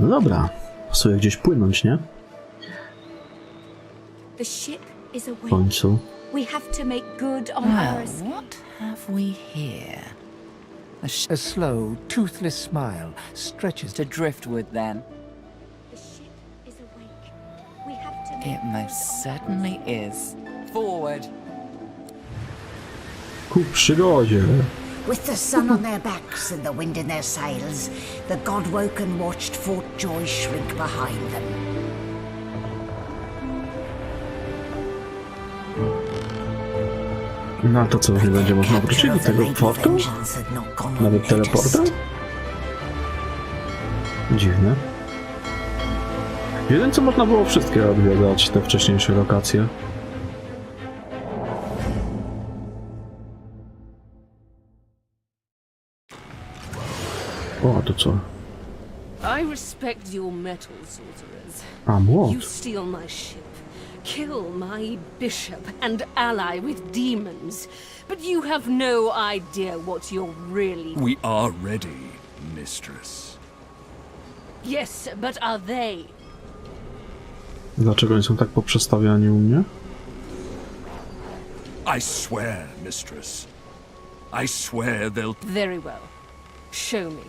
No dobra, pasuje gdzieś płynąć, nie? W końcu. What have we here? A slow, toothless smile stretches to driftwood, then. It most certainly is. Forward. Ku przygodzie. With the sun on their backs and the wind in their sails, the God-woken watched Fort Joy shrink behind them. No to co, nie będzie można wrócić do tego fortu? Nawet teleportem? Dziwne. Jeden co można było wszystkie odwiedzać, te wcześniejsze lokacje. O, to co? I respect your metal, sorcerers. A, młot. You steal my ship, kill my bishop, and ally with demons. But you have no idea what you're really... We are ready, mistress. Yes, but are they? Dlaczego oni są tak poprzestawiani u mnie? I swear, mistress. I swear they'll... Very well. Show me.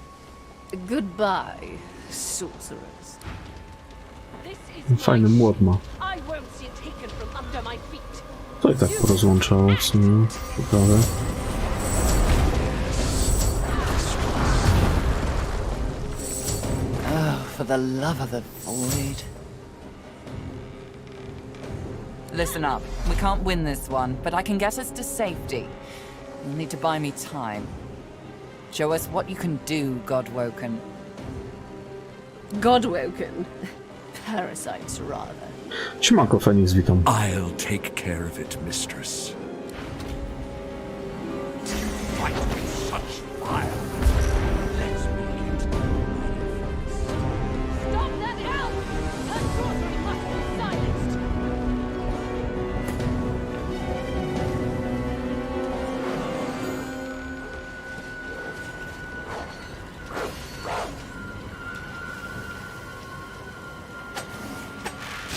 Goodbye, sorcerers. Fajny młot ma. I won't see it taken from under my feet. To i tak porozłączało w sumie. Ciekawe. Oh, for the love of the void. Listen up. We can't win this one, but I can get us to safety. You'll need to buy me time. Show us what you can do, God-woken. God-woken? Parasites, rather. Siemanko, Feniks, witam. I'll take care of it, mistress. Fight with such fire. Let's make it. Stop that now! Her sorcery must be silenced!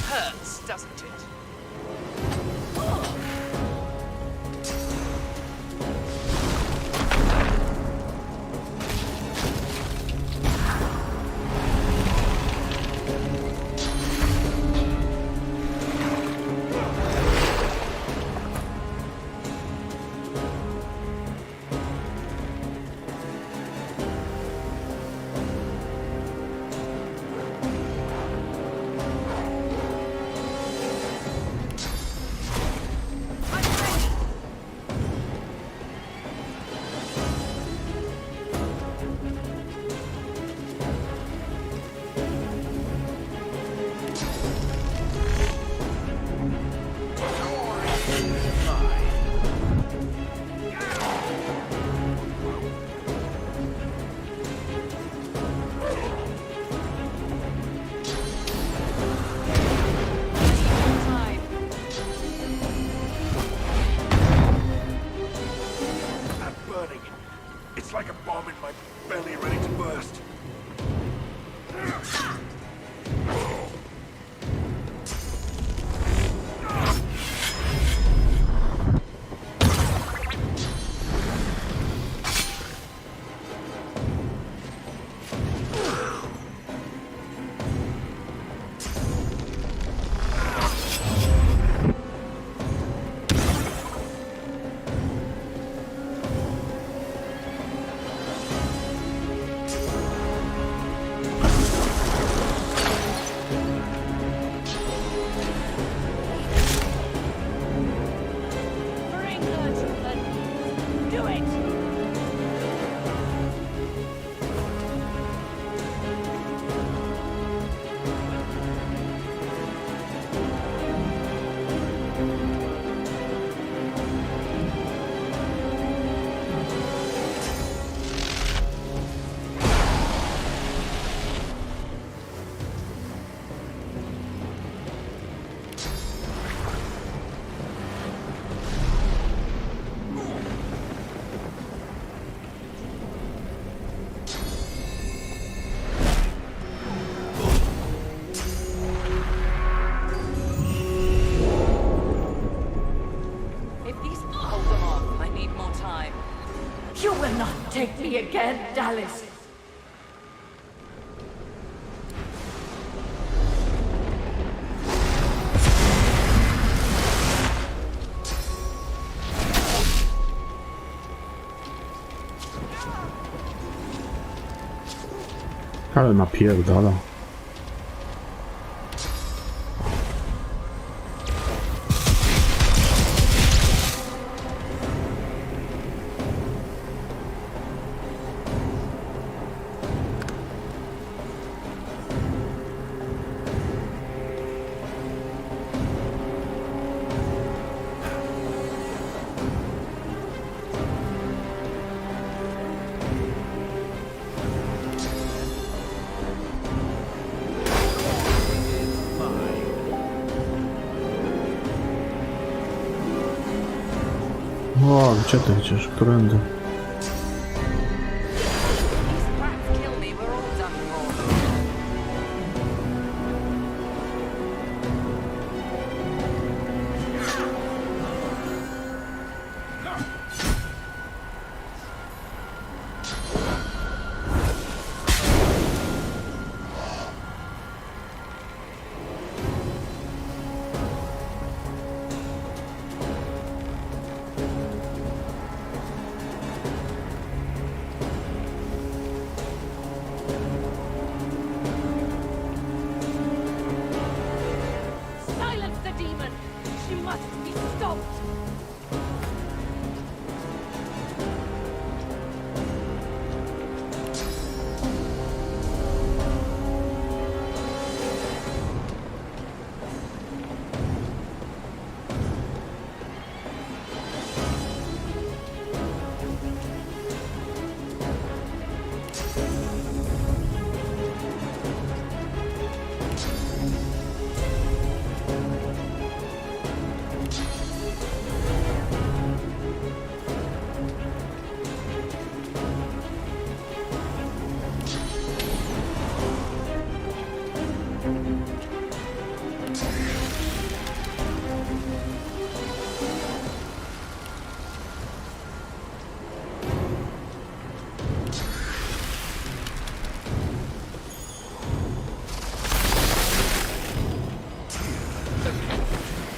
Hurts, doesn't it? It's like a bomb in my belly ready to burst. again, Dallas. Ale napierdala. O, gdzie ty idziesz? Którędy? These rats kill me, we're all done for. Silence the demon! She must be stopped!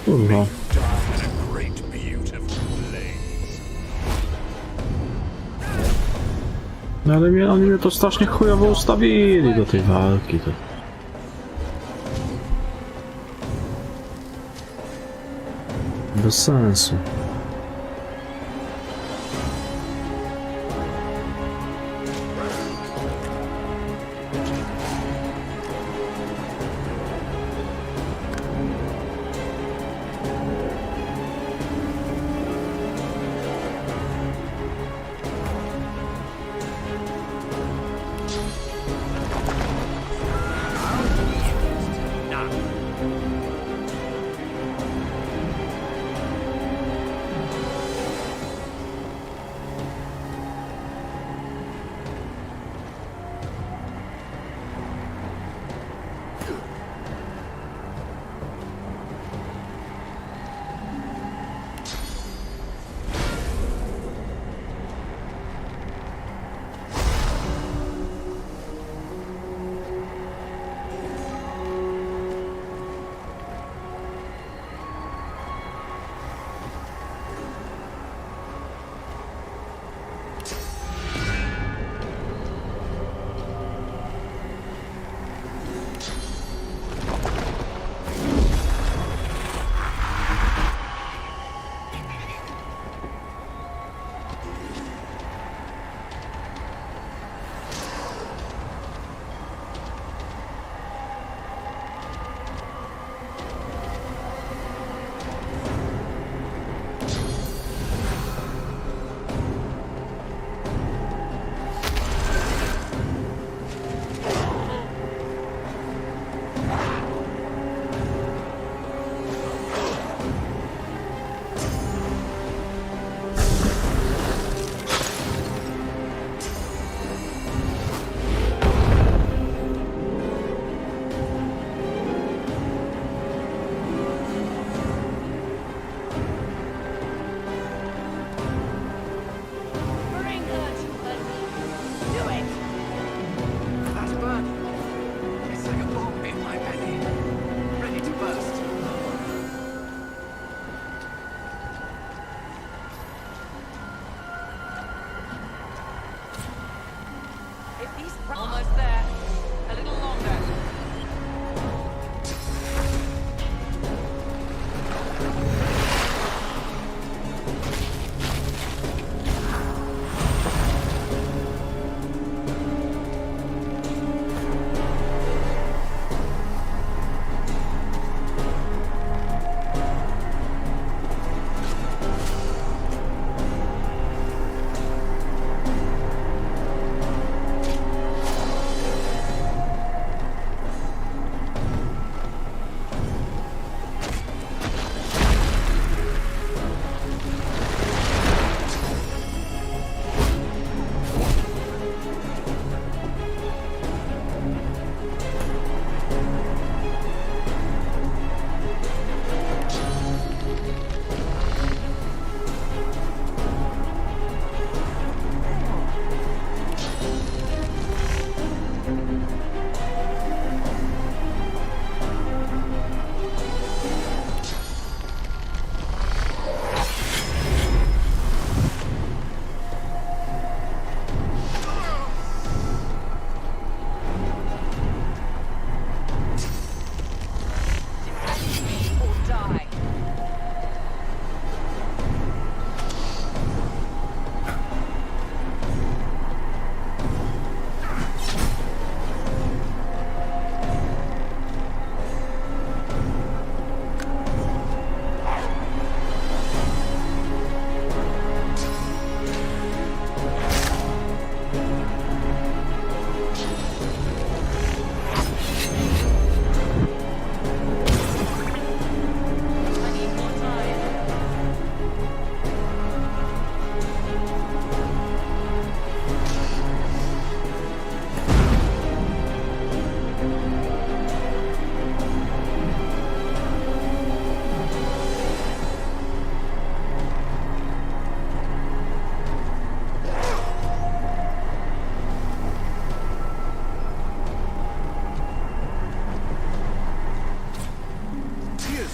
Kurwa. Die in a great beautiful blaze. No ale oni mnie to strasznie chujowo ustawili do tej walki. To... Bez sensu.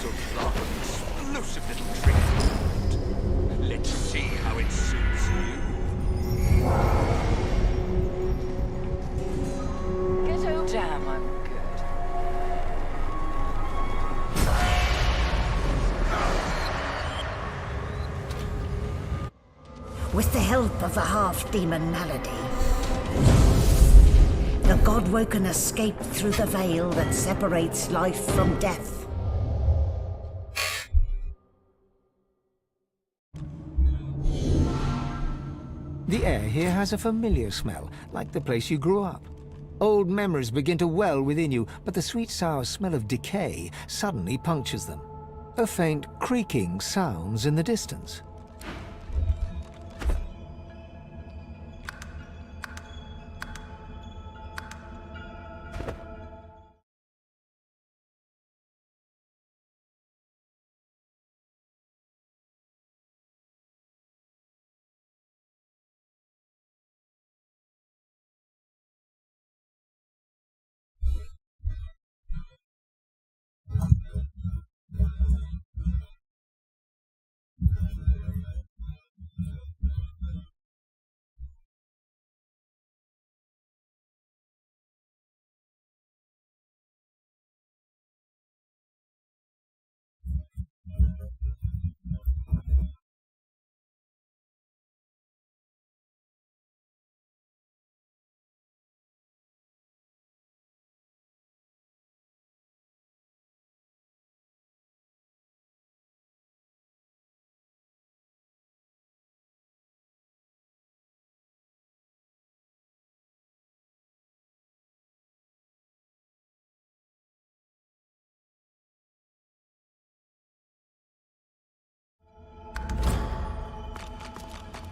so long, explosive little trick. Let's see how it suits you. Get over. Damn, I'm good. With the help of the half-demon malady, the God-woken escaped through the veil that separates life from death. The air here has a familiar smell, like the place you grew up. Old memories begin to well within you, but the sweet sour smell of decay suddenly punctures them. A faint creaking sounds in the distance.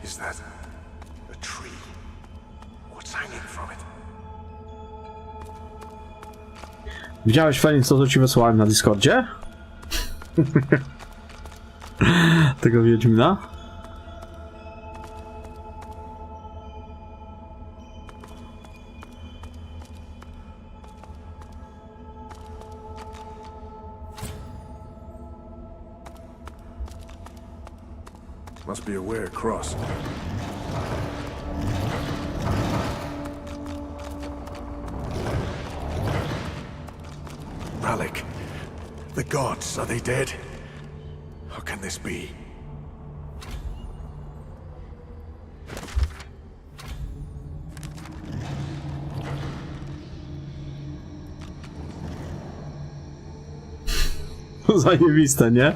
Is that a tree? What's hanging from it? Widziałeś, Feni, co ci wysłałem na Discordzie? Tego Wiedźmina? Must be a way across. Malik, the gods, are they dead? How can this be? Zajebiste, nie?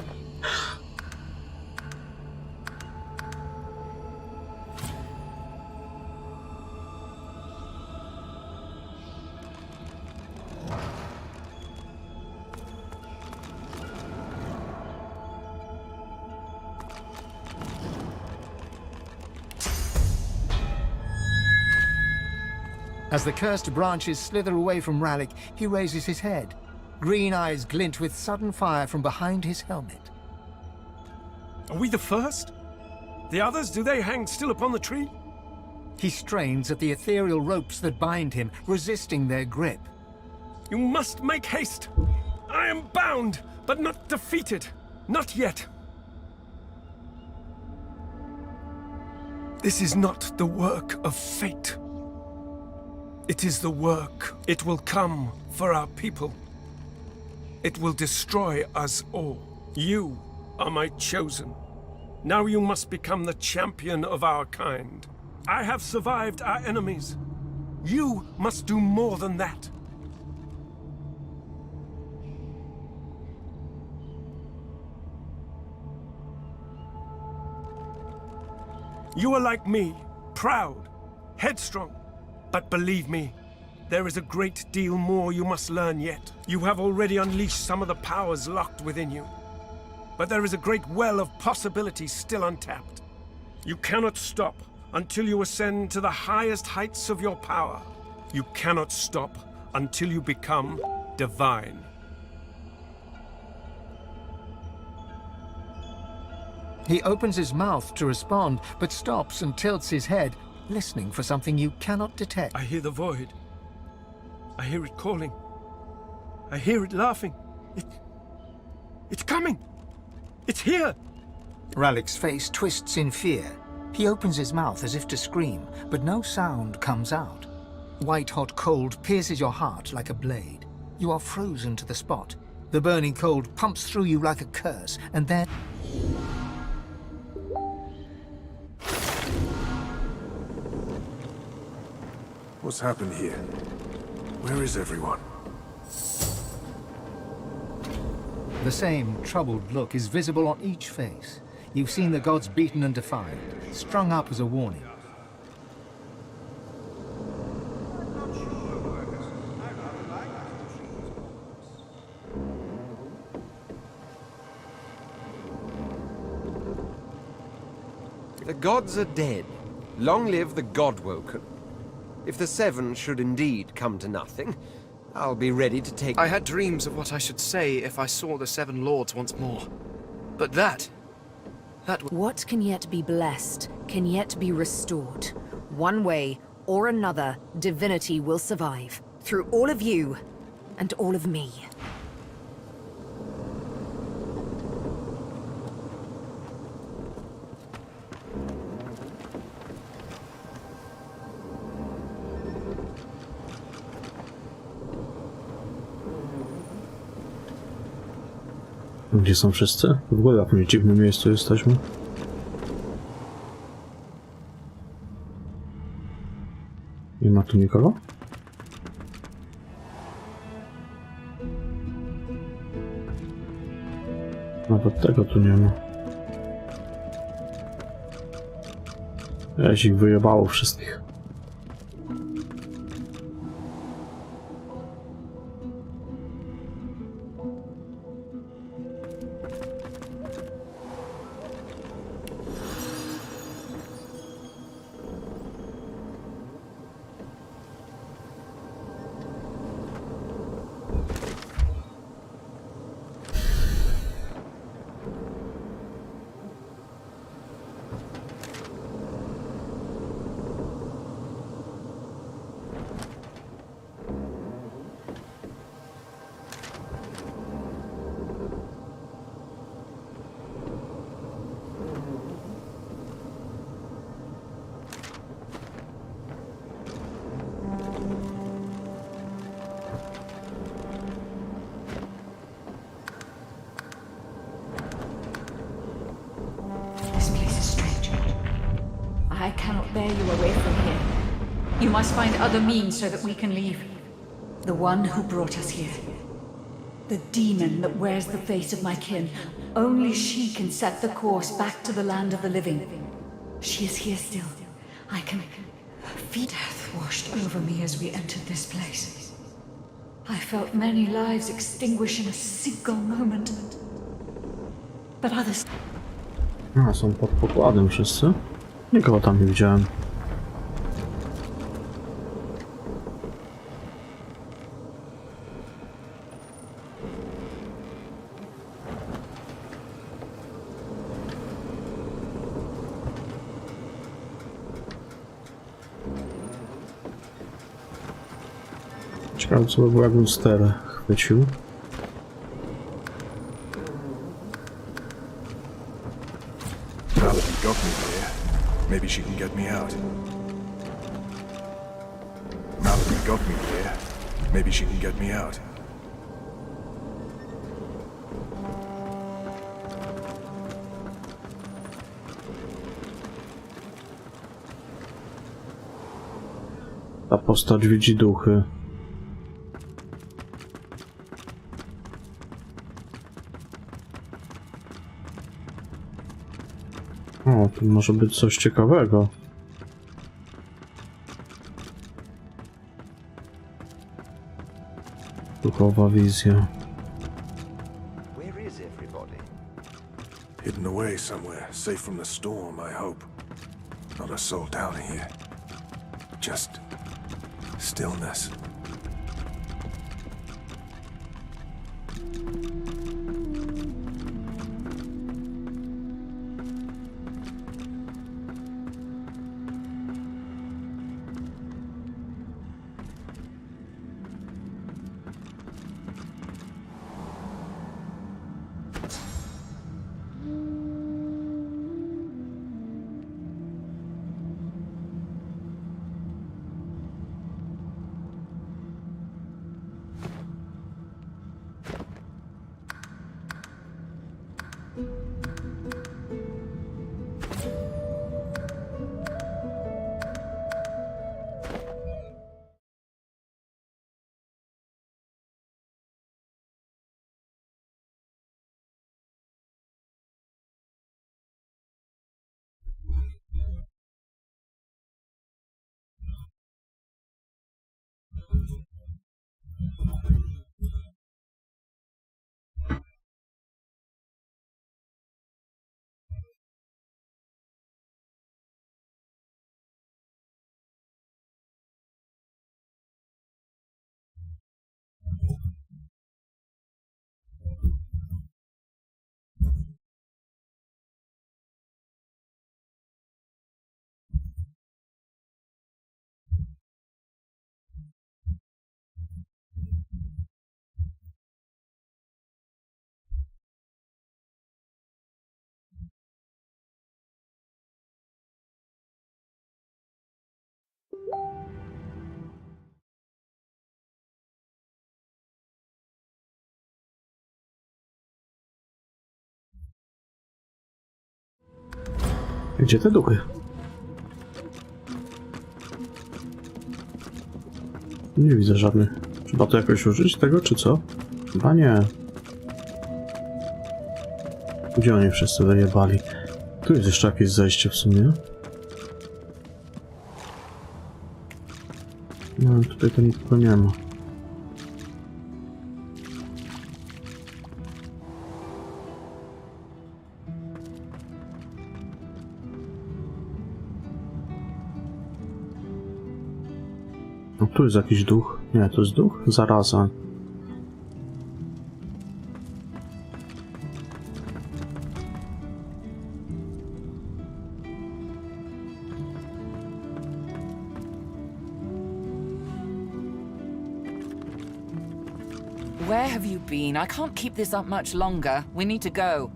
As the cursed branches slither away from Rallick, he raises his head. Green eyes glint with sudden fire from behind his helmet. Are we the first? The others, do they hang still upon the tree? He strains at the ethereal ropes that bind him, resisting their grip. You must make haste. I am bound, but not defeated. Not yet. This is not the work of fate. It is the work. It will come for our people. It will destroy us all. You are my chosen. Now you must become the champion of our kind. I have survived our enemies. You must do more than that. You are like me, proud, headstrong. But believe me, there is a great deal more you must learn yet. You have already unleashed some of the powers locked within you. But there is a great well of possibilities still untapped. You cannot stop until you ascend to the highest heights of your power. You cannot stop until you become divine. He opens his mouth to respond, but stops and tilts his head, listening for something you cannot detect. I hear the void. I hear it calling. I hear it laughing. It's coming! It's here! Ralik's face twists in fear. He opens his mouth as if to scream, but no sound comes out. White-hot cold pierces your heart like a blade. You are frozen to the spot. The burning cold pumps through you like a curse, and then... What's happened here? Where is everyone? The same troubled look is visible on each face. You've seen the gods beaten and defied, strung up as a warning. The gods are dead. Long live the God-woken. If the Seven should indeed come to nothing, I'll be ready to take... I had dreams of what I should say if I saw the Seven Lords once more. But that... What can yet be blessed, can yet be restored. One way or another, Divinity will survive. Through all of you, and all of me. Gdzie są wszyscy? W ogóle w jakimś dziwnym miejscu jesteśmy. Nie ma tu nikogo? Nawet tego tu nie ma. Jaś ich wyjebało wszystkich. I cannot bear you away from here. You must find other means so that we can leave. The one who brought us here. The demon that wears the face of my kin. Only she can set the course back to the land of the living. She is here still. I can feel death washed over me as we entered this place. I felt many lives extinguish in a single moment. But others... A, są pod pokładem wszyscy? Nikogo tam nie widziałem. Ciekawe, co by było, jakbym ster chwycił. Got me here. Maybe she can get me out. Mallory got me here. Maybe she can get me out. Ta postać widzi duchy. O, tu może być coś ciekawego. Duchowa wizja. Where is everybody? Hidden away somewhere, safe from the storm, I hope. Not a soul down here. Just stillness. Gdzie te duchy? Nie widzę żadnych. Trzeba to jakoś użyć tego, czy co? Chyba nie. Gdzie oni wszyscy wyjebali? Tu jest jeszcze jakieś zejście w sumie. No, tutaj to nikogo nie ma. No, tu jest jakiś duch. Nie, to jest duch? Zaraza. Where have you been? I can't keep this up much longer. We need to go.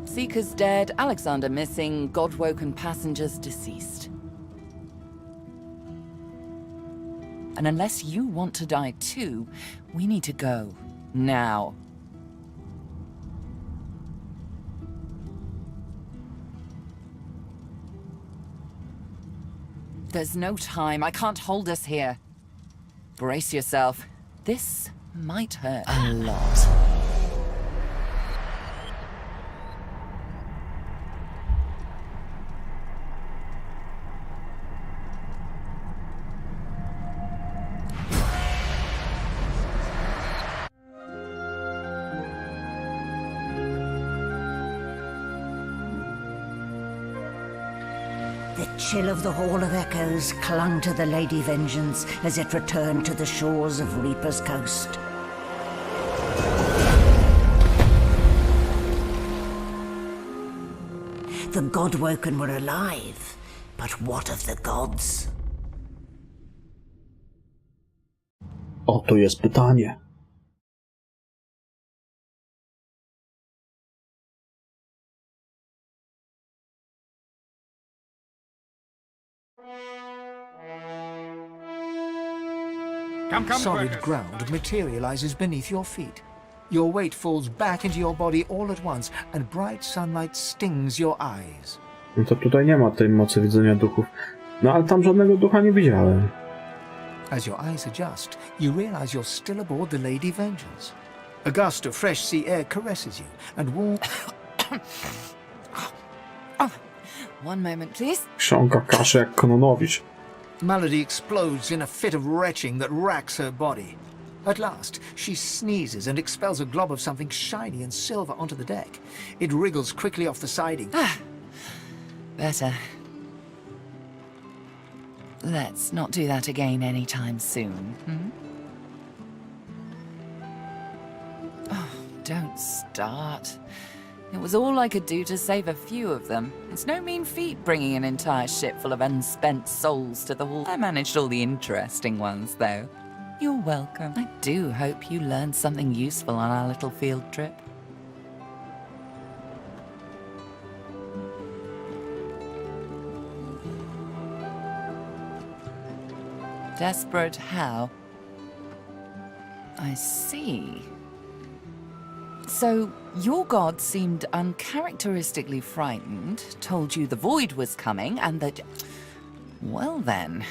Seekers dead, Alexander missing, God-woken passengers deceased. And unless you want to die too, we need to go. Now. There's no time. I can't hold us here. Brace yourself. This might hurt a lot. The chill of the Hall of Echoes clung to the Lady Vengeance as it returned to the shores of Reaper's Coast. The Godwoken were alive, but what of the gods? Oto jest pytanie. Solid ground materializes beneath your feet. Your weight falls back into your body all at once, and bright sunlight stings your eyes. No to tutaj nie ma tej mocy widzenia duchów. No ale tam żadnego ducha nie widziałem. As your eyes adjust, you realize you're still aboard the Lady Vengeance. A gust of fresh sea air caresses you, and warm... One moment, please. Chrząka kaszę jak Kononowicz. Melody explodes in a fit of retching that racks her body. At last, she sneezes and expels a glob of something shiny and silver onto the deck. It wriggles quickly off the siding. Better. Let's not do that again anytime soon. Hmm? Oh, don't start. It was all I could do to save a few of them. It's no mean feat bringing an entire ship full of unspent souls to the hall. I managed all the interesting ones, though. You're welcome. I do hope you learned something useful on our little field trip. Desperate how? I see. So, your god seemed uncharacteristically frightened, told you the void was coming, and that... Well then,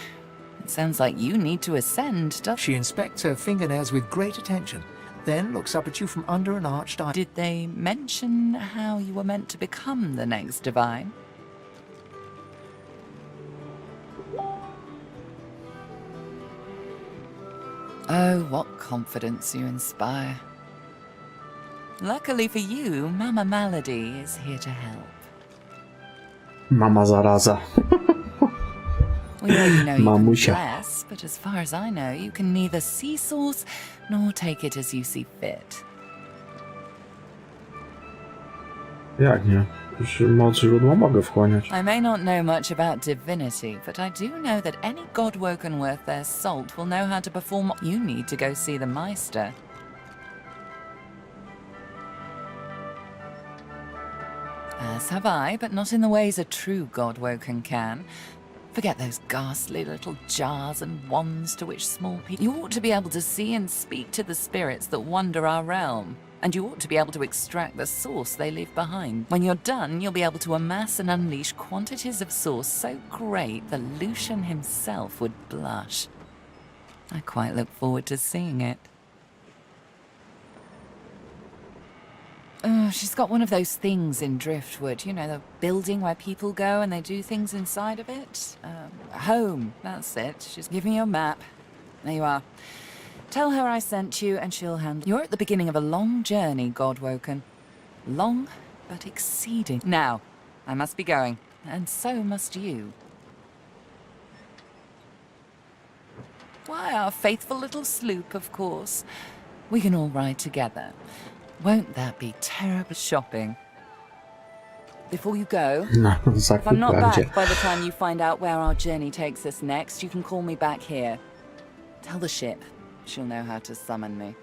it sounds like you need to ascend, doesn't... She inspects her fingernails with great attention, then looks up at you from under an arched eye. Did they mention how you were meant to become the next divine? Oh, what confidence you inspire. Luckily for you, Mama Malady is here to help. Mama zaraza. We already know you can Mamusia. bless, but as far as I know, you can neither see source nor take it as you see fit. Jak nie? Już moc źródła mogę wchłaniać. I may not know much about divinity, but I do know that any godwoken worth their salt will know how to perform. You need to go see the Meister. As have I, but not in the ways a true godwoken can. Forget those ghastly little jars and wands to which small people... You ought to be able to see and speak to the spirits that wander our realm. And you ought to be able to extract the source they leave behind. When you're done, you'll be able to amass and unleash quantities of source so great that Lucian himself would blush. I quite look forward to seeing it. She's got one of those things in Driftwood, you know, the building where people go and they do things inside of it. Home, that's it. She's giving you a map. There you are. Tell her I sent you and she'll handle... You're at the beginning of a long journey, Godwoken. Long, but exceeding. Now, I must be going, and so must you. Why, our faithful little sloop, of course. We can all ride together. Won't that be terrible shopping? Before you go, No, if I'm not będzie. back by the time you find out where our journey takes us next, you can call me back here. Tell the ship. She'll know how to summon me.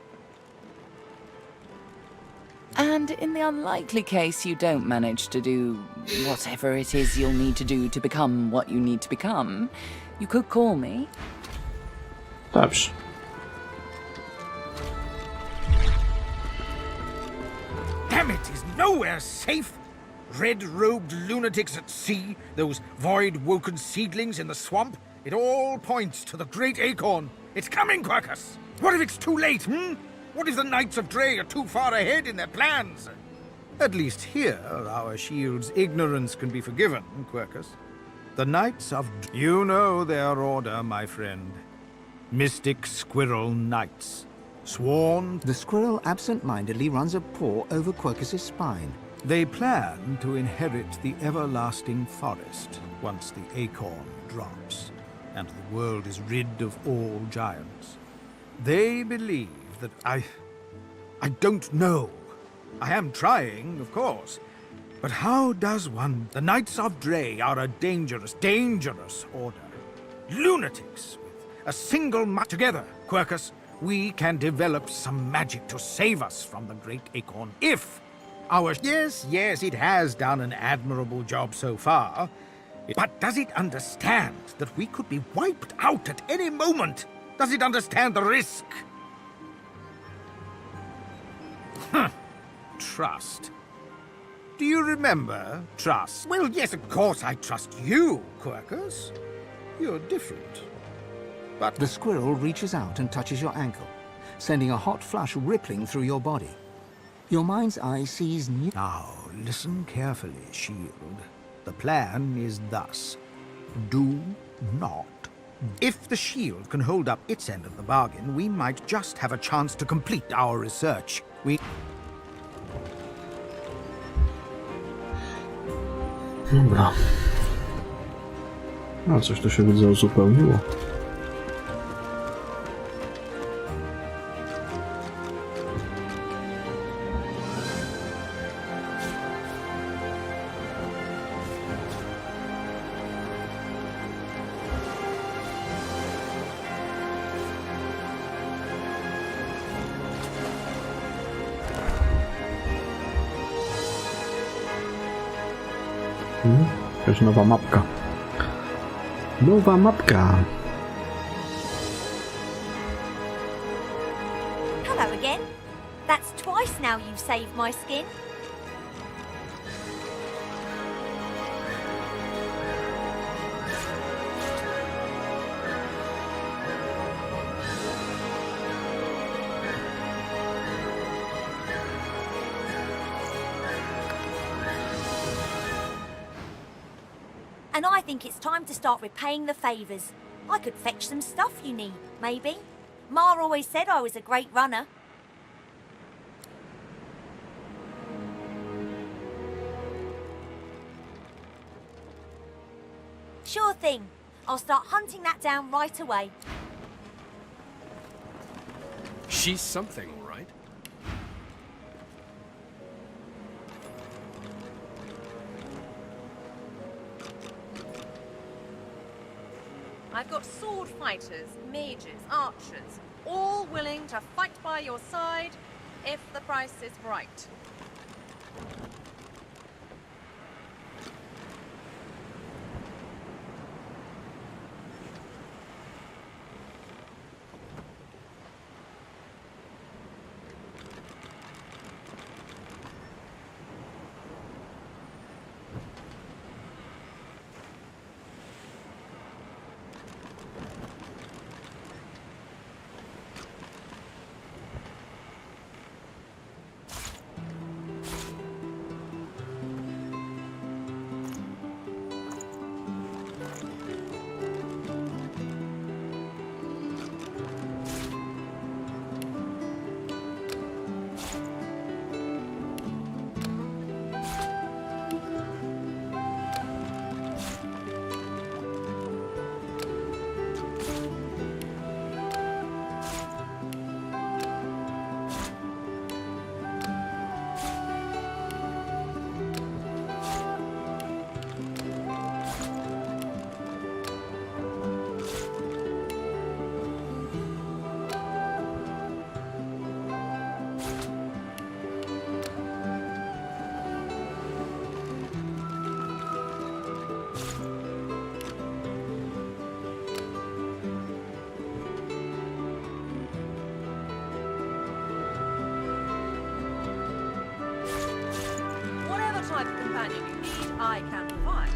And in the unlikely case you don't manage to do whatever it is you'll need to do to become what you need to become, you could call me. Dobrze. Damn it, is nowhere safe. Red-robed lunatics at sea, those void-woken seedlings in the swamp. It all points to the great acorn. It's coming, Quercus! What if it's too late, What if the Knights of Dre are too far ahead in their plans? At least here, our shield's ignorance can be forgiven, Quercus. The Knights of... You know their order, my friend. Mystic Squirrel Knights. Sworn... The squirrel absent-mindedly runs a paw over Quercus's spine. They plan to inherit the everlasting forest once the acorn drops, and the world is rid of all giants. They believe that I don't know. I am trying, of course. But how does one... The Knights of Dre are a dangerous, dangerous order. Lunatics with a single together, Quercus. We can develop some magic to save us from the great acorn if our... Yes, it has done an admirable job so far. But does it understand that we could be wiped out at any moment? Does it understand the risk? Trust. Do you remember trust? Well, yes, of course I trust you, Quercus. You're different. But the squirrel reaches out and touches your ankle, sending a hot flush rippling through your body. Your mind's eye sees new... Now, listen carefully, Shield. The plan is thus. Do not. If the shield can hold up its end of the bargain, we might just have a chance to complete our research. Dobra. No, coś tu się widzę uzupełniło. Jakaś nowa mapka. Nowa mapka. Hello again. That's twice now you've saved my skin. And I think it's time to start repaying the favours. I could fetch some stuff you need, maybe. Ma always said I was a great runner. Sure thing. I'll start hunting that down right away. She's something, all right? I've got sword fighters, mages, archers, all willing to fight by your side if the price is right. I can provide.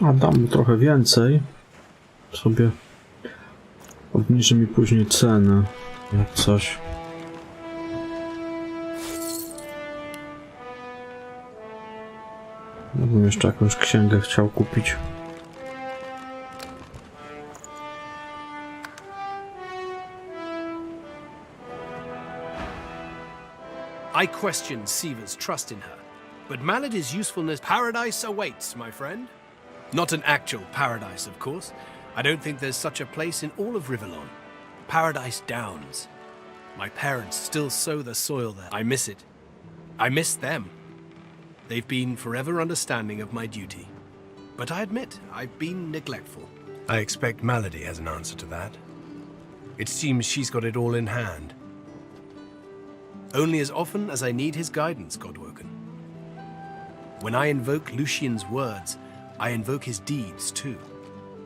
A dam mu trochę więcej. Sobie obniży mi później cenę, jak coś. Ja bym jeszcze jakąś księgę chciał kupić. I question Siva's trust in her, but Malady's usefulness. Paradise awaits, my friend. Not an actual paradise, of course. I don't think there's such a place in all of Rivellon. Paradise Downs. My parents still sow the soil there. I miss it. I miss them. They've been forever understanding of my duty. But I admit, I've been neglectful. I expect Malady has an answer to that. It seems she's got it all in hand. Only as often as I need his guidance, Godwoken. When I invoke Lucian's words, I invoke his deeds, too.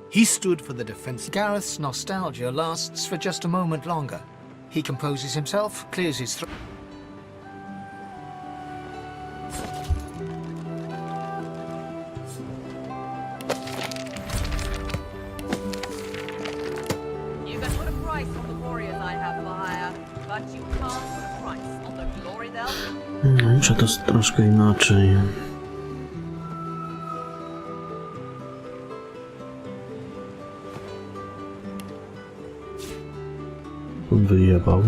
He stood for the defense. Gareth's nostalgia lasts for just a moment longer. He composes himself, clears his throat. You can put a price on the warriors I have for hire, but you can't put a price on the glory they'll... Muszę to troszkę inaczej. Wyjebał.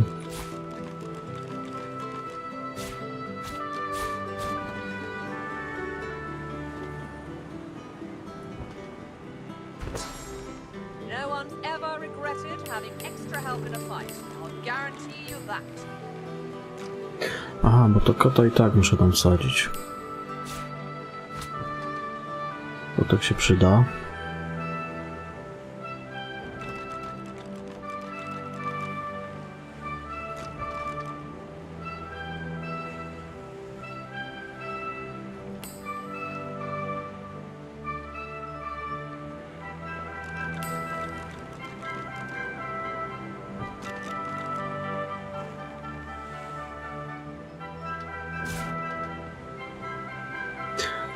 No one's ever regretted having extra help in a fight. I'll guarantee you that. Aha, bo to kota i tak muszę tam wsadzić. Kotek się przyda.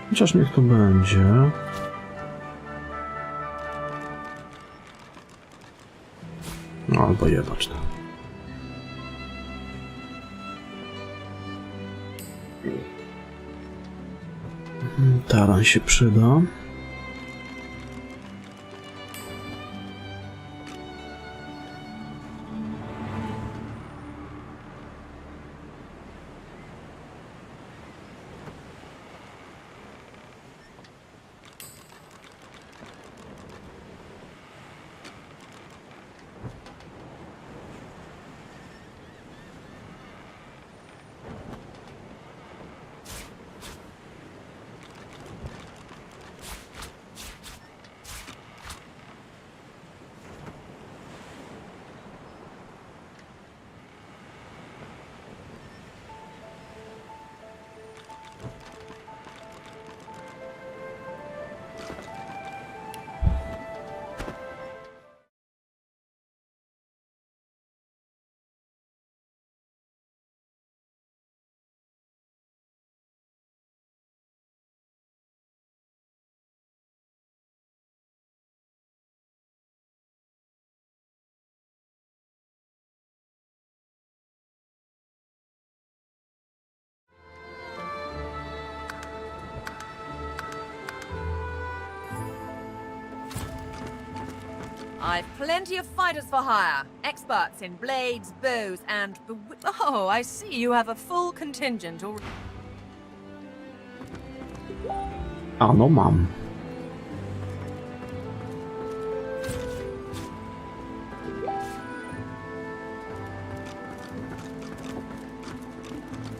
Chociaż niech to będzie. No, albo jebać to. Taran się przyda. I've plenty of fighters for hire. Experts in blades, bows, and... Oh, I see you have a full contingent already. Ano mam.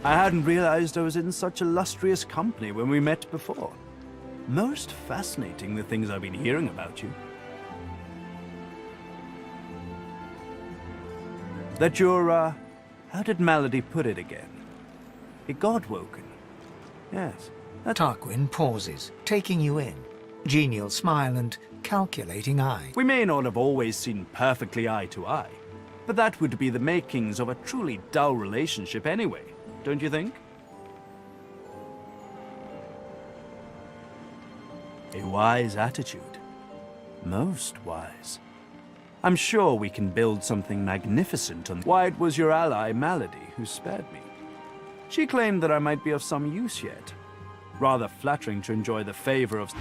I hadn't realized I was in such illustrious company when we met before. Most fascinating, the things I've been hearing about you. That you're, how did Malady put it again? A god-woken. Yes. Tarquin pauses, taking you in. Genial smile and calculating eye. We may not have always seen perfectly eye to eye, but that would be the makings of a truly dull relationship anyway, don't you think? A wise attitude. Most wise. I'm sure we can build something magnificent on... Why, it was your ally, Malady, who spared me. She claimed that I might be of some use yet. Rather flattering to enjoy the favor of...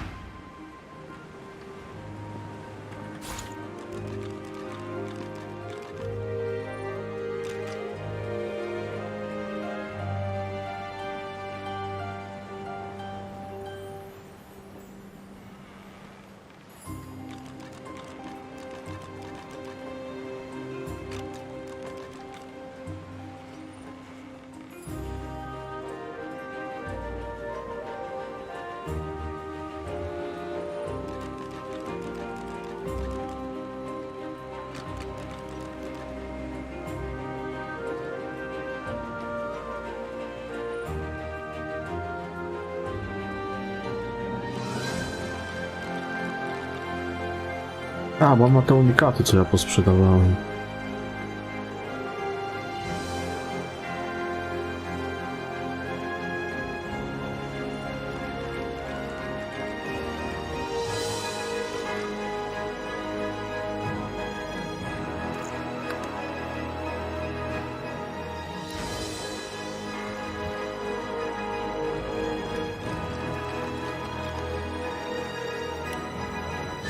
A, bo ma te unikaty, co ja posprzedawałem.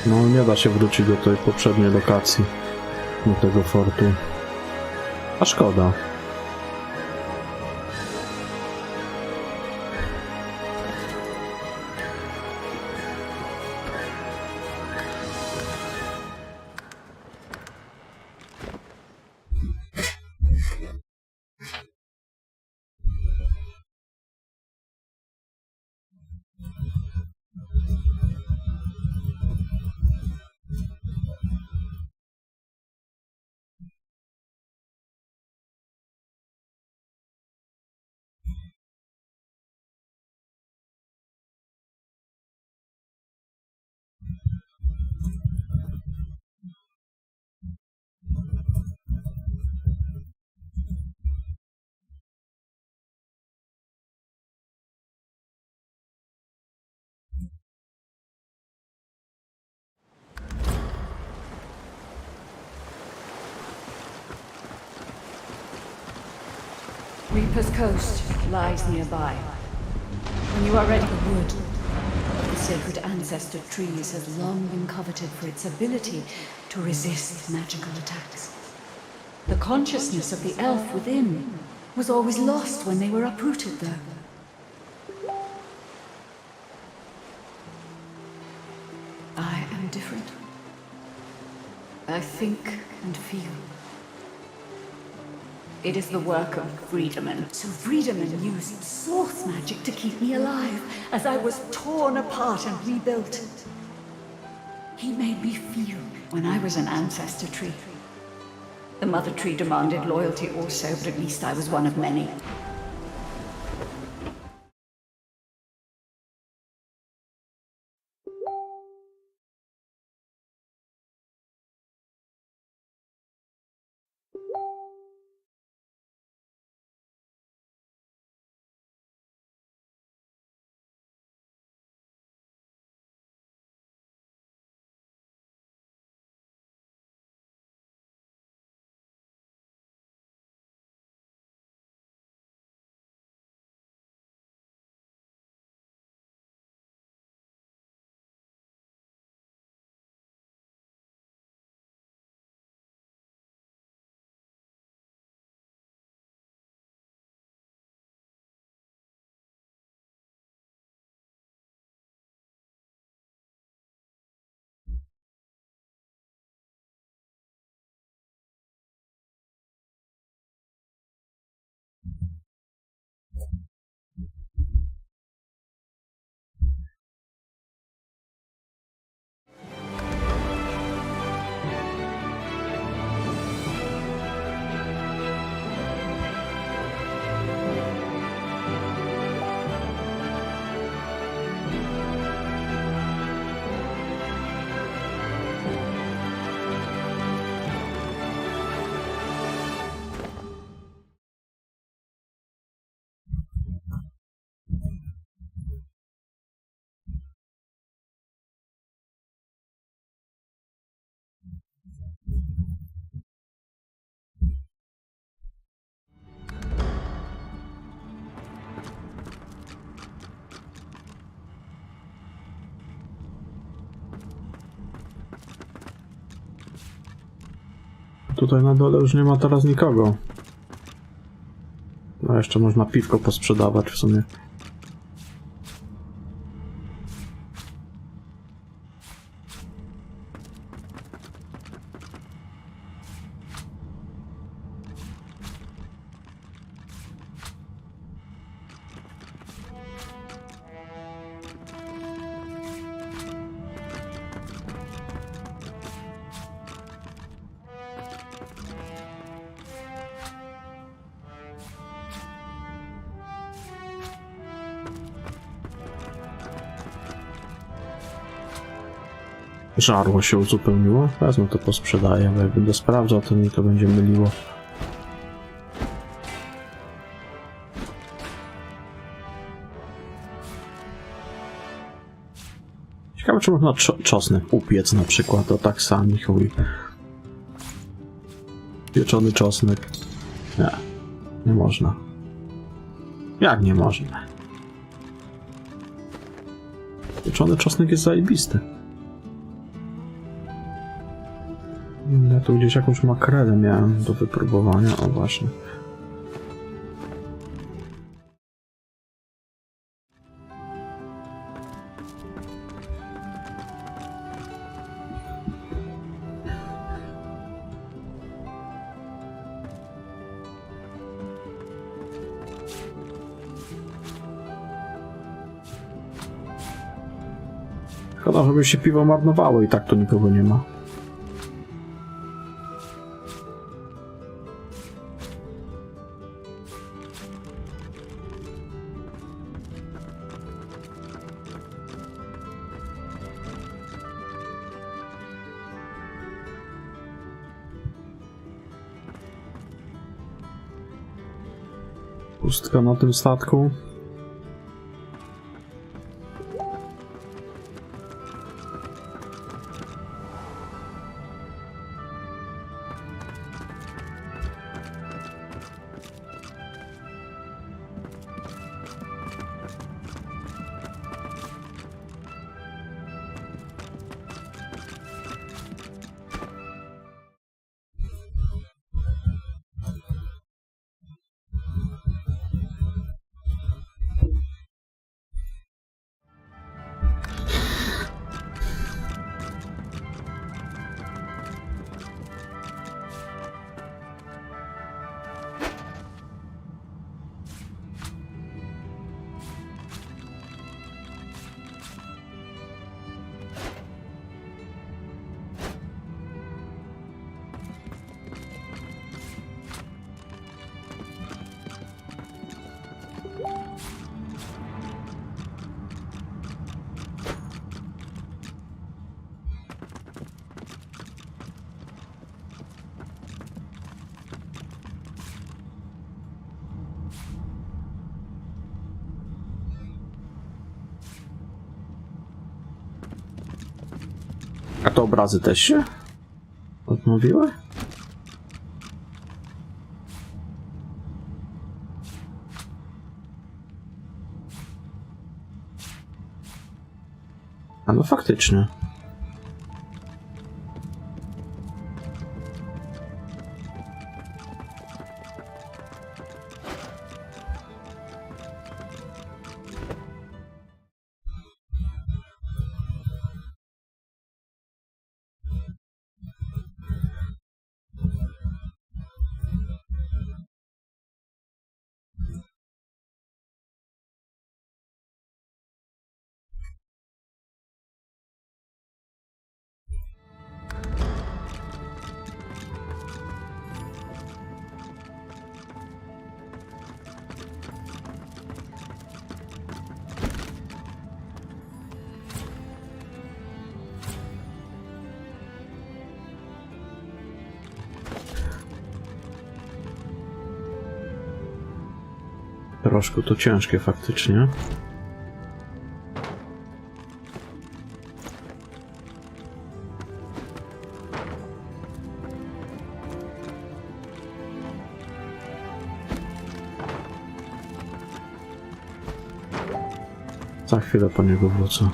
No, nie da się wrócić do tej poprzedniej lokacji, do tego fortu. A szkoda. Reaper's Coast lies nearby. When you are ready, the wood of the sacred ancestor trees has long been coveted for its ability to resist magical attacks. The consciousness of the elf within was always lost when they were uprooted, though. I am different. I think and feel. It is the work of Friedemann. So Friedemann used source magic to keep me alive as I was torn apart and rebuilt. He made me feel when I was an ancestor tree. The mother tree demanded loyalty also, but at least I was one of many. Tutaj na dole już nie ma teraz nikogo. No jeszcze można piwko posprzedawać w sumie. Żarło się uzupełniło? Wezmę to posprzedaję, bo jak będę sprawdzał, to mi to będzie myliło. Ciekawe, czy można czosnek upiec na przykład, to tak sami chuj. Pieczony czosnek. Nie, nie można. Jak nie można? Pieczony czosnek jest zajebisty. Ja tu gdzieś jakąś makrelę miałem do wypróbowania, o właśnie. Szkoda, żeby się piwo marnowało i tak to nikogo nie ma. Pustka na tym statku. A te obrazy też się odnowiły? A no faktycznie. Troszkę to ciężkie faktycznie. Za chwilę po niego wrócę.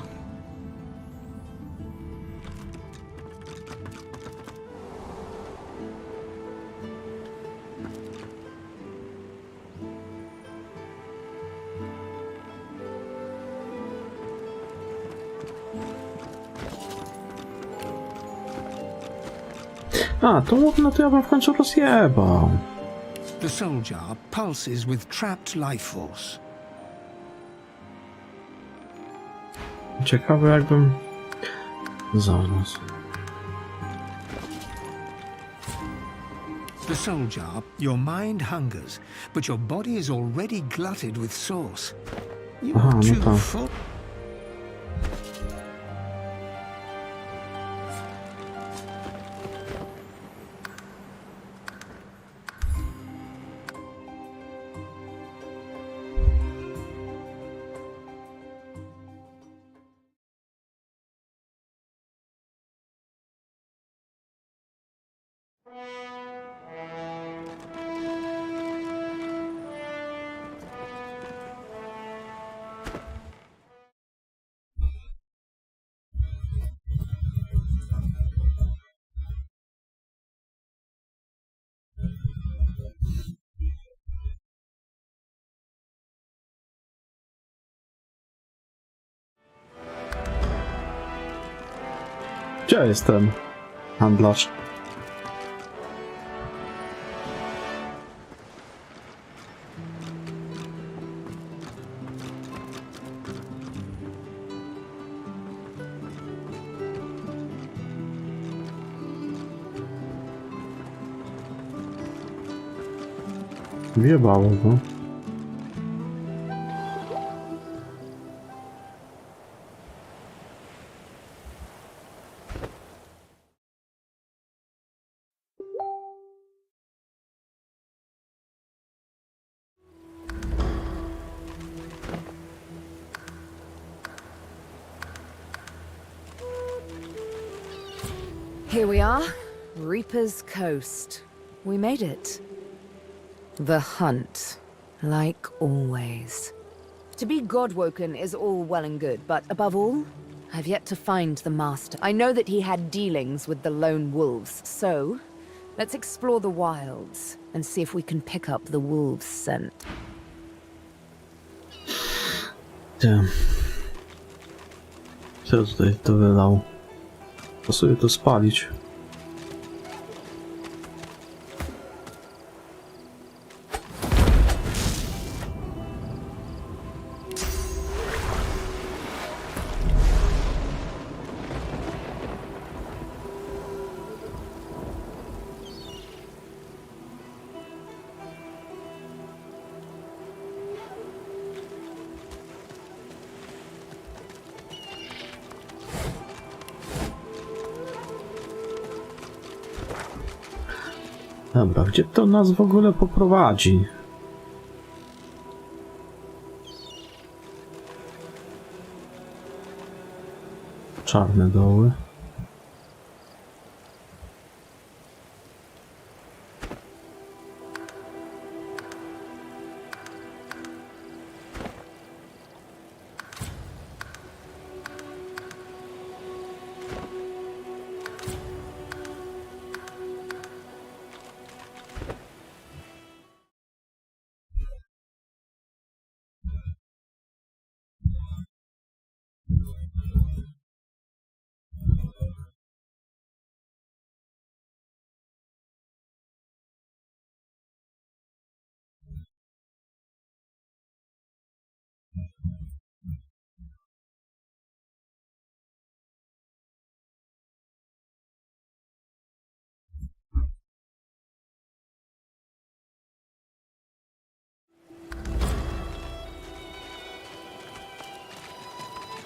A, to no to ja bym w końcu rozjebał. The soul jar pulses with trapped life force. Ciekawe jakbym... Zaraz. The soul jar, your mind hungers, but your body is already glutted with source. You Aha, are no too tak. full. Gdzie jest ten handlarz? Wjebało go. Here we are, Reaper's Coast. We made it. The hunt, like always. To be godwoken is all well and good, but above all, I've yet to find the master. I know that he had dealings with the lone wolves, so let's explore the wilds and see if we can pick up the wolves' scent. Damn. Co tutaj to wylał? Pasuje to spalić. Dobra, gdzie to nas w ogóle poprowadzi? Czarne doły.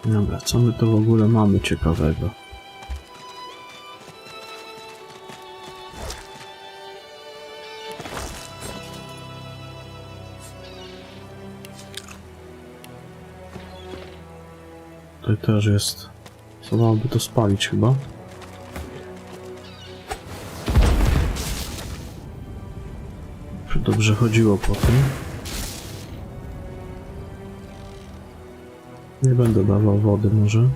Dobra, co my to w ogóle mamy ciekawego? Tutaj też jest. Trzeba by to spalić chyba. Dobrze chodziło po tym. Nie będę dawał wody może.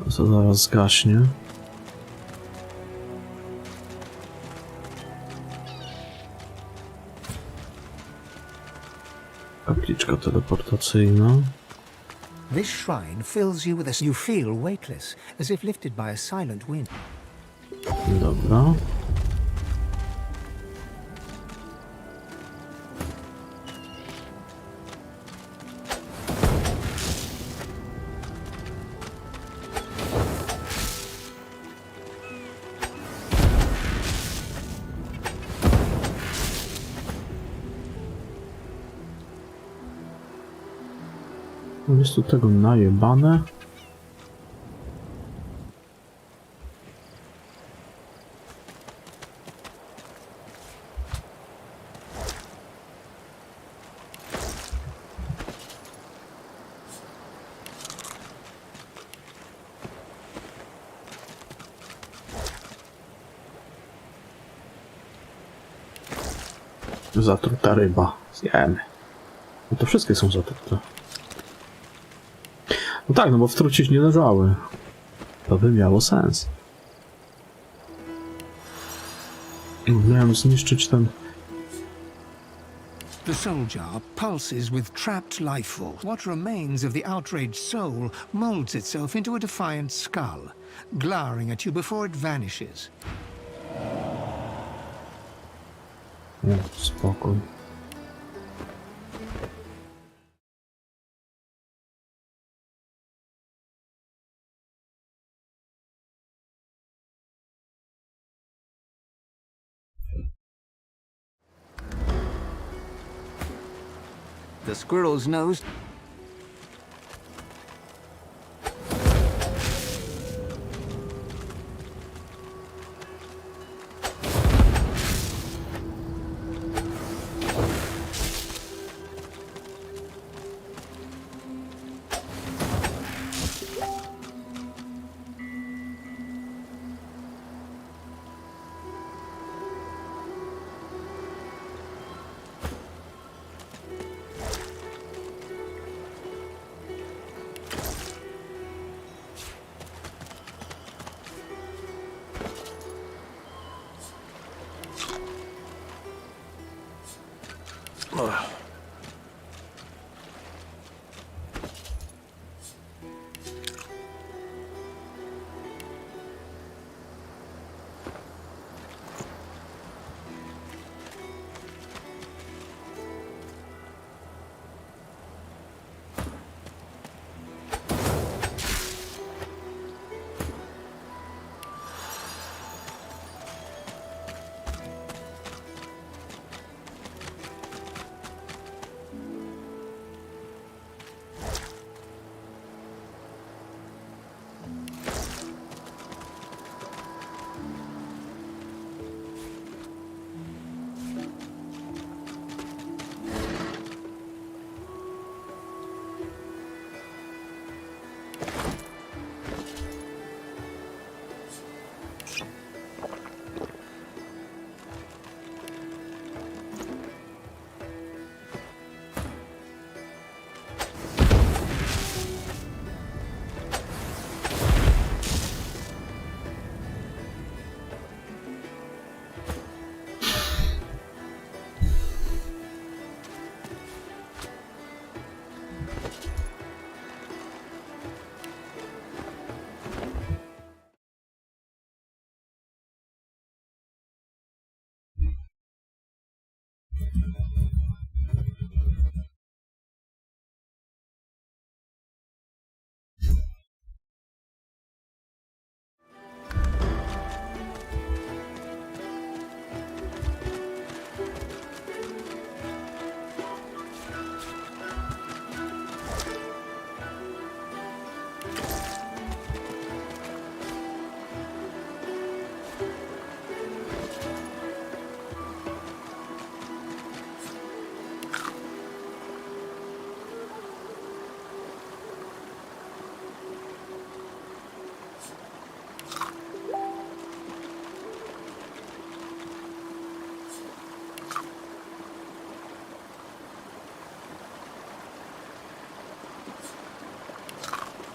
To zaraz zgaśnie. Kapliczka teleportacyjna. This shrine fills you with a... You feel weightless, as if lifted by a silent wind. Dobra. Jest tu tego najebane. Zatruta ryba. Zjemy. No to wszystkie są zatrute. No tak, no bo wtrucić nie leżały. To by miało sens. Miałem zniszczyć ten... The soul jar pulses with trapped life force. What remains of the outraged soul molds itself into a defiant skull, glowering at you before it vanishes. Nie, spokój. The squirrel's nose...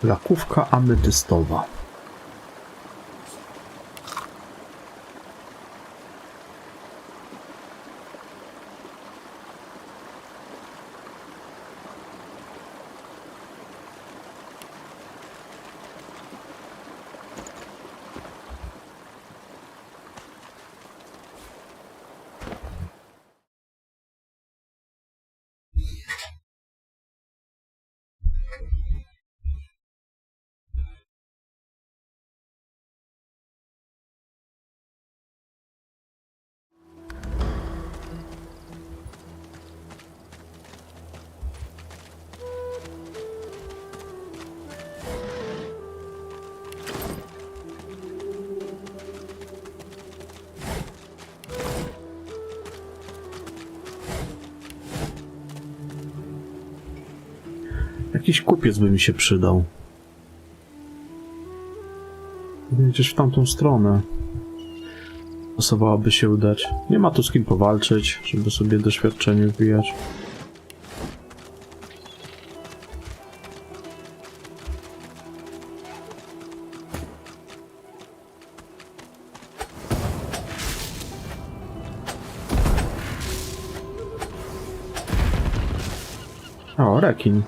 Lakówka ametystowa. Jakiś kupiec by mi się przydał. Gdzieś w tamtą stronę pasowałoby się udać. Nie ma tu z kim powalczyć, żeby sobie doświadczenie wbijać. O, rekin.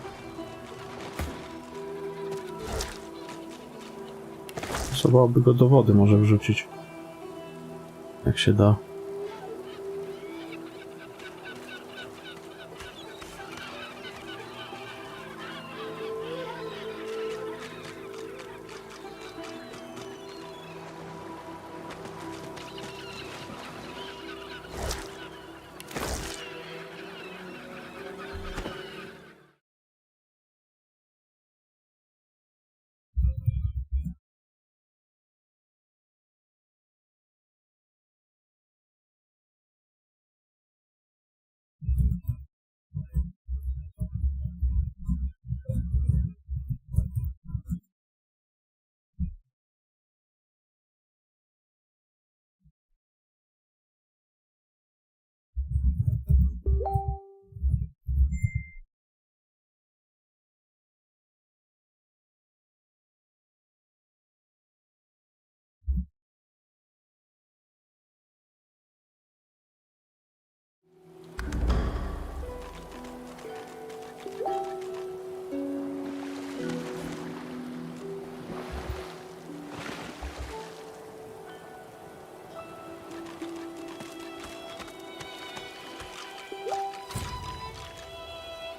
Pasowałoby go do wody może wrzucić. Jak się da.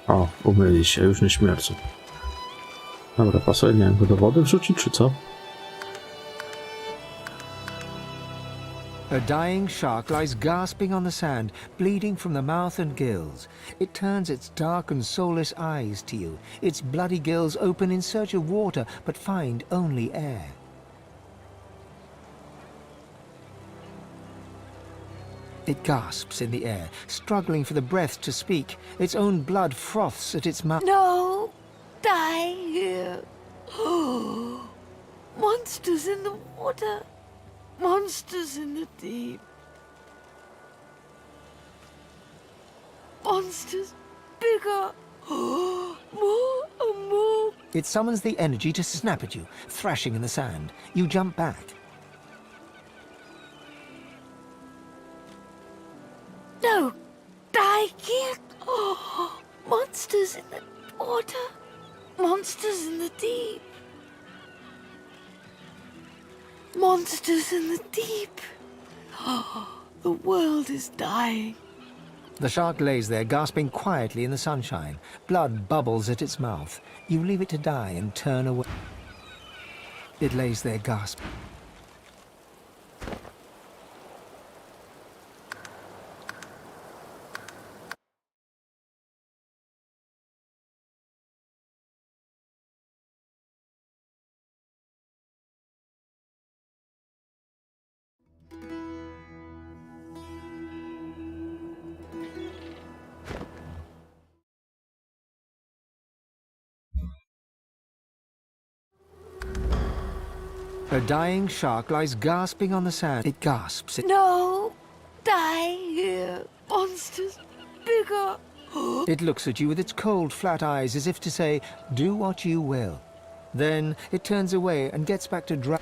O, umyli się, już nie śmierdzą. Dobra, pasuje, nie wiem, go do wody wrzucić, czy co? A dying shark lies gasping on the sand, bleeding from the mouth and gills. It turns its dark and soulless eyes to you. Its bloody gills open in search of water, but find only air. It gasps in the air, struggling for the breath to speak. Its own blood froths at its mouth. No! Die here! Monsters in the water! Monsters in the deep! Monsters bigger! More and more! It summons the energy to snap at you, thrashing in the sand. You jump back. No! Die here! Oh, monsters in the water! Monsters in the deep! Monsters in the deep! Oh, the world is dying. The shark lays there, gasping quietly in the sunshine. Blood bubbles at its mouth. You leave it to die and turn away. It lays there, gasping. A dying shark lies gasping on the sand. It gasps. No! Die here! Monsters bigger! It looks at you with its cold, flat eyes as if to say, do what you will. Then it turns away and gets back to dry.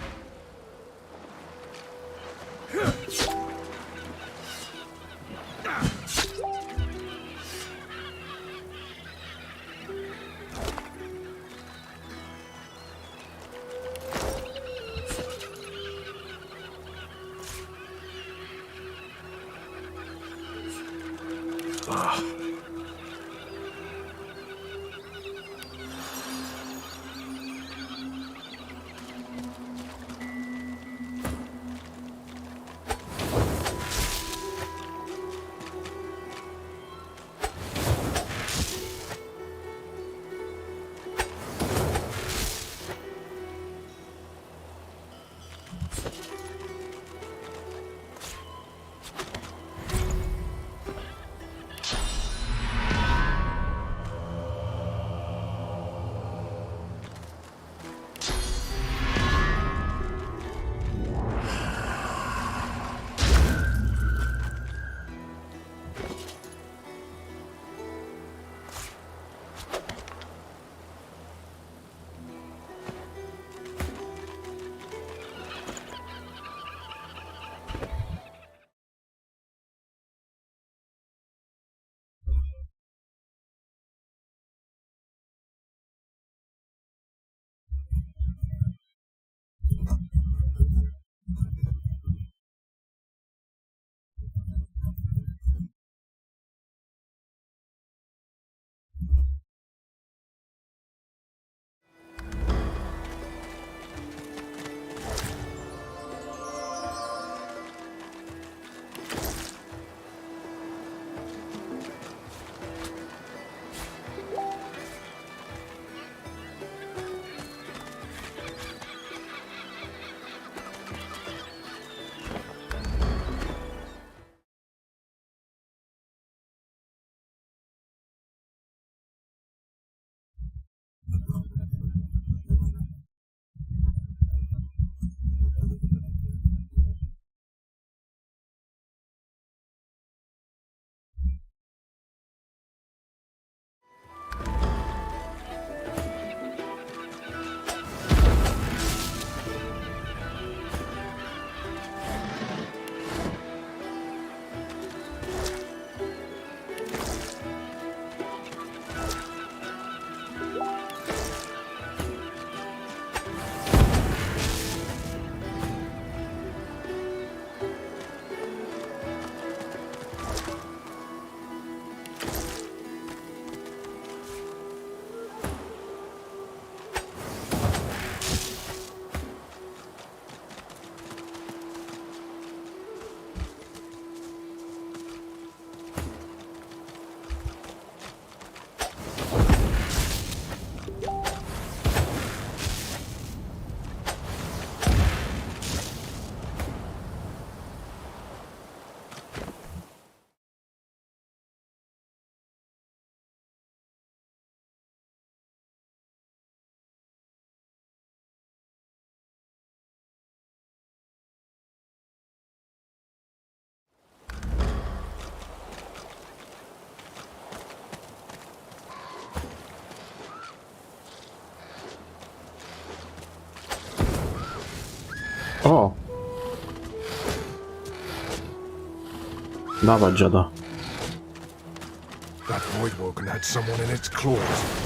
O! Dawaj, dziada. That void woken had someone in its claws.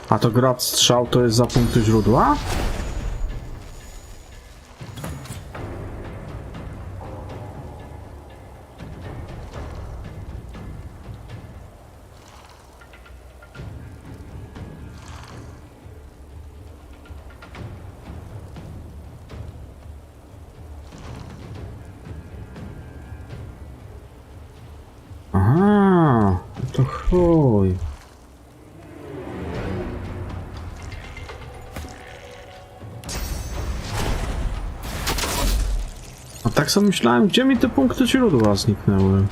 A to grat strzał to jest za punkty źródła? Aha, to chuj. A tak sobie myślałem, gdzie mi te punkty źródła zniknęły.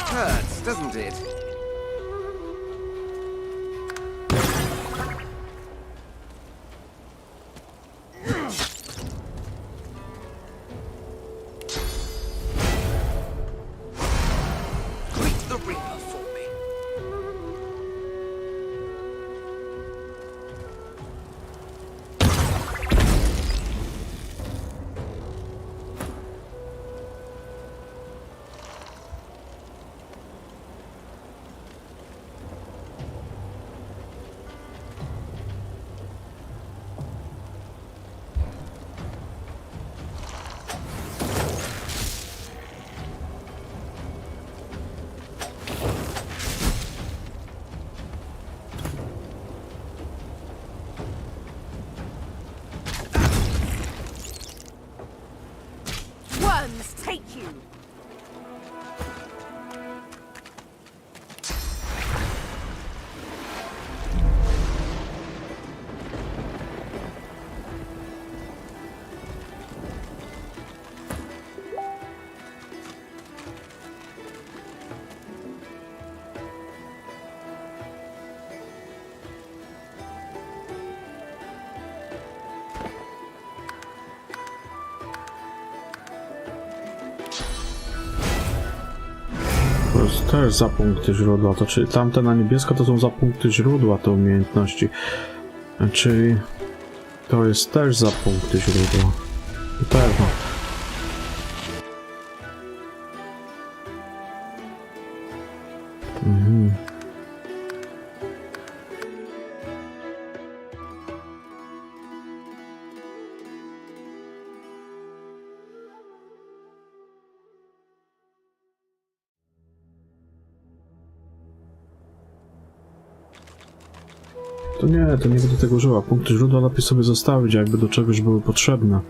Hurts, doesn't it? Greet the Reaper for me. Worms, take you! To jest też za punkty źródła, to czyli tamte na niebiesko to są za punkty źródła te umiejętności. Czyli to jest też za punkty źródła. Na pewno. Mhm. To nie będę tego użyła. Punkty źródła lepiej sobie zostawić, jakby do czegoś były potrzebne.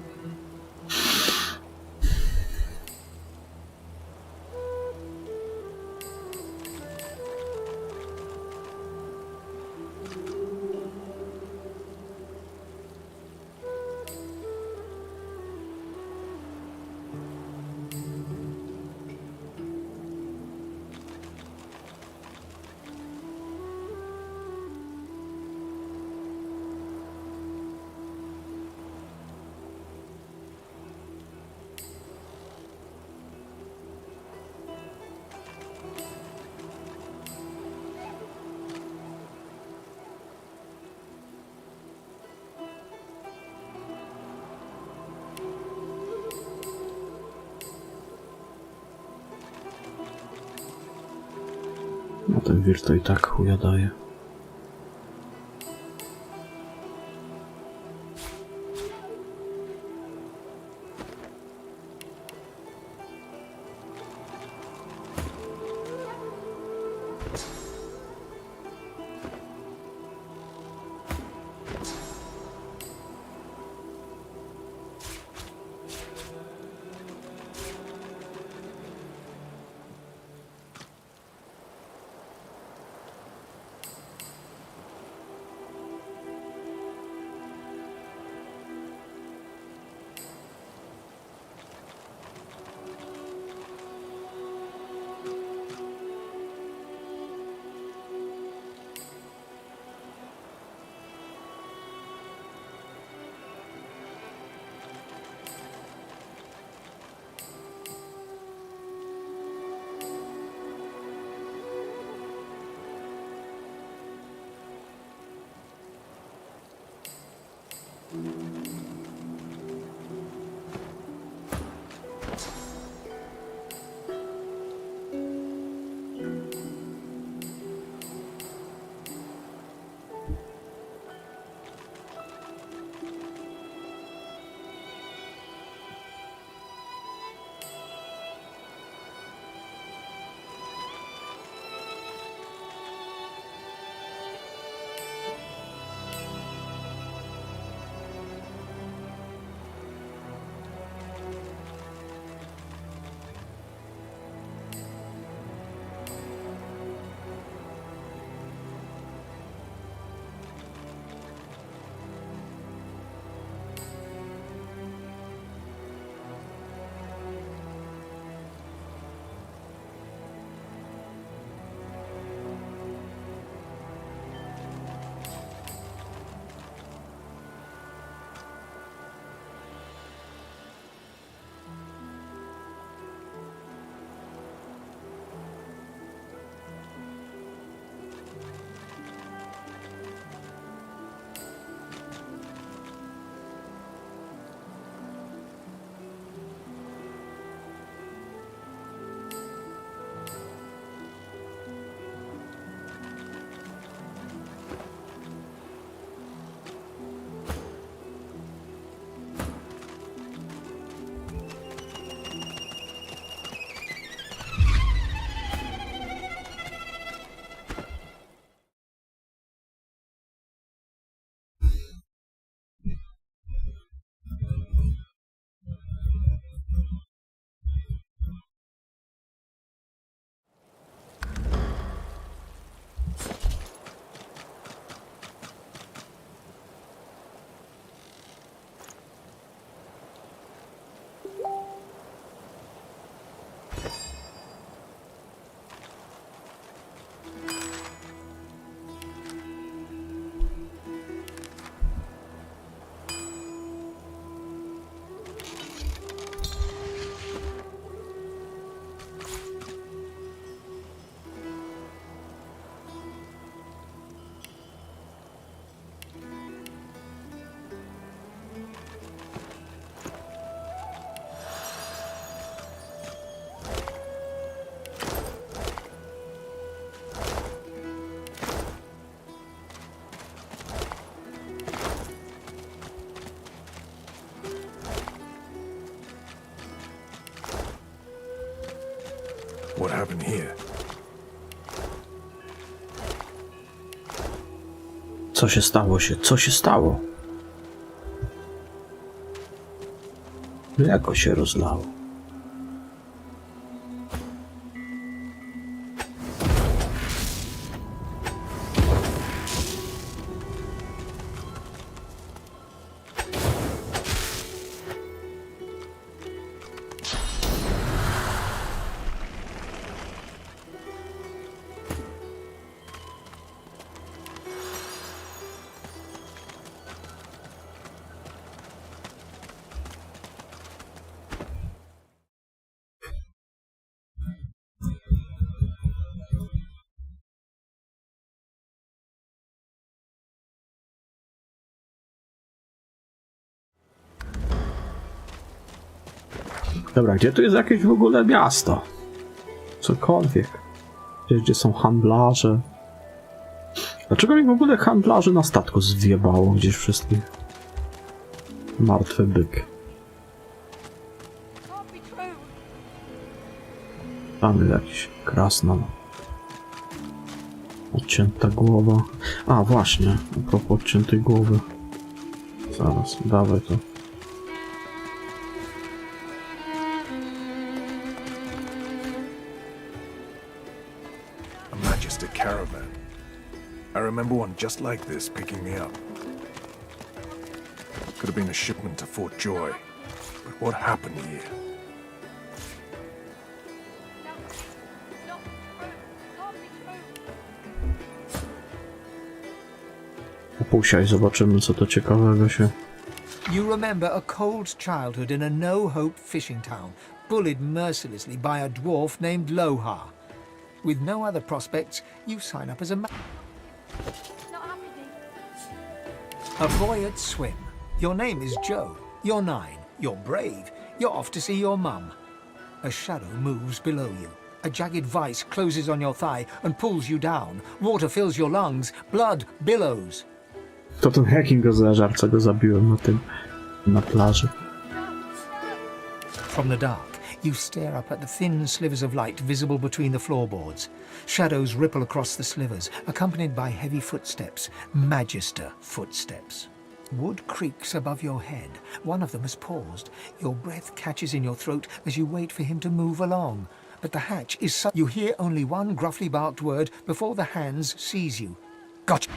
No ten wir to i tak chuja daje. What happened here? Co się stało się? Co się stało? Mleko się rozlało. Dobra, gdzie tu jest jakieś w ogóle miasto? Cokolwiek. Gdzie są handlarze? Dlaczego mi w ogóle handlarzy na statku zwiebało gdzieś wszystkich? Martwy byk. Tam jakiś krasnal. Odcięta głowa. A, właśnie. A propos odciętej głowy. Zaraz, dawaj to. Caravan. I remember one just like this picking me up. Could have been a shipment to Fort Joy. But what happened here? Opuściaj, zobaczymy co to ciekawego się... You remember a cold childhood in a no-hope fishing town, bullied mercilessly by a dwarf named Lohar. With no other prospects, you sign up as a boy at swim. Your name is Joe. You're 9. You're brave. You're off to see your mum. A shadow moves below you. A jagged vice closes on your thigh and pulls you down. Water fills your lungs. Blood billows. To ten hacking go zażar, co go zabiłem na plaży. From the dark, you stare up at the thin slivers of light visible between the floorboards. Shadows ripple across the slivers, accompanied by heavy footsteps, magister footsteps. Wood creaks above your head. One of them has paused. Your breath catches in your throat as you wait for him to move along. But the hatch is you hear only one gruffly barked word before the hands seize you. Gotcha!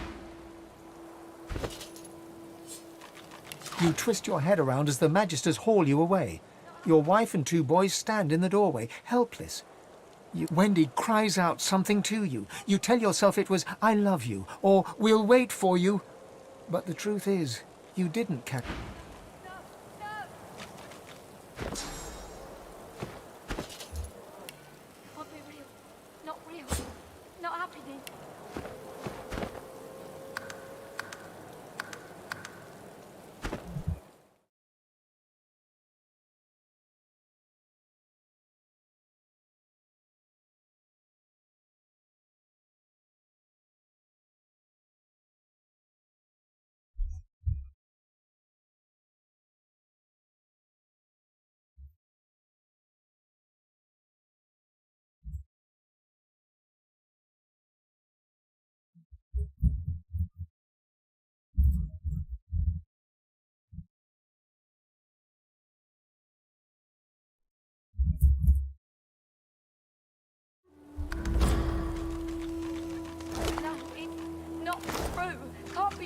You twist your head around as the magisters haul you away. Your wife and 2 boys stand in the doorway, helpless. Wendy cries out something to you. You tell yourself it was, "I love you," or "We'll wait for you." But the truth is, you didn't catch... Can't be real. Not real. Not happening.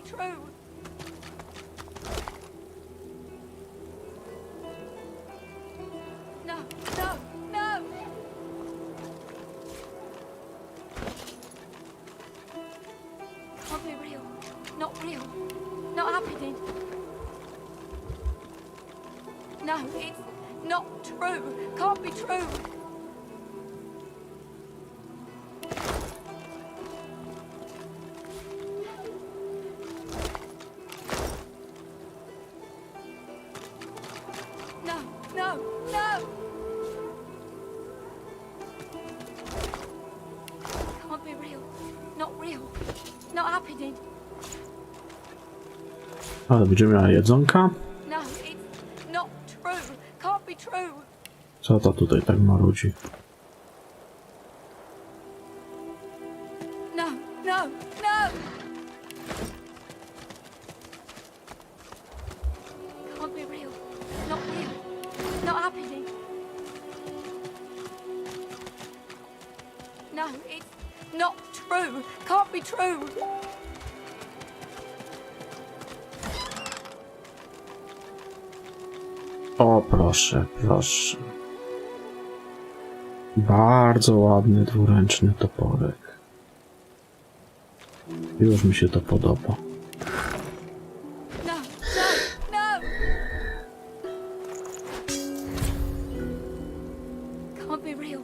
true. No, no, no! Can't be real. Not real. Not happening. No, it's not true. Can't be true. No, no, no! Can't be real. Not real. Not happening. Ale będziemy miała jedzonka. No, it's not true. Can't be true. Co to tutaj tak marudzi? No, it's not true. Can't be true. O, proszę, proszę. Bardzo ładny dwuręczny toporek. Już mi się to podoba. No, no, no! Can't be real.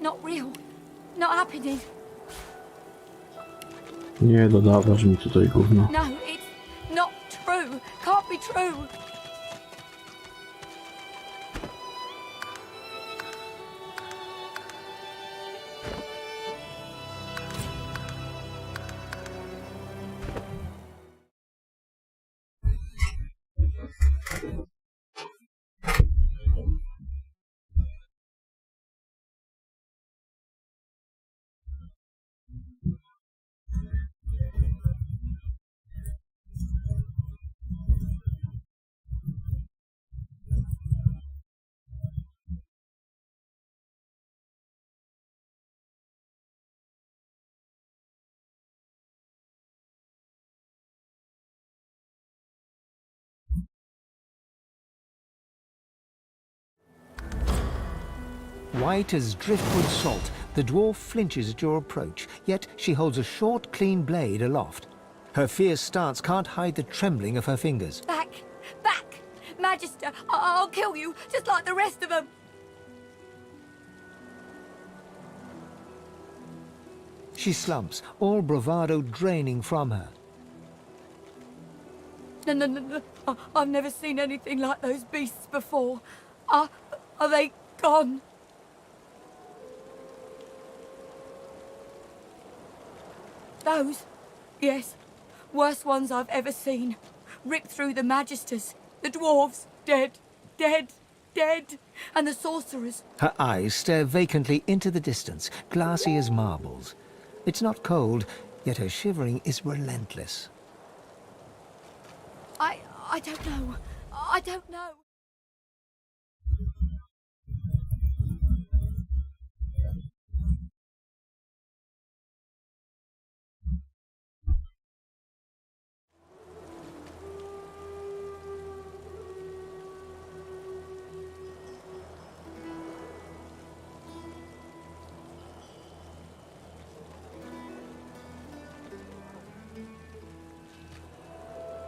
Not real. Not happening. Nie dodawasz mi tutaj gówno. No, it's not true. Can't be true. White as driftwood salt, the dwarf flinches at your approach, yet she holds a short, clean blade aloft. Her fierce stance can't hide the trembling of her fingers. Back! Back! Magister, I'll kill you, just like the rest of them! She slumps, all bravado draining from her. No, no, no, no. I've never seen anything like those beasts before. Are they gone? Those? Yes. Worst ones I've ever seen. Ripped through the magisters. The dwarves. Dead. Dead. Dead. And the sorcerers. Her eyes stare vacantly into the distance, glassy as marbles. It's not cold, yet her shivering is relentless. I don't know. I don't know.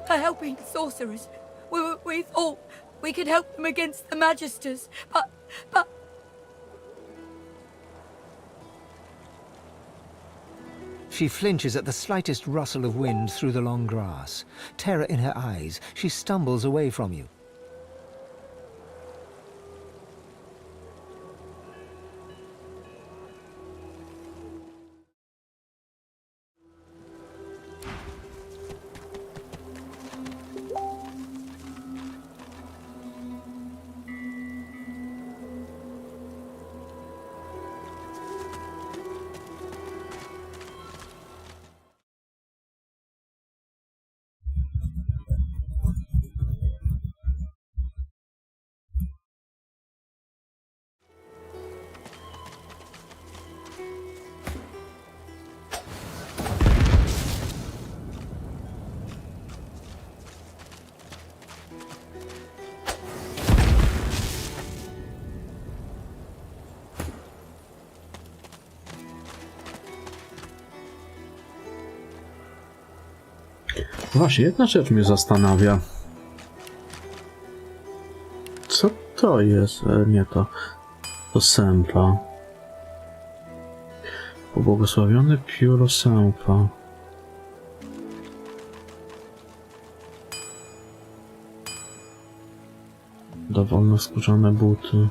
Helping sorcerers. We thought we could help them against the magisters, but... She flinches at the slightest rustle of wind through the long grass. Terror in her eyes, she stumbles away from you. Właśnie, jedna rzecz mnie zastanawia. Co to jest? Nie to. To sępa. Pobłogosławione pióro sępa. Dowolne skórzane buty.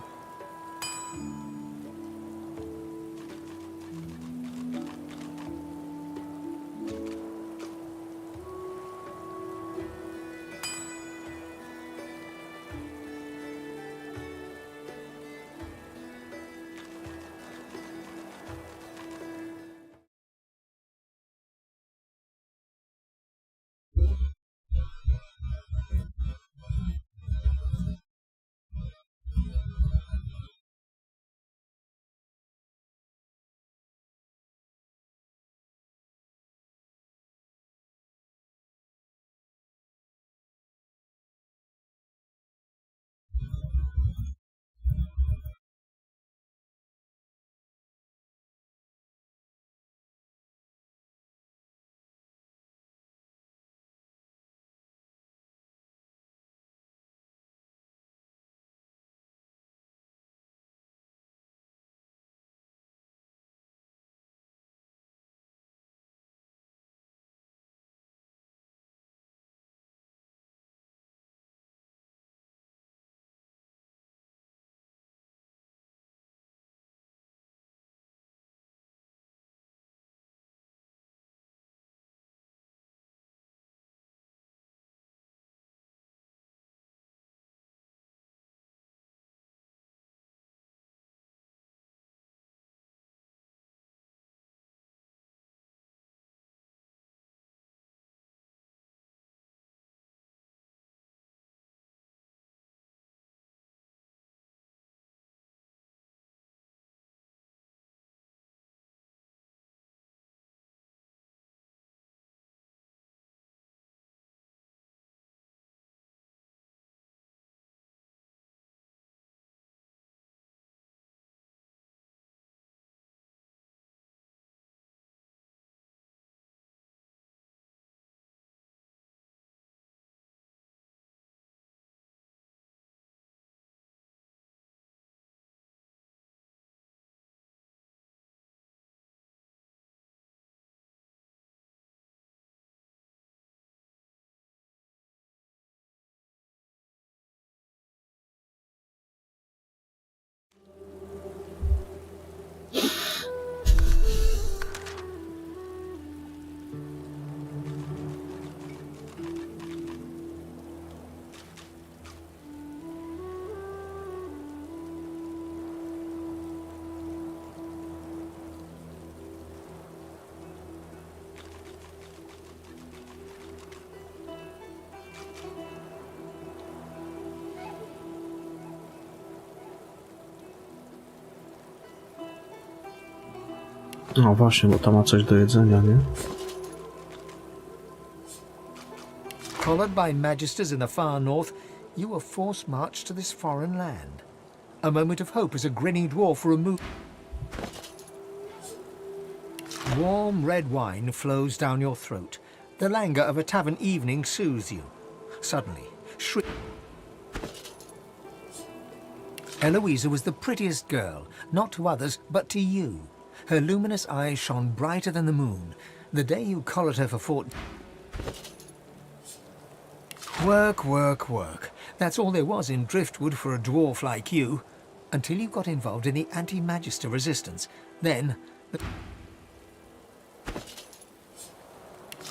No właśnie, bo tam ma coś do jedzenia, nie? Collared by magisters in the far north, you were forced marched to this foreign land. A moment of hope as a grinning dwarf removed. Warm red wine flows down your throat. The languor of a tavern evening soothes you. Suddenly, shriek. Eloisa was the prettiest girl, not to others, but to you. Her luminous eyes shone brighter than the moon. The day you collared her for Work, work, work. That's all there was in Driftwood for a dwarf like you. Until you got involved in the anti-magister resistance. Then...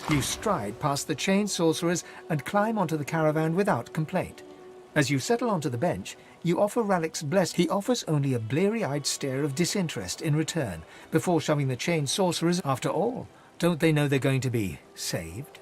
You stride past the chained sorcerers and climb onto the caravan without complaint. As you settle onto the bench, you offer Ralik's bless. He offers only a bleary-eyed stare of disinterest in return, before shoving the chained sorcerers. After all, don't they know they're going to be saved?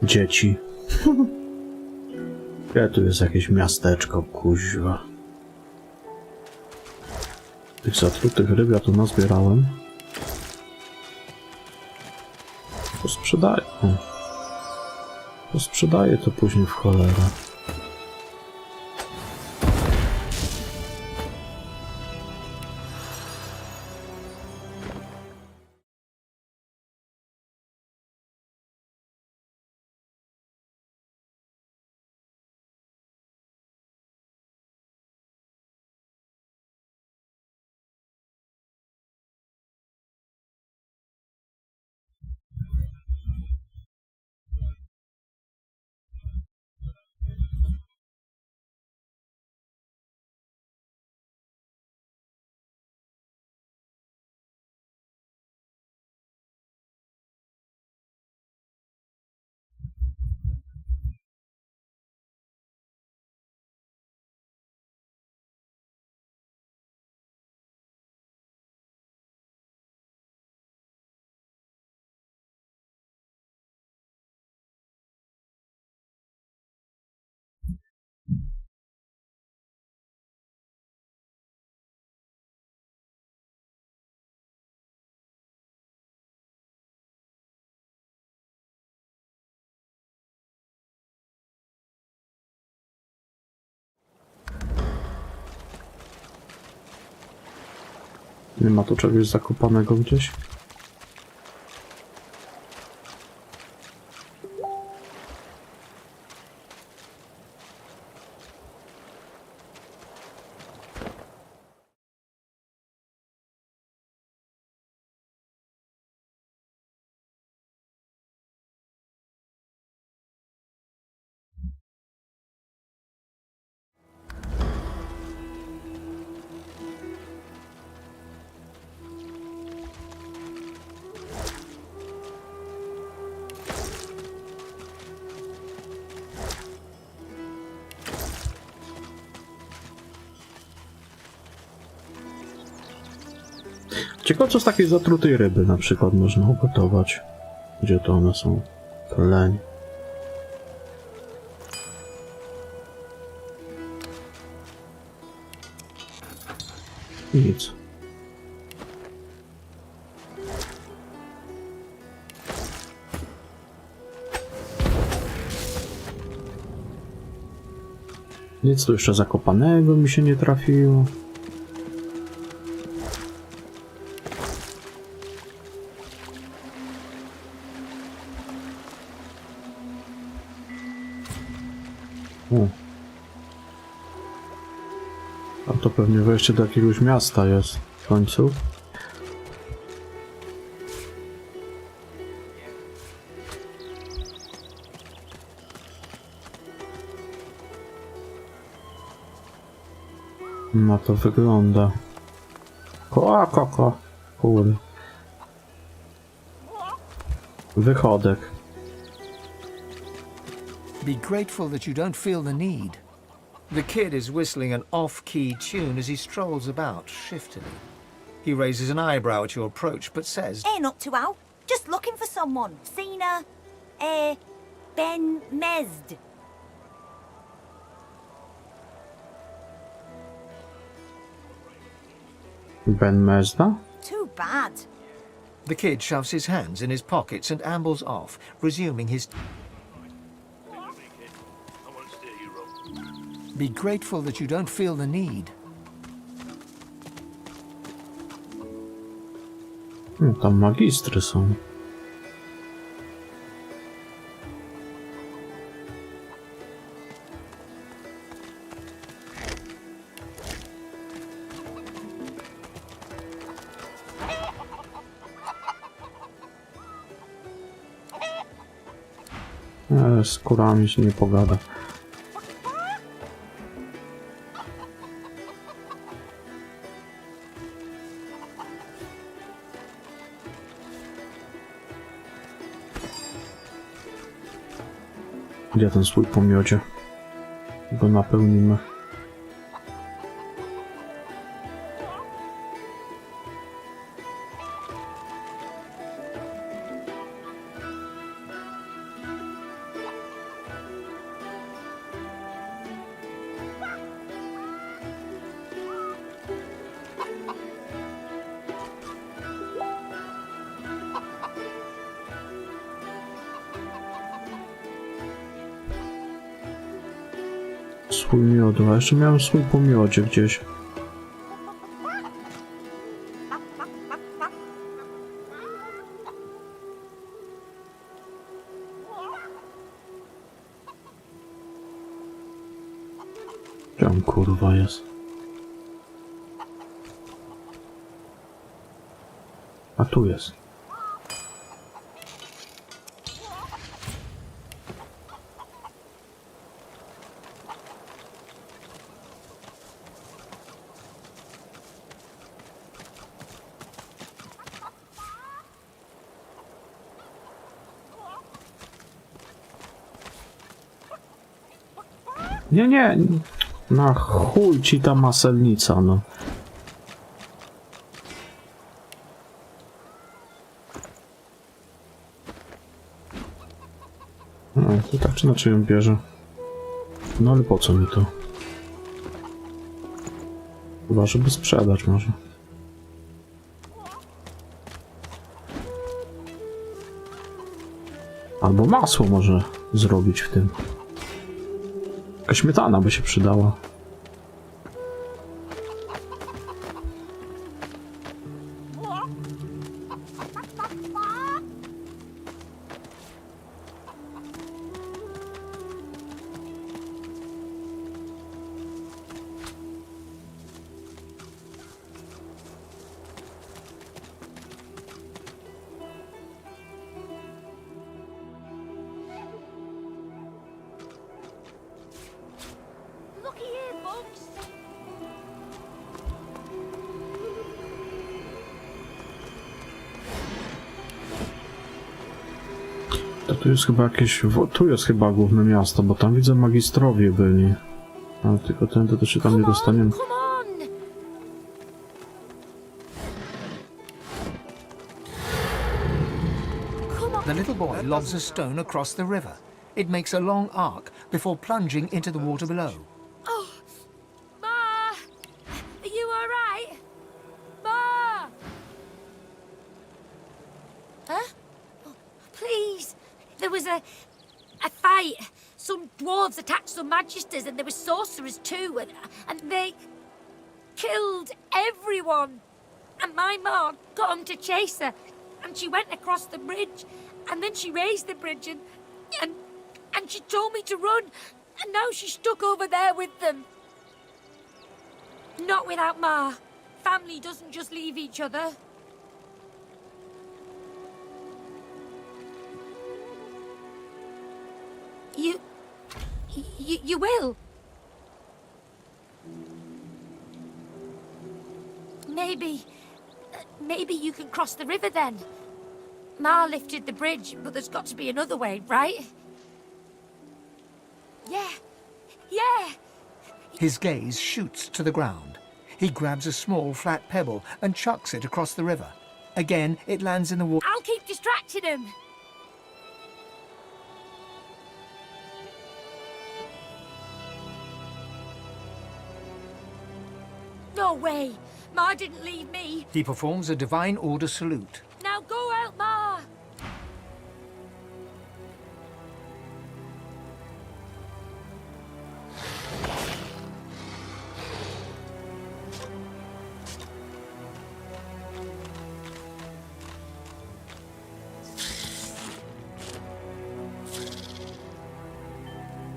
Dzieci. Ja tu jest jakieś miasteczko, kuźwa. Tych zatrutych ryb ja tu nazbierałem. Posprzedaję. Posprzedaję to później w cholerę. Nie ma tu czegoś zakopanego gdzieś? Ciekawe, co z takiej zatrutej ryby na przykład można ugotować. Gdzie to one są? Kolejne. Nic. Nic tu jeszcze zakopanego mi się nie trafiło. A to pewnie wejście do jakiegoś miasta jest w końcu. No to wygląda. Koko. Kurde. Wychodek. Be grateful that you don't feel the need. The kid is whistling an off-key tune as he strolls about shiftily. He raises an eyebrow at your approach, but says... Not to out. Just looking for someone. Seen Ben Mesd. Ben Mesda? Too bad. The kid shoves his hands in his pockets and ambles off, resuming his... Be grateful that you don't feel the need. Tam magistry są. Z kurami się nie pogada. Gdzie ten słój po miodzie? Go napełnimy. Swój miodu, a jeszcze miałem swój po miodzie gdzieś. Gdzie on kurwa jest? A tu jest. Nie, na chuj ci ta maselnica, no. No, to tak czy inaczej ją bierze. No ale po co mi to? Chyba, żeby sprzedać może. Albo masło może zrobić w tym. Jakaś śmietana by się przydała. Tu jest chyba jakieś... Tu jest chyba główne miasto, bo tam widzę magistrowie byli. Ale tylko tędy to się tam nie dostaniemy. The little boy lobs a stone across the river. It makes a long arc before plunging into the water below. Oh, Ma! Are you alright? Ma! Huh? Oh, please! There was a fight. Some dwarves attacked some magisters and there were sorcerers too, and they killed everyone. And my ma got them to chase her, and she went across the bridge, and then she raised the bridge, and she told me to run, and now she's stuck over there with them. Not without Ma. Family doesn't just leave each other. You will? Maybe you can cross the river then. Ma lifted the bridge, but there's got to be another way, right? Yeah. His gaze shoots to the ground. He grabs a small flat pebble and chucks it across the river. Again, it lands in the water. I'll keep distracting him. No way! Ma didn't leave me. He performs a divine order salute. Now go out, Ma!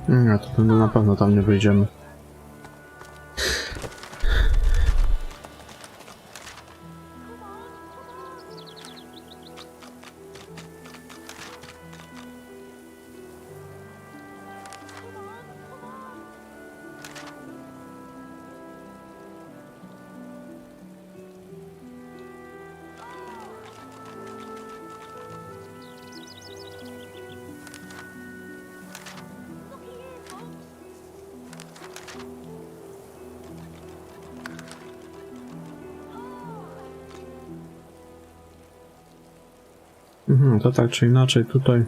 Nie, to na pewno tam nie wyjdziemy. To tak czy inaczej tutaj.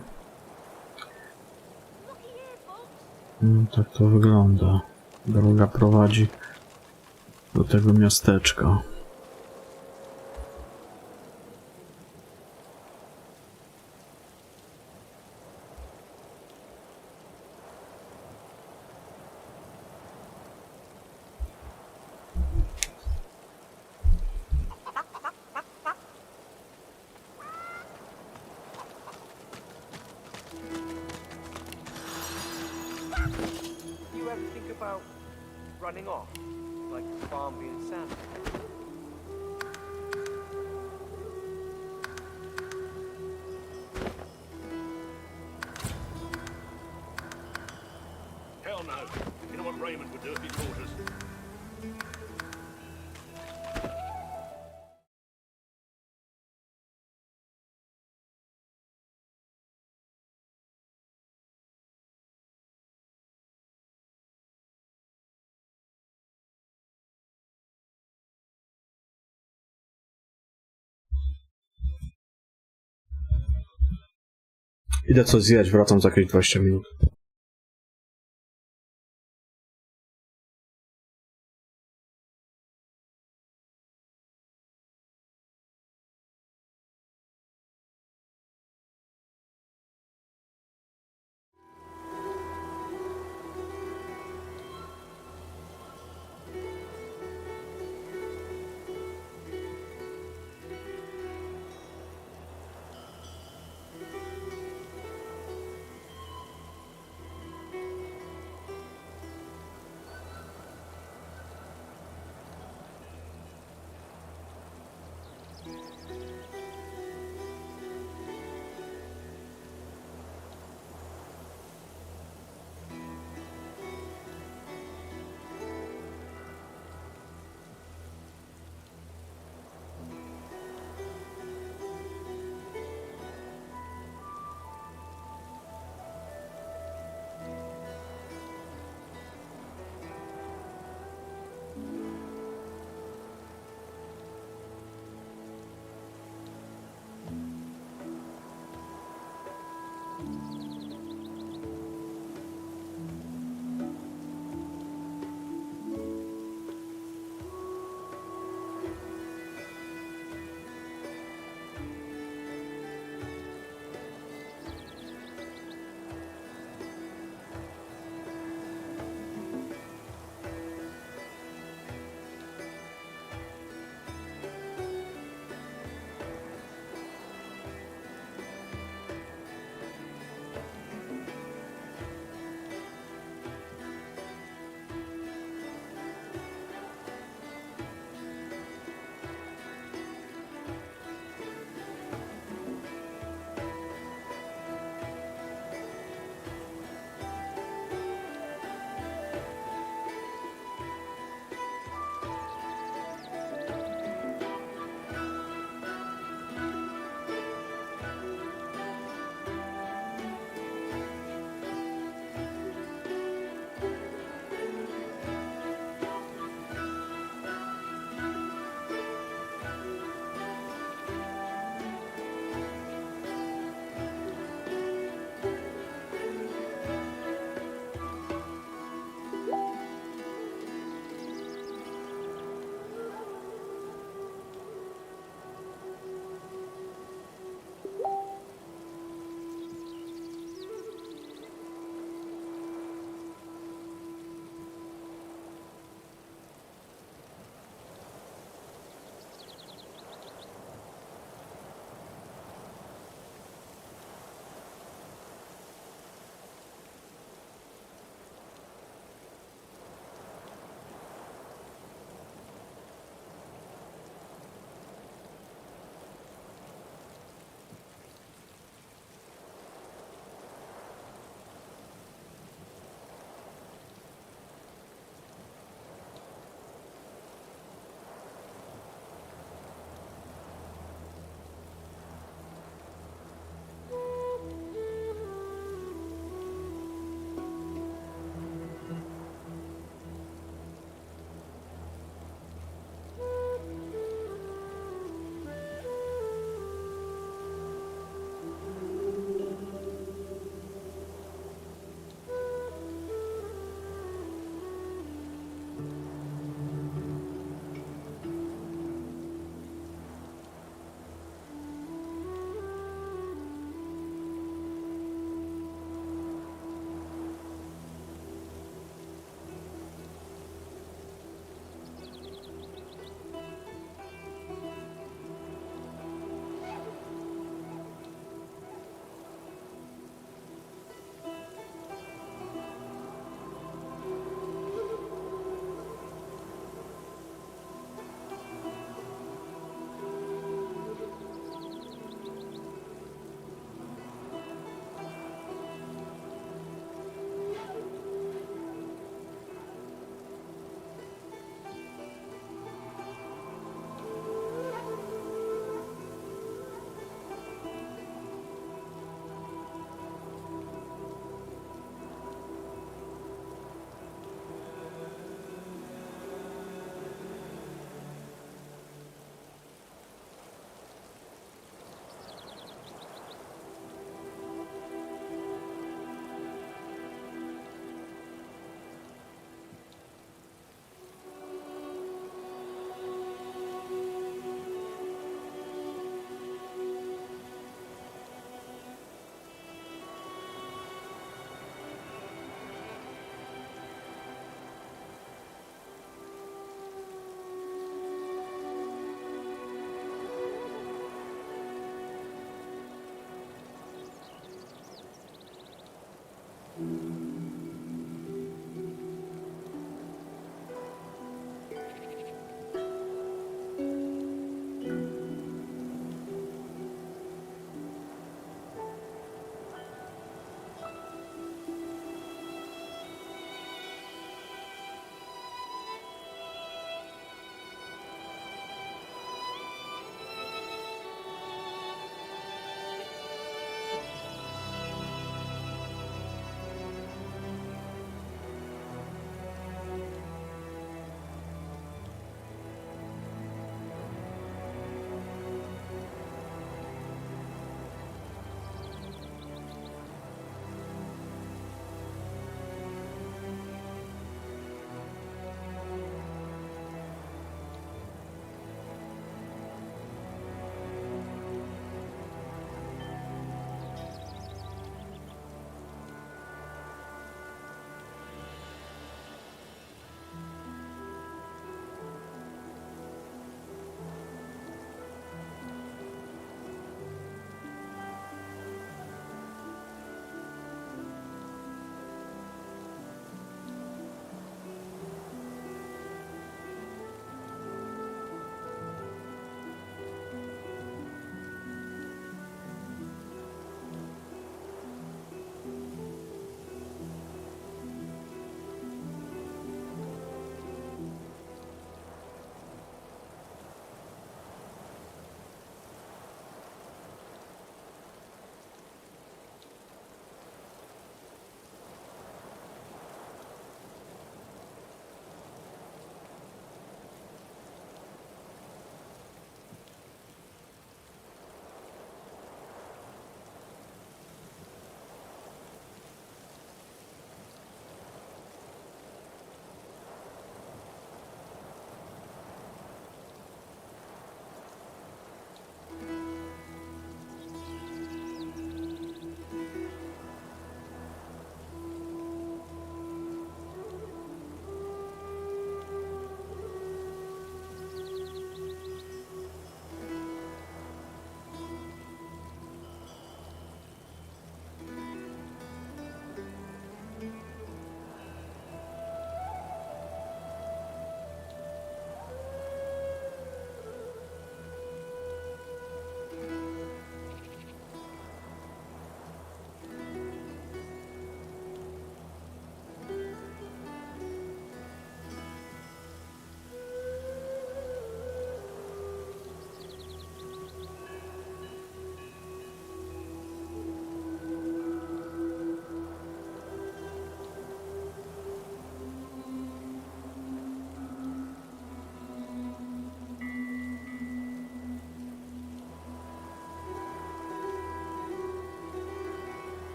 Tak to wygląda. Droga prowadzi do tego miasteczka. You ever think about running off, like Barnaby and Sam? Hell no. You know what Raymond would do if he caught us? Idę coś zjeść, wracam za jakieś 20 minut.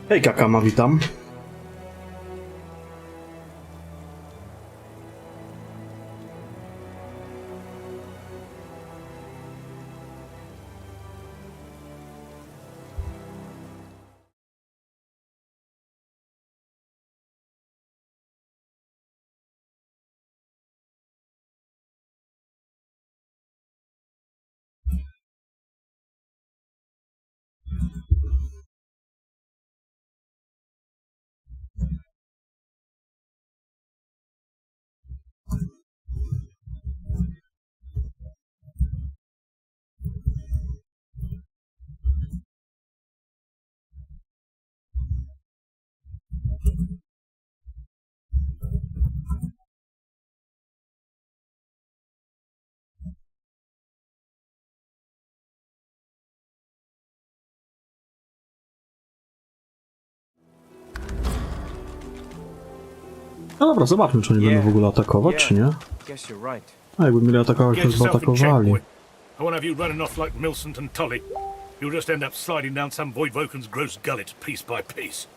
Hej Kakama, witam. No dobra, zobaczmy, czy oni będą w ogóle atakować, czy nie. A jakby mieli atakować, to by atakowali. I won't have you running off like Millicent and Tully. You'll just end up sliding down some Voidwoken's gross gullet, piece by piece.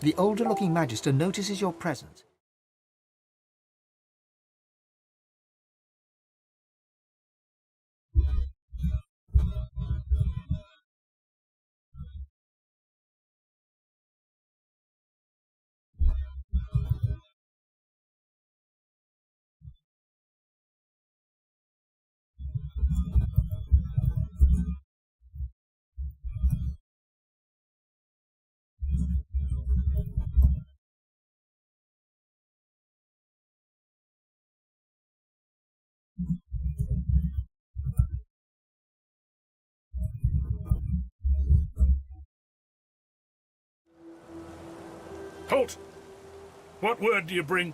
The older-looking Magister notices your presence. Halt! What word do you bring?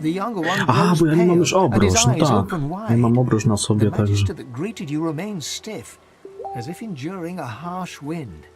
The younger one Aha, grows bo ja nie mam już pale, and his obroż, no eyes tak. open Nie wide. mam obroż na sobie, The także... Magister that greeted you remains stiff, as if enduring a harsh wind.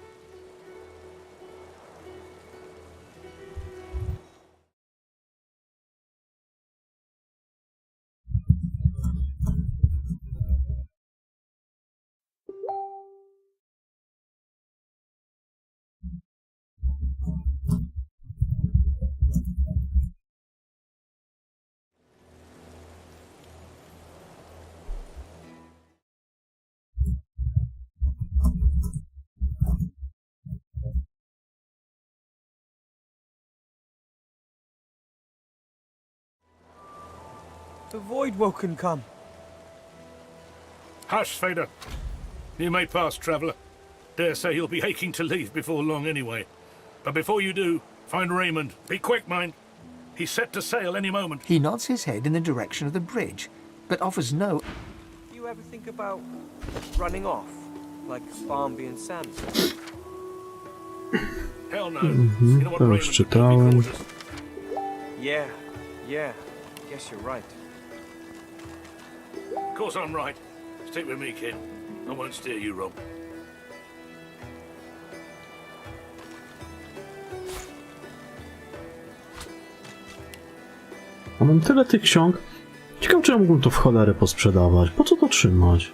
The Voidwoken come. Hush, Fader. You may pass, traveller. Dare say you'll be aching to leave before long anyway. But before you do, find Raymond. Be quick, mind. He's set to sail any moment. He nods his head in the direction of the bridge, but offers no... You ever think about running off, like Barnby and Samson? Hell no. You know what To już Raymond czytałem. Yeah. Guess you're right. Of course I'm right. Stick with me, kid. I won't steer you wrong. A mam tyle tych ksiąg. Ciekawe, czy ja mógłbym to w cholerę posprzedawać. Po co to trzymać?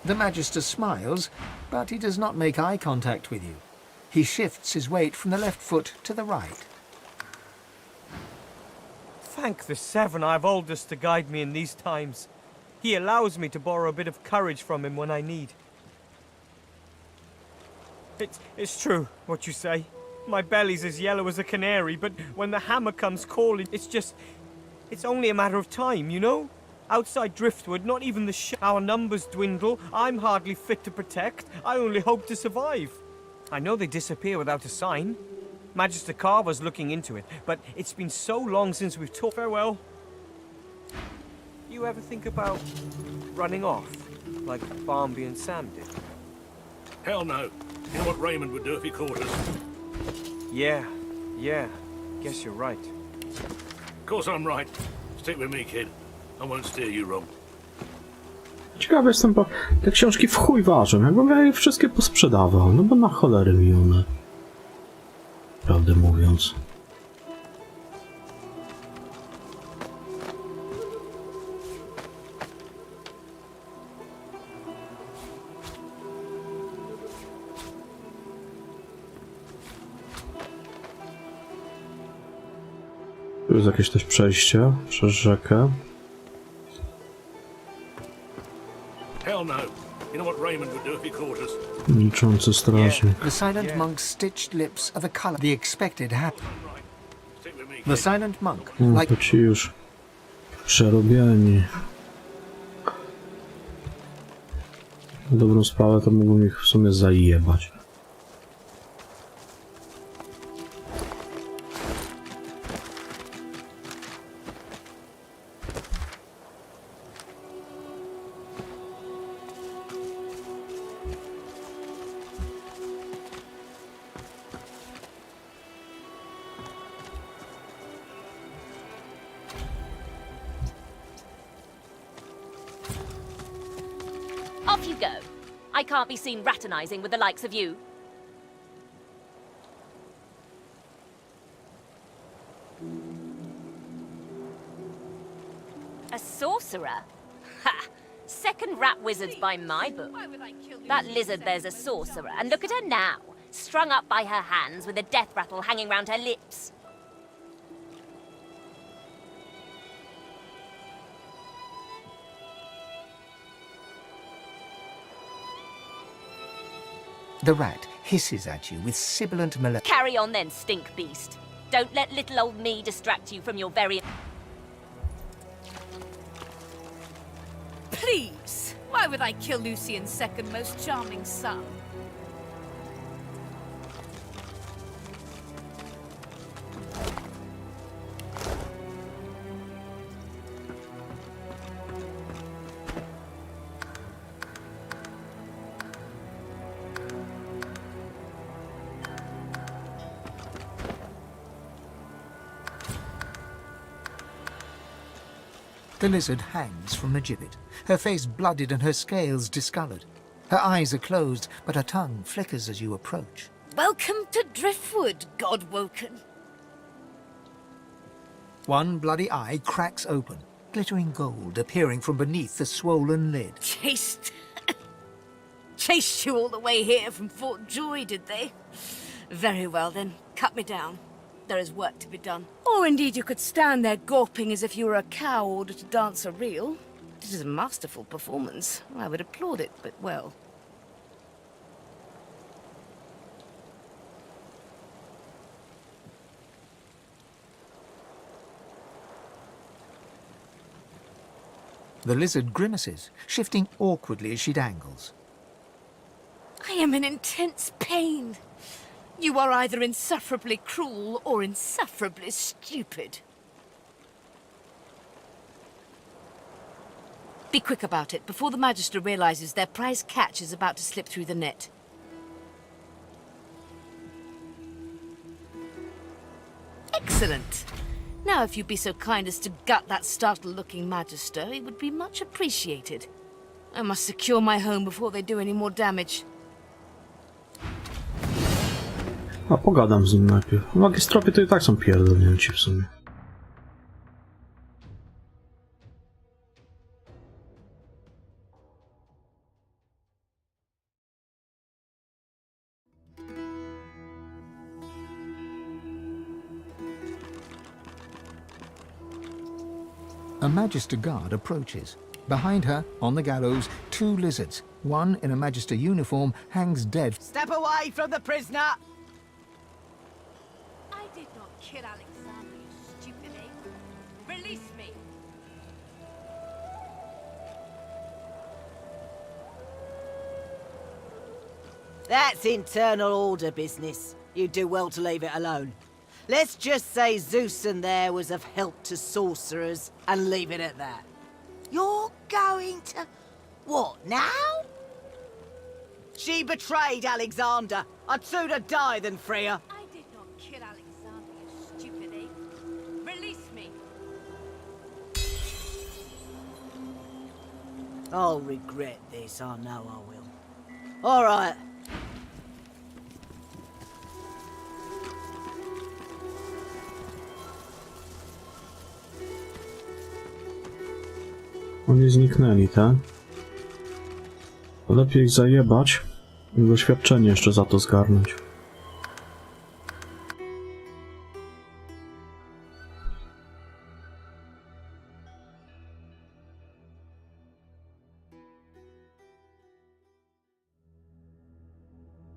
The Magister smiles, but he does not make eye contact with you. He shifts his weight from the left foot to the right. Thank the Seven I've Aldous to guide me in these times. He allows me to borrow a bit of courage from him when I need. It's true, what you say. My belly's as yellow as a canary, but when the hammer comes calling, it's only a matter of time, you know? Outside Driftwood, not even our numbers dwindle. I'm hardly fit to protect. I only hope to survive. I know they disappear without a sign. Magister Carver's looking into it, but it's been so long since we've talked. Farewell. You ever think about running off, like Barmby and Sam did? Hell no. You know what Raymond would do if he caught us? Yeah. Guess you're right. Of course I'm right. Stick with me, kid. I won't steer you wrong. Ciekawy jestem, bo te książki w chuj ważą. Jakbym ja je wszystkie posprzedawał, no bo na cholery mi one. Prawdę mówiąc. Tu jest jakieś też przejście przez rzekę. Hell no. You know what Raymond would do if he caught us? Milczący strażnik. The silent monk's stitched lips are the color the expected happen. The silent monk, No like to ci już przerobieni. Na dobrą sprawę to mógłbym ich w sumie zajebać. Off you go. I can't be seen raternizing with the likes of you. A sorcerer? Ha! Second rat wizards by my book. That lizard there's a sorcerer, and look at her now, strung up by her hands with a death rattle hanging round her lips. the rat hisses at you with sibilant melody. Carry on then, stink beast. Don't let little old me distract you from your very... Please! Why would I kill Lucian's second most charming son? The lizard hangs from the gibbet, her face blooded and her scales discoloured. Her eyes are closed, but her tongue flickers as you approach. Welcome to Driftwood, God-woken. One bloody eye cracks open, glittering gold appearing from beneath the swollen lid. Chased you all the way here from Fort Joy, did they? Very well then, cut me down. There is work to be done. Or indeed you could stand there gawping as if you were a cow ordered to dance a reel. It is a masterful performance. I would applaud it, but well. The lizard grimaces, shifting awkwardly as she dangles. I am in intense pain. You are either insufferably cruel or insufferably stupid. Be quick about it, before the Magister realizes their prize catch is about to slip through the net. Excellent. Now, if you'd be so kind as to gut that startled-looking Magister, it would be much appreciated. I must secure my home before they do any more damage. A pogadam z nim najpierw. W magistropie to i tak są pierdolnięci w sumie. A Magister guard approaches. Behind her, on the gallows, 2 lizards. One in a Magister uniform hangs dead. Step away from the prisoner! I did not kill Alexander, you stupid ape. Release me! That's internal order business. You'd do well to leave it alone. Let's just say Zeus and there was of help to sorcerers, and leave it at that. You're going to... what, now? She betrayed Alexander. I'd sooner die than free her. I did not kill Alexander, you stupid ape. Release me! I'll regret this, I know I will. All right. Oni zniknęli, tak? Lepiej ich zajebać i doświadczenie jeszcze za to zgarnąć.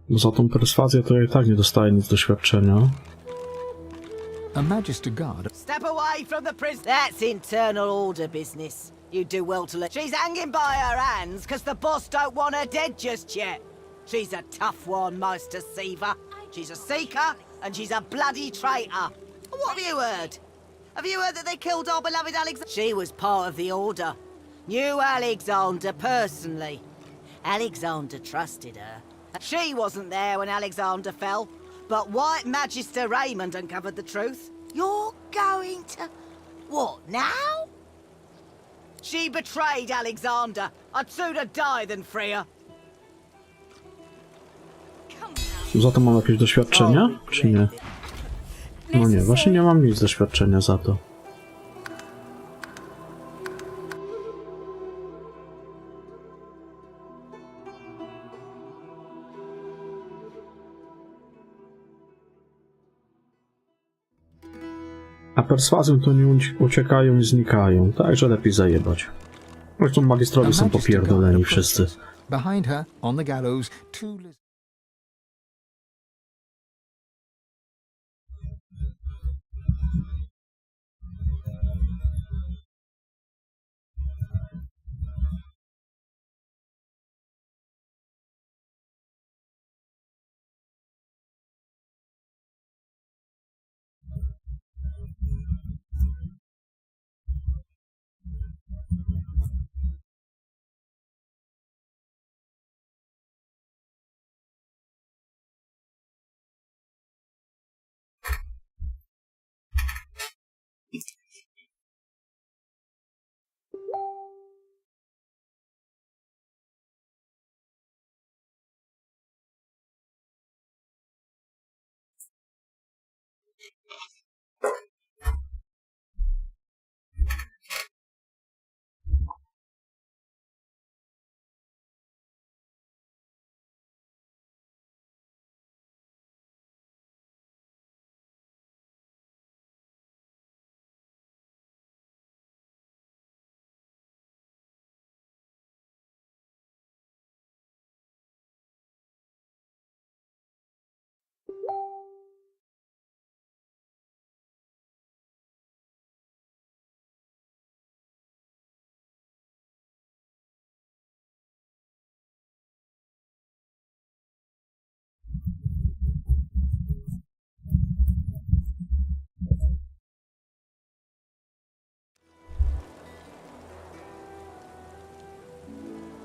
Bo za tą perswazję to ja i tak nie dostaję nic doświadczenia. A Magister guard. Step away from the prison. That's internal order business. You do well to let... She's hanging by her hands because the boss don't want her dead just yet. She's a tough one, most deceiver. She's a seeker, and she's a bloody traitor. What have you heard? Have you heard that they killed our beloved Alexander? She was part of the order. Knew Alexander personally. Alexander trusted her. She wasn't there when Alexander fell, but White Magister Raymond uncovered the truth. You're going to... what, now? She betrayed Alexander. I'd sooner die than free her. Za to mam jakieś doświadczenia? Czy nie? No nie, właśnie nie mam nic doświadczenia za to. A perswazją to nie uciekają i znikają, także lepiej zajebać. Zresztą magistrowie są popierdoleni wszyscy. Behind her, on the gallows, 2 lizards.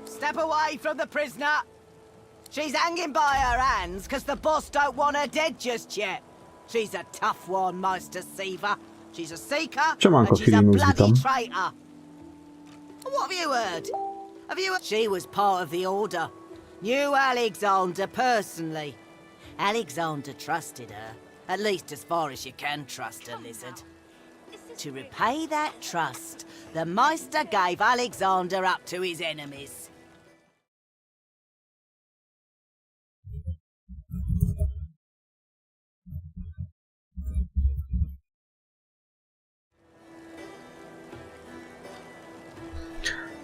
Step away from the prisoner. She's hanging by her hands because the boss don't want her dead just yet. She's a tough one, most deceiver. She's a seeker, Siemanko, and she's a Filinus, bloody witam. traitor. What have you heard? Have you heard? She was part of the order. Knew Alexander personally. Alexander trusted her, at least as far as you can trust a lizard. To repay that trust, the Meister gave Alexander up to his enemies.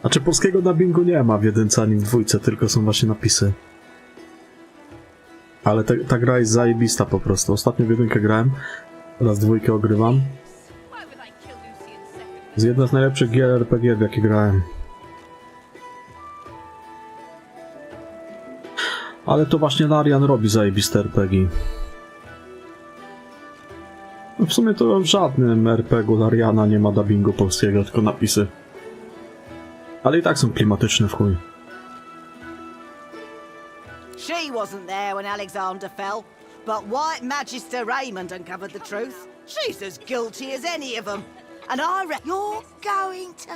Znaczy polskiego dubbingu nie ma w jedynce ani w dwójce, tylko są właśnie napisy. Ale ta gra jest zajebista po prostu. Ostatnio w jedynkę grałem, teraz dwójkę ogrywam. Z jedna z najlepszych gier RPG, w jakie grałem. Ale to właśnie Larian robi zajebiste RPG. No w sumie to w żadnym RPG-u Lariana nie ma dubbingu polskiego, tylko napisy. Ale i tak są klimatyczne w chuj. She wasn't there when Alexander fell, but White Magister Raymond uncovered the truth. She's as guilty as any of them. And you're going to...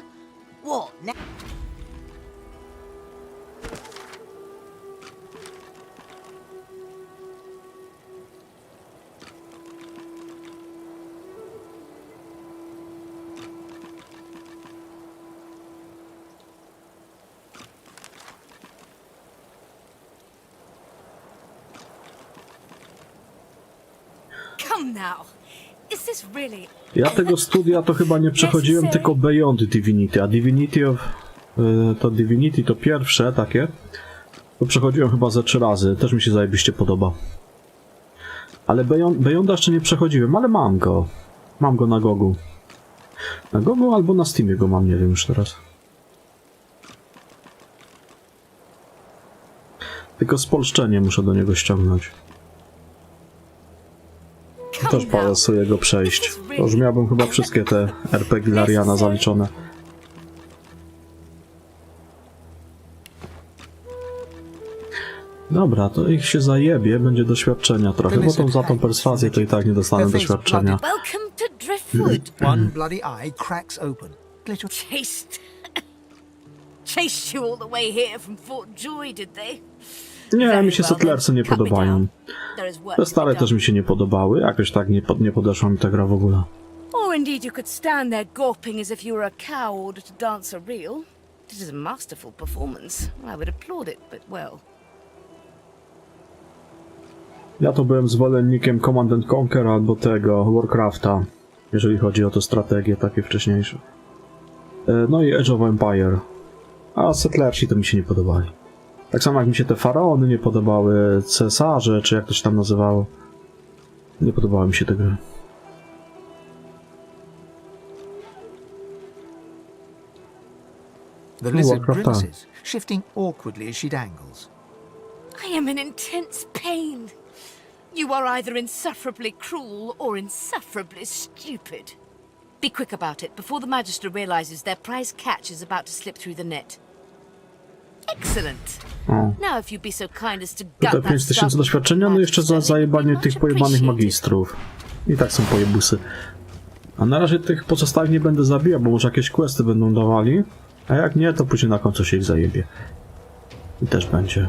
What now? Come now. Is this really... Ja tego studia to chyba nie przechodziłem, tylko Beyond Divinity, a Divinity to pierwsze takie, to przechodziłem chyba ze 3 razy, też mi się zajebiście podoba. Ale Beyonda jeszcze nie przechodziłem, ale mam go. Mam go na Gogu. Na Gogu albo na Steamie go mam, nie wiem już teraz. Tylko spolszczenie muszę do niego ściągnąć. Też parę sobie go przejść. To już miałbym chyba wszystkie te RPG Lariana zaliczone. Dobra, to ich się zajebie, będzie doświadczenia trochę, bo za tą perswazję to i tak nie dostanę doświadczenia. Welcome to Driftwood. One bloody eye cracks open. Chased you all the way here from Fort Joy, did they? Nie, mi się Settlersy nie podobają. Te stare też mi się nie podobały, jakoś tak nie podeszła mi ta gra w ogóle. Or indeed you could stand there gawping as if you were a cow ordered to dance a reel. It is a masterful performance. I would applaud it, but well. Ja to byłem zwolennikiem Command & Conquer albo tego Warcrafta, jeżeli chodzi o te strategie takie wcześniejsze. No i Age of Empire. A Settlersi to mi się nie podobali. Tak samo jak mi się te faraony nie podobały, cesarze, czy jak to się tam nazywało. Nie podobały mi się te gry. The lizard grimaces, shifting awkwardly as she dangles. I am in intense pain. You are either insufferably cruel or insufferably stupid. Be quick about it before the Magister realizes their prize catch is about to slip through the net. Excellent. Now if you'd be so kind as to gut Te 5000 doświadczenia, no jeszcze za zajebanie tych pojebanych magistrów. I tak są pojebusy. A na razie tych pozostałych nie będę zabijał, bo może jakieś questy będą dawali. A jak nie, to później na końcu się ich zajebie. I też będzie.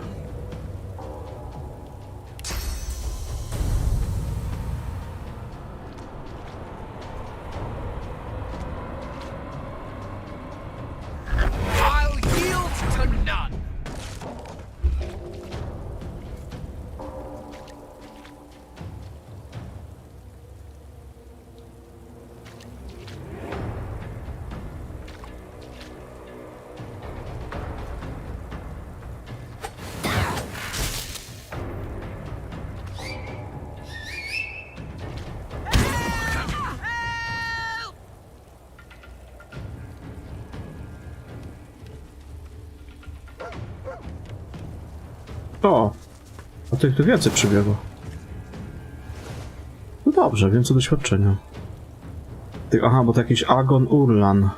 O! A tych tu więcej przybiegło. No dobrze, więcej doświadczenia. Aha, bo to jakiś Agon Urlan.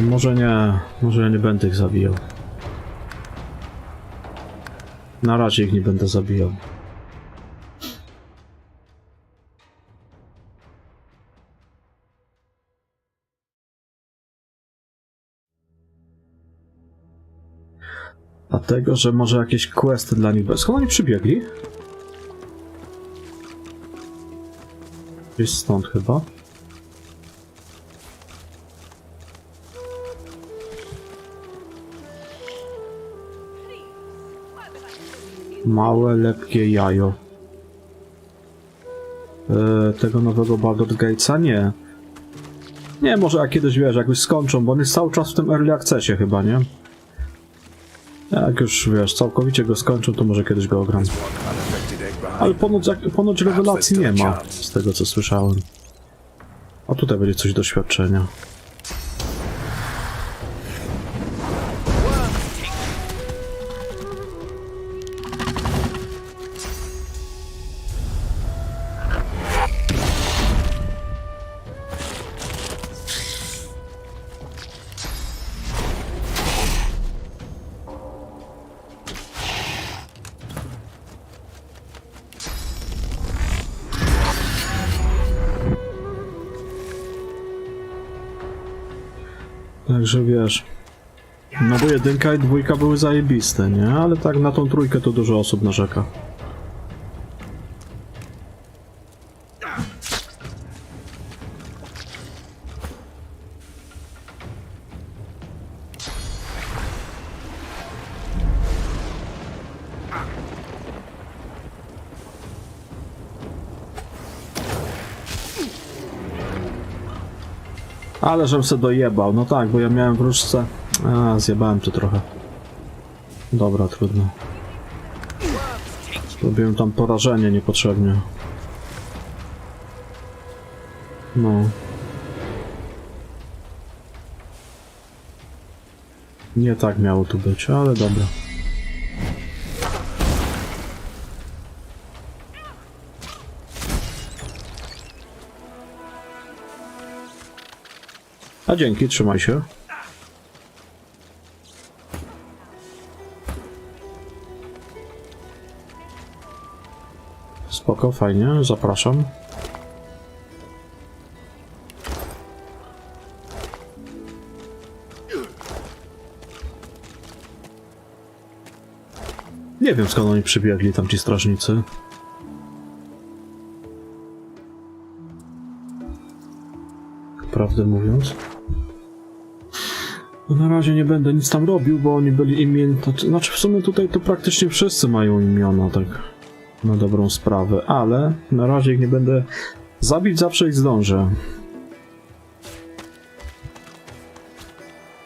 Może ja nie będę ich zabijał. Na razie ich nie będę zabijał. Dlatego, że może jakieś questy dla nich... Skąd oni przybiegli? Gdzieś stąd chyba. Małe, lepkie jajo. Tego nowego Baldur's Gatesa? Nie. Nie, może jak kiedyś, wiesz, jak już skończą, bo on jest cały czas w tym early accessie chyba, nie? Jak już, wiesz, całkowicie go skończą, to może kiedyś go ogram. Ale ponoć rewelacji nie ma, z tego co słyszałem. A tutaj będzie coś doświadczenia. Także wiesz, no bo 1 i 2 były zajebiste, nie? Ale tak na tą 3 to dużo osób narzeka. Ale żem se dojebał, no tak, bo ja miałem w różce... zjebałem to trochę. Dobra, trudno. Robiłem tam porażenie niepotrzebnie. No. Nie tak miało tu być, ale dobra. A dzięki, trzymaj się. Spoko, fajnie, zapraszam. Nie wiem, skąd oni przybiegli, tam ci strażnicy. Prawdę mówiąc. No na razie nie będę nic tam robił, bo oni byli imieni... Znaczy w sumie tutaj to praktycznie wszyscy mają imiona, tak na dobrą sprawę, ale na razie ich nie będę zabić, zawsze ich zdążę.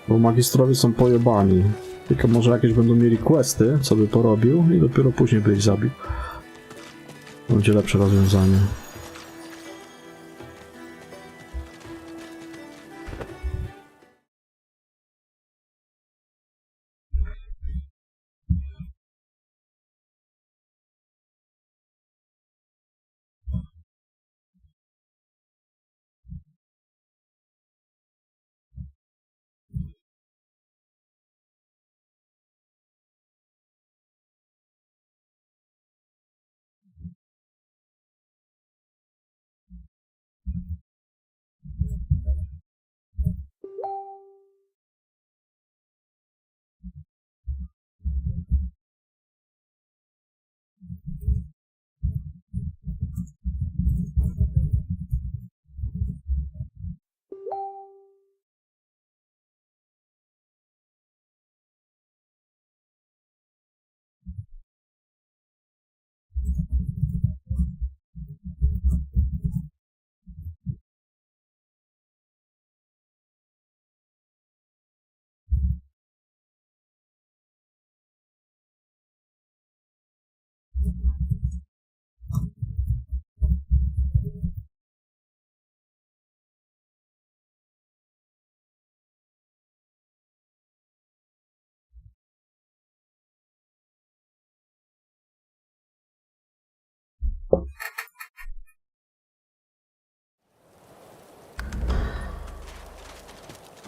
Bo magistrowie są pojebani. Tylko może jakieś będą mieli questy, co by porobił i dopiero później by ich zabił. Będzie lepsze rozwiązanie.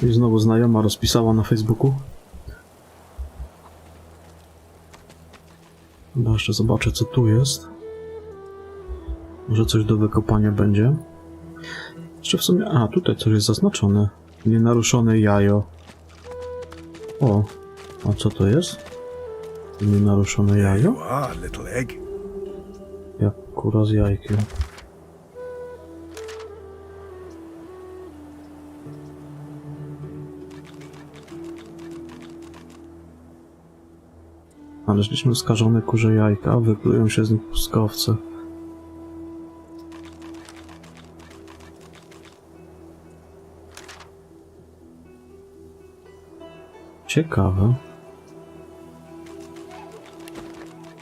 I znowu znajoma rozpisała na Facebooku. Chyba jeszcze zobaczę, co tu jest. Może coś do wykopania będzie. Jeszcze w sumie... A, tutaj coś jest zaznaczone. Nienaruszone jajo. O, a co to jest? Nienaruszone jajo? Jak kura z jajkiem. Znaleźliśmy skażone kurze jajka, wyklują się z nich pustkowce. Ciekawe.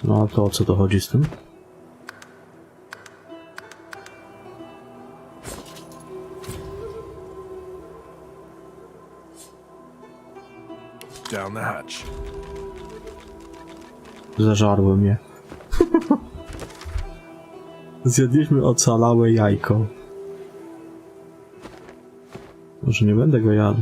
No a to o co to chodzi z tym? Down the hatch. Zażarło mnie. Zjadliśmy ocalałe jajko. Może nie będę go jadł.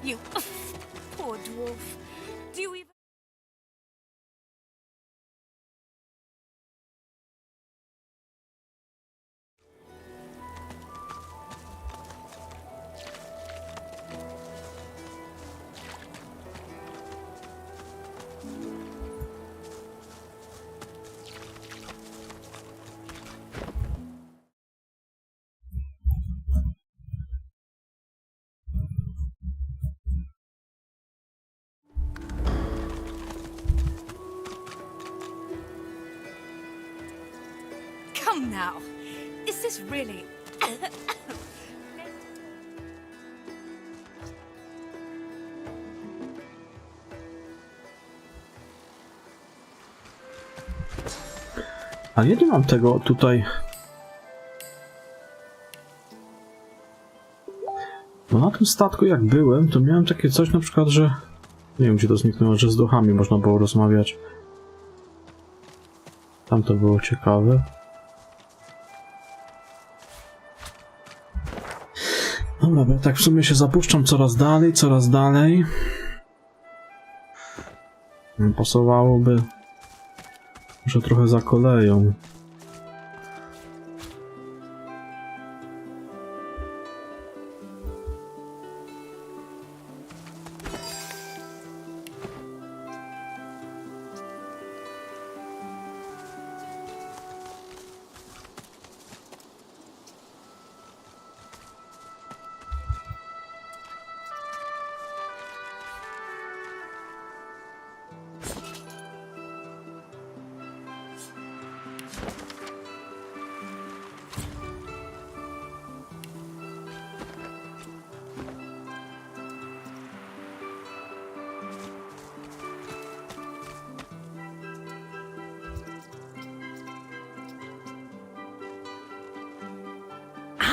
You poor dwarf. Do you even... Come now. Is this really... A nie mam tego tutaj. Bo na tym statku jak byłem, to miałem takie coś na przykład, że... Nie wiem, gdzie to zniknęło, że z duchami można było rozmawiać. Tam to było ciekawe. Dobra, bo ja tak w sumie się zapuszczam coraz dalej. Pasowałoby, że trochę za koleją.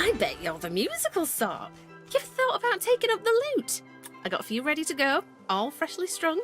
I bet you're the musical sort. You've thought about taking up the lute. I got a few ready to go, all freshly strung.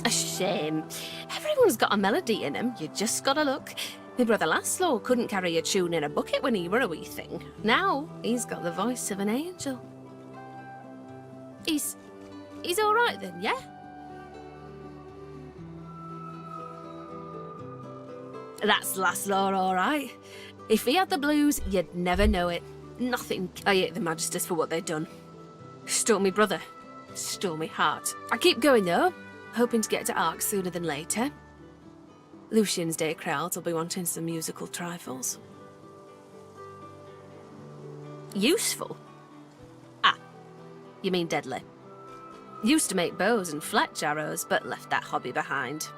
A shame. Everyone's got a melody in him. You just gotta look. My brother Laszlo couldn't carry a tune in a bucket when he were a wee thing. Now he's got the voice of an angel. He's all right then, yeah? That's Laszlo, all right. If he had the blues, you'd never know it. Nothing. I hate the Magisters for what they've done. Stole me brother. Stole me heart. I keep going though, hoping to get to Ark sooner than later. Lucian's Day crowds will be wanting some musical trifles. Useful? Ah, you mean deadly. Used to make bows and fletch arrows, but left that hobby behind.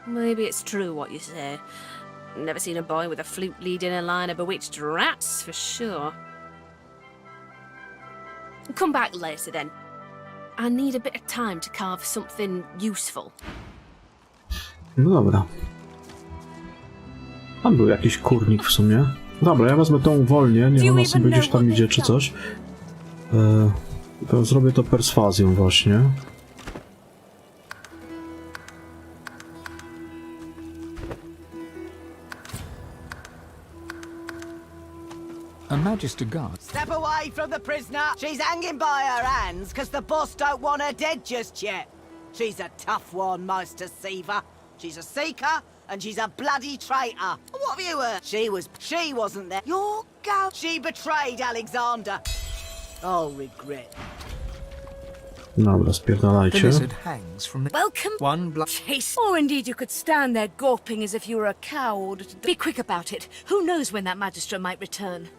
Maybe it's true what you say. Never seen a boy with a flute leading a line of bewitched rats, for sure. Come back later then. I need a bit of time to carve something useful. No dobra. Tam był jakiś kurnik w sumie. Dobra, ja wezmę tą uwolnię, niech ona sobie gdzieś tam idzie czy coś. To zrobię to perswazją właśnie. A Magister guard. Step away from the prisoner. She's hanging by her hands because the boss don't want her dead just yet. She's a tough one, most deceiver. She's a seeker and she's a bloody traitor. What have you heard? She wasn't there. Your girl. She betrayed Alexander. I'll regret. Dobra, spierdalajcie. Welcome. One Chase. Or indeed you could stand there gawping as if you were a coward. Be quick about it. Who knows when that Magister might return?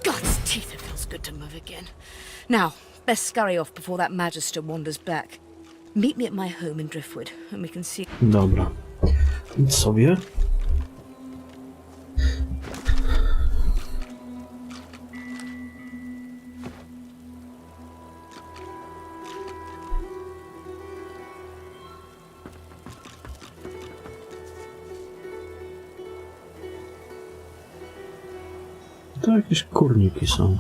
God's teeth, it feels good to move again. Now, best scurry off before that Magister wanders back. Meet me at my home in Driftwood, and we can see... Dobra. Idź sobie. To jakieś kurniki są.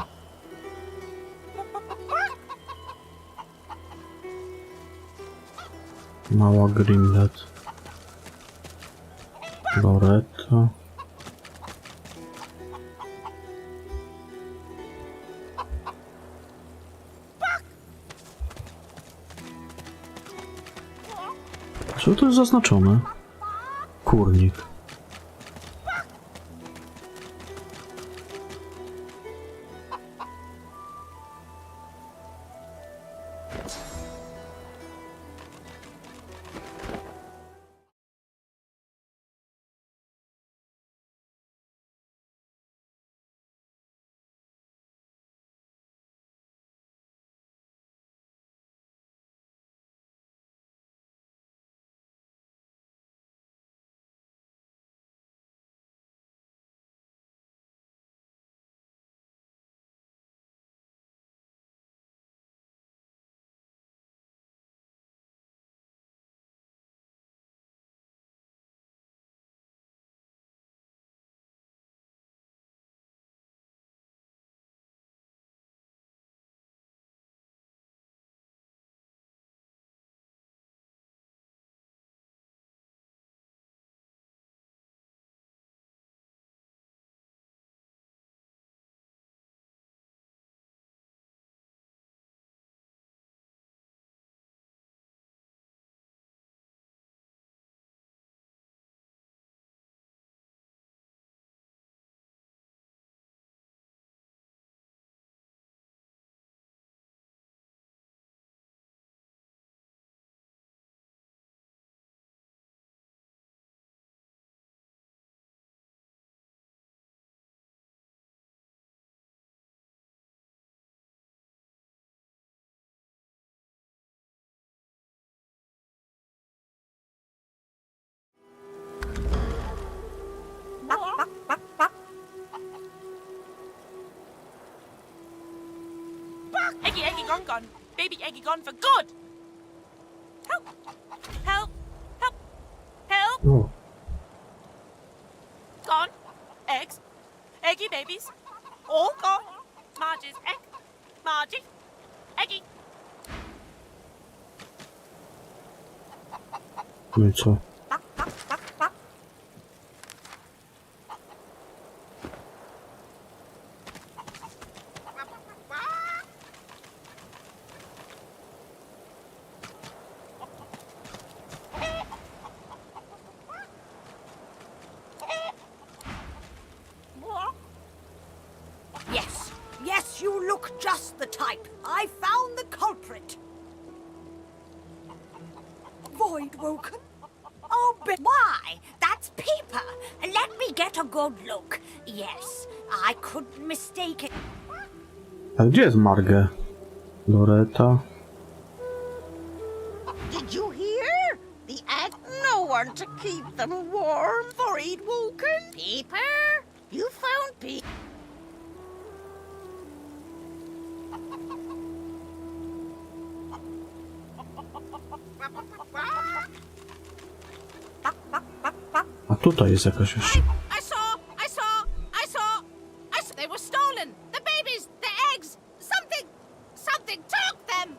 Mała Grimlet. Loretta. Co to jest zaznaczone? Kurnik. Eggy, Eggy, gone, gone. Baby Eggy gone for good. Help! Help! Help! Help! O, Gone. Eggs. Eggy babies. All gone. Marge's egg. Margie. Eggy. no i co? Yes, yes, you look just the type. I found the culprit. Void woken? Oh, but Why? That's paper. Let me get a good look. Yes, I couldn't mistake it. A gdzie jest Marge? Loreta? did you hear? The egg, no one to keep them warm. Void woken? Paper? You found paper? A tutaj jest jakaś jeszcze. I saw. They were stolen. The babies, the eggs. Something took them.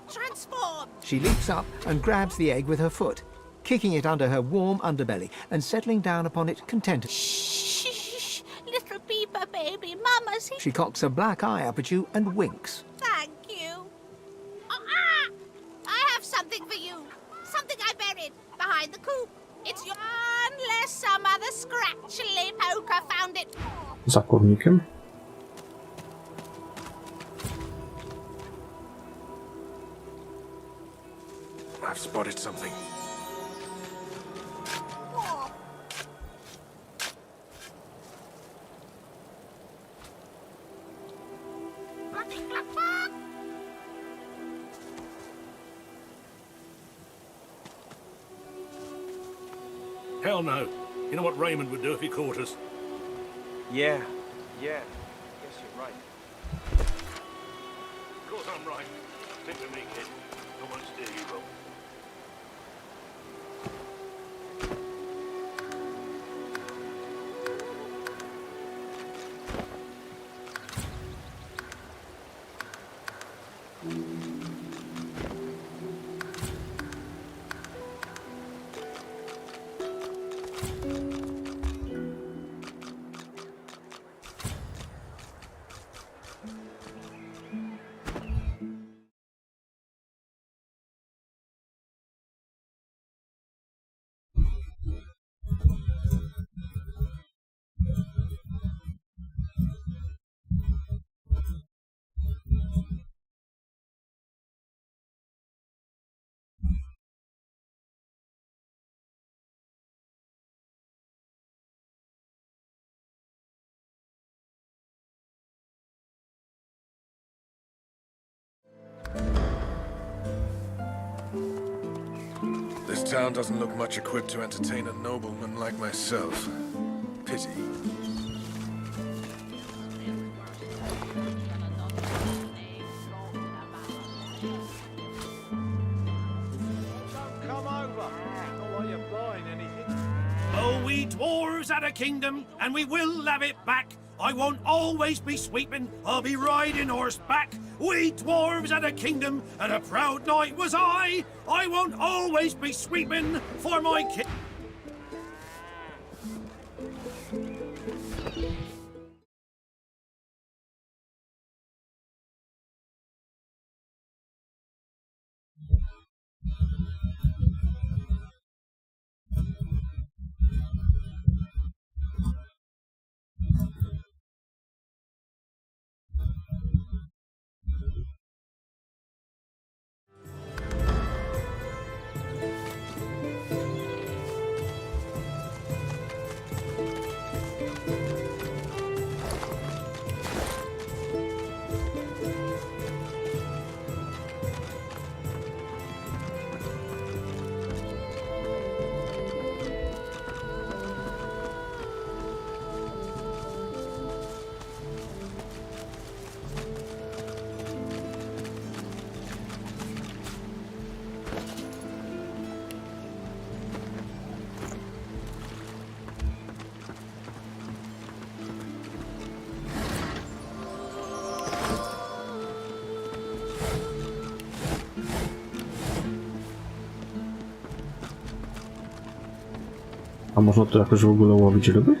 Transform. She leaps up and grabs the egg with her foot, kicking it under her warm underbelly and settling down upon it contentedly. Shh, little Peeper baby, Mama's here. She cocks a black eye up at you and winks. Thank you. I have something for you. Something I buried behind the coop. It's your unless some other scratchily poker found it. Za kurnikiem? I've spotted something. Hell no. You know what Raymond would do if he caught us? Yeah. Yes, you're right. Of course I'm right. Stick with me, kid. I won't steer you wrong. This town doesn't look much equipped to entertain a nobleman like myself. Pity. Come over. Not like you're buying anything. Oh, we dwarves had a kingdom, and we will have it back. I won't always be sweeping, I'll be riding horseback. We dwarves had a kingdom, and a proud knight was I. I won't always be sweeping for my king. można to jakoś w ogóle łowić ryby?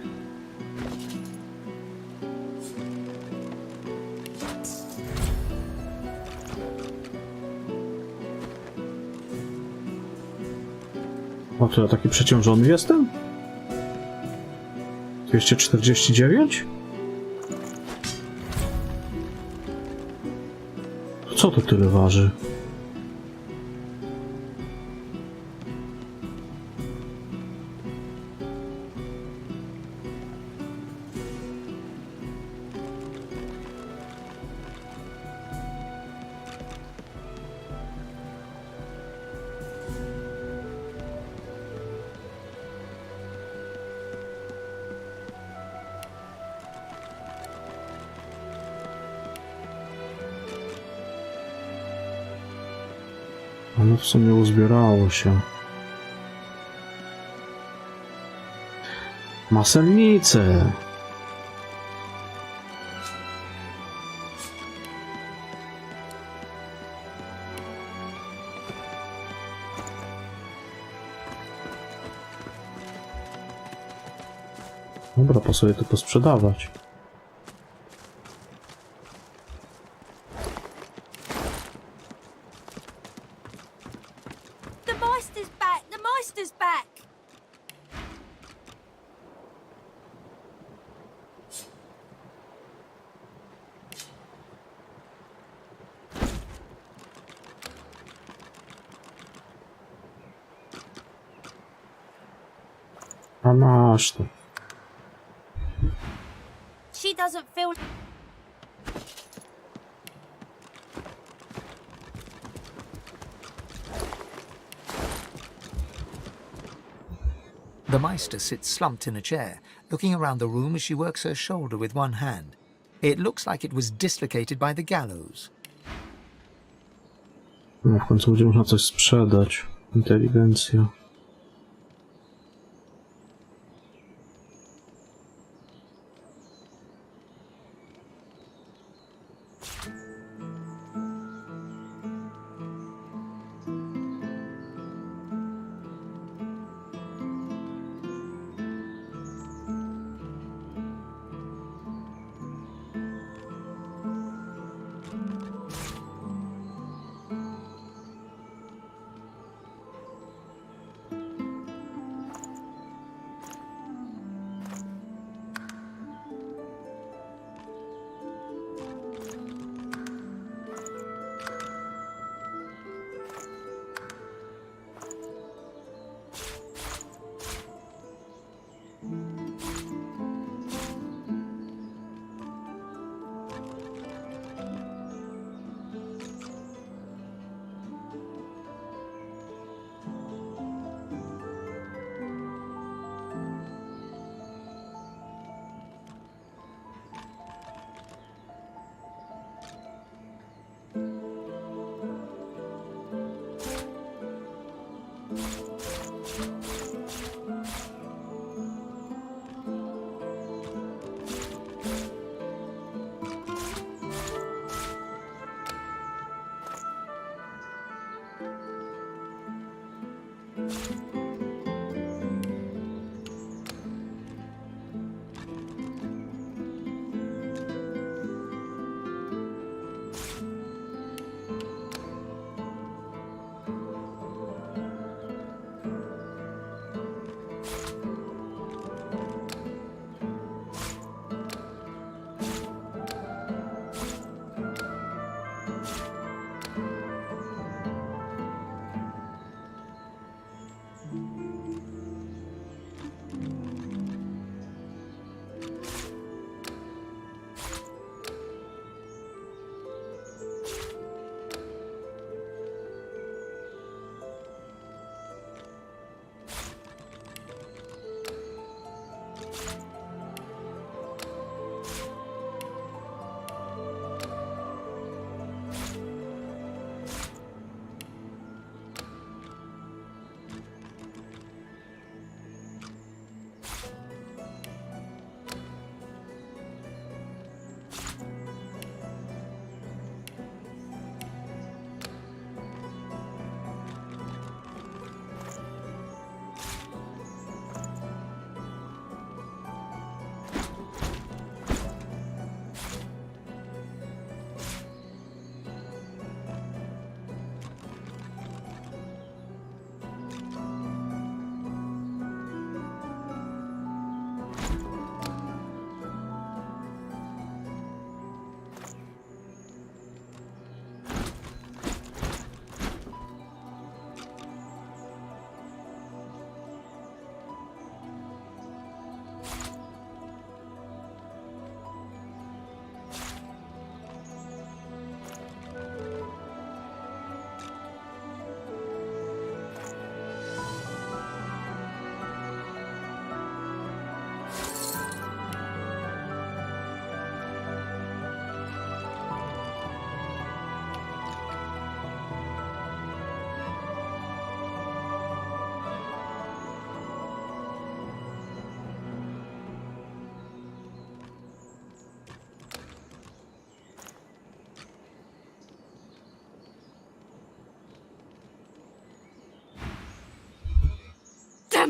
O, to ja taki przeciążony jestem? 249? Co to tyle waży? No w sumie uzbierało się. Maselnice! Dobra, po sobie to posprzedawać. A masz to. She doesn't feel... The Meister sits slumped in a chair, looking around the room as she works her shoulder with one hand. It looks like it was dislocated by the gallows. No, w końcu będzie można coś sprzedać. Inteligencja.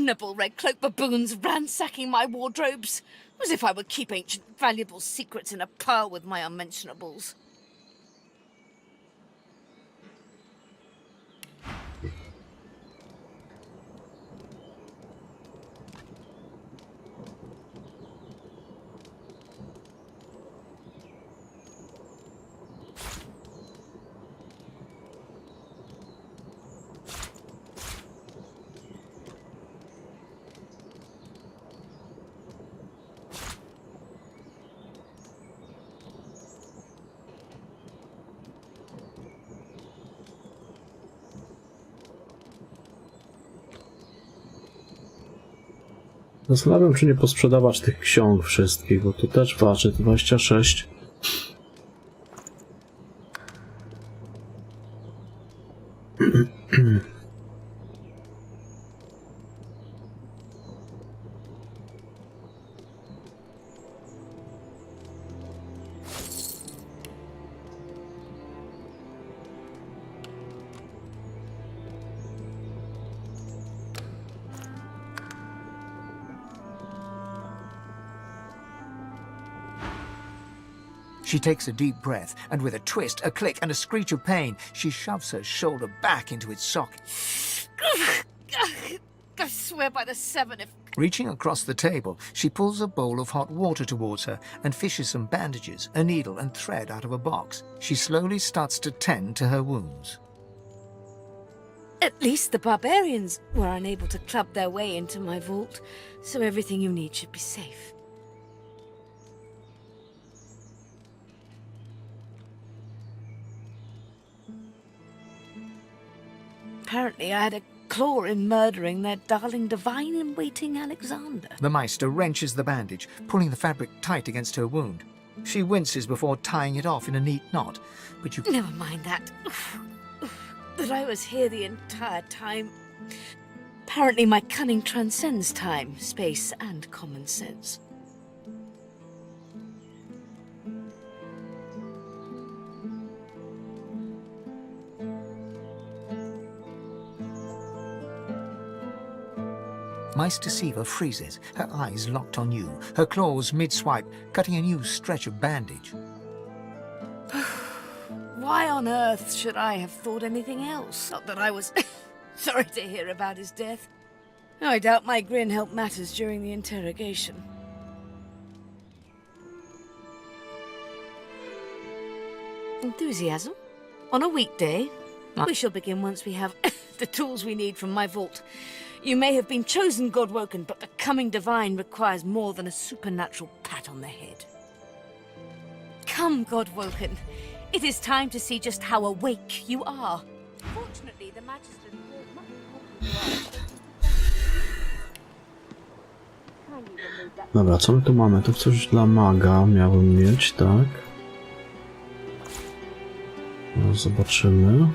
damnable red cloak baboons ransacking my wardrobes, as if I would keep ancient valuable secrets in a pile with my unmentionables. Zastanawiam, czy nie posprzedawać tych ksiąg wszystkich, bo tu też waży 26. She takes a deep breath, and with a twist, a click, and a screech of pain, she shoves her shoulder back into its socket. I swear by the seven if... Reaching across the table, she pulls a bowl of hot water towards her and fishes some bandages, a needle, and thread out of a box. She slowly starts to tend to her wounds. At least the barbarians were unable to club their way into my vault, so everything you need should be safe. Apparently I had a claw in murdering their darling divine-in-waiting Alexander. The Meister wrenches the bandage, pulling the fabric tight against her wound. She winces before tying it off in a neat knot, but you... Never mind that. That I was here the entire time. Apparently my cunning transcends time, space, and common sense. Meister Siva freezes, her eyes locked on you, her claws mid-swipe, cutting a new stretch of bandage. Why on earth should I have thought anything else? Not that I was sorry to hear about his death. I doubt my grin helped matters during the interrogation. Enthusiasm? On a weekday? We shall begin once we have the tools we need from my vault. You may have been chosen Godwoken, but becoming divine requires more than a supernatural pat on the head. Come, Godwoken. It is time to see just how awake you are. Fortunately, the Magister Dobra, co my tu mamy? Tu coś dla maga miałem mieć, tak? No, zobaczymy.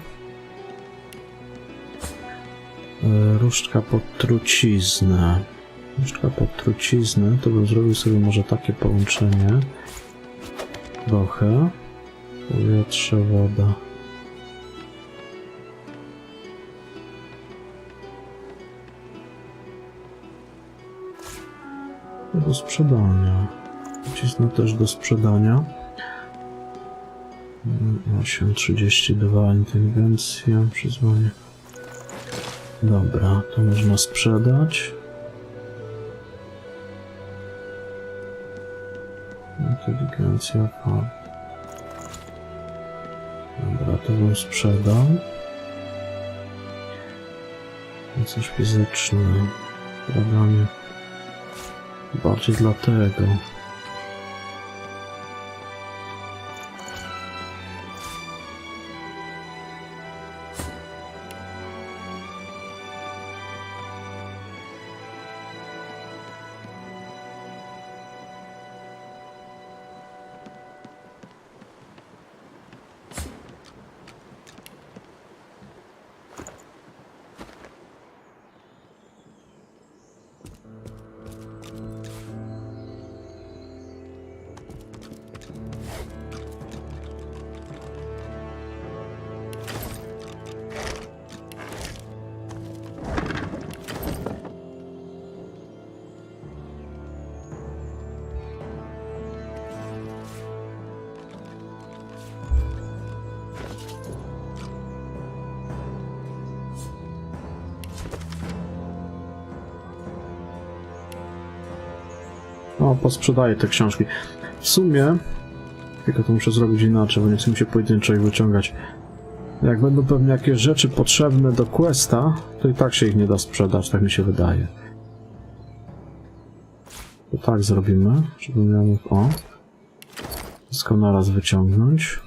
Różdżka pod truciznę. Różdżka pod truciznę, to bym zrobił sobie może takie połączenie. Trochę. Powietrze, woda. Do sprzedania. Truciznę też do sprzedania. 8,32 inteligencja, przyzwanie. Dobra, to można sprzedać. Inteligencja fal. Dobra, to bym sprzedał. Coś fizyczne. Sprzedanie. Bardziej dla tego. O, posprzedaję te książki. W sumie, tylko to muszę zrobić inaczej, bo nie chcę mi się pojedynczo ich wyciągać. Jak będą pewnie jakieś rzeczy potrzebne do questa, to i tak się ich nie da sprzedać, tak mi się wydaje. To tak zrobimy, żeby miał... O! Wszystko naraz wyciągnąć.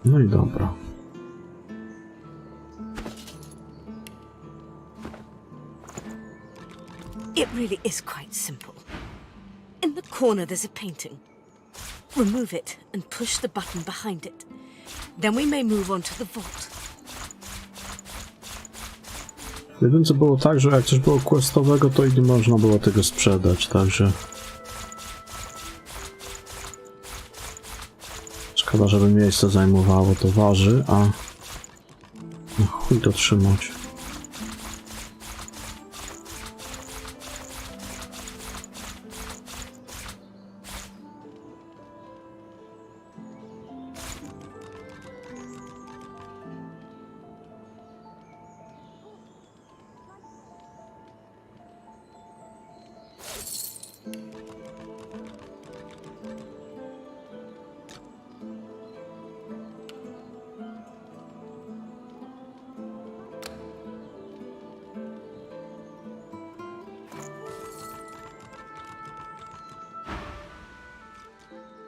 No i dobra. It really is quite simple. In the corner there's a painting. Remove it and push the button behind it. Then we may move on to the vault. Jedyne co było tak, że jak coś było questowego, to i nie można było tego sprzedać, także... Szkoda, żeby miejsce zajmowało, to waży, a... No chuj to trzymać.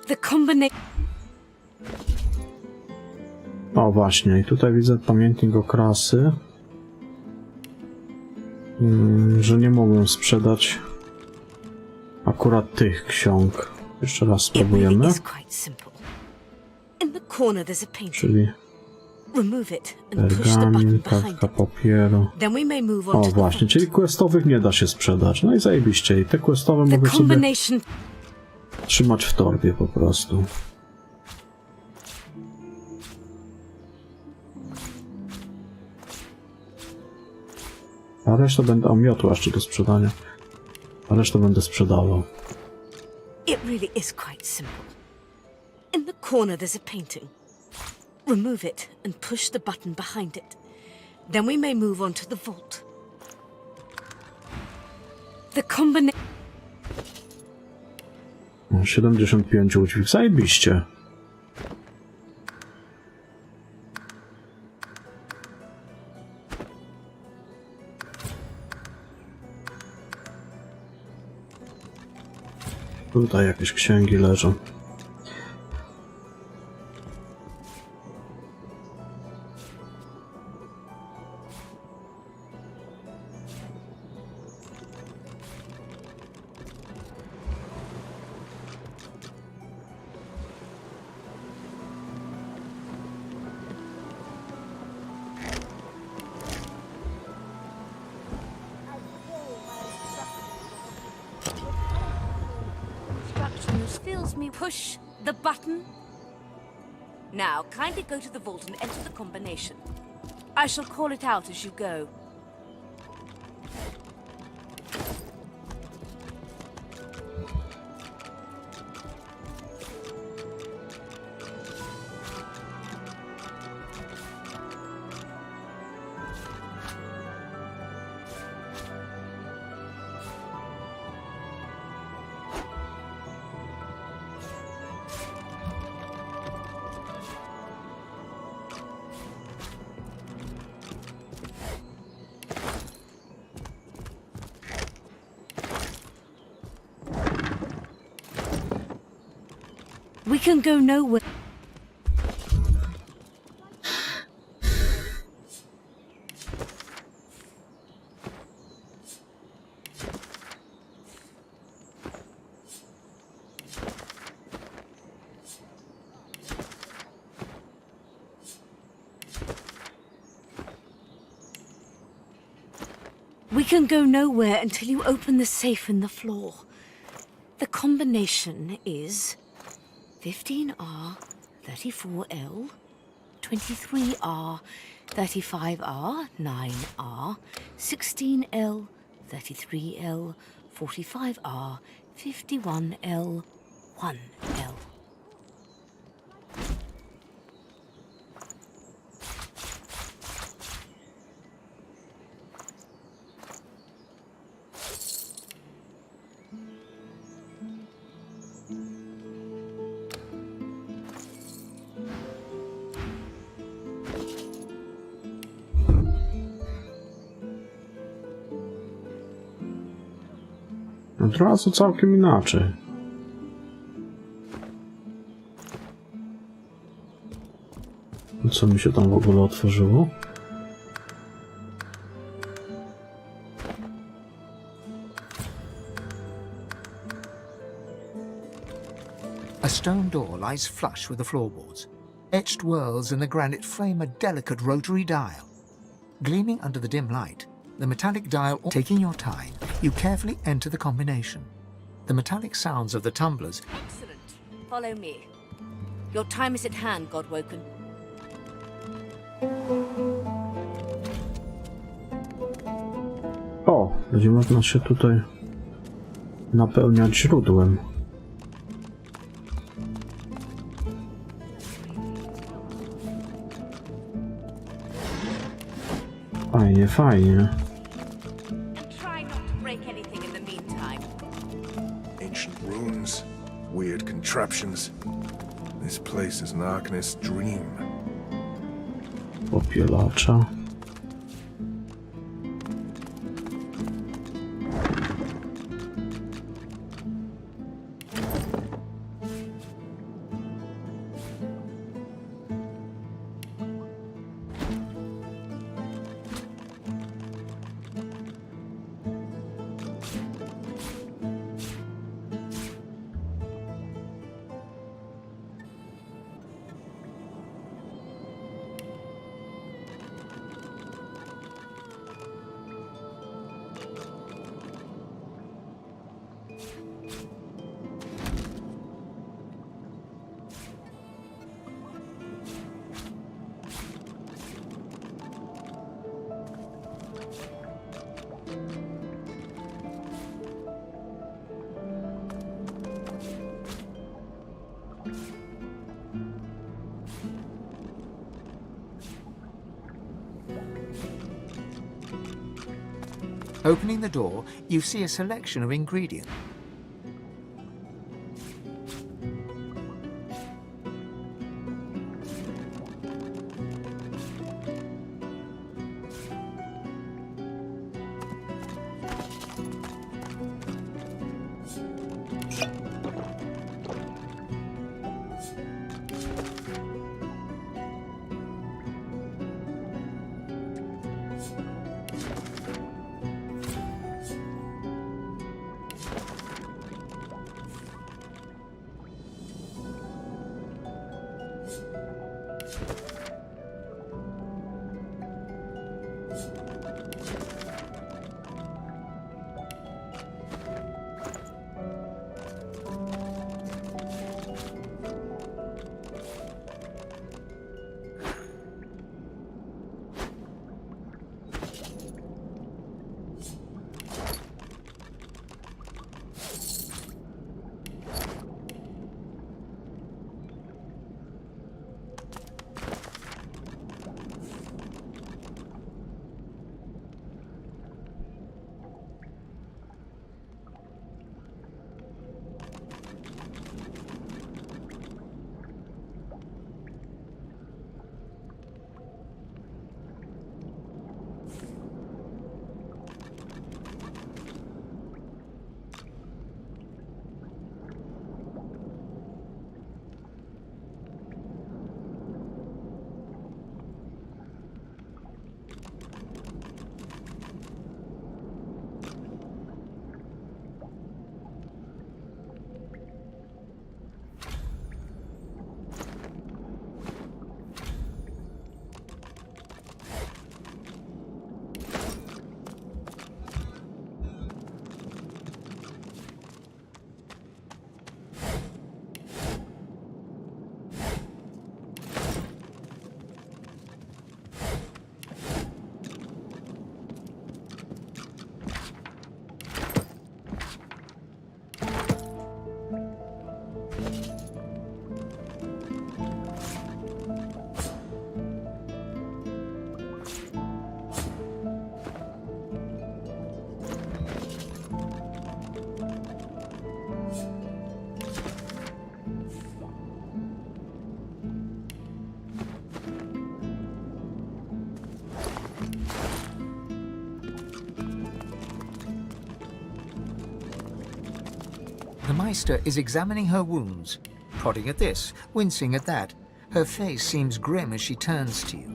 The combination... O właśnie, i tutaj widzę pamiętnik okrasy. Że nie mogłem sprzedać akurat tych ksiąg. Jeszcze raz spróbujemy. Czyli pergamin, kartka papieru. O właśnie, czyli questowych nie da się sprzedać. No i zajebiście. I te questowe mogę sobie trzymać w torbie po prostu. A resztę będę... O, miotła jeszcze do sprzedania. A resztę będę sprzedawał. It really is quite simple. In the corner there's a painting. Remove it and push the button behind it. Then we may move on to the vault. The combination... 75 udźwig, zajebiście. Tutaj jakieś księgi leżą. Fills me. Push the button. Now, kindly go to the vault and enter the combination. I shall call it out as you go. We can go nowhere. We can go nowhere until you open the safe in the floor. The combination is 15R, 34L, 23R, 35R, 9R, 16L, 33L, 45R, 51L, 1L. Od razu całkiem inaczej. Co mi się tam w ogóle otworzyło? A stone door lies flush with the floorboards. Etched whorls in the granite frame a delicate rotary dial. Gleaming under the dim light, the metallic dial... Taking your time, you carefully enter the combination. The metallic sounds of the tumblers... Excellent. Follow me. Your time is at hand, Godwoken. O, będzie można się tutaj napełniać źródłem. Fajnie, fajnie. Try not to break anything in the meantime. Ancient ruins, weird contraptions. This place is an Arcanist's dream. Popielacza. Opening the door, you see a selection of ingredients. Meister is examining her wounds, prodding at this, wincing at that. Her face seems grim as she turns to you.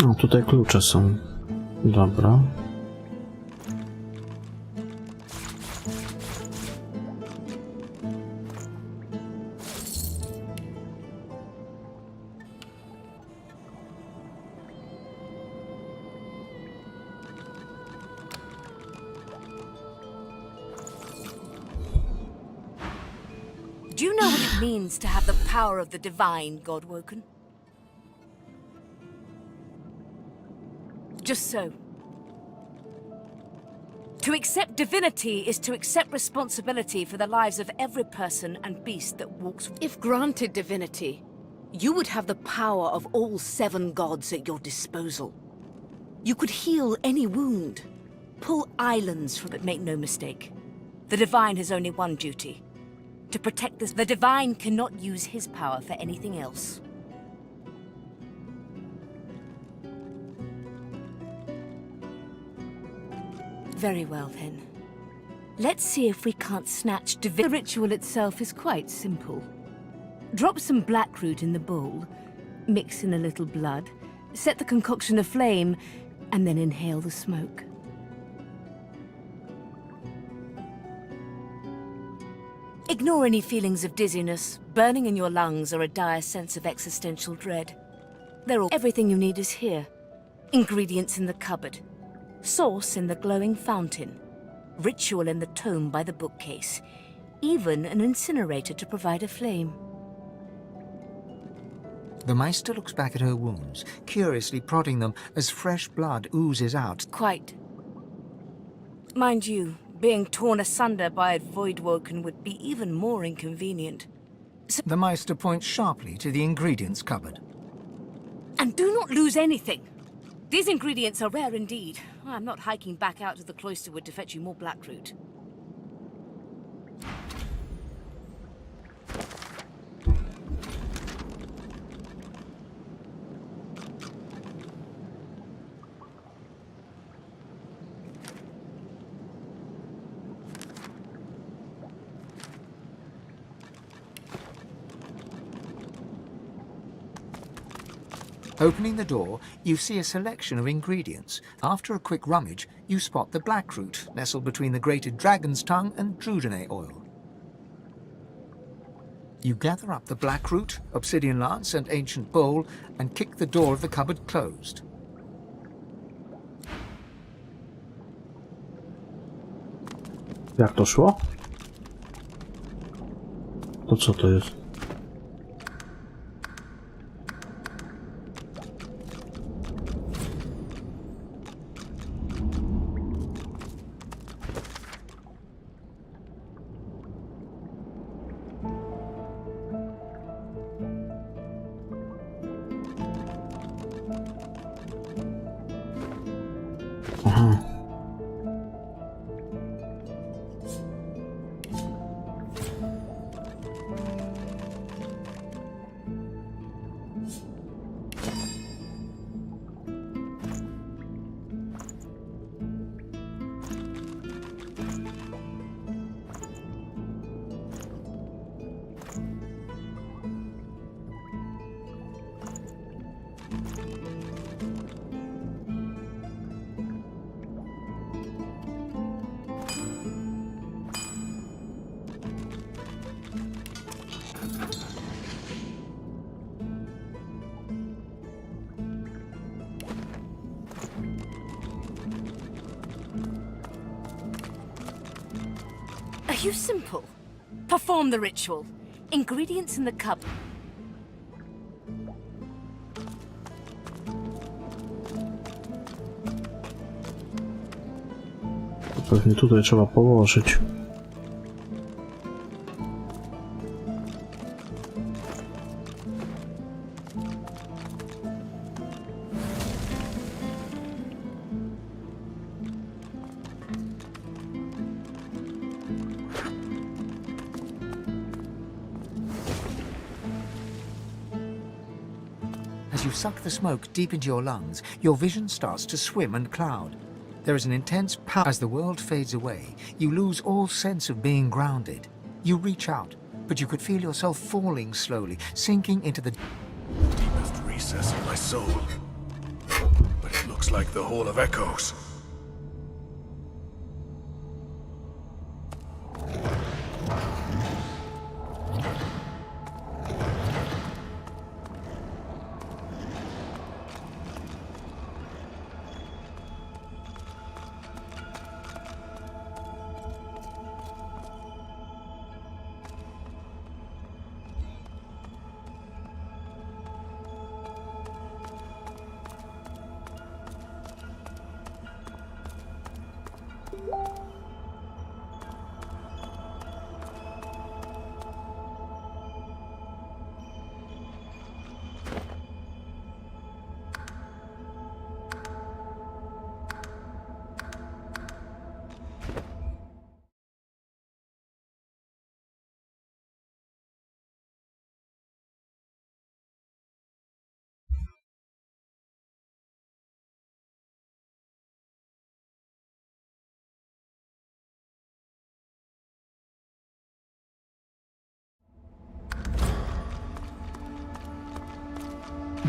No, tutaj klucze są. Dobra. Do you know what it means to have the power of the divine, Godwoken? Just so. To accept divinity is to accept responsibility for the lives of every person and beast that walks. If granted divinity, you would have the power of all 7 gods at your disposal. You could heal any wound, pull islands from it, make no mistake. The divine has only one duty: to protect this. The divine cannot use his power for anything else. Very well, then. Let's see if we can't snatch divinity. The ritual itself is quite simple. Drop some blackroot in the bowl, mix in a little blood, set the concoction aflame, and then inhale the smoke. Ignore any feelings of dizziness, burning in your lungs, or a dire sense of existential dread. Everything you need is here. Ingredients in the cupboard. Source in the glowing fountain, ritual in the tome by the bookcase, even an incinerator to provide a flame. The Meister looks back at her wounds, curiously prodding them as fresh blood oozes out. Quite. Mind you, being torn asunder by a Voidwoken would be even more inconvenient. The Meister points sharply to the ingredients cupboard. And do not lose anything. These ingredients are rare indeed. I'm not hiking back out to the Cloisterwood to fetch you more blackroot. Opening the door, you see a selection of ingredients. After a quick rummage, you spot the blackroot, nestled between the grated dragon's tongue and Drudene oil. You gather up the blackroot, obsidian lance, and ancient bowl, and kick the door of the cupboard closed. Jak to szło? To co to jest? Are you simple? Perform the ritual. Ingredients in the cup. To pewnie tutaj trzeba położyć. As you suck the smoke deep into your lungs, your vision starts to swim and cloud. There is an intense power. As the world fades away, you lose all sense of being grounded. You reach out, but you could feel yourself falling slowly, sinking into the deepest recess of my soul. But it looks like the Hall of Echoes.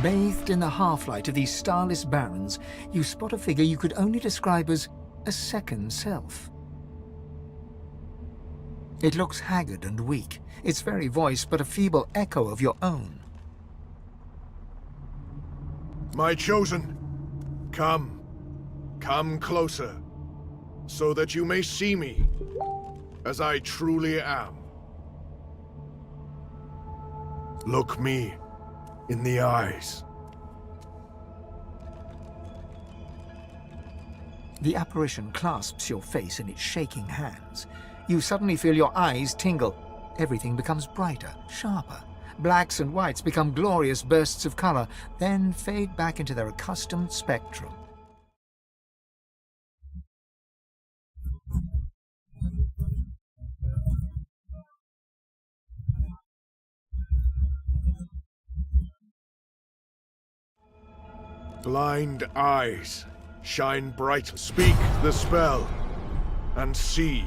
Bathed in the half-light of these starless barrens, you spot a figure you could only describe as a second self. It looks haggard and weak, its very voice but a feeble echo of your own. My chosen, come. Come closer, so that you may see me as I truly am. Look me in the eyes. The apparition clasps your face in its shaking hands. You suddenly feel your eyes tingle. Everything becomes brighter, sharper. Blacks and whites become glorious bursts of color, then fade back into their accustomed spectrum. Blind eyes, shine bright. Speak the spell, and see.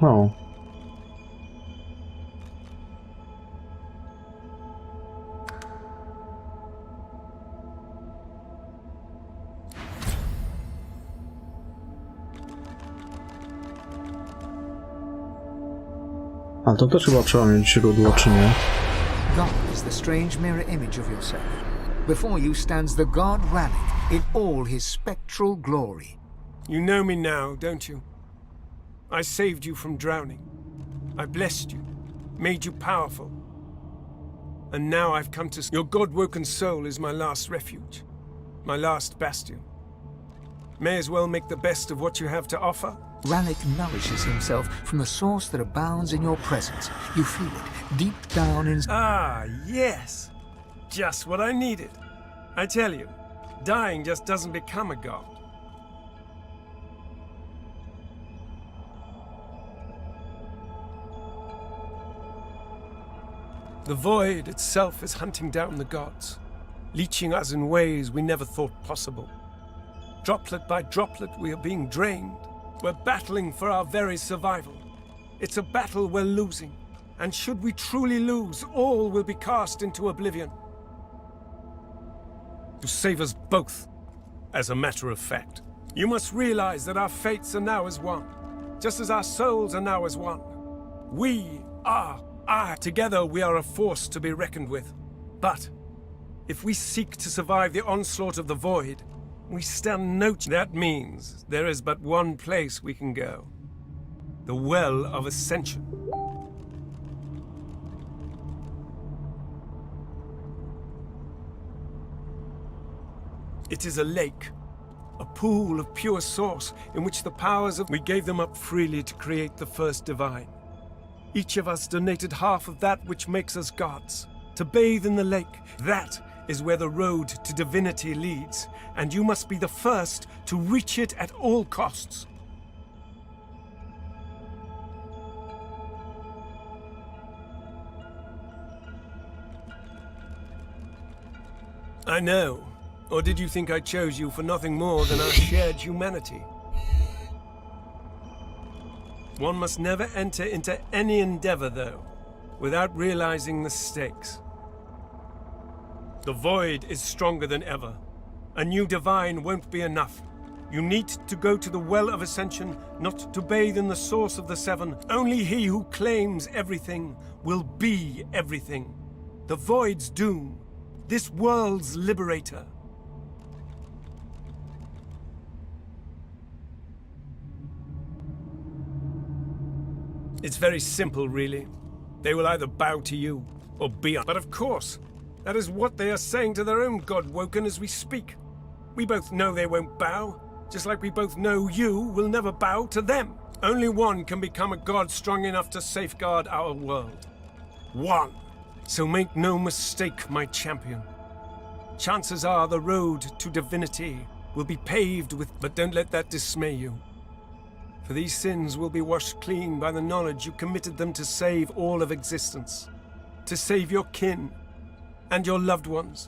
Oh. Ale to też chyba trzeba mieć źródło, czy nie? God is the strange mirror image of yourself. Before you stands the god Rallic in all his spectral glory. You know me now, don't you? I saved you from drowning. I blessed you, made you powerful. And now I've come to... Your god-woken soul is my last refuge, my last bastion. May as well make the best of what you have to offer. Rallic nourishes himself from the source that abounds in your presence. You feel it deep down in... Ah, yes. Just what I needed. I tell you, dying just doesn't become a god. The void itself is hunting down the gods, leeching us in ways we never thought possible. Droplet by droplet, we are being drained. We're battling for our very survival. It's a battle we're losing, and should we truly lose, all will be cast into oblivion. To save us both, as a matter of fact. You must realize that our fates are now as one, just as our souls are now as one. We are I. Together we are a force to be reckoned with. But if we seek to survive the onslaught of the void, We stand no chance. That means there is but one place we can go. The Well of Ascension. It is a lake, a pool of pure source in which the powers of... We gave them up freely to create the first divine. Each of us donated half of that which makes us gods, to bathe in the lake. That is where the road to divinity leads, and you must be the first to reach it at all costs. I know. Or did you think I chose you for nothing more than our shared humanity? One must never enter into any endeavor, though, without realizing the stakes. The void is stronger than ever. A new divine won't be enough. You need to go to the Well of Ascension, not to bathe in the source of the Seven. Only he who claims everything will be everything. The void's doom, this world's liberator. It's very simple, really. They will either bow to you, or be on. But of course, that is what they are saying to their own God-woken as we speak. We both know they won't bow, just like we both know you will never bow to them. Only one can become a god strong enough to safeguard our world. One. So make no mistake, my champion. Chances are the road to divinity will be paved with... But don't let that dismay you. For these sins will be washed clean by the knowledge you committed them to save all of existence. To save your kin, and your loved ones,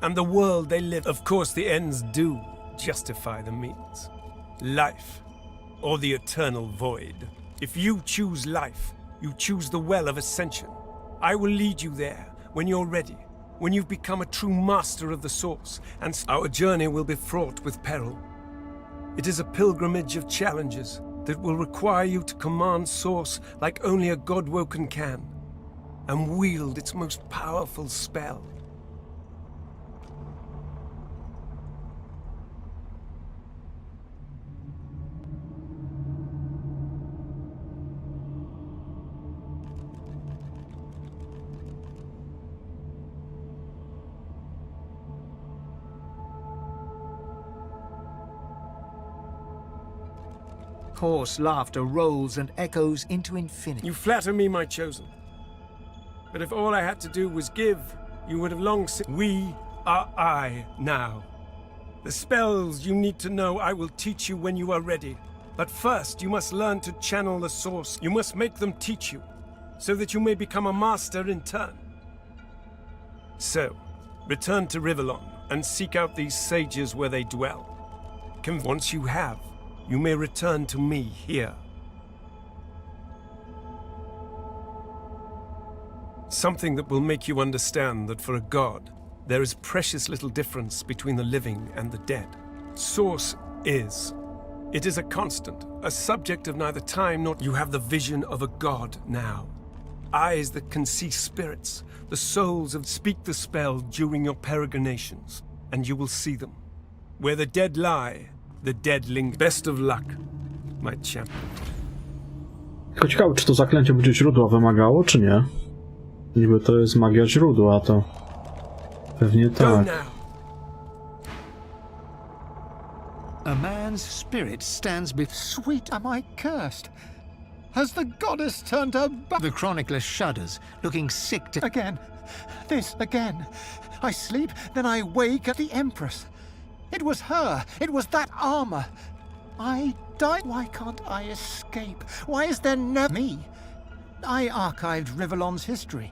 and the world they live. Of course, the ends do justify the means. Life, or the eternal void. If you choose life, you choose the Well of Ascension. I will lead you there when you're ready, when you've become a true master of the Source, and our journey will be fraught with peril. It is a pilgrimage of challenges that will require you to command Source like only a God-woken can, and wield its most powerful spell. Hoarse laughter rolls and echoes into infinity. You flatter me, my chosen. But if all I had to do was give, you would have long seen. We are I now. The spells you need to know I will teach you when you are ready. But first, you must learn to channel the Source. You must make them teach you, so that you may become a master in turn. So, return to Rivellon and seek out these sages where they dwell. Once you have, you may return to me here. Something that will make you understand that for a god, there is precious little difference between the living and the dead. Source is. It is a constant, a subject of neither time nor... You have the vision of a god now. Eyes that can see spirits, the souls of... Speak the spell during your peregrinations, and you will see them. Where the dead lie, the dead linger. Best of luck, my champion. Tylko ciekawe, czy to zaklęcie będzie źródła wymagało, czy nie? Niby to jest magia źródła, to... Pewnie tak. A man's spirit stands before... Sweet, am I cursed? Has the goddess turned her back? The chronicler shudders, looking sick to... Again. This again. I sleep, then I wake at the Empress. It was her. It was that armor. I died. Why can't I escape? Why is there never me? I archived Rivellon's history.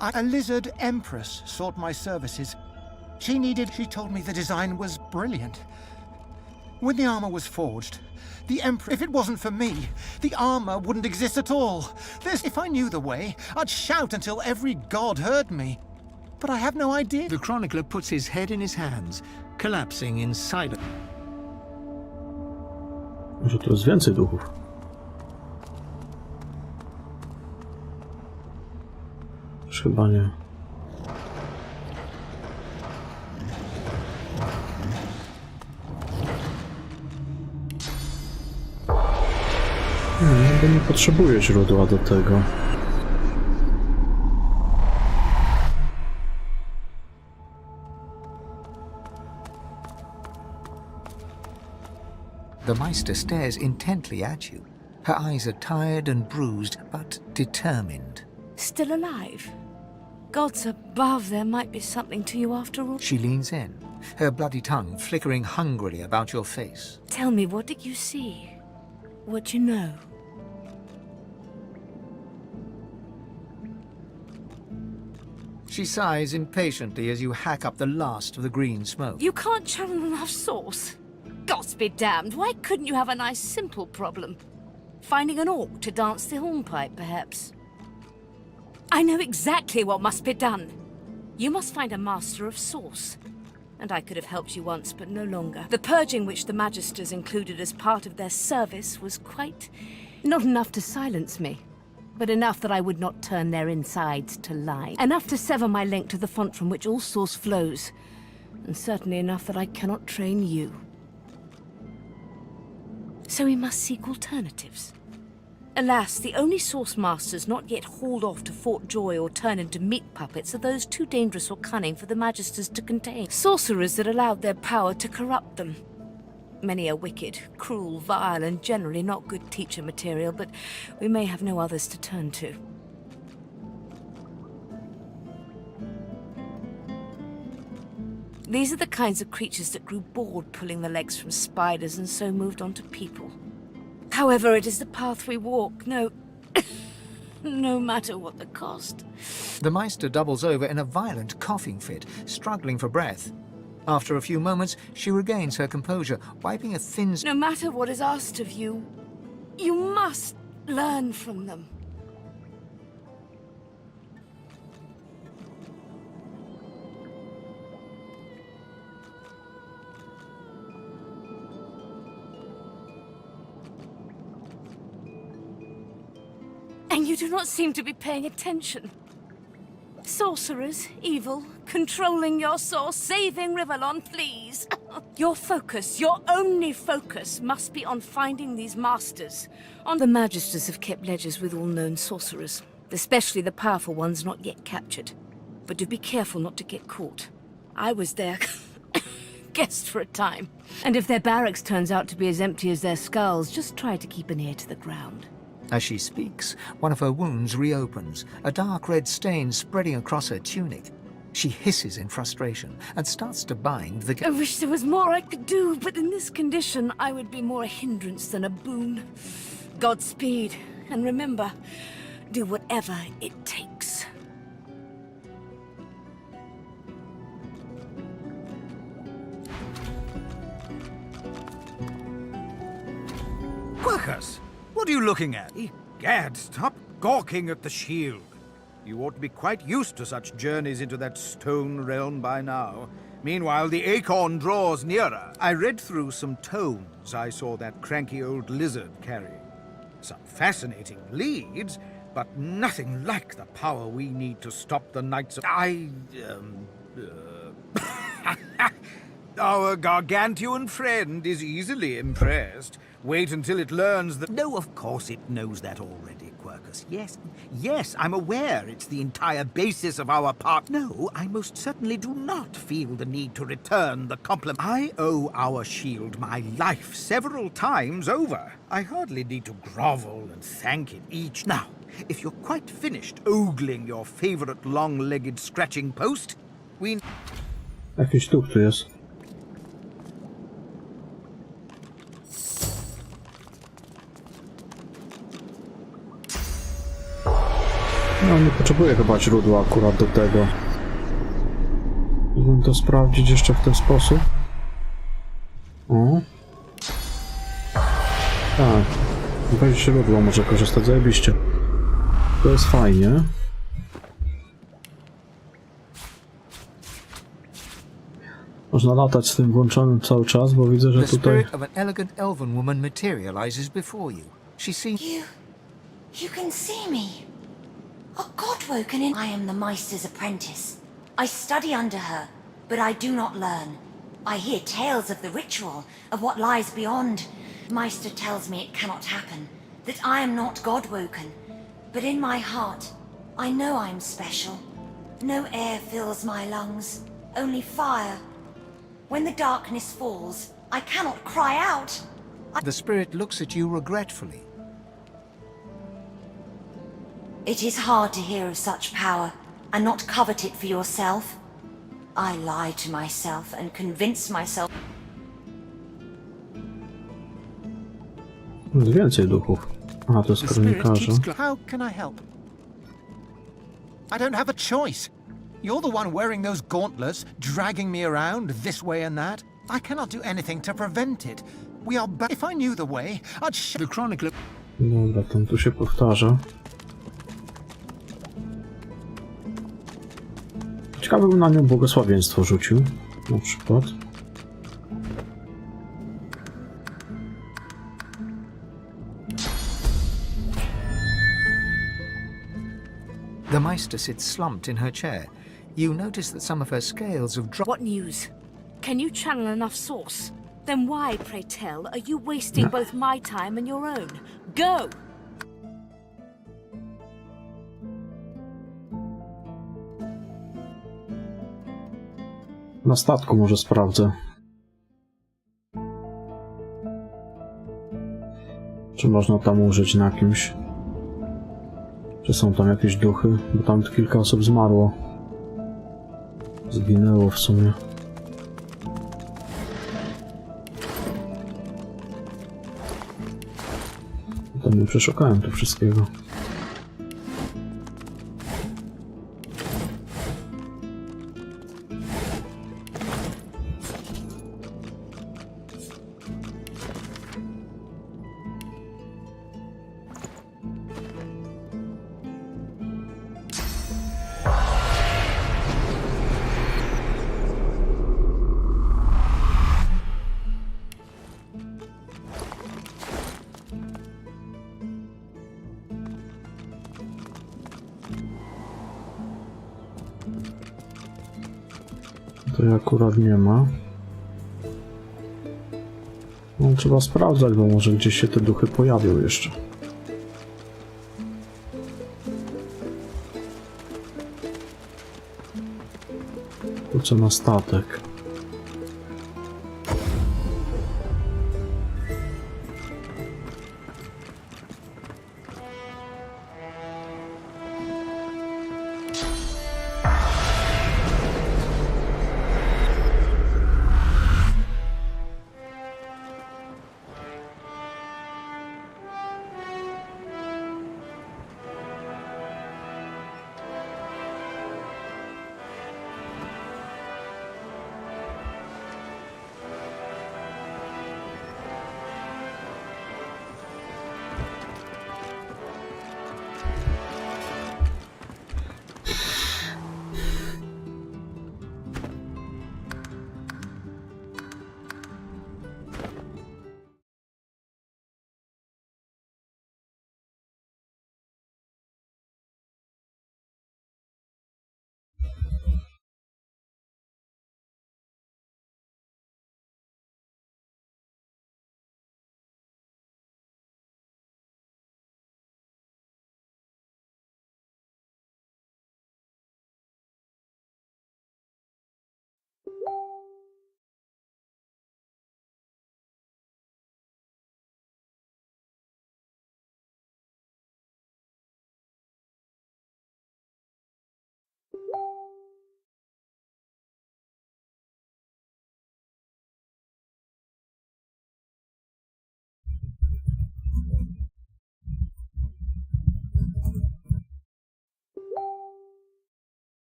A lizard Empress sought my services. She told me the design was brilliant. When the armor was forged, the Emperor... If it wasn't for me, the armor wouldn't exist at all. If I knew the way, I'd shout until every god heard me. But I have no idea. The chronicler puts his head in his hands, collapsing in silence. Może tu jest więcej duchów. Chyba nie. Nie potrzebuję źródła do tego. The Meister stares intently at you. Her eyes are tired and bruised, but determined. Still alive? Gods above, there might be something to you after all. She leans in, her bloody tongue flickering hungrily about your face. Tell me, what did you see? What you know? She sighs impatiently as you hack up the last of the green smoke. You can't channel enough sauce? Gods be damned, why couldn't you have a nice simple problem? Finding an orc to dance the hornpipe, perhaps? I know exactly what must be done. You must find a master of sauce. And I could have helped you once, but no longer. The purging which the Magisters included as part of their service was quite... not enough to silence me, but enough that I would not turn their insides to lime. Enough to sever my link to the font from which all source flows, and certainly enough that I cannot train you. So we must seek alternatives. Alas, the only source masters not yet hauled off to Fort Joy or turn into meat puppets are those too dangerous or cunning for the Magisters to contain. Sorcerers that allowed their power to corrupt them. Many are wicked, cruel, vile, and generally not good teacher material, but we may have no others to turn to. These are the kinds of creatures that grew bored pulling the legs from spiders and so moved on to people. However, it is the path we walk, no matter what the cost. The Meister doubles over in a violent coughing fit, struggling for breath. After a few moments, she regains her composure, wiping a thin... No matter what is asked of you, you must learn from them. And you do not seem to be paying attention. Sorcerers, evil, controlling your source, saving Rivellon, please. Your focus, your only focus, must be on finding these masters. The Magisters have kept ledgers with all known sorcerers, especially the powerful ones not yet captured. But do be careful not to get caught. I was their guest for a time. And if their barracks turns out to be as empty as their skulls, just try to keep an ear to the ground. As she speaks, one of her wounds reopens, a dark red stain spreading across her tunic. She hisses in frustration and starts to bind the... I wish there was more I could do, but in this condition, I would be more a hindrance than a boon. Godspeed, and remember, do whatever it takes. Quercus! What are you looking at? Egad, stop gawking at the shield. You ought to be quite used to such journeys into that stone realm by now. Meanwhile, the acorn draws nearer. I read through some tomes I saw that cranky old lizard carrying. Some fascinating leads, but nothing like the power we need to stop the Knights of... Our gargantuan friend is easily impressed. Wait until it learns that... No, of course it knows that already, Quercus. Yes, I'm aware it's the entire basis of our part. No, I most certainly do not feel the need to return the compliment. I owe our shield my life several times over. I hardly need to grovel and thank it each. Now, if you're quite finished ogling your favorite long-legged scratching post, we... Jakiś duch tu jest. No, nie potrzebuję chyba źródła akurat do tego. Mógłbym to sprawdzić jeszcze w ten sposób. O. Tak. Bez źródła może korzystać, zajebiście. To jest fajnie. Można latać z tym włączonym cały czas, bo widzę, że tutaj... The spirit of an elegant elven woman materializes before you. She seems... You can see me. A godwoken in... I am the Meister's apprentice. I study under her, but I do not learn. I hear tales of the ritual, of what lies beyond. Meister tells me it cannot happen, that I am not God-woken, but in my heart, I know I'm special. No air fills my lungs, only fire. When the darkness falls, I cannot cry out. The spirit looks at you regretfully. It is hard to hear of such power and not covet it for yourself. I lie to myself and convince myself. Jest więcej duchów. A, to jest kronikarze. How can I help? I don't have a choice. You're the one wearing those gauntlets, dragging me around this way and that. I cannot do anything to prevent it. We are back. If I knew the way, I'd the chronicle. Dobra, ten tu się powtarza. Ciekawe, bym na nią błogosławieństwo rzucił. Na przykład. The Meister sits slumped in her chair. You notice that some of her scales have dropped. What news? Can you channel enough source? Then why, pray tell, are you wasting both my time and your own? Go! Na statku może sprawdzę. Czy można tam użyć na kimś? Czy są tam jakieś duchy? Bo tam kilka osób zmarło. Zginęło w sumie. Tam nie przeszukałem tu wszystkiego. To akurat nie ma. No, trzeba sprawdzać, bo może gdzieś się te duchy pojawią jeszcze. To co na statek.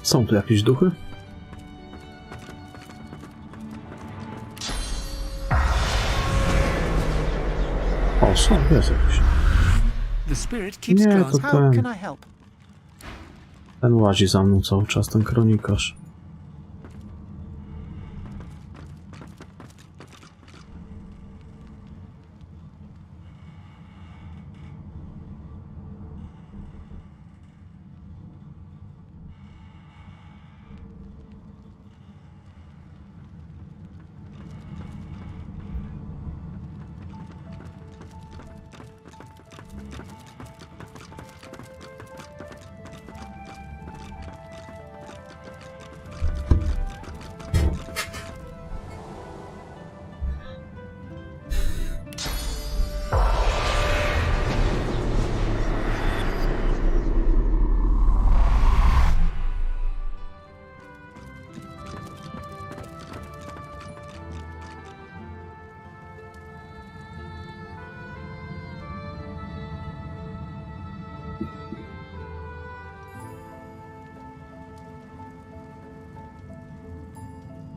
Są tu jakieś duchy? O, są, jest jakiś. The spirit keeps Nie, glass. to How ten. can I help? Ten łazi za mną cały czas, ten kronikarz.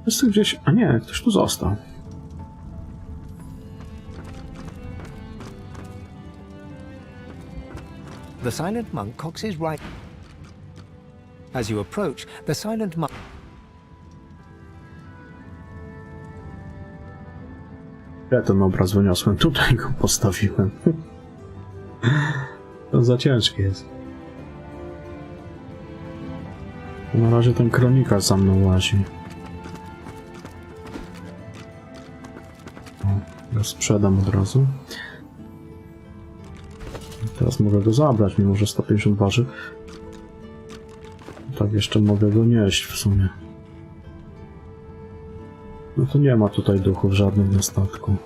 Jest tu gdzieś... A nie, ktoś tu został. The silent monk cocks his right. As you approach, the silent monk... Ja ten obraz wyniosłem, tutaj go postawiłem. To za ciężki jest. Na razie ten kronikarz za mną łazi. Go sprzedam od razu. Teraz mogę go zabrać, mimo że 150 waży. Tak jeszcze mogę go nieść w sumie. No to nie ma tutaj duchów żadnych na statku.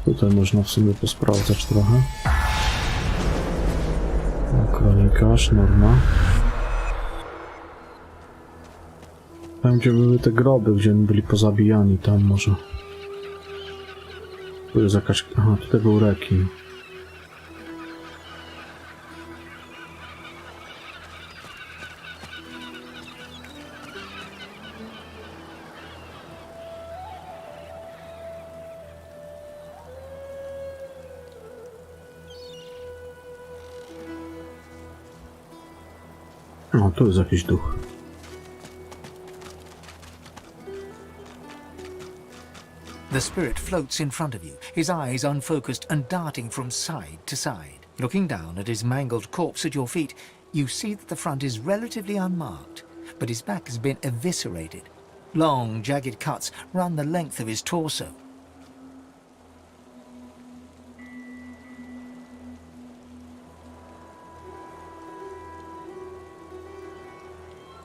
Tutaj można w sumie posprawdzać trochę. Kronikarz, norma. Tam gdzie były te groby, gdzie oni byli pozabijani, tam może. Tu jest jakaś... Aha, tutaj był rekin. No, tu jest jakiś duch. The spirit floats in front of you, his eyes unfocused and darting from side to side. Looking down at his mangled corpse at your feet, you see that the front is relatively unmarked, but his back has been eviscerated. Long, jagged cuts run the length of his torso.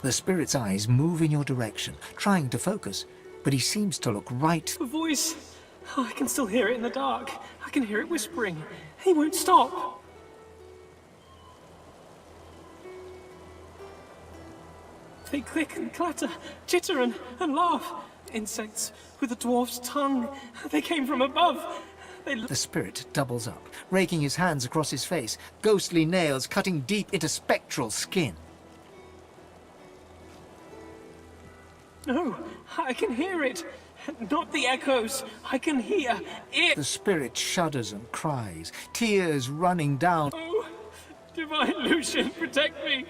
The spirit's eyes move in your direction, trying to focus, but he seems to look right... The voice! Oh, I can still hear it in the dark. I can hear it whispering. He won't stop. They click and clatter, chitter and laugh. Insects with a dwarf's tongue. They came from above. The spirit doubles up, raking his hands across his face, ghostly nails cutting deep into spectral skin. No, I can hear it. Not the echoes. I can hear it. The spirit shudders and cries, tears running down. Oh, divine Lucian, protect me.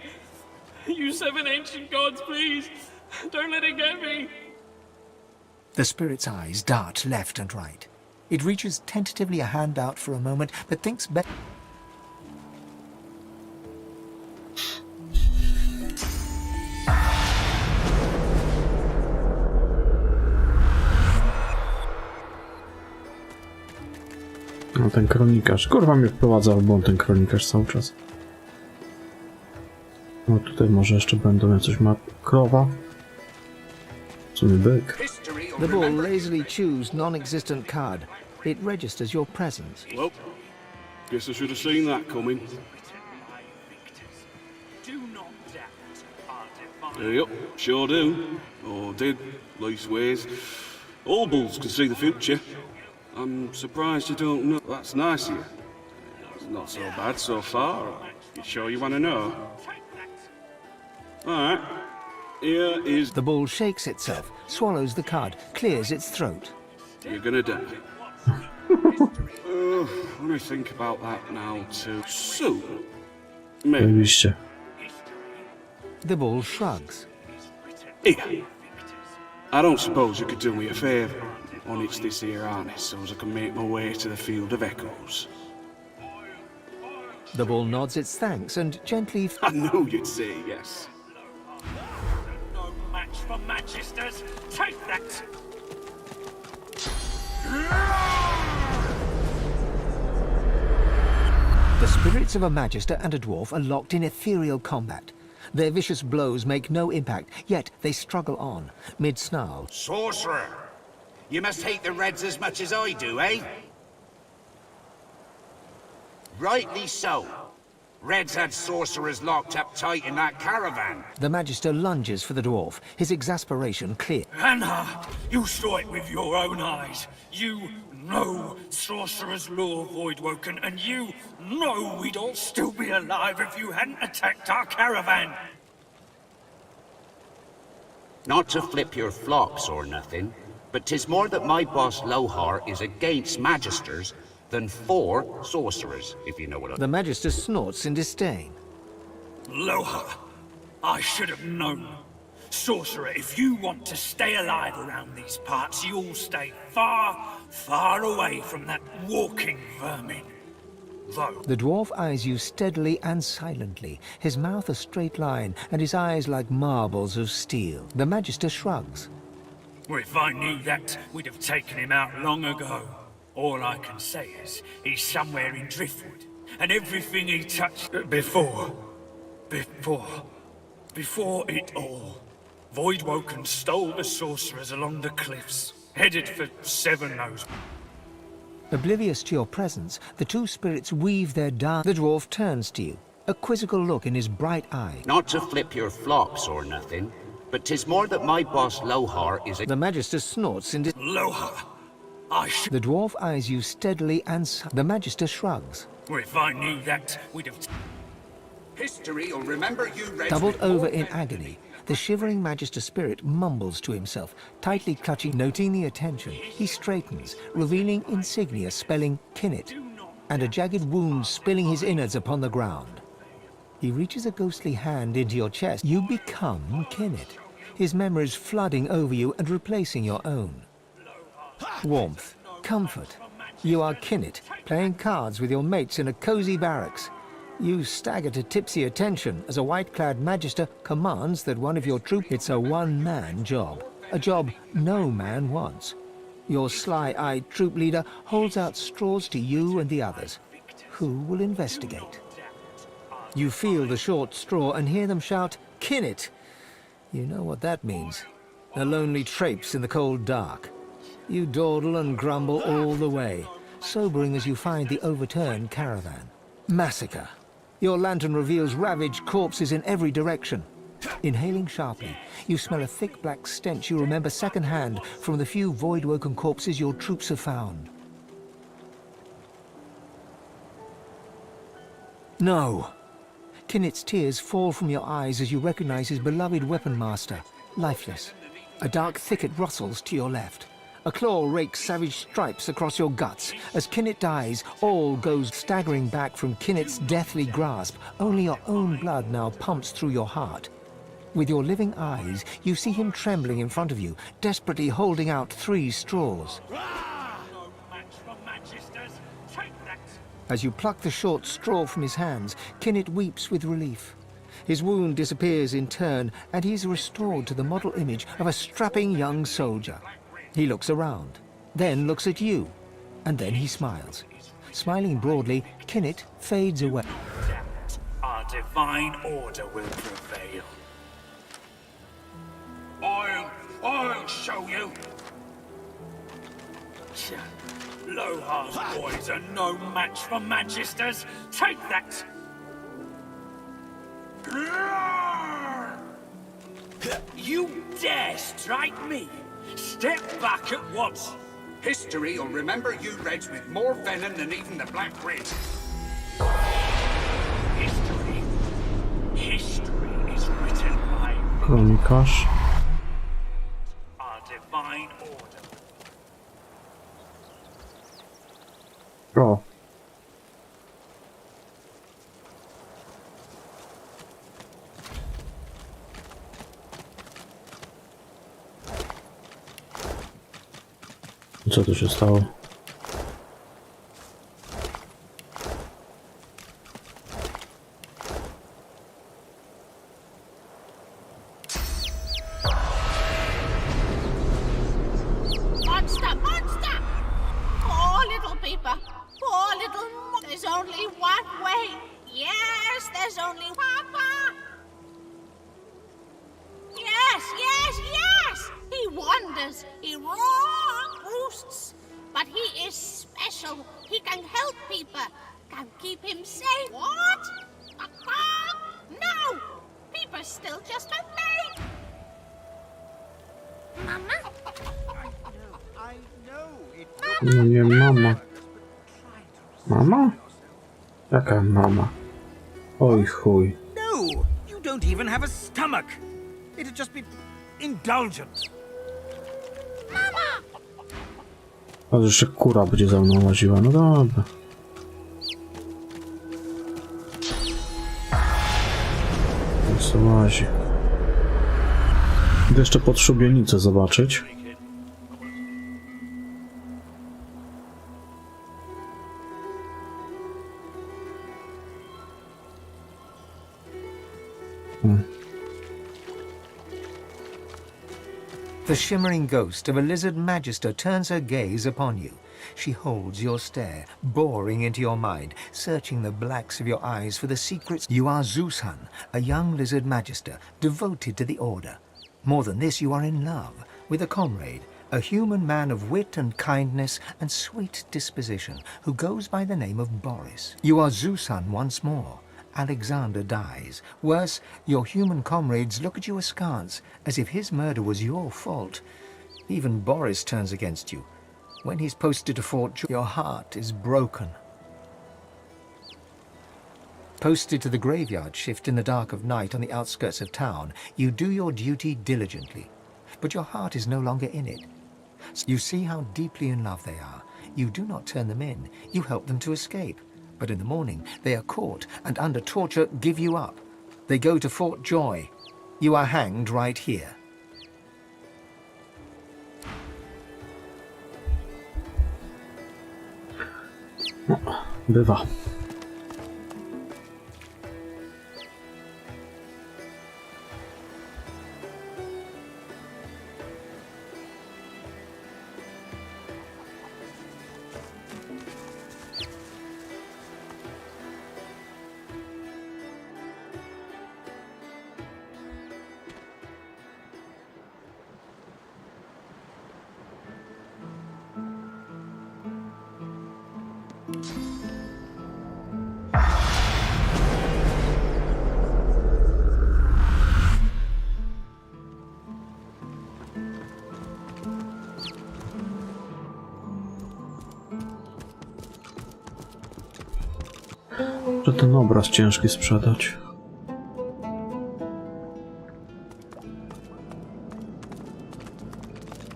You seven ancient gods, please. Don't let it get me. The spirit's eyes dart left and right. It reaches tentatively a hand out for a moment, but thinks better. No ten kronikarz. Kurwa mnie wprowadza w błąd ten kronikarz cały czas. No tutaj może jeszcze będą coś ma krowa. W sumie byk. The bull lazily chews non-existent card. It registers your presence. Well, guess I should have seen that coming. Yep, sure do. Or did, leastways. All bulls can see the future. I'm surprised you don't know. That's nice of you. It's not so bad so far. You sure you want to know? Alright. Here is... The bull shakes itself, swallows the card, clears its throat. You're gonna die. Let me think about that now too. Soon? Maybe. Oczywiście. The bull shrugs. Here. I don't suppose you could do me a favour. Unhitch this here harness so as I can make my way to the Field of Echoes. The bull nods its thanks and gently... I knew you'd say yes. No match for Manchester's. Take that! The spirits of a magister and a dwarf are locked in ethereal combat. Their vicious blows make no impact, yet they struggle on, mid-snarl. Sorcerer! You must hate the Reds as much as I do, eh? Rightly so. Reds had sorcerers locked up tight in that caravan. The magister lunges for the dwarf, his exasperation clear. Anna, you saw it with your own eyes. You know sorcerer's law, Voidwoken, and you know we'd all still be alive if you hadn't attacked our caravan. Not to flip your flops or nothing, but 'tis more that my boss Lohar is against magisters than for sorcerers, if you know what I... The magister snorts in disdain. Lohar, I should have known. Sorcerer, if you want to stay alive around these parts, you'll stay far, far away from that walking vermin. Though... The dwarf eyes you steadily and silently, his mouth a straight line, and his eyes like marbles of steel. The magister shrugs. Well, if I knew that, we'd have taken him out long ago. All I can say is, he's somewhere in Driftwood, and everything he touched before it all. Voidwoken stole the sorcerers along the cliffs, headed for Seven Knows. Oblivious to your presence, the two spirits weave their dance. The dwarf turns to you, a quizzical look in his bright eye. Not to flip your flops or nothing, but 'tis more that my boss Lohar is a... The magister snorts in Lohar, The dwarf eyes you steadily and the magister shrugs. Well, if I knew that, we'd have... History will remember you, Reds. Doubled over in agony, the shivering magister spirit mumbles to himself, tightly clutching. Noting the attention, he straightens, revealing insignia spelling Kinnet, and a jagged wound spilling his innards upon the ground. He reaches a ghostly hand into your chest. You become Kinnet, his memories flooding over you and replacing your own. Warmth, comfort. You are Kinnet, playing cards with your mates in a cozy barracks. You stagger to tipsy attention as a white-clad magister commands that one of your troop... It's a one-man job, a job no man wants. Your sly-eyed troop leader holds out straws to you and the others. Who will investigate? You feel the short straw and hear them shout, Kinnet! You know what that means. A lonely traipse in the cold dark. You dawdle and grumble all the way, sobering as you find the overturned caravan. Massacre. Your lantern reveals ravaged corpses in every direction. Inhaling sharply, you smell a thick black stench you remember secondhand from the few void-woken corpses your troops have found. No! Kinnet's tears fall from your eyes as you recognize his beloved weapon master, lifeless. A dark thicket rustles to your left. A claw rakes savage stripes across your guts. As Kinnet dies, all goes staggering back from Kinnet's deathly grasp. Only your own blood now pumps through your heart. With your living eyes, you see him trembling in front of you, desperately holding out 3 straws. As you pluck the short straw from his hands, Kinnet weeps with relief. His wound disappears in turn, and he's restored to the model image of a strapping young soldier. He looks around, then looks at you, and then he smiles. Smiling broadly, Kinnet fades away. Our divine order will prevail. I'll show you. Lohar's boys are no match for Manchester's. Take that! You dare strike me? Step back at once. History will remember you Reds with more venom than even the Black Ridge. History is written by Kronikarz. our divine order. O. Co tu się stało? Monster! Monster! Poor little Peeper. Poor little There's only one way. Yes, there's only Papa! Yes, yes, yes! He wanders. He roosts. But he is special. He can help Peeper. Can keep him safe. What? No! Peeper's still just a babe. Mama? I know it. No nie mama. Mama? Jaka mama? Oj chuj. No! You don't even have a stomach. It'd just be indulgent. A jeszcze kura będzie za mną łaziła. No dobra. Co łazi? Idę jeszcze pod szubienicę zobaczyć. The shimmering ghost of a lizard magister turns her gaze upon you. She holds your stare, boring into your mind, searching the blacks of your eyes for the secrets. You are Zeushan, a young lizard magister, devoted to the Order. More than this, you are in love with a comrade, a human man of wit and kindness and sweet disposition, who goes by the name of Boris. You are Zeushan once more. Alexander dies. Worse, your human comrades look at you askance, as if his murder was your fault. Even Boris turns against you. When he's posted to Fort Joy, your heart is broken. Posted to the graveyard shift in the dark of night on the outskirts of town, you do your duty diligently. But your heart is no longer in it. You see how deeply in love they are. You do not turn them in. You help them to escape. But in the morning, they are caught and under torture give you up. They go to Fort Joy. You are hanged right here. Bywa. Że ten obraz ciężki sprzedać.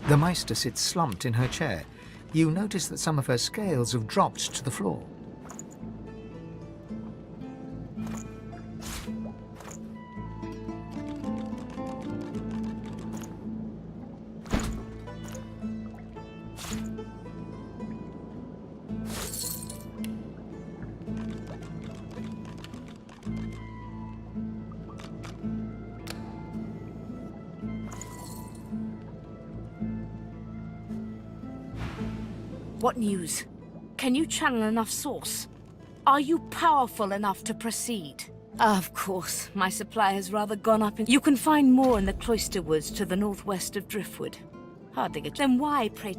The Meister sits slumped in her chair. You notice that some of her scales have dropped to the floor. What news? Can you channel enough source? Are you powerful enough to proceed? Of course, my supply has rather gone up. You can find more in the cloister woods to the northwest of Driftwood. Hardly get. Then why, pray?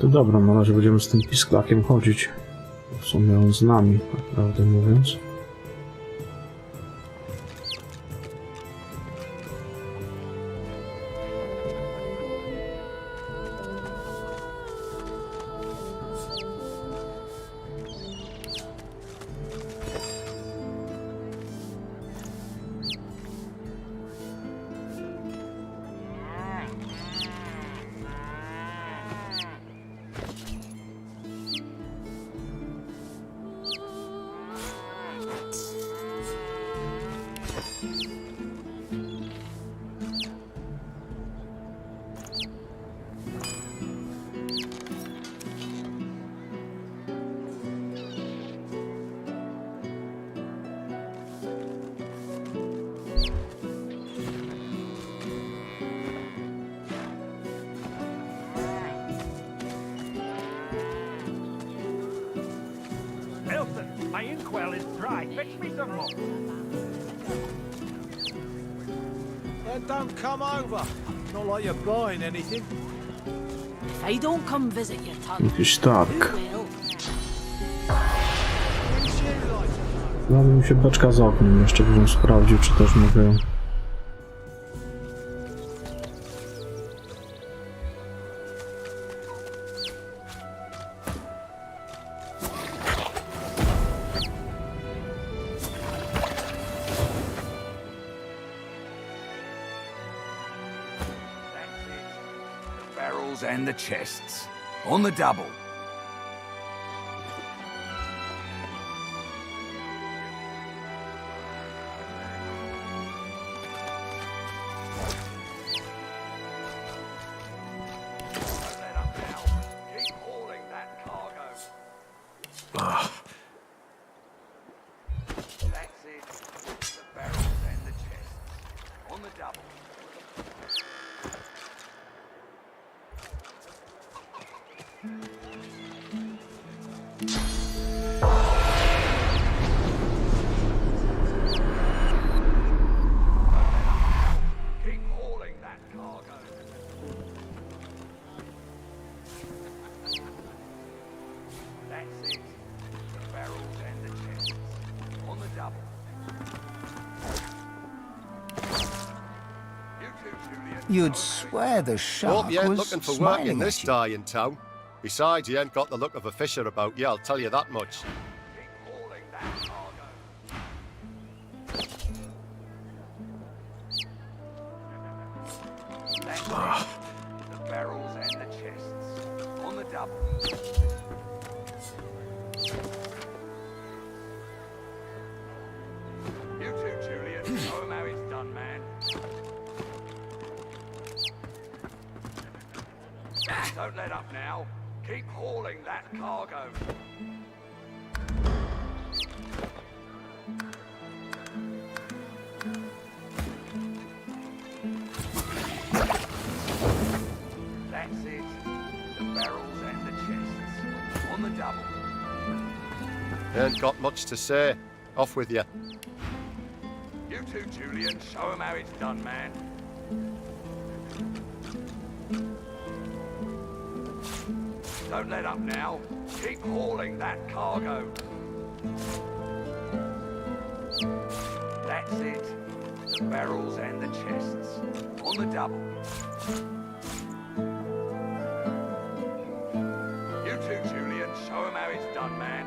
To dobra, na razie będziemy z tym pisklakiem chodzić. W sumie on z nami, tak prawdę mówiąc. My inkwell is dry. Fetch me some more. Then don't come over. Not like you're buying anything. If I don't come visit your tongue, Jakiś tak. who will? Dała mi się beczka z ogniem, jeszcze bym sprawdził, czy też mogę ją... Barrels and the chests. On the double. You'd swear the shark Hope you ain't was looking for work in smiling this at you. dying town. Besides, you ain't got the look of a fisher about you, I'll tell you that much. The barrels and the chests. On the double. You too, Julian. Show 'em how it's done, man. Don't let up now. Keep hauling that cargo. That's it. The barrels and the chests. On the double. Ain't got much to say. Off with you. You too, Julian. Show 'em how it's done, man. Don't let up now. Keep hauling that cargo. That's it. The barrels and the chests. On the double. You too, Julian. Show 'em how it's done, man.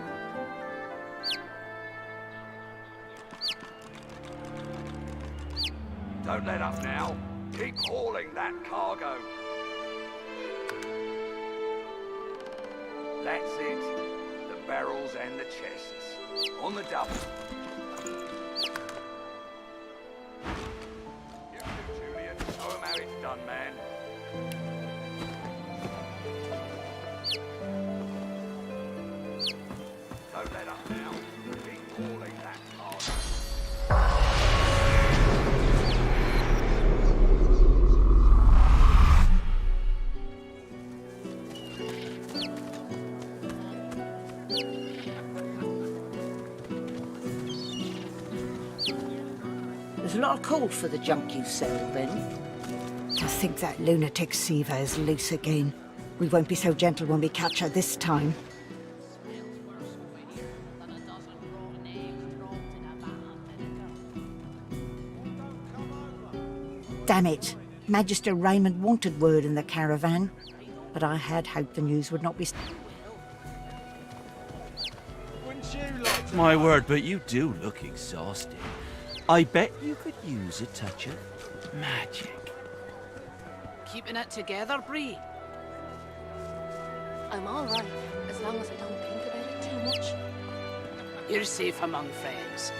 Don't let up now. Keep hauling that cargo. That's it. The barrels and the chests. On the double. You too, Julian. Show 'em how it's done, man. Don't let up now. Keep hauling that cargo. There's a lot of call for the junk you sell, then. I think that lunatic Siva is loose again. We won't be so gentle when we catch her this time. Damn it! Magister Raymond wanted word in the caravan, but I had hoped the news would not be... My word, but you do look exhausted. I bet you could use a touch of magic. Keeping it together, Bree? I'm all right, as long as I don't think about it too much. You're safe among friends.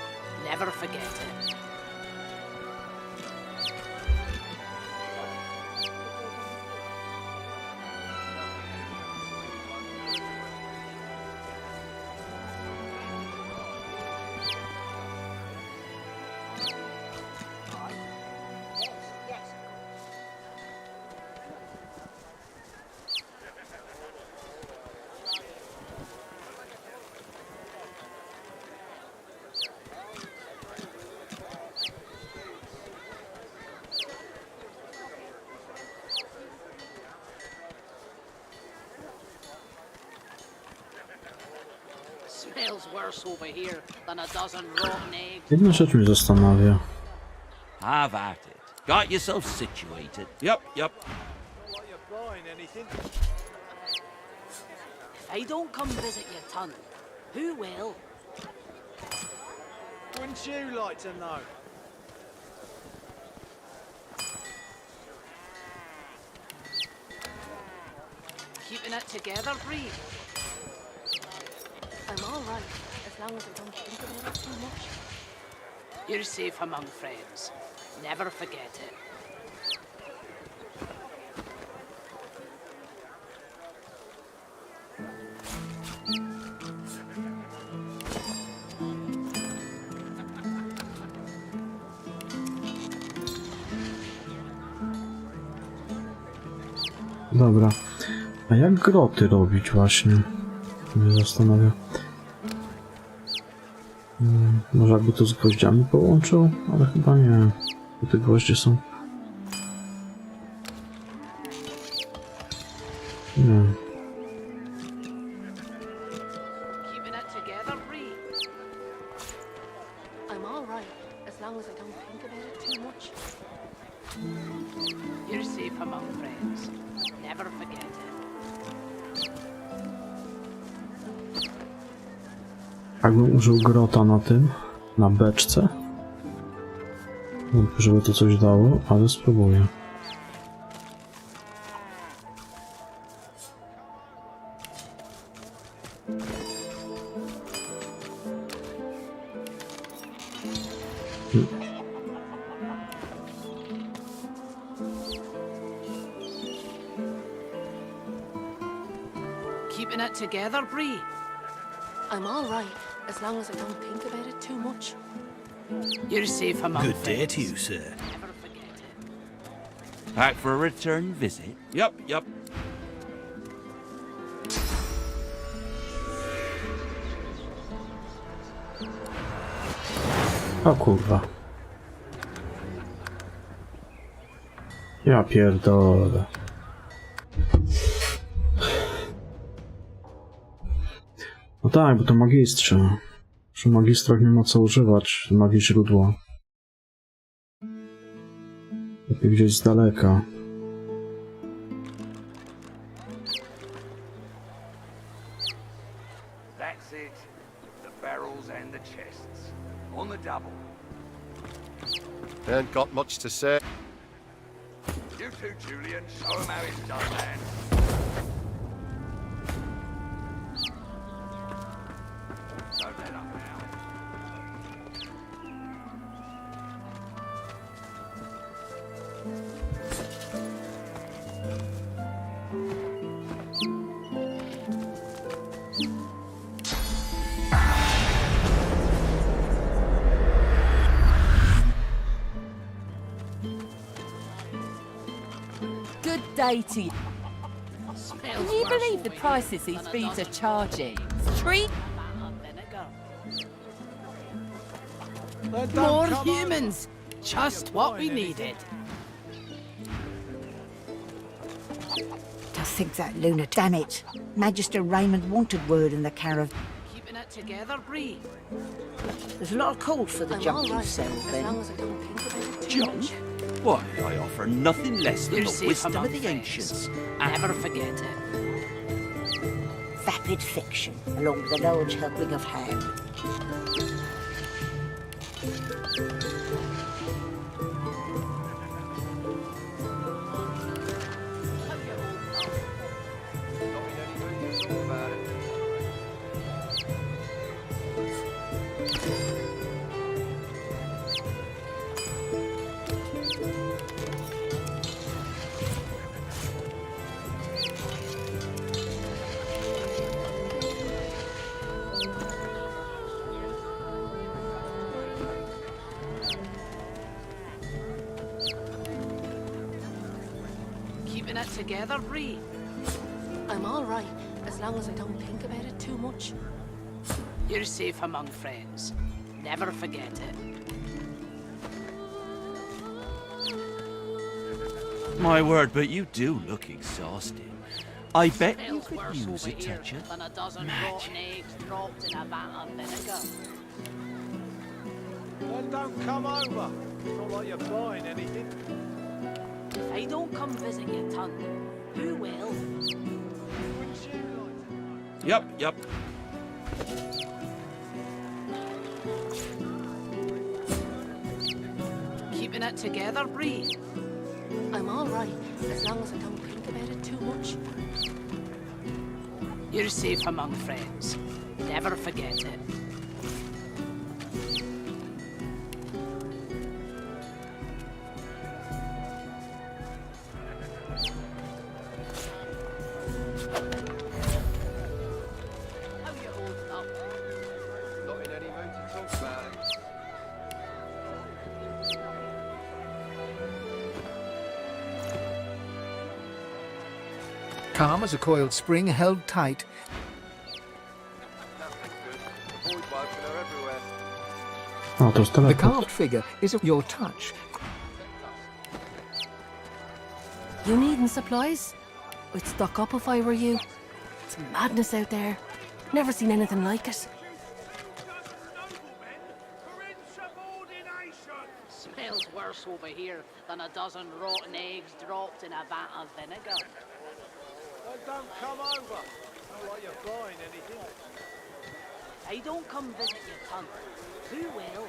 Never forget it. Smells worse over here than a dozen rotten eggs. Jedna rzecz mnie zastanawia. Have at it. Got yourself situated. Yep. If I don't come visit your ton, who will? Wouldn't you like to know? Keeping it together, Bree? I'm all right, as long as I don't think about it too much. You're safe among friends. Never forget it. Dobra. A jak groty robić właśnie? Mnie zastanawia. Może jakby to z gwoździami połączył? Ale chyba nie. Bo te gwoździe są... Nie. Keeping it together, Bree? I'm all right, as long as I don't think about it too much. You're safe among friends. Never forget it. Jakbym użył grota na tym, na beczce, żeby to coś dało, ale spróbuję. Keeping it together, Bree? I'm all right, as long as I don't think about it too much. You're safe among Good friends. day to you, sir. Never forget it. Back for a return visit? Yep. O kurwa. Ja pierdolę. No tak, bo to magistrze. Przy magistrach nie ma co używać magii źródła. Lepiej gdzieś z daleka. That's it. The barrels and the chests. On the double. Ain't got much to say. You two, Julian, show 'em how it's done, man. Don't let up now. Good day to you. Can you believe the prices these feeds are charging? Treat More humans! Just what we needed. To think that lunatic. Damn it. Magister Raymond wanted word in the caravan. Keeping it together, Bree. There's a lot of call for the junk you sell, then. Junk? Why, I offer nothing less than You're the safe wisdom of among the friends. ancients. Never forget it. Vapid fiction, along with a large helping of ham. Keeping it together, Bree. I'm all right, as long as I don't think about it too much. You're safe among friends. Never forget it. My word, but you do look exhausted. I bet you could Worse use over a here touch of than a dozen rotten eggs dropped in a vat of vinegar. Then don't come over. Not like you're buying anything. If I don't come visit your ton, who will? Yep. Keeping it together, Bree. I'm all right, as long as I don't think about it too much. You're safe among friends. Never forget it. How you holding up? Not in any mood to talk about it. Calm as a coiled spring, held tight. O, to jest The teleport. carved figure is of your touch. You needing supplies? I'd stock up if I were you. It's madness out there. Never seen anything like it. Smells worse over here than a dozen rotten eggs dropped in a vat of vinegar. Then don't come over. Not like you're buying anything. I don't come visit your ton. Who will?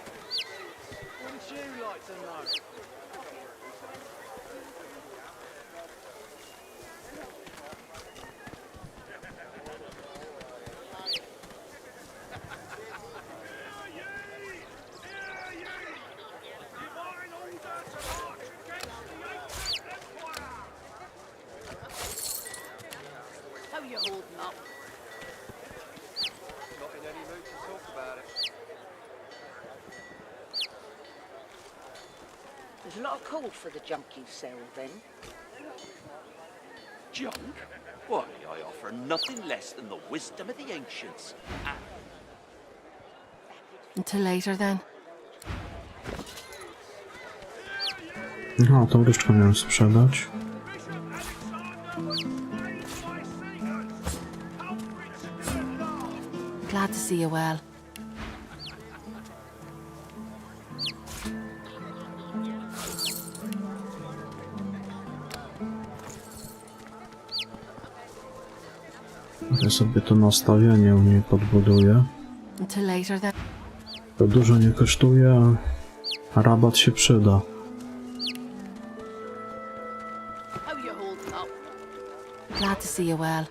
Wouldn't you like to know? How you holding up? Not in any mood to talk about it. There's a lot of call for the junk you sell, then. Junk? Why, I offer nothing less than the wisdom of the ancients. Until later, then. No, tą różdżkę miałem sprzedać. Glad to see you well. Ja sobie to nastawienie u niej podbuduję. Until later, then. To dużo nie kosztuje, a rabat się przyda. How you holding up? Glad to see you well.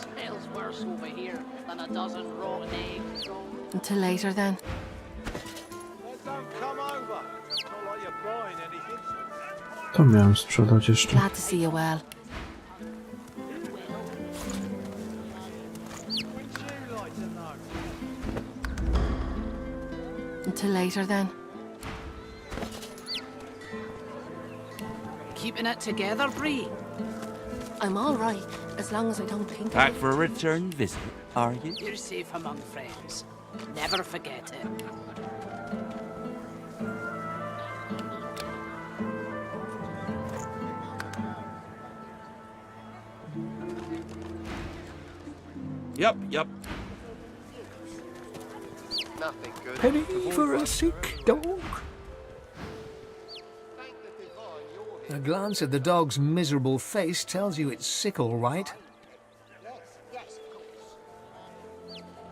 Smells worse over here than a dozen rotten eggs dropped. Until later, then. Then don't come over. Not like you're buying anything. To miałem sprzedać jeszcze. Glad to see you well. Until later then. Keeping it together, Bree? I'm all right, as long as I don't think Back of it. for a return visit, are you? You're safe among friends. Never forget it. Yep. Nothing good. Penny for a sick dog. A glance at the dog's miserable face tells you it's sick, all right.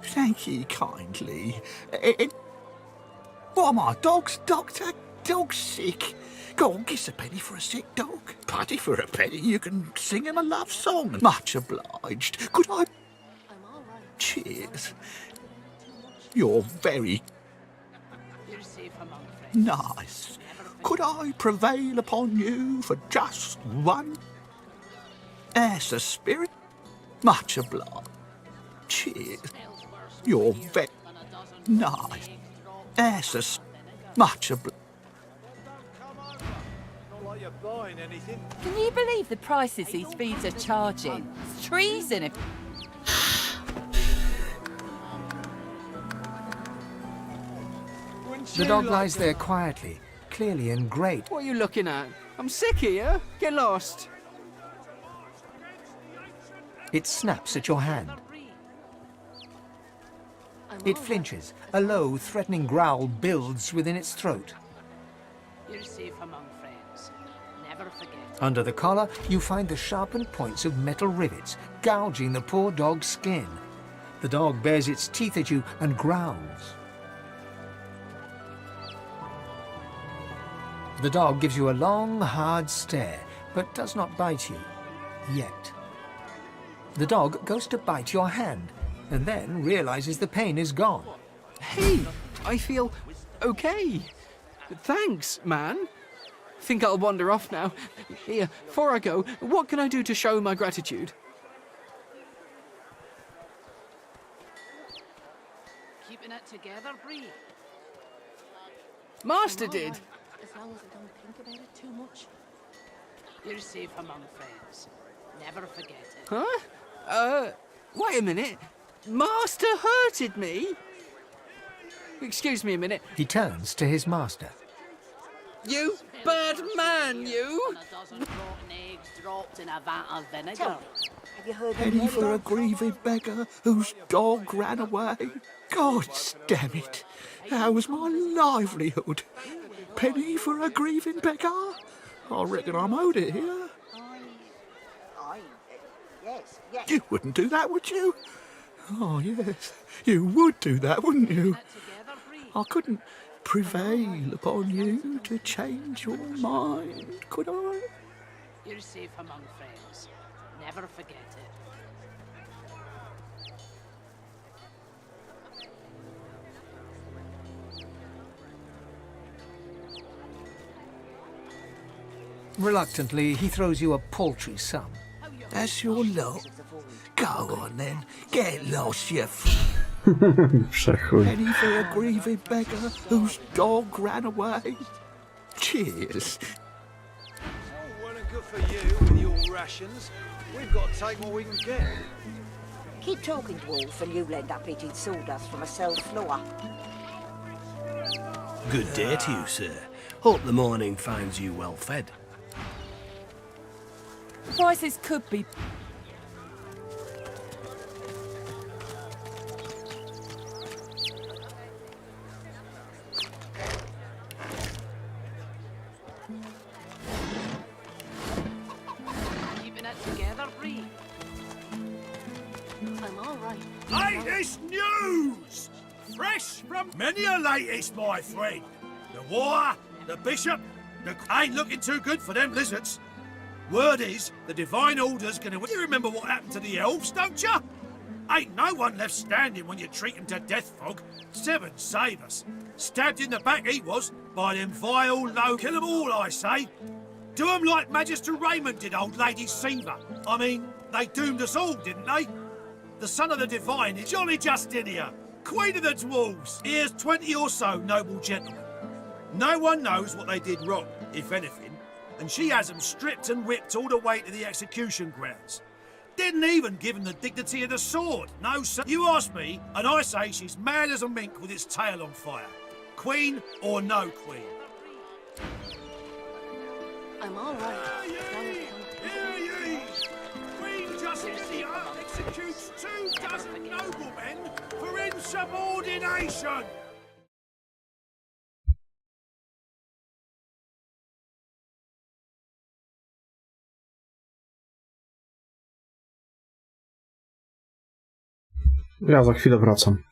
Thank ye kindly. What am I, dog's doctor? Dog's sick. Go on, kiss a penny for a sick dog. Putty for a penny, you can sing him a love song. Much obliged. Could I... Cheers. You're very... You're safe among friends. nice. Could I prevail upon you for just one? As a spirit? Much obliged. Cheers. You're very nice. As a much obliged. Not like you're buying anything. Can you believe the prices these feeds are charging? It's treason if... The dog lies there quietly, clearly in great. What are you looking at? I'm sick here. Get lost. It snaps at your hand. It flinches. A low, threatening growl builds within its throat. You're safe among friends. Never forget it. Under the collar, you find the sharpened points of metal rivets, gouging the poor dog's skin. The dog bares its teeth at you and growls. The dog gives you a long, hard stare, but does not bite you. Yet. The dog goes to bite your hand, and then realizes the pain is gone. Hey, I feel okay. Thanks, man. Think I'll wander off now. Here, before I go, what can I do to show my gratitude? Keeping it together, Bree? Master did. As long as I don't think about it too much. You're safe among friends. Never forget it. Huh? Wait a minute. Master hurted me? Excuse me a minute. He turns to his master. You bad man, you! And a dozen rotten eggs dropped in a vat of vinegar. Have you heard Penny for a grieving beggar whose dog ran away. God damn it. That was my livelihood. Penny for a grieving beggar? I reckon I'm owed it here. Yes. You wouldn't do that, would you? Oh, yes. You would do that, wouldn't you? I couldn't prevail upon you to change your mind, could I? You're safe among friends. Never forget it. Reluctantly, he throws you a paltry sum. That's your lot. Go on then. Get lost, you Przechuj. Penny for a grieving beggar whose dog ran away. Cheers. Well and good for you with your rations. We've got to take what we can get. Keep talking, dwarf, and you'll end up eating sawdust from a cell floor. Good day to you, sir. Hope the morning finds you well fed. Prices could be... Keeping it together, Bree? I'm all right. Latest news! Fresh from many a latest, my friend. The war, the bishop, ain't looking too good for them lizards. Word is, the Divine Order's gonna... You remember what happened to the elves, don't you? Ain't no one left standing when you treat him to death, Fog. 7 save us. Stabbed in the back he was, by them vile low... Kill 'em all, I say. Do 'em like Magister Raymond did old Lady Siva. I mean, they doomed us all, didn't they? The son of the divine is Jolly Justinia, Queen of the Dwarves. Here's 20 or so noble gentlemen. No one knows what they did wrong, if anything, and she has them stripped and whipped all the way to the execution grounds. Didn't even give them the dignity of the sword. No, sir. You ask me, and I say she's mad as a mink with its tail on fire. Queen or no queen. I'm all right. Hear ye! Queen Justicia executes 24 noblemen for insubordination! Ja za chwilę wracam.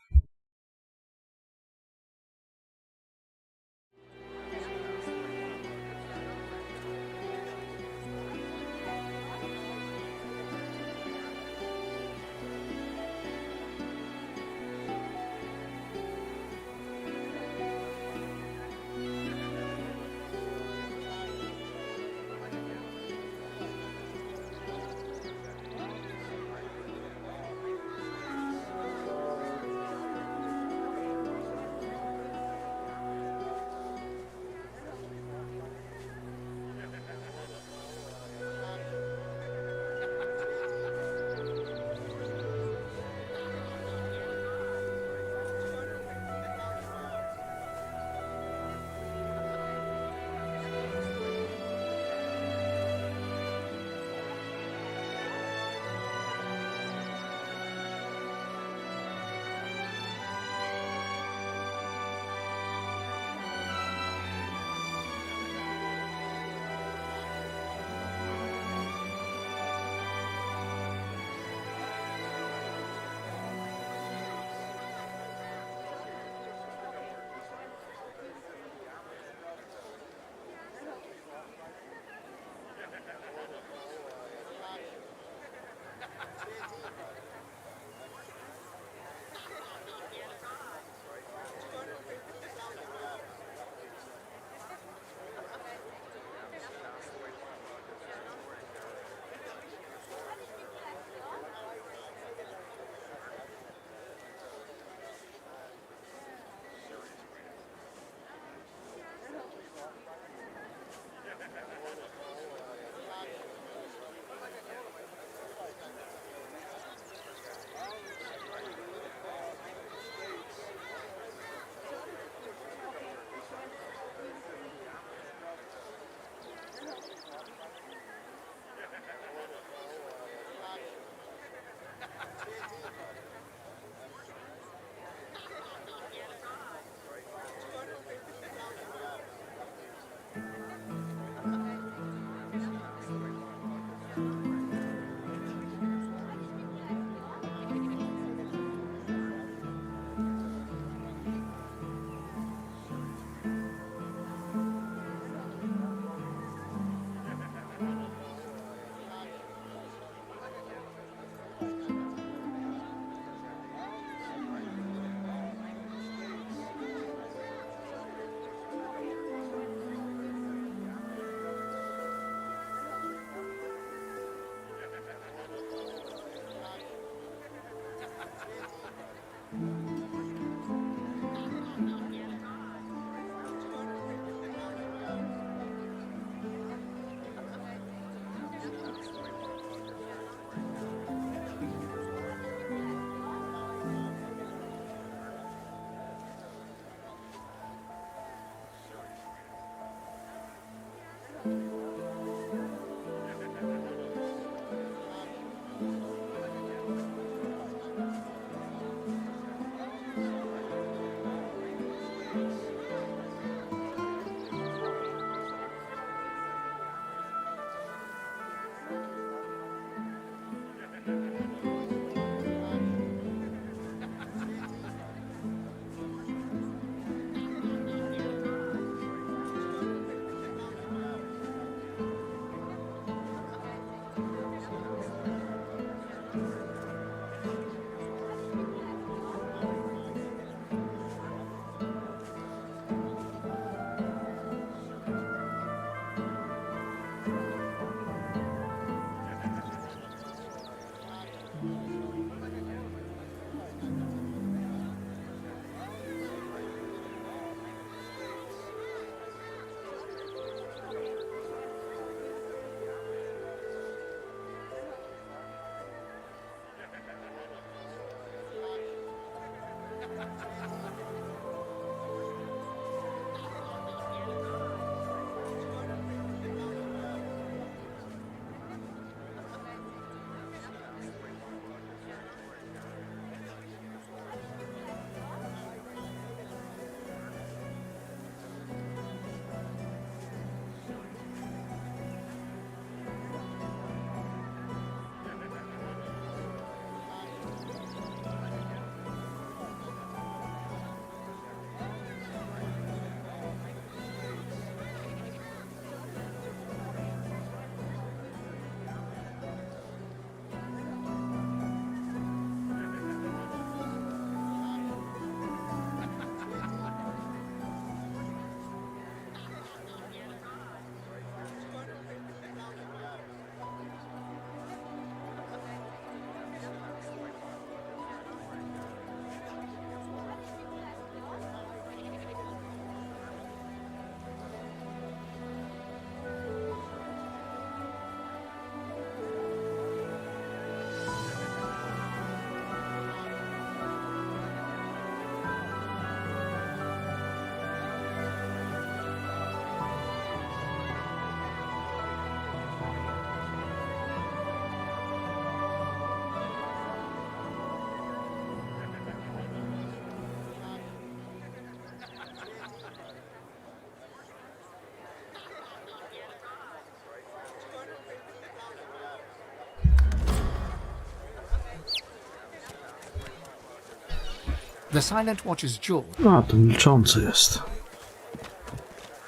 The Silent Watcher's jaw. A, to milczący jest.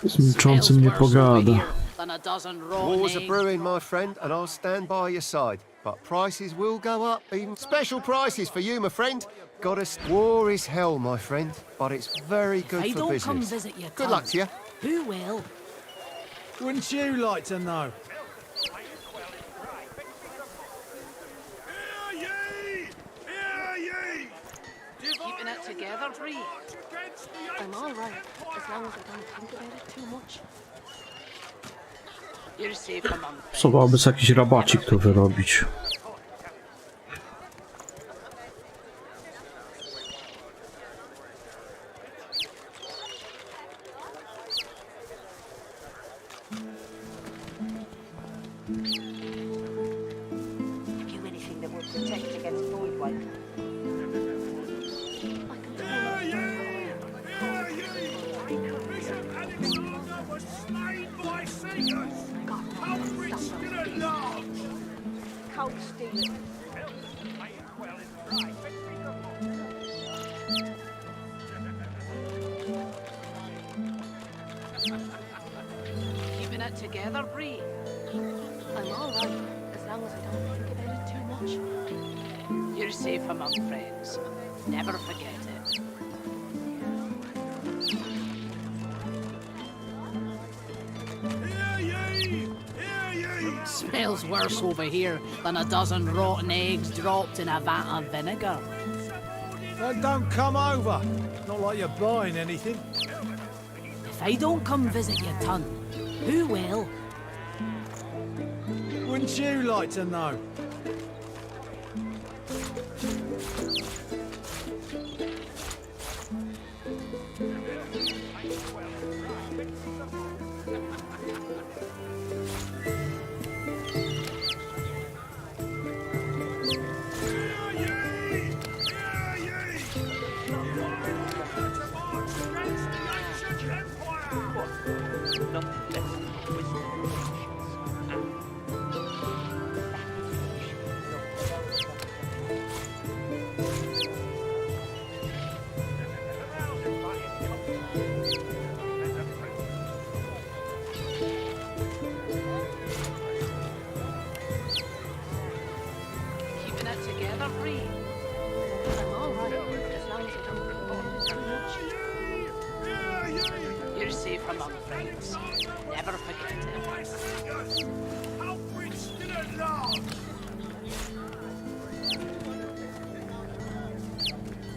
Z milczącym nie pogada. War's a brewing, my friend, and I'll stand by your side. But prices will go up, even special prices for you, my friend. War is hell, my friend, but it's very good for business. Good luck to you. Who will? Wouldn't you like to know? Keeping it together, Bree. I'm all right, as long as I don't think about it too much. You're safe among friends. Trzeba sobie jakiś rabacik tu wyrobić. Give you anything that will protect against void wipe. Cold steel. Keeping it together, Bree. I'm all right, as long as I don't think about it too much. You're safe among friends. Never forget it. Smells worse over here than a dozen rotten eggs dropped in a vat of vinegar. Then don't come over. Not like you're buying anything. If I don't come visit your ton, who will? Wouldn't you like to know?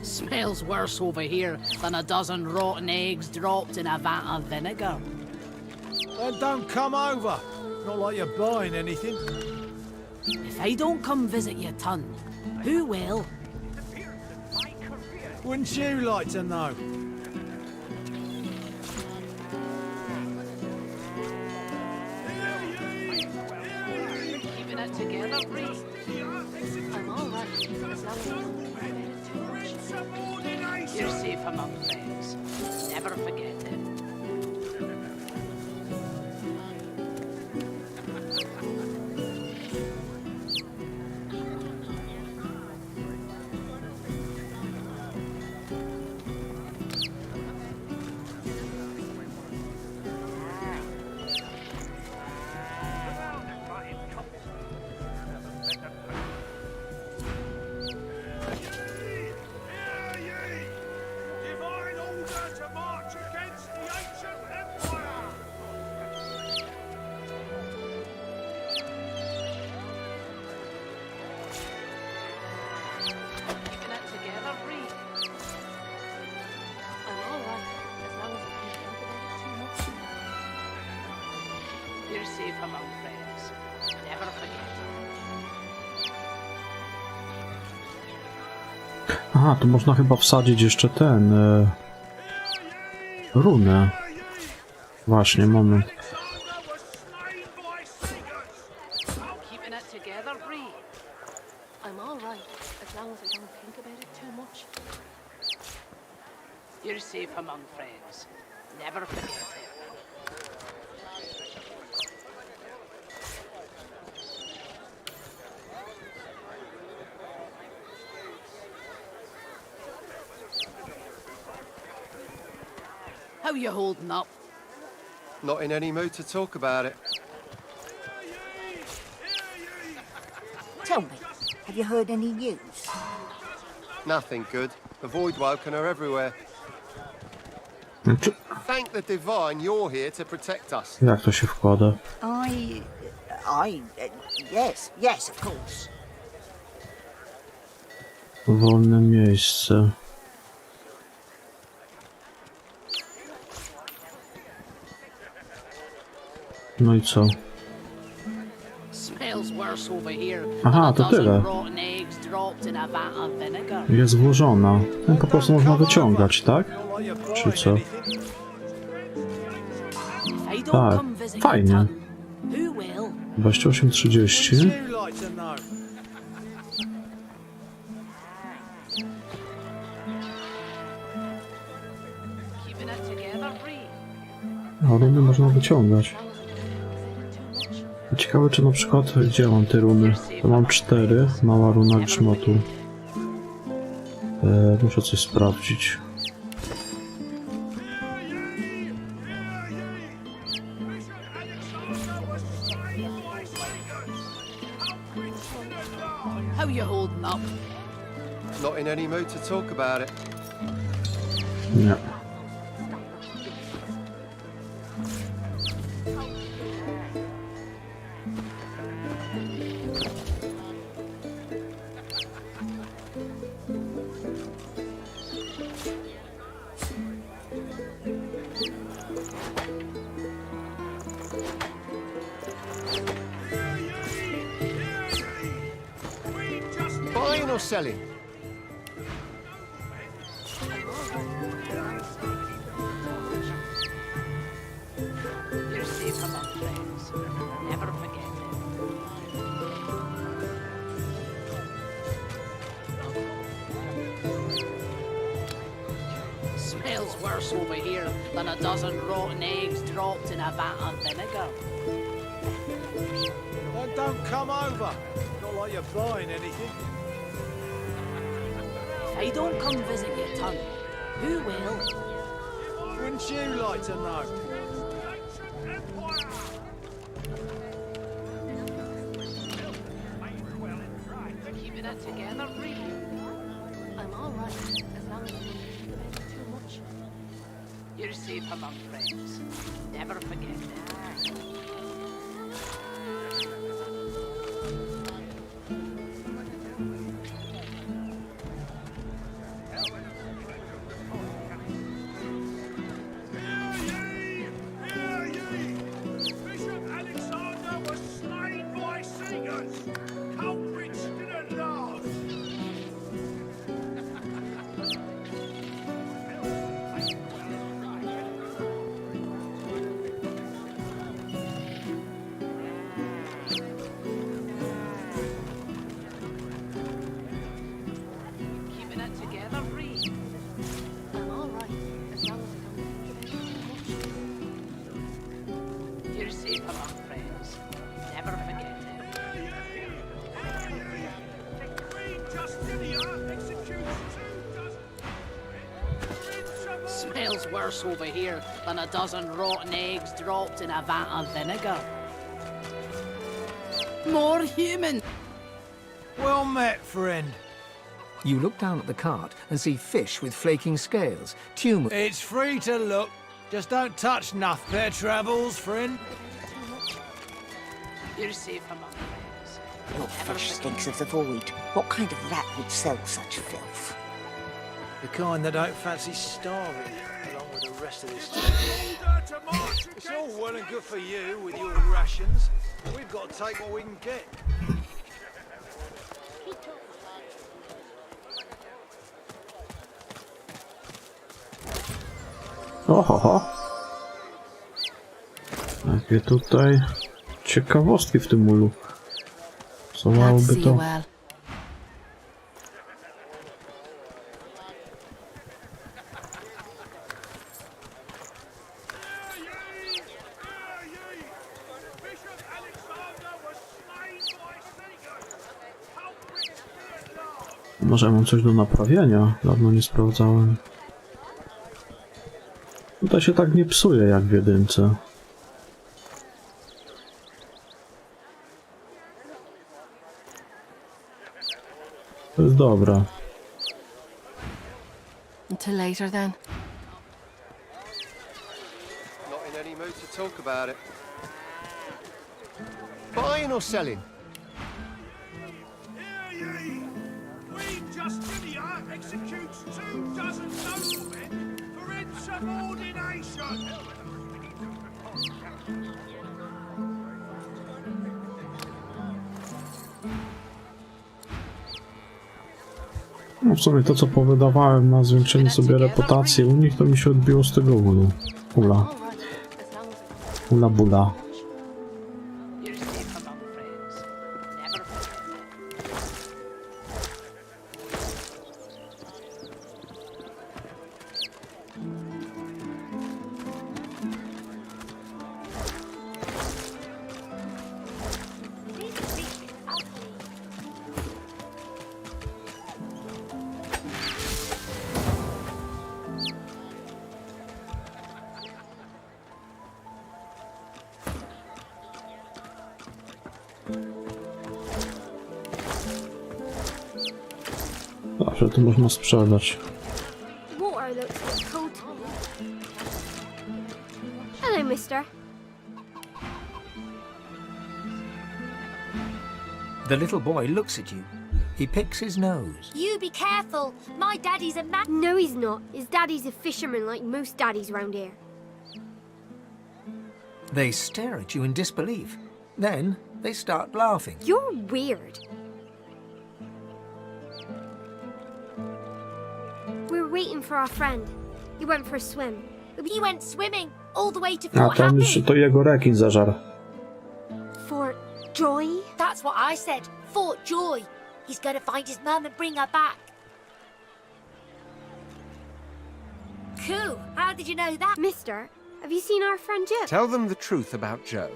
Smells worse over here than a dozen rotten eggs dropped in a vat of vinegar. Then don't come over. Not like you're buying anything. If I don't come visit your ton, who will? Wouldn't you like to know? Keeping it together, Reese. I'm all right. As long as I don't You're safe among friends. Never forget it. You're safe among friends. Never forget. Aha, tu można chyba wsadzić jeszcze ten... runę. Właśnie, moment. Keeping it together, Bree. I'm all right, as long as I don't think about it too much. You're safe among friends. Never forget it. How you holding up? Not in any mood to talk about it. Tell me, have you heard any news? Nothing good. The Voidwoken are everywhere. Thank the Divine you're here to protect us. Jak to się wkłada? Yes, of course. Wolne miejsce. No i co? Aha, to tyle. Jest włożona. No, po prostu można wyciągać, tak? Czy co? Tak, fajnie. 28:30. A runy można wyciągać. Ciekawe, czy na przykład, gdzie mam te runy? To mam 4, mała runa grzmotu. Muszę coś sprawdzić. How you holding up? Not in any mood to talk about it. Nie. Buying or selling? You're safe among friends. Never forget it. Smells worse over here than a dozen rotten eggs dropped in a vat of vinegar. Then don't come over. Not like you're buying anything. If I don't come visit your tongue, who will? Wouldn't you like to know? Keeping it together, Bree. I'm all right, as long as I don't think about it too much. You're safe among friends. Never forget it. smells worse over here than a dozen rotten eggs dropped in a vat of vinegar. More human. Well met, friend. You look down at the cart and see fish with flaking scales, tumor... It's free to look. Just don't touch nothing. Fair travels, friend. You're safe among friends. Your fish stinks of the void. What kind of rat would sell such filth? The kind that don't fancy starving, along with the rest of this It's all well and good for you with your rations. We've got to take what we can get. Ohoho. Jakie tutaj ciekawostki w tym ulu. Co małoby to... Może mam coś do naprawienia? Dawno nie sprawdzałem. Tutaj się tak nie psuje jak w jedynce. To jest dobre. Until later then. Not in any mood to talk about it. Buying or selling? Queen Justinia executes 2 dozen noblemen for insubordination. No w sumie to co powydawałem na zwiększenie sobie reputacji u nich, to mi się odbiło z tego ulu. Ula. Ula bula. Zawsze to można sprzedać. Water looks like cold to me. Hello, mister. The little boy looks at you. He picks his nose. You be careful. My daddy's a man. No, he's not. His daddy's a fisherman like most daddies round here. They stare at you in disbelief. Then they start laughing. You're weird. We're waiting for our friend. He went for a swim. He went swimming all the way to A Fort tam już Happy. to jego rekin zażar. Fort Joy? That's what I said. Fort Joy. He's gonna find his mum and bring her back. Cool. How did you know that? Mister, have you seen our friend Jim? Tell them the truth about Joe.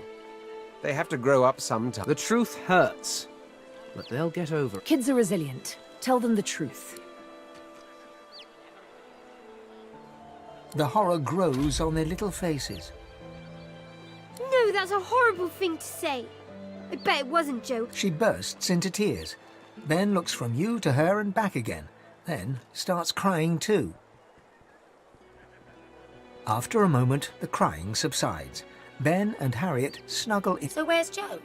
They have to grow up sometime. The truth hurts, but they'll get over it. Kids are resilient. Tell them the truth. The horror grows on their little faces. No, that's a horrible thing to say. I bet it wasn't Joe. She bursts into tears, then looks from you to her and back again, then starts crying too. After a moment, the crying subsides. Ben and Harriet snuggle in. So where's Joe?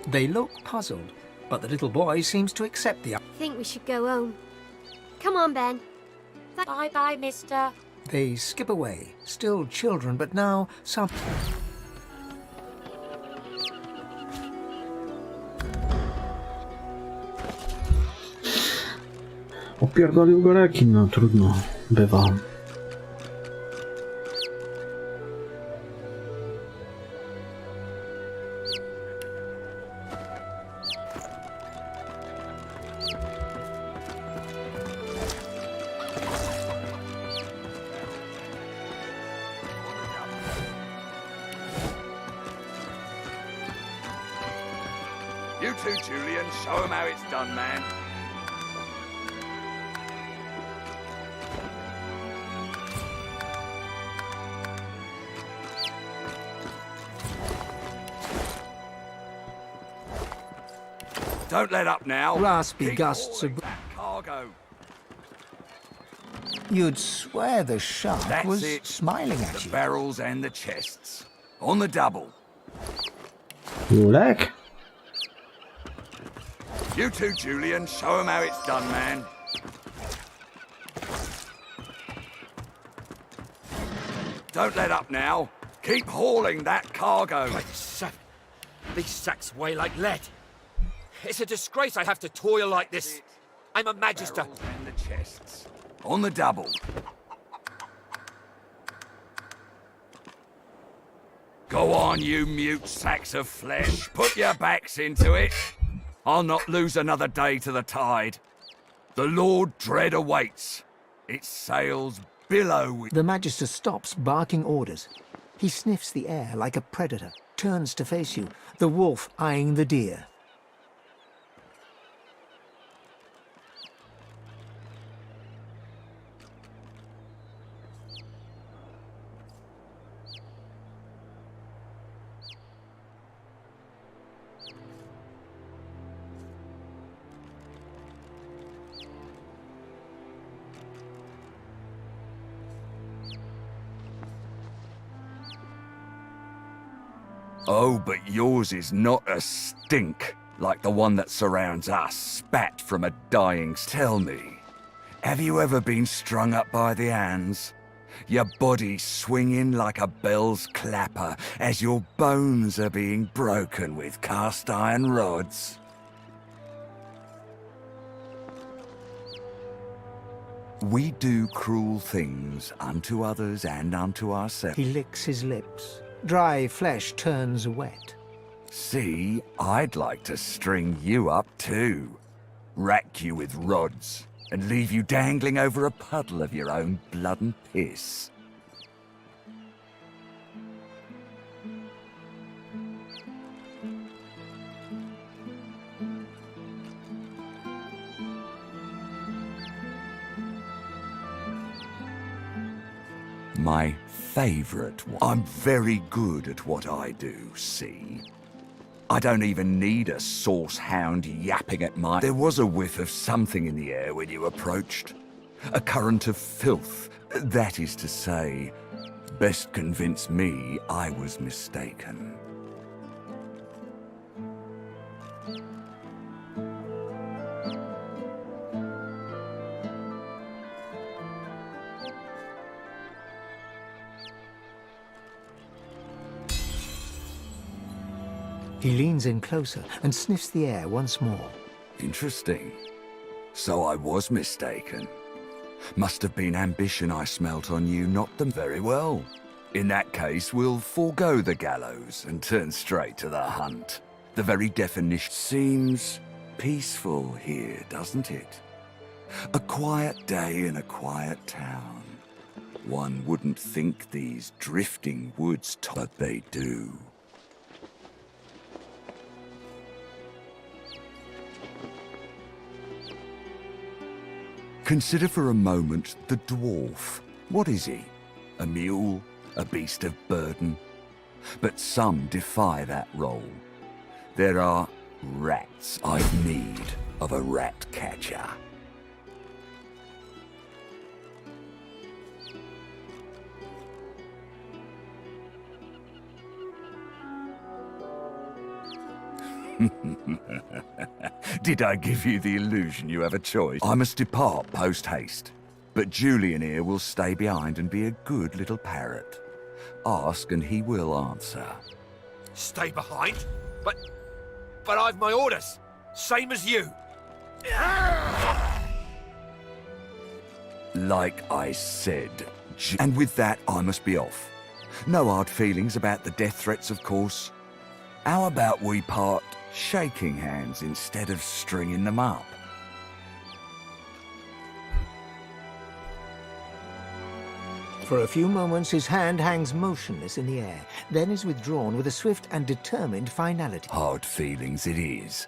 They look puzzled, but the little boy seems to accept the... I think we should go home. Come on, Ben. Bye-bye, mister. They skip away, still children, but now some... Opierdolił go rekin, no trudno, bywa. too, Julian. Show 'em how it's done, man. Don't let up now. Raspy Keep gusts of... hauling that cargo. You'd swear the shark That's was it. smiling at The you. barrels and the chests. On the double. Julek? You too, Julian. Show 'em how it's done, man. Don't let up now. Keep hauling that cargo. These sacks weigh like lead. It's a disgrace I have to toil like this. I'm a magister. Barrels and the chests. On the double. Go on, you mute sacks of flesh. Put your backs into it. I'll not lose another day to the tide. The Lord Dread awaits. Its sails billow with... The Magister stops, barking orders. He sniffs the air like a predator, turns to face you, the wolf eyeing the deer. Oh, but yours is not a stink like the one that surrounds us, spat from a dying... Tell me, have you ever been strung up by the hands? Your body swinging like a bell's clapper as your bones are being broken with cast iron rods? We do cruel things unto others and unto ourselves. He licks his lips. Dry flesh turns wet. See, I'd like to string you up too. Rack you with rods and leave you dangling over a puddle of your own blood and piss. My favourite one. I'm very good at what I do, see? I don't even need a sauce hound yapping at my... There was a whiff of something in the air when you approached. A current of filth. That is to say, best convince me I was mistaken. He leans in closer and sniffs the air once more. Interesting. So I was mistaken. Must have been ambition I smelt on you, not them very well. In that case, we'll forego the gallows and turn straight to the hunt. The very definition seems peaceful here, doesn't it? A quiet day in a quiet town. One wouldn't think these drifting woods, but they do. Consider for a moment the dwarf. What is he? A mule? A beast of burden? But some defy that role. There are rats. I've need of a rat catcher. Did I give you the illusion you have a choice? I must depart post-haste, but Julian here will stay behind and be a good little parrot. Ask and he will answer. Stay behind? But I've my orders. Same as you. Like I said. And with that, I must be off. No hard feelings about the death threats, of course. How about we part shaking hands instead of stringing them up? For a few moments, his hand hangs motionless in the air, then is withdrawn with a swift and determined finality. Hard feelings it is.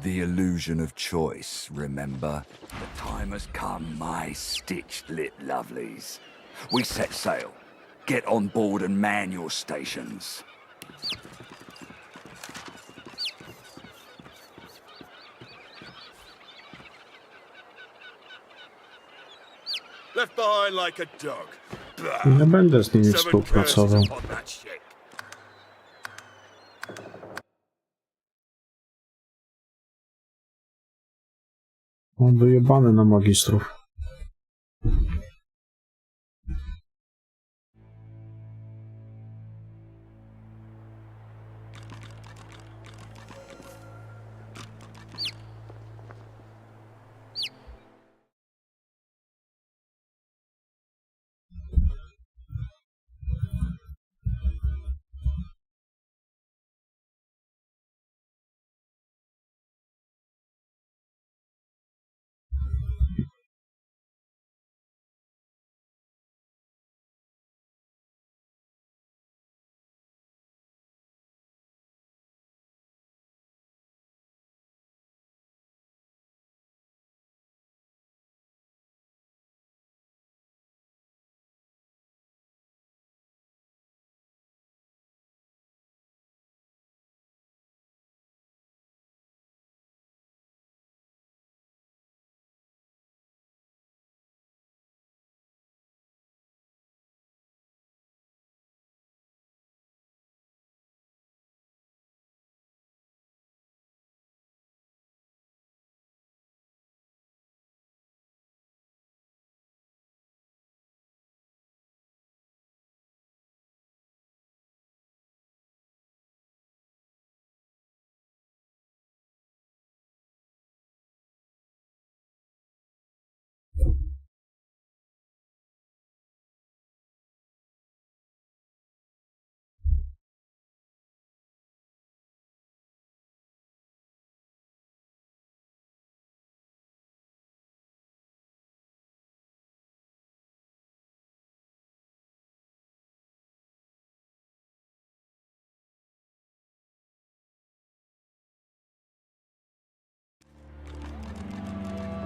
the illusion of choice, remember? The time has come, my stitched-lit lovelies. We set sail. Get on board and man your stations. Left behind like a dog. Nie będę z nimi współpracował. Mam wyjebane na magistrów.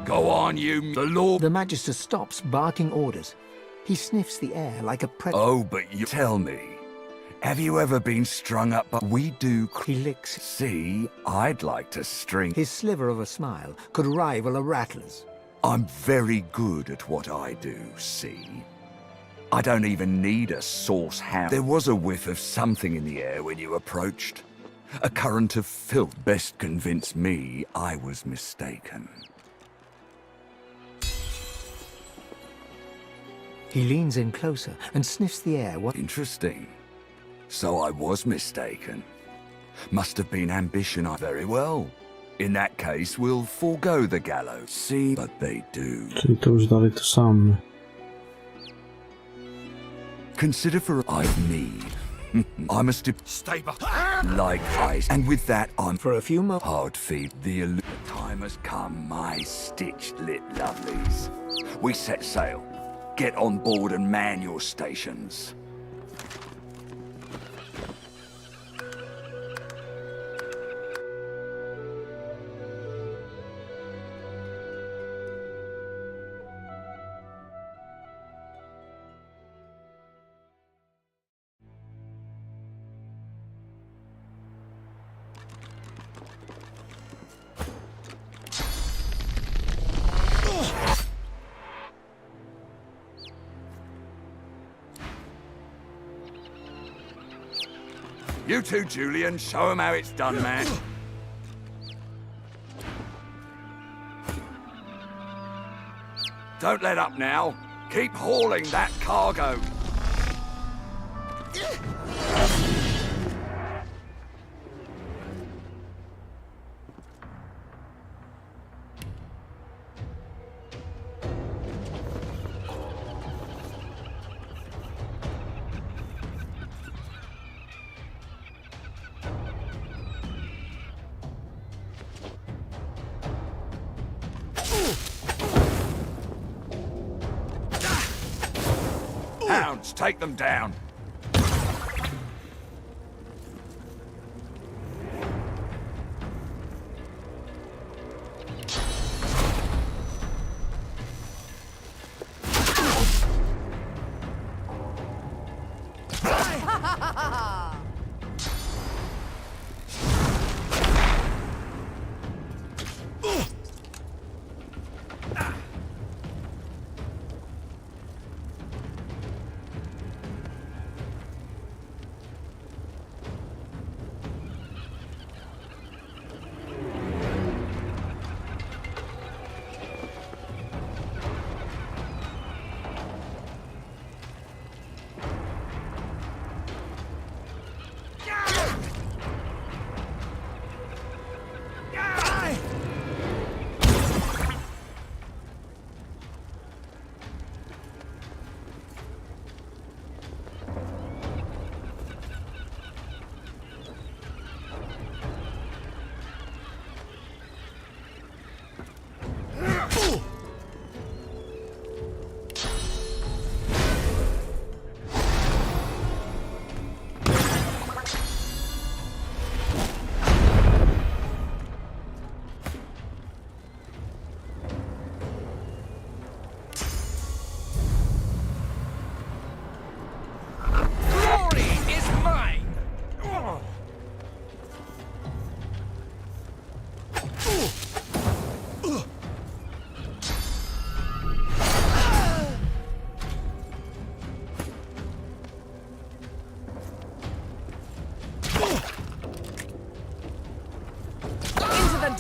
Go on, you... The law... The Magister stops, barking orders. He sniffs the air like a predator. Oh, but you... Tell me, have you ever been strung up by... We do... He licks. See, I'd like to string... His sliver of a smile could rival a rattler's. I'm very good at what I do, see? I don't even need a sauce hound. There was a whiff of something in the air when you approached. A current of filth best convinced me I was mistaken. He leans in closer and sniffs the air. What? Interesting. So I was mistaken. Must have been ambition. Very well. In that case, we'll forego the gallows. See, but they do. Czyli to już dalej to samo. Consider for I need. I must stay like ice, and with that I'm for a few more hard feed. The time has come, my stitched lit lovelies. We set sail. Get on board and man your stations. You too, Julian. Show him how it's done, man. Don't let up now. Keep hauling that cargo. Hounds, take them down.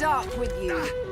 dark with you.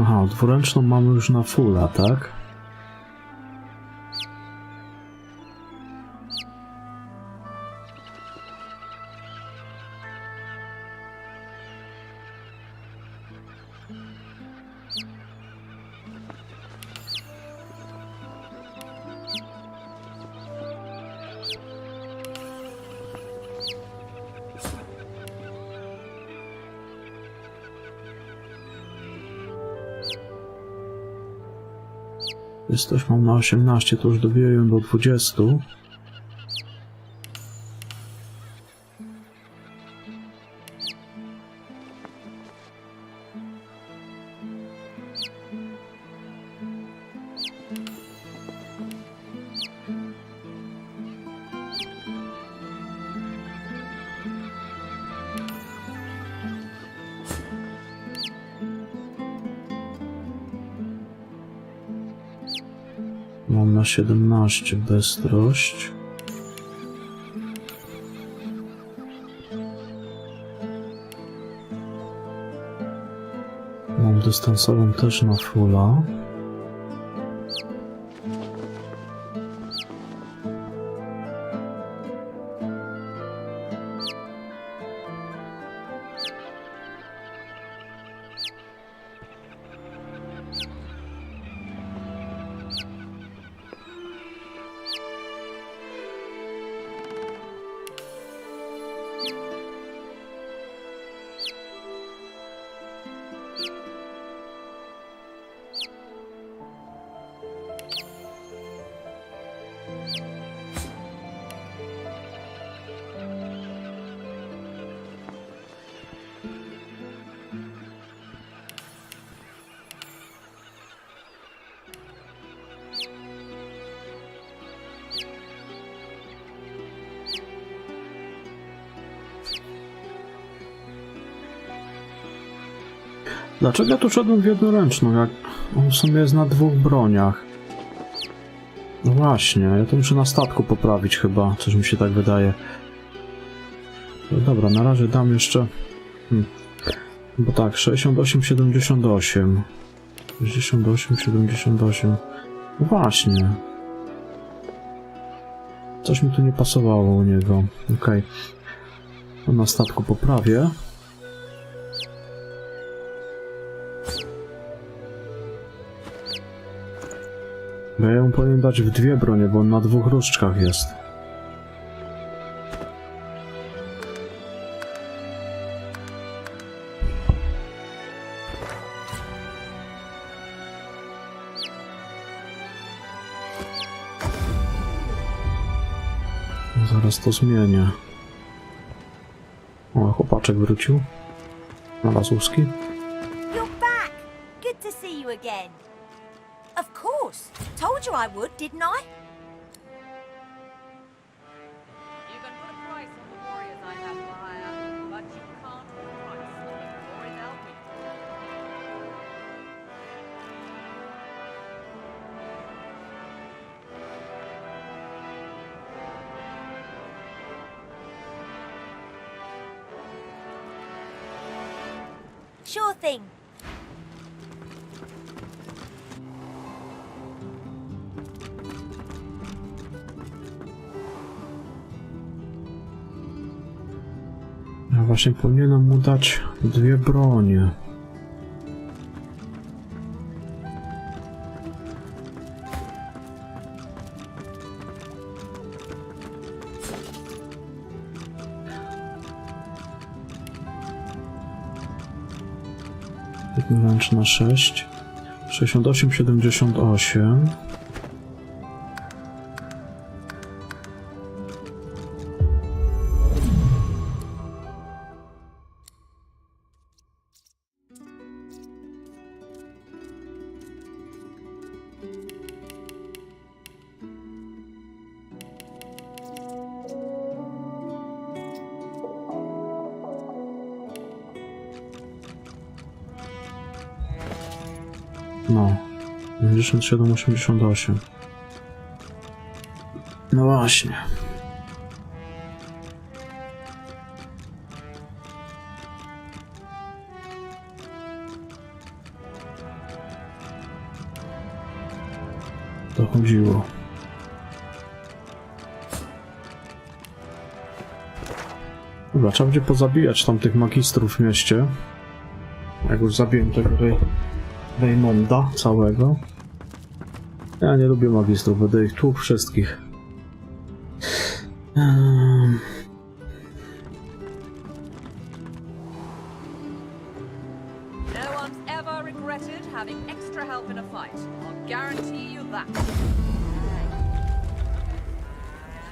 Aha, dwuręczną mamy już na fulla, tak? Jesteś, mam na 18, to już dobiję do 20. Mam na 17 bystrość. Mam dystansową też na fulla. Dlaczego ja tu szedłem w jednoręczną, jak on w sumie jest na dwóch broniach? No właśnie, ja to muszę na statku poprawić chyba, coś mi się tak wydaje. No dobra, na razie dam jeszcze... Bo tak, 68, 78. 68, 78. No właśnie. Coś mi tu nie pasowało u niego. Okej. To na statku poprawię. Bo ja ją powinien dać w dwie bronie, bo on na dwóch różdżkach jest. Zaraz to zmienię. O, chłopaczek wrócił. Znalazł łuski. You're back! Good to see you again. Of course. Told you I would, didn't I? You can put a price on the warriors I have for hire, but you can't put a price on the glory they'll bring. Sure thing. Ja właśnie powinienem mu dać dwie bronie. Jednoręcz na 6. 68, 78. No, 57, 88. No właśnie. to chodziło. Dobra, trzeba będzie pozabijać tam tych magistrów w mieście. Jak już zabiłem tego Raymonda całego. Ja nie lubię magistrów, będę ich tłukł wszystkich. No one's ever regretted having extra help in a fight. I'll guarantee you that.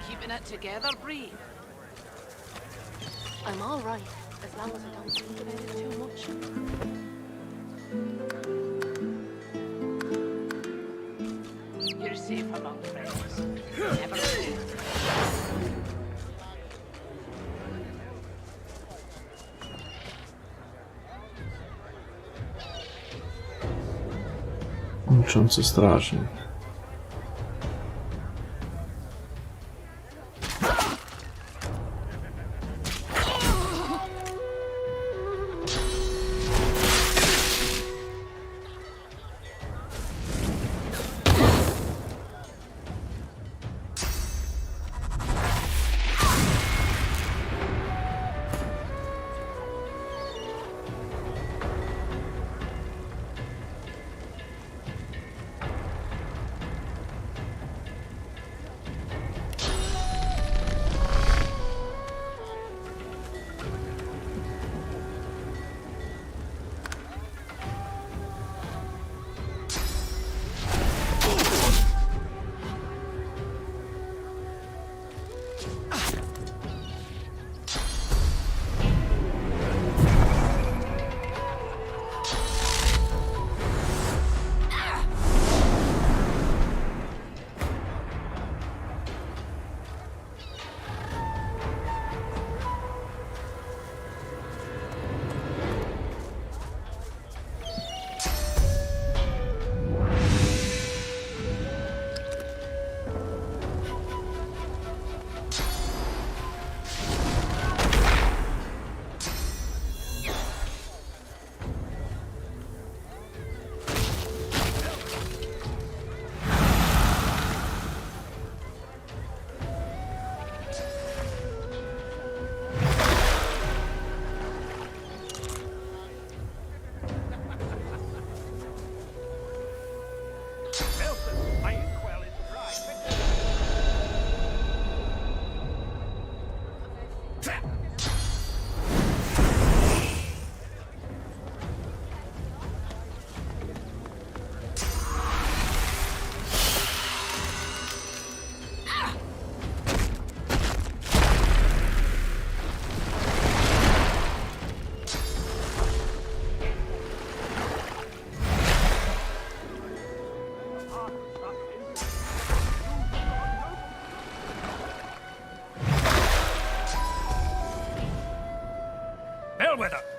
Keeping it together, Bree. I'm all right, as long as I don't think about it too much. You're safe among friends. Never fear. Milczący strażnik.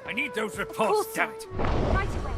I need those reports, damn it! Right away.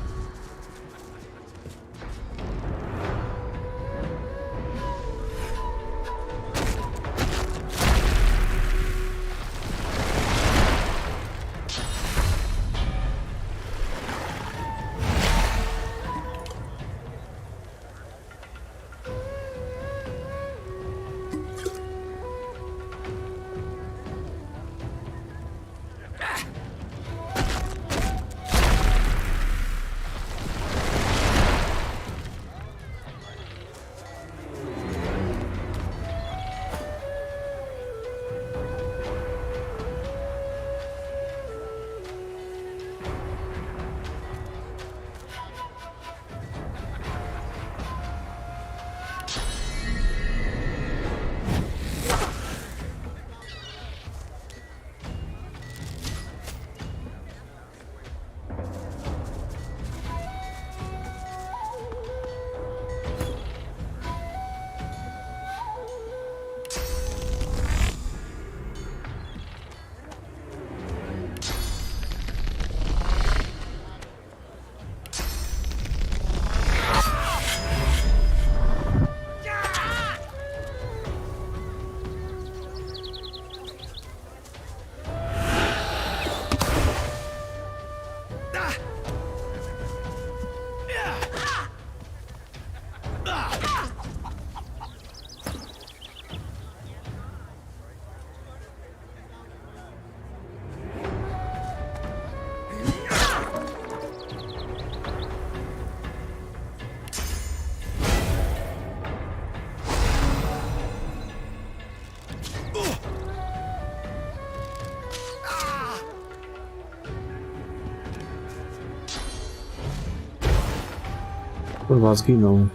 Kurwa, zginął.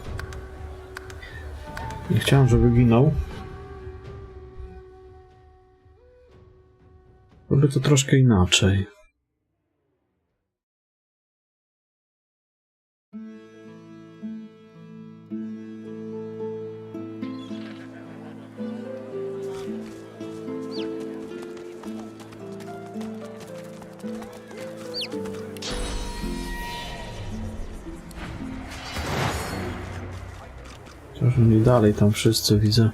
Nie chciałem, żeby ginął. Byłoby to troszkę inaczej. Chociaż nie dalej tam wszyscy widzę.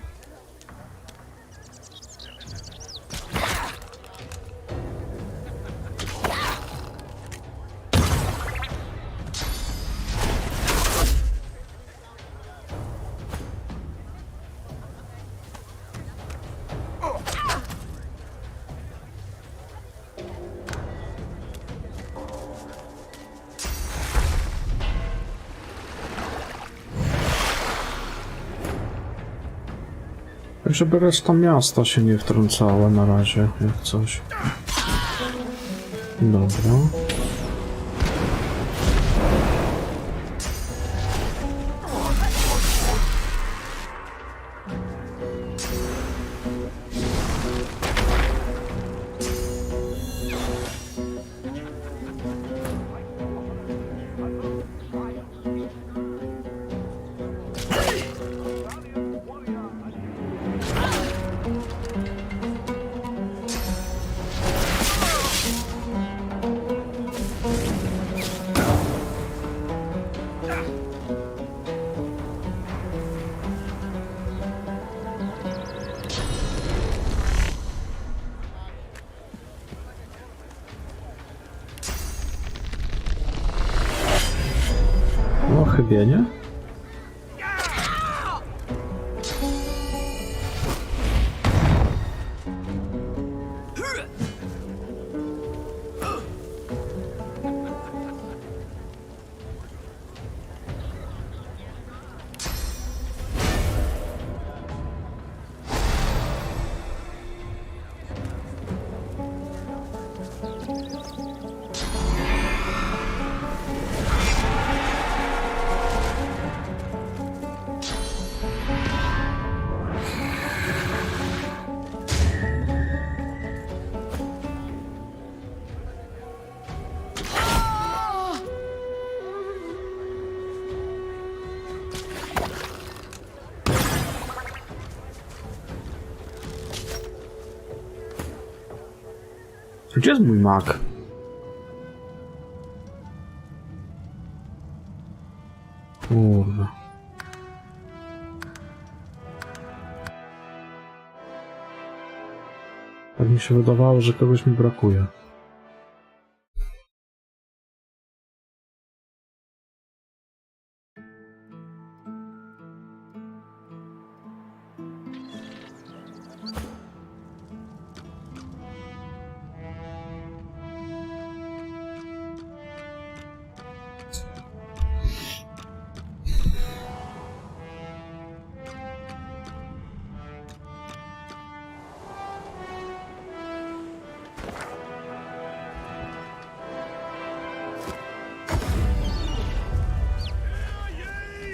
Żeby reszta miasta się nie wtrącała na razie, jak coś. Dobra. No chyba nie? Gdzie jest mój mak? Kurwa. Tak mi się wydawało, że kogoś mi brakuje.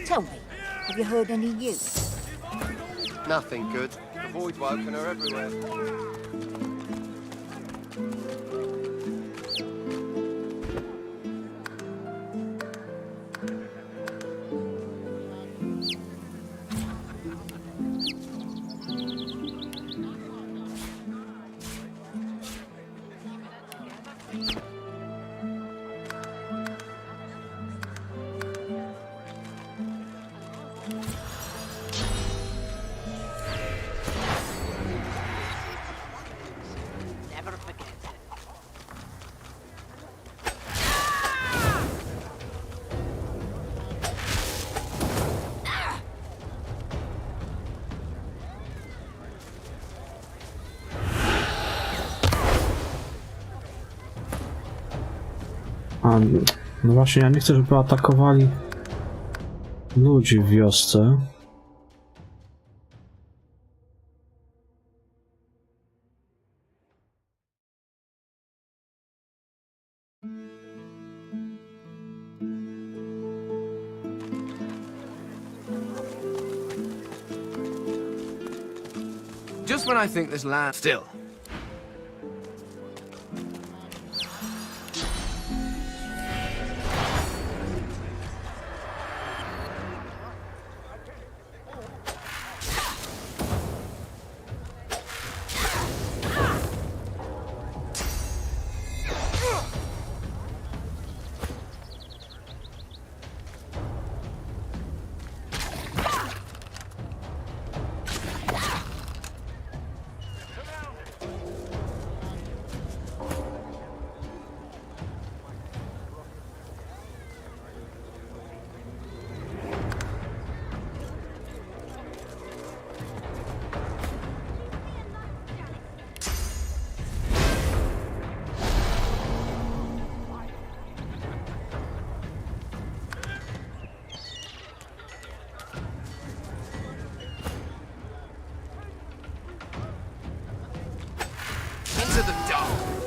Tell me, have you heard any news? Nothing good. The void woken are everywhere. No właśnie, ja nie chcę, żeby atakowali ludzi w wiosce. Just when I think this land... Still. Into the dark.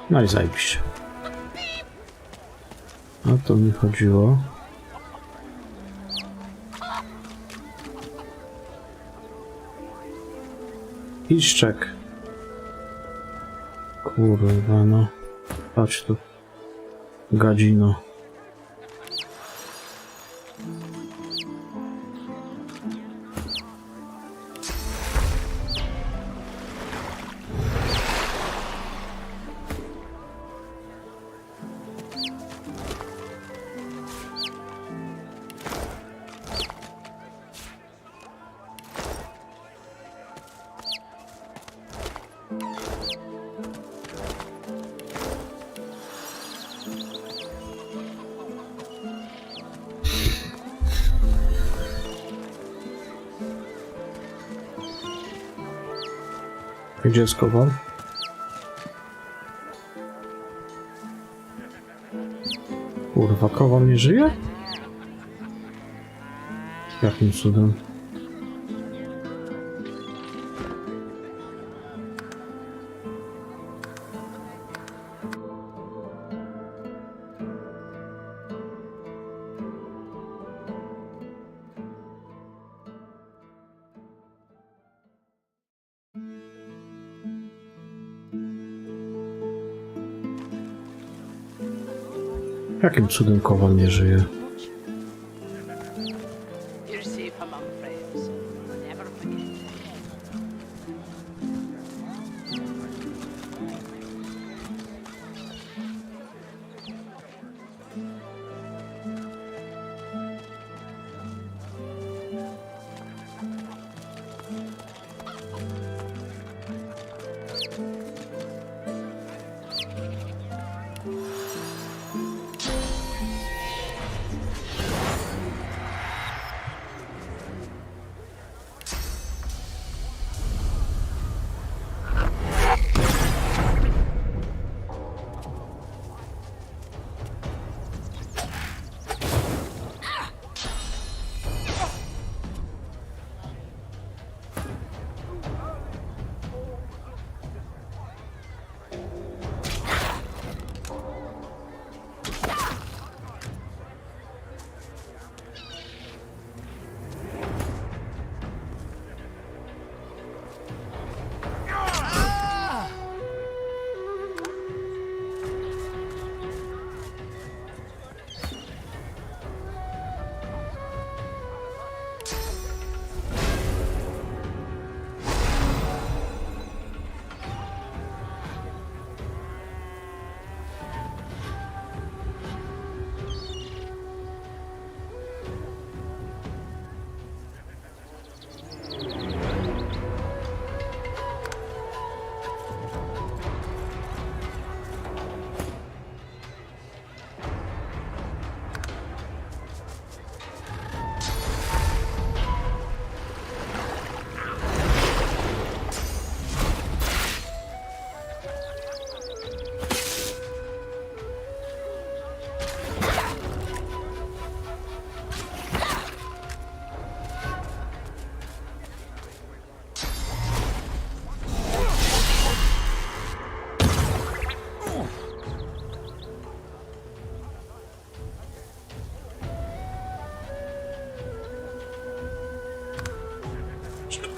No i zajebiście. O to mi chodziło. Piszczek. Kurwa no. Patrz tu. Gadzino. Gdzie jest kowal? Kurwa, kowal nie żyje? Jakim cudem? Jakim cudem kowal nie żyje? You're safe among friends. Never forget.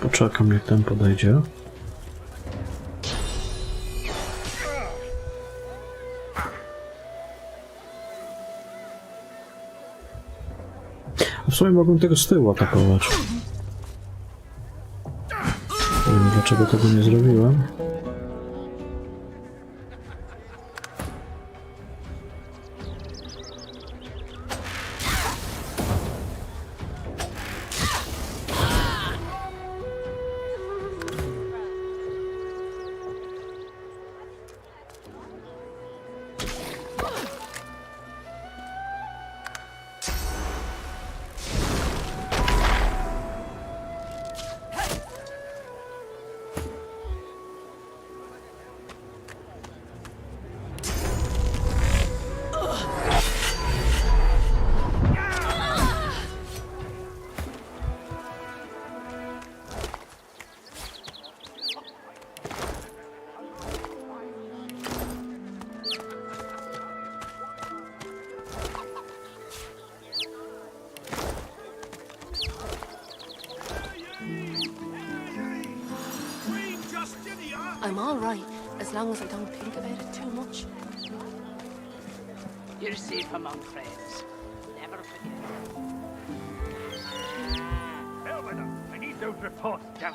poczekam, jak ten podejdzie. W sumie mogłem tego z tyłu atakować. Nie wiem, dlaczego tego nie zrobiłem. I'm all right, as long as I don't think about it too much. You're safe among friends. Never forget. I need those reports down.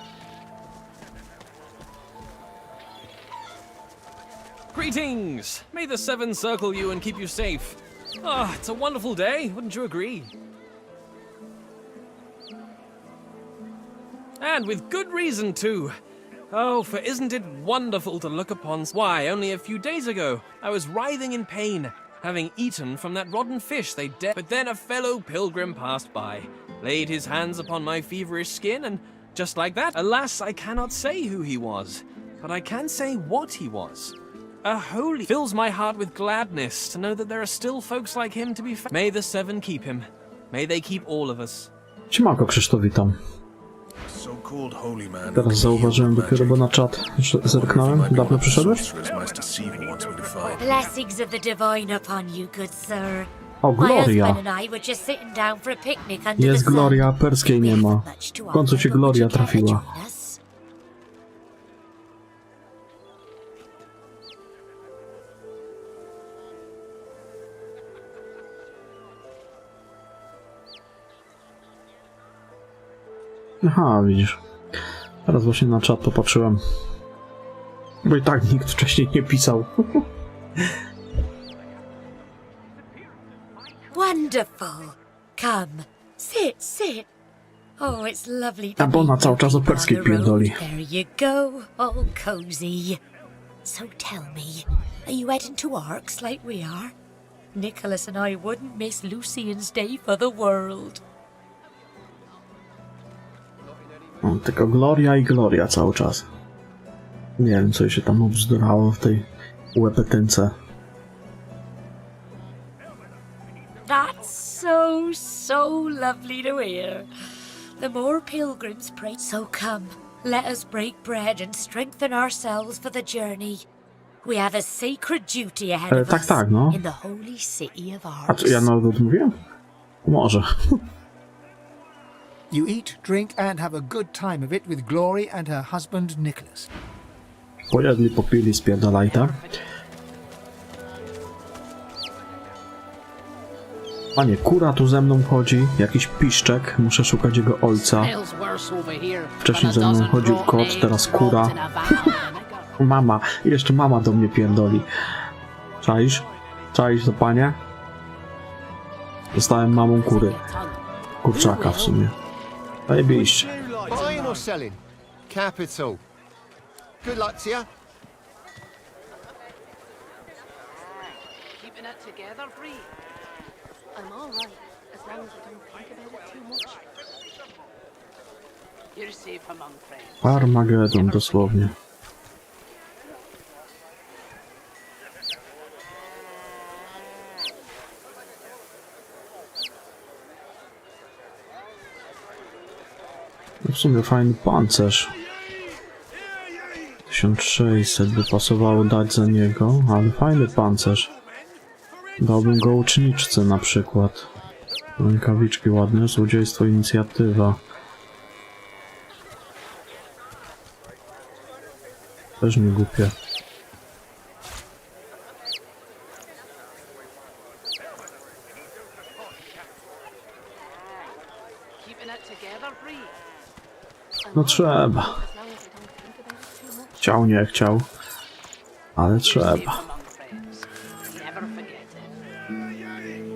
Greetings! May the Seven circle you and keep you safe. Ah, it's a wonderful day, wouldn't you agree? And with good reason, too. Oh, for isn't it wonderful to look upon... Why, only a few days ago, I was writhing in pain, having eaten from that rotten fish they But then a fellow pilgrim passed by, laid his hands upon my feverish skin, and just like that, alas, I cannot say who he was, but I can say what he was. A holy... Fills my heart with gladness to know that there are still folks like him to be found. May the Seven keep him. May they keep all of us. Siemanko, Krzysztof, witam. Teraz zauważyłem dopiero, bo na czat zerknąłem. Dawno przyszedłeś? Blessings of the divine upon you, good sir. O, Gloria. Jest Gloria, perskiej nie ma. W końcu cię Gloria trafiła. Aha, widzisz. Teraz właśnie na czat popatrzyłem. Bo i tak nikt wcześniej nie pisał. Wonderful. Come, sit. Oh, it's lovely A bo ona cały czas o perskiej pierdoli. There you go, all cozy. So tell me, are you heading to Arks like we are? Nicholas and I wouldn't miss Lucian's day for the world. O, tylko Gloria i Gloria cały czas. Nie wiem, co się tam obzdurało w tej łepetynce. That's so lovely to hear. The more pilgrims pray. So come, let us break bread and strengthen ourselves for the journey. We have a sacred duty ahead of us Tak, no. in the holy city of Arks. A co, ja nawet mówiłem? Może. You eat, drink, and have a good time of it with Glory and her husband Nicholas. Pojedli, popili, spierdalaj, tak? A nie, kura tu ze mną chodzi, jakiś piszczek, muszę szukać jego ojca. Wcześniej ze mną chodził kot, teraz kura. Mama, i jeszcze mama do mnie pierdoli. Czaisz? Czaisz to, panie? Zostałem mamą kury. Kurczaka w sumie. Zajebiście. Buying or selling? Capital. Good luck to you. Keeping it together, Bree. I'm all right, as long as I don't think about it too much. You're safe among friends. Armagedon dosłownie. W sumie fajny pancerz. 1600 by pasowało dać za niego, ale fajny pancerz. Dałbym go uczniczce na przykład. Rękawiczki ładne, złodziejstwo, inicjatywa. Też nie głupie. No trzeba. Chciał, nie chciał. Ale trzeba.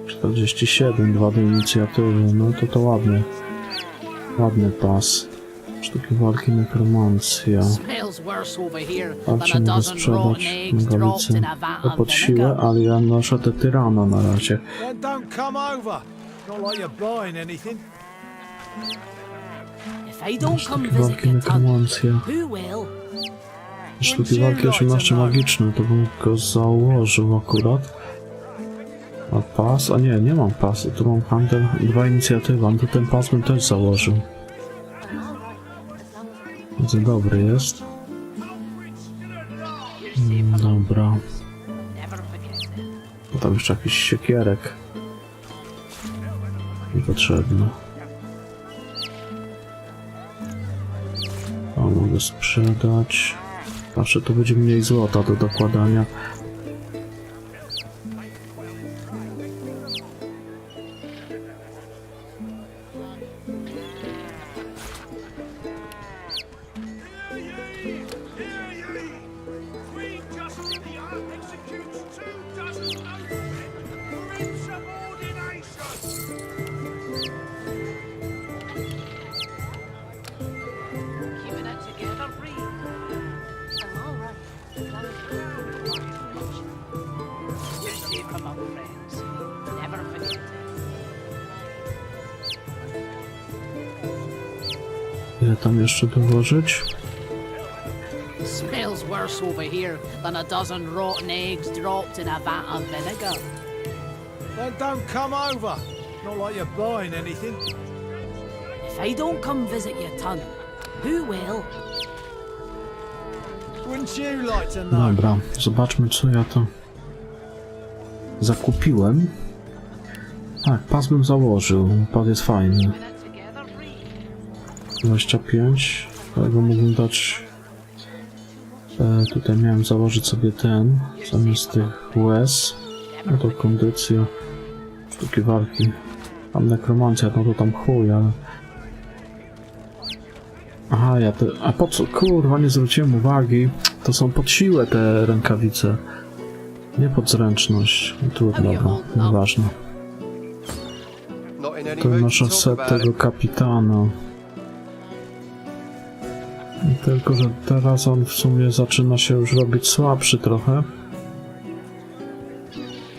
47, 2 do inicjatywy. No to ładnie. Ładny pas. Sztuki walki, nekromancja. Patrzę, mogę sprzedać nogawice. To pod siłę, ale ja noszę te tyrana na razie. Sztuki walki, nekromancja. Sztuki walki 18 magiczne, to bym go założył akurat. A pas? A nie mam pasu, tu mam handel, 2 inicjatywy, to ten pas bym też założył. Bardzo dobry jest. Dobra. To tam jeszcze jakiś siekierek. Niepotrzebny. A mogę sprzedać. Zawsze tu będzie mniej złota do dokładania. Ile tam jeszcze dołożyć? Smells worse over here than a dozen rotten eggs dropped in a vat of vinegar. Then don't come over. Not like you're buying anything. If I don't come visit your ton, who will? Wouldn't you like to know? Dobra, zobaczmy co ja to zakupiłem. Tak, pas bym założył, pas jest fajny. 25, którego mógłbym dać. Tutaj miałem założyć sobie ten, zamiast tych łez. No to kondycja, sztuki walki. Tam nekromancja, no to tam chuj, ale... Aha, a po co? Kurwa, nie zwróciłem uwagi. To są pod siłę te rękawice. Nie pod zręczność. Trudno, no, nieważne. To noszę set tego kapitana. Tylko, że teraz on w sumie zaczyna się już robić słabszy trochę.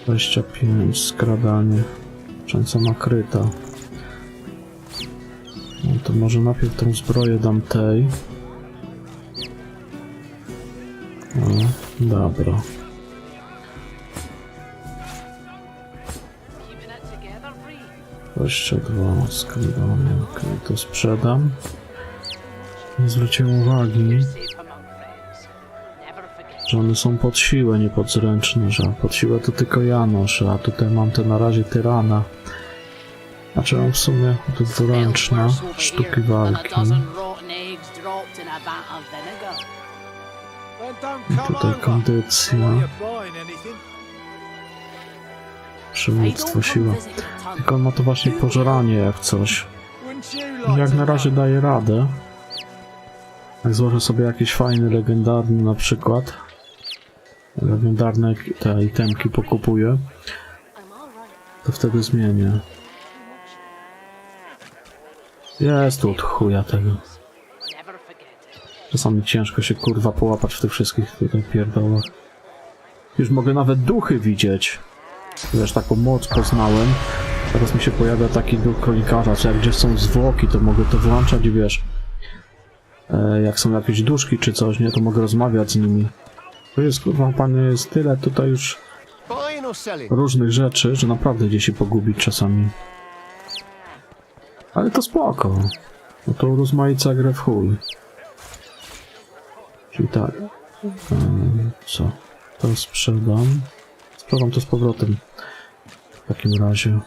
25, skradanie. Często nakryta. No to może najpierw tą zbroję dam tej. O, dobra. Jeszcze 2, skradanie. Okej, to sprzedam. Nie zwróciłem uwagi, że one są pod siłę, nie pod zręczne, że pod siłę to tylko ja noszę, a tutaj mam te na razie tyrana. Znaczy mam w sumie to dwuręczna, sztuki walki. I tutaj kondycja. Przywództwo, siła. Tylko on ma to właśnie pożeranie jak coś. Jak na razie daje radę. Jak złożę sobie jakiś fajny, legendarny na przykład. Legendarne te itemki pokupuję. To wtedy zmienię. Jest tu od chuja tego. Czasami ciężko się kurwa połapać w tych wszystkich tutaj pierdołach. Już mogę nawet duchy widzieć. Wiesz, taką moc poznałem. Teraz mi się pojawia taki duch kronikarza, czy jak gdzieś są zwłoki, to mogę to włączać i wiesz... jak są jakieś duszki czy coś, nie, to mogę rozmawiać z nimi. To jest, kurwa, panie, jest tyle tutaj już różnych rzeczy, że naprawdę gdzieś się pogubić czasami. Ale to spoko. No to rozmaica grę w chuj. Czyli tak. Co? To sprzedam. Sprzedam to z powrotem. W takim razie.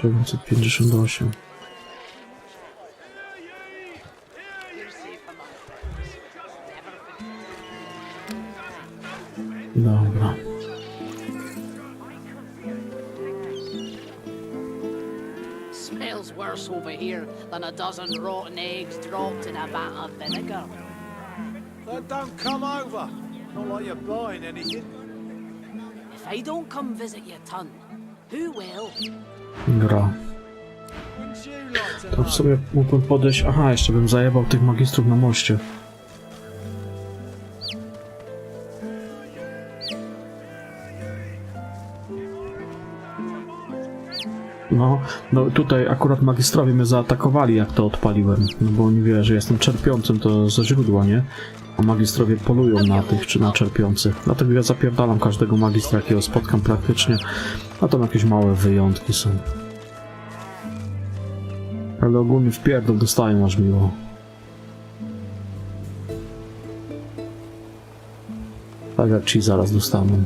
958. Dobra. Smells worse over here than a dozen rotten eggs dropped in a vat of vinegar. Then don't come over. Not like you're buying anything. If I don't come visit your ton, who will? Gra. To w sumie mógłbym podejść... Aha, jeszcze bym zajebał tych magistrów na moście. No tutaj akurat magistrowie mnie zaatakowali, jak to odpaliłem. No bo oni wie, że jestem czerpiącym to ze źródła, nie? A magistrowie polują na tych czy na czerpiących. Dlatego ja zapierdalam każdego magistra, jakiego spotkam praktycznie. A tam jakieś małe wyjątki są. Ale ogólnie w pierdol dostają aż miło. Tak jak ci zaraz dostaną.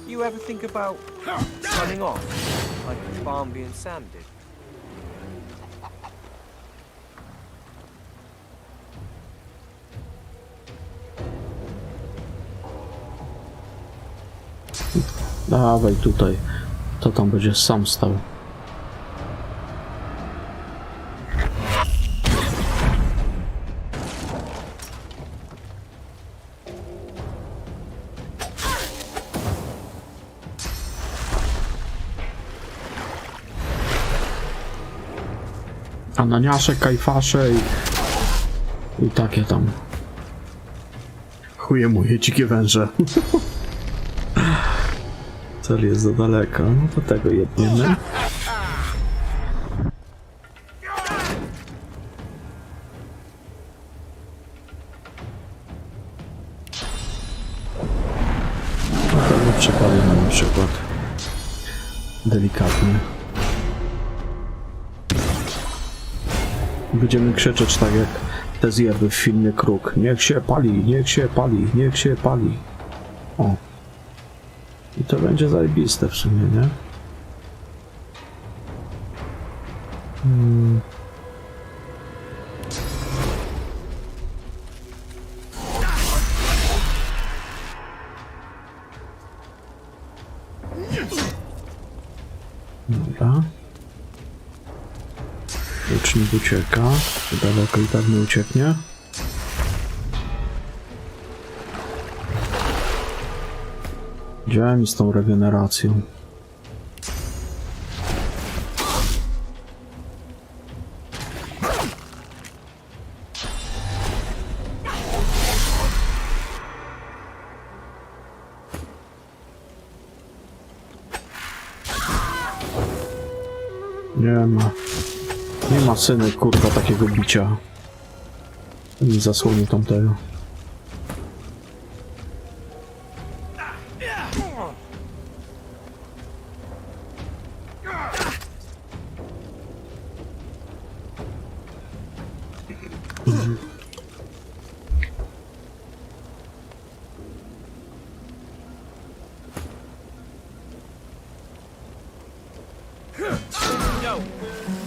You ever think about running off, like Barnaby and Sam did? Dawaj tutaj. To tam będzie sam stał. Ananiasze, kajfasze i takie tam. Chuje moje dzikie węże. Cel jest za daleko, no to tego jedniemy. No tego przepalimy na przykład. Delikatnie. Będziemy krzyczeć tak jak te zjeby w filmie Kruk. Niech się pali, niech się pali, niech się pali. O. I to będzie zajebiste w sumie, nie? Dobra. Łucznik ucieka. Daleko i tak nie ucieknie. Gdzie mi z tą regeneracją? Nie ma syny, kurwa, takiego bicia. Nie zasłoni tamtego.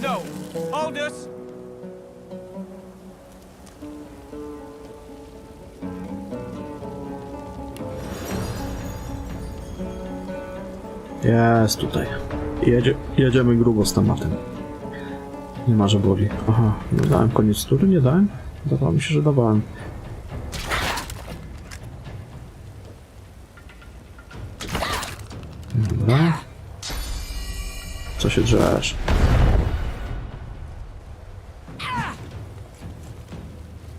No! Hold us! Jest tutaj. Jedziemy grubo z tematem. Nie ma, że boli. Aha, nie dałem koniec tury? Nie dałem? Wydawało mi się, że dawałem. Dobra. Co się drzesz?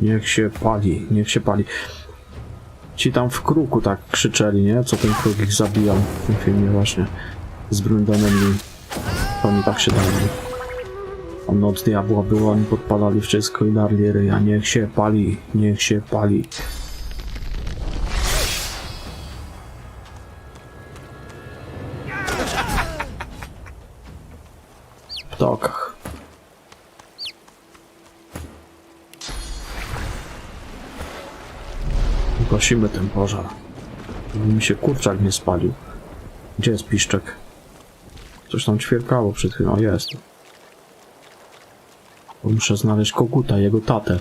Niech się pali, niech się pali. Ci tam w kruku tak krzyczeli, nie? Co ten kruk ich zabijał w tym filmie właśnie. Z Brundonem. To oni tak się dali. A noc diabła była, oni podpalali wszystko i darli ryja. Niech się pali, niech się pali. W ptokach. Gasimy ten pożar. Żeby mi się kurczak nie spalił. Gdzie jest piszczek? Coś tam ćwierkało przed chwilą. Jest. Bo muszę znaleźć koguta, jego tatę.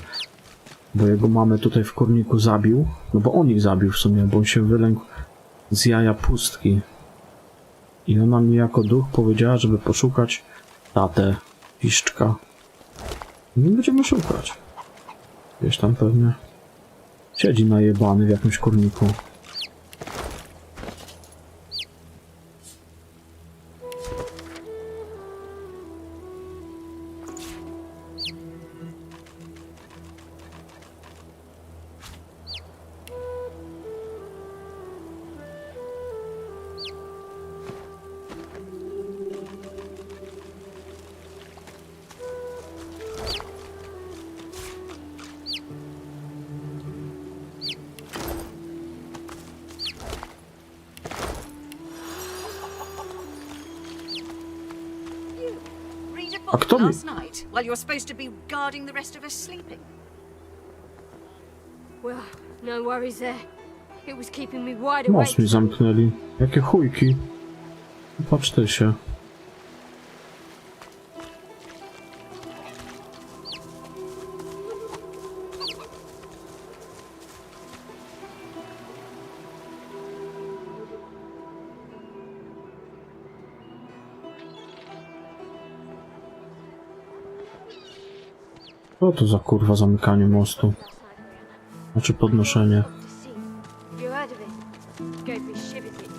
Bo jego mamę tutaj w kurniku zabił. No bo on ich zabił w sumie, bo on się wylękł z jaja pustki. I ona mi jako duch powiedziała, żeby poszukać tatę piszczka. No i będziemy szukać. Gdzieś tam pewnie siedzi najebany w jakimś kurniku. A kto mi... last night while you're supposed to be guarding the rest of us sleeping? Well, no worries there. It was keeping me wide awake. Most mi zamknęli. Jakie chujki. Patrz ty się. Co to za kurwa zamykanie mostu? Znaczy podnoszenie. You heard of it? Gave me shivers it did.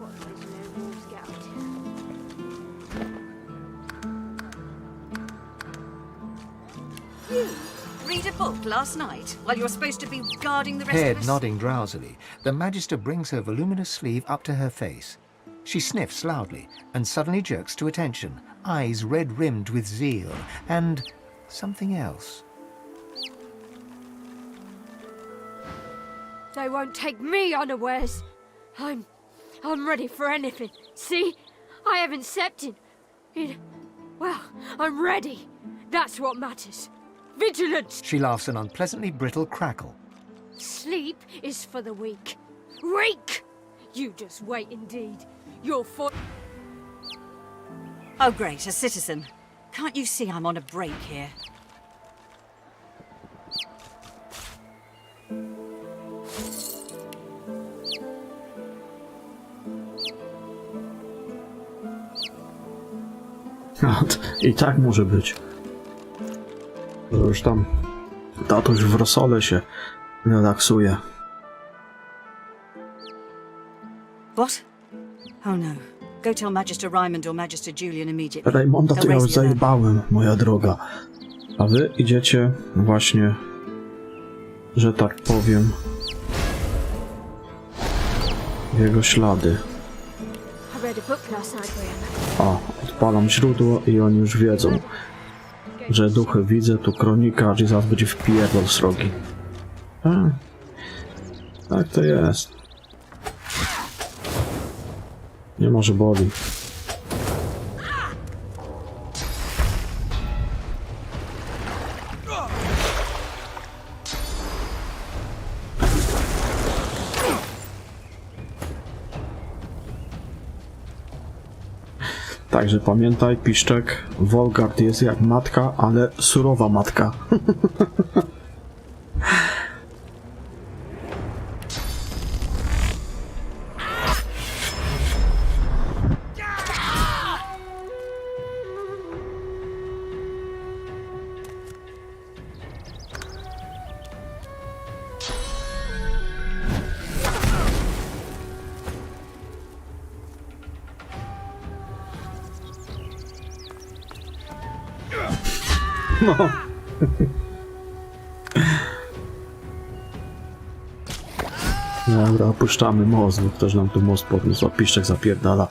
What a place no wolves get up to. You read a book last night while you're supposed to be guarding the rest Head of us? nodding drowsily, the Magister brings her voluminous sleeve up to her face. She sniffs loudly and suddenly jerks to attention, eyes red-rimmed with zeal, and something else. They won't take me unawares. I'm ready for anything. See? I haven't slept well, I'm ready. That's what matters. Vigilance! She laughs an unpleasantly brittle crackle. Sleep is for the weak. Weak! You just wait indeed. You're for... Oh great, a citizen. Can't you see I'm on a break here? I tak może być. To już tam tatuś w rosole się relaksuje. What? Oh no. Go tell Magister Raymond or Magister Julian immediately. Raymonda to ja już zajebałem, moja droga. A wy idziecie właśnie, że tak powiem, w jego ślady. O, odpalam źródło i oni już wiedzą, że duchy widzę, tu kronikarz i zaraz będzie wpierdol srogi. Tak to jest. Nie może boli. Także pamiętaj, piszczek, Volgart jest jak matka, ale surowa matka. No. Dobra, opuszczamy most, bo ktoś nam tu most podniósł, a piszczek zapierdala.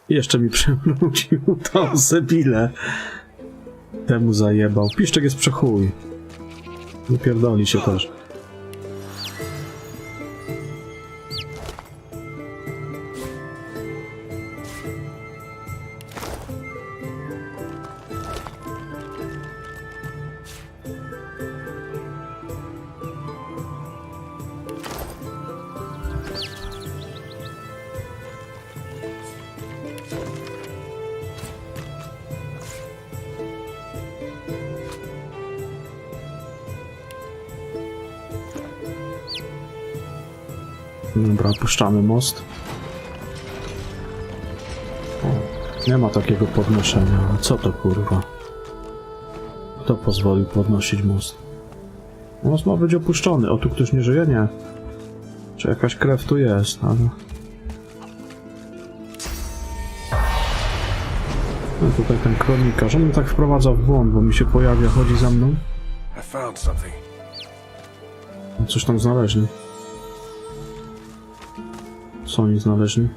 I jeszcze mi przewrócił tą zebilę. Temu zajebał. Piszczek jest przechuj. Nie pierdoli się też. Dobra, opuszczamy most. O, nie ma takiego podnoszenia. Co to kurwa? Kto pozwolił podnosić most? Most ma być opuszczony. O, tu ktoś nie żyje? Nie. Czy jakaś krew tu jest, ale... No tutaj ten kronikarz, on mnie tak wprowadza w błąd, bo mi się pojawia, chodzi za mną. Coś tam znaleźli. Co oni znaleźli?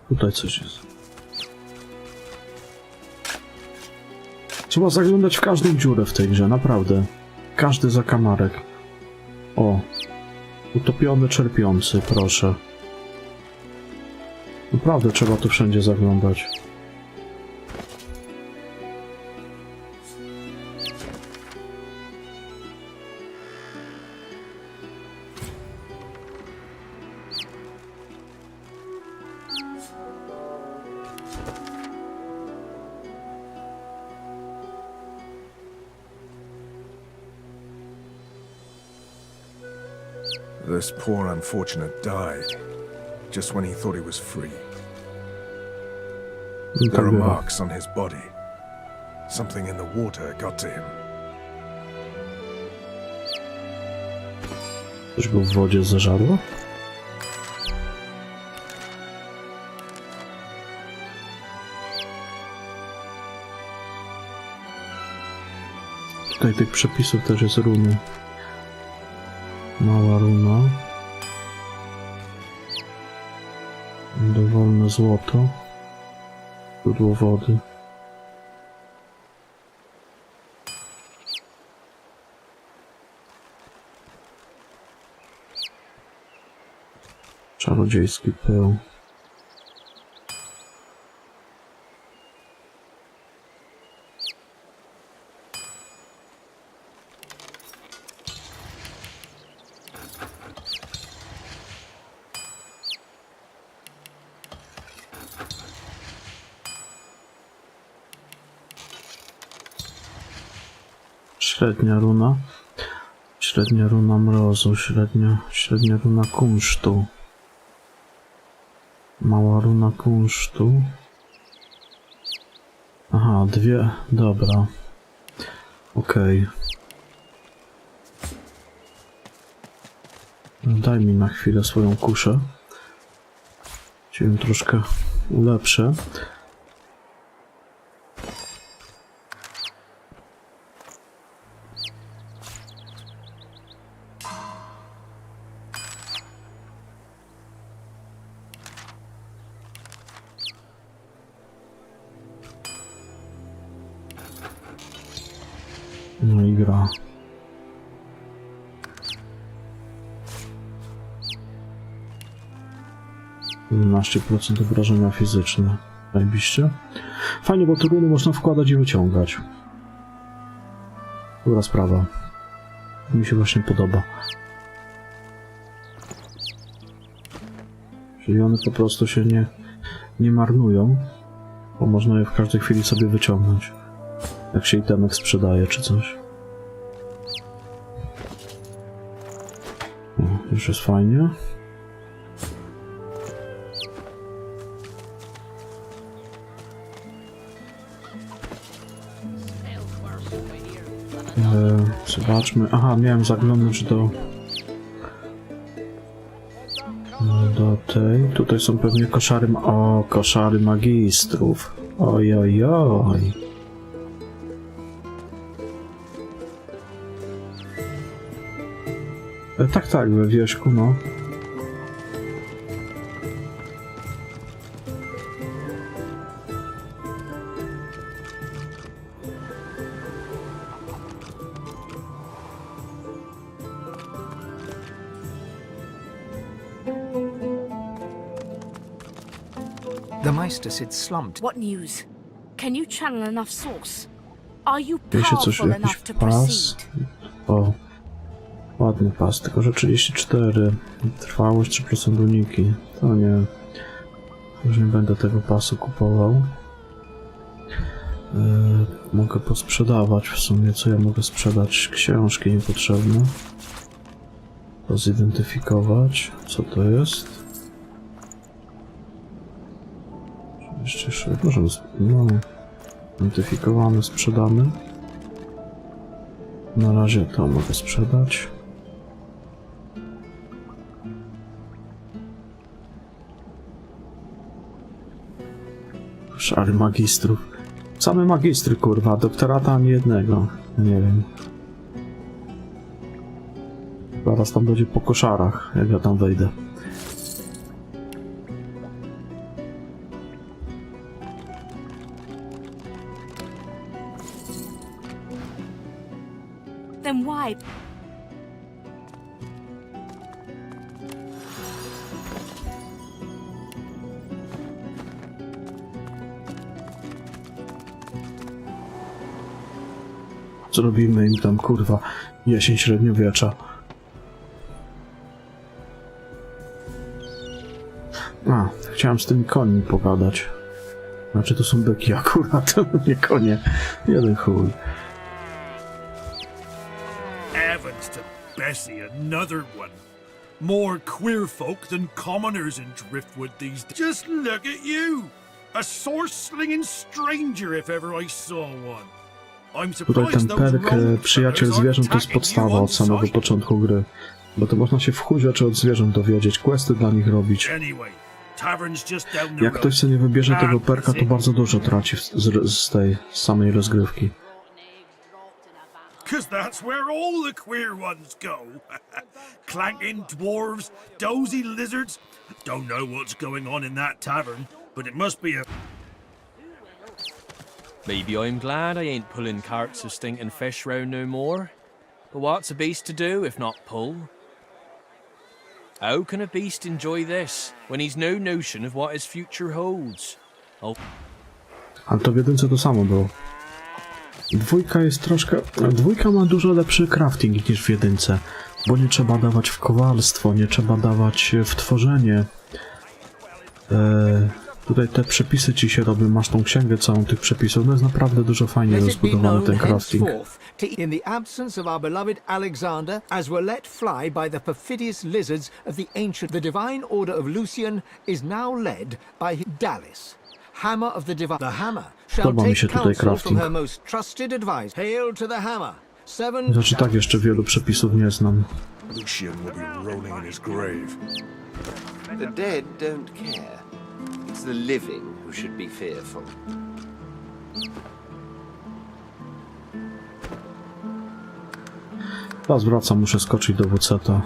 Tutaj coś jest. Trzeba zaglądać w każdą dziurę w tej grze, naprawdę. Każdy zakamarek. O. Utopiony, czerpiący, proszę. Naprawdę trzeba tu wszędzie zaglądać. This poor unfortunate died just when he thought he was free. There are marks on his body. Something in the water got to him. Coś go w wodzie zażarło? Tutaj tych przepisów też jest runy. Mała runa. Dowolne złoto. Źródło wody. Czarodziejski pył. Średnia runa. Średnia runa mrozu. Średnia runa kunsztu. Mała runa kunsztu. Aha, dwie. Dobra. Okej. Daj mi na chwilę swoją kuszę. Cię ją troszkę ulepszę. No i gra. %11% obrażenia fizyczne. Zajebiście. Fajnie, bo tu runy można wkładać i wyciągać. Dobra sprawa. Mi się właśnie podoba. Czyli one po prostu się nie marnują, bo można je w każdej chwili sobie wyciągnąć. Jak się itemek sprzedaje, czy coś. O, już jest fajnie. Zobaczmy. Aha, miałem zaglądać do tej. Tutaj są pewnie koszary. O, koszary magistrów. Oj, oj, oj. Tak, we wierzchu, no. The Meister sits slumped. What news? Can you channel enough source? Are you Wiecie coś, powerful jakiś enough to pas? proceed? O, ładny pas, tylko że 34. Trwałość 3% uniki. To nie. Już nie będę tego pasu kupował. Mogę posprzedawać w sumie. Co ja mogę sprzedać? Książki niepotrzebne. To zidentyfikować, co to jest. Jeszcze możemy... No, identyfikowany, sprzedamy. Na razie to mogę sprzedać. Szary magistrów. Same magistry, kurwa, doktorata ani jednego. Nie wiem. Zaraz tam będzie po koszarach, jak ja tam wejdę. Then why? Zrobimy im tam, kurwa, jesień średniowiecza. A, chciałem z tymi końmi pogadać. Znaczy to są byki akurat, to nie konie. Jeden chuj. Heavens to Bessie, another one. More queer folk than commoners in Driftwood these days. Just look at you! A sword-slinging stranger if ever I saw one. Tutaj ten perk przyjaciel zwierząt to jest podstawa od samego początku gry. Bo to można się w chuj rzeczy od zwierząt dowiedzieć, questy dla nich robić. Jak ktoś sobie nie wybierze tego perka, to bardzo dużo traci z tej samej rozgrywki. Cause that's where all the queer ones go. Clanking dwarves, dozy lizards. Don't know what's going on in that tavern, but it must be a... Maybe I'm glad I ain't pulling carts of stinking fish round no more. But what's a beast to do if not pull? How can a beast enjoy this, when he's no notion of what his future holds? Ale to w jedynce to samo było. Dwójka jest troszkę... Dwójka ma dużo lepszy crafting niż w jedynce. Bo nie trzeba dawać w kowalstwo, nie trzeba dawać w tworzenie. Tutaj te przepisy ci się robią, masz tą księgę całą tych przepisów, no jest naprawdę dużo fajnie rozbudowany ten crafting. In the absence of our beloved Alexander, as were let fly by the perfidious lizards of the ancient, the divine order of Lucian is now led by Dallas, hammer of the divine. The hammer shall take counsel from her most trusted advisor. Hail to the hammer. Znaczy tak, jeszcze wielu przepisów nie znam. Lucian will be rolling in his grave. The dead don't care. It's the living who should be fearful. Teraz wracam, muszę skoczyć do WC-ta.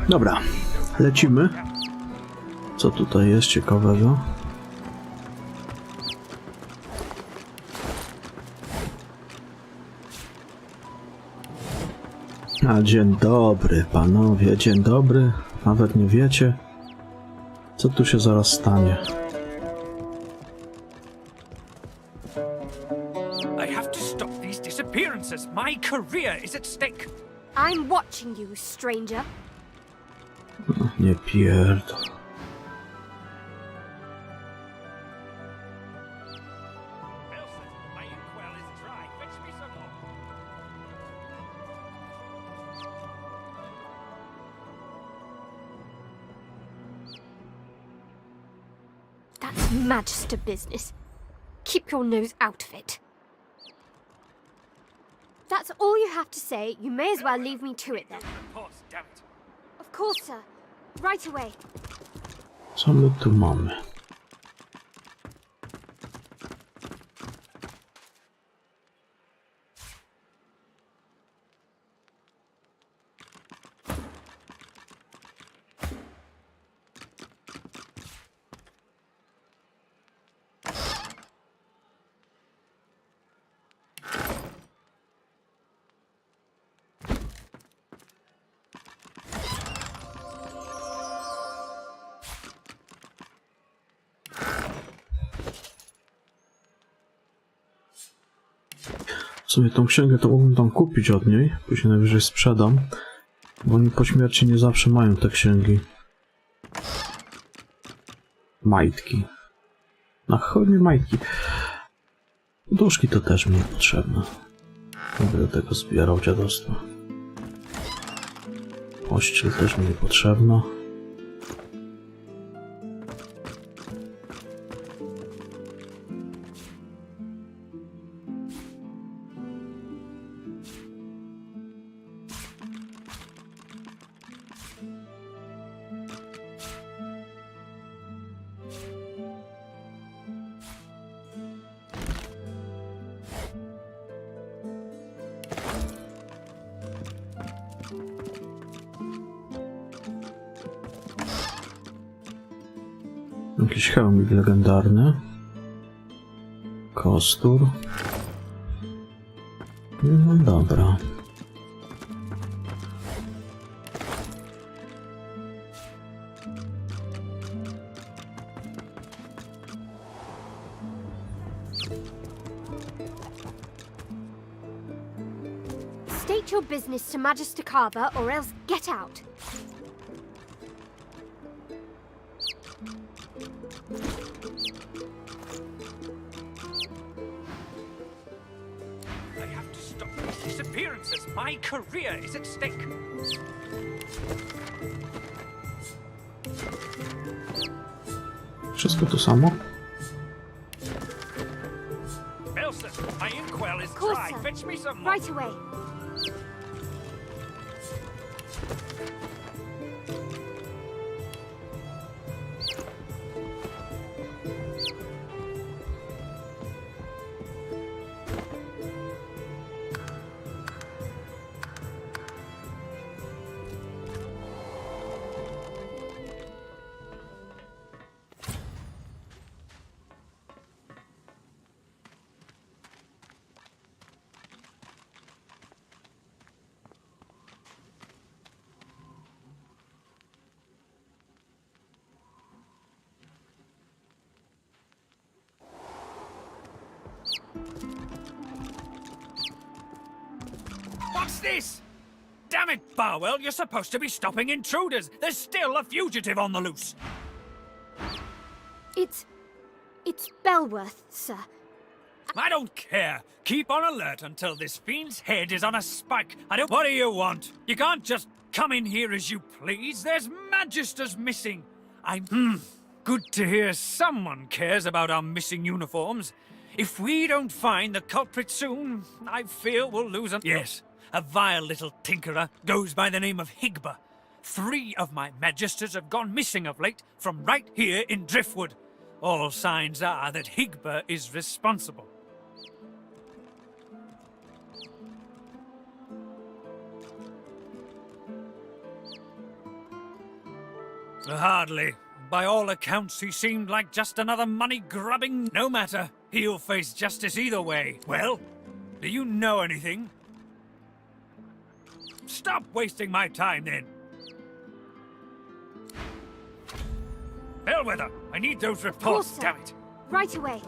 Dobra, lecimy. Co tutaj jest ciekawego? A dzień dobry, panowie, dzień dobry. Nawet nie wiecie, co tu się zaraz stanie. I have to stop these disappearances. My career is at stake. I'm watching you, stranger. Nie pierdol. That's Magister business. Keep your nose out of it. That's all you have to say. You may as well leave me to it then. Of course, sir. Right away. Co my tu mamy? W sumie tą księgę to mógłbym tam kupić od niej, później najwyżej sprzedam, bo oni po śmierci nie zawsze mają te księgi. Majtki. Na chuj mi majtki. Duszki to też mi niepotrzebne. Będę do tego zbierał dziadostwo. Pościel też mi niepotrzebna. Jakiś hełmik legendarny. Kostur. No dobra. State your business to Magister Carver or else get out. I have to stop these disappearances. My career is at stake. Wszystko to samo? Elsa, my inkwell is Of course, dry. sir. Fetch me some more. Right away. What's this? Damn it, Barwell, you're supposed to be stopping intruders. There's still a fugitive on the loose. It's Belworth, sir. I don't care. Keep on alert until this fiend's head is on a spike. What do you want? You can't just come in here as you please. There's Magisters missing. Good to hear someone cares about our missing uniforms. If we don't find the culprit soon, I fear we'll lose a... Yes, a vile little tinkerer goes by the name of Higba. 3 of my Magisters have gone missing of late from right here in Driftwood. All signs are that Higba is responsible. Hardly. By all accounts, he seemed like just another money-grubbing... No matter. He'll face justice either way. Well, do you know anything? Stop wasting my time, then. Bellwether, I need those reports, damn it. Right away.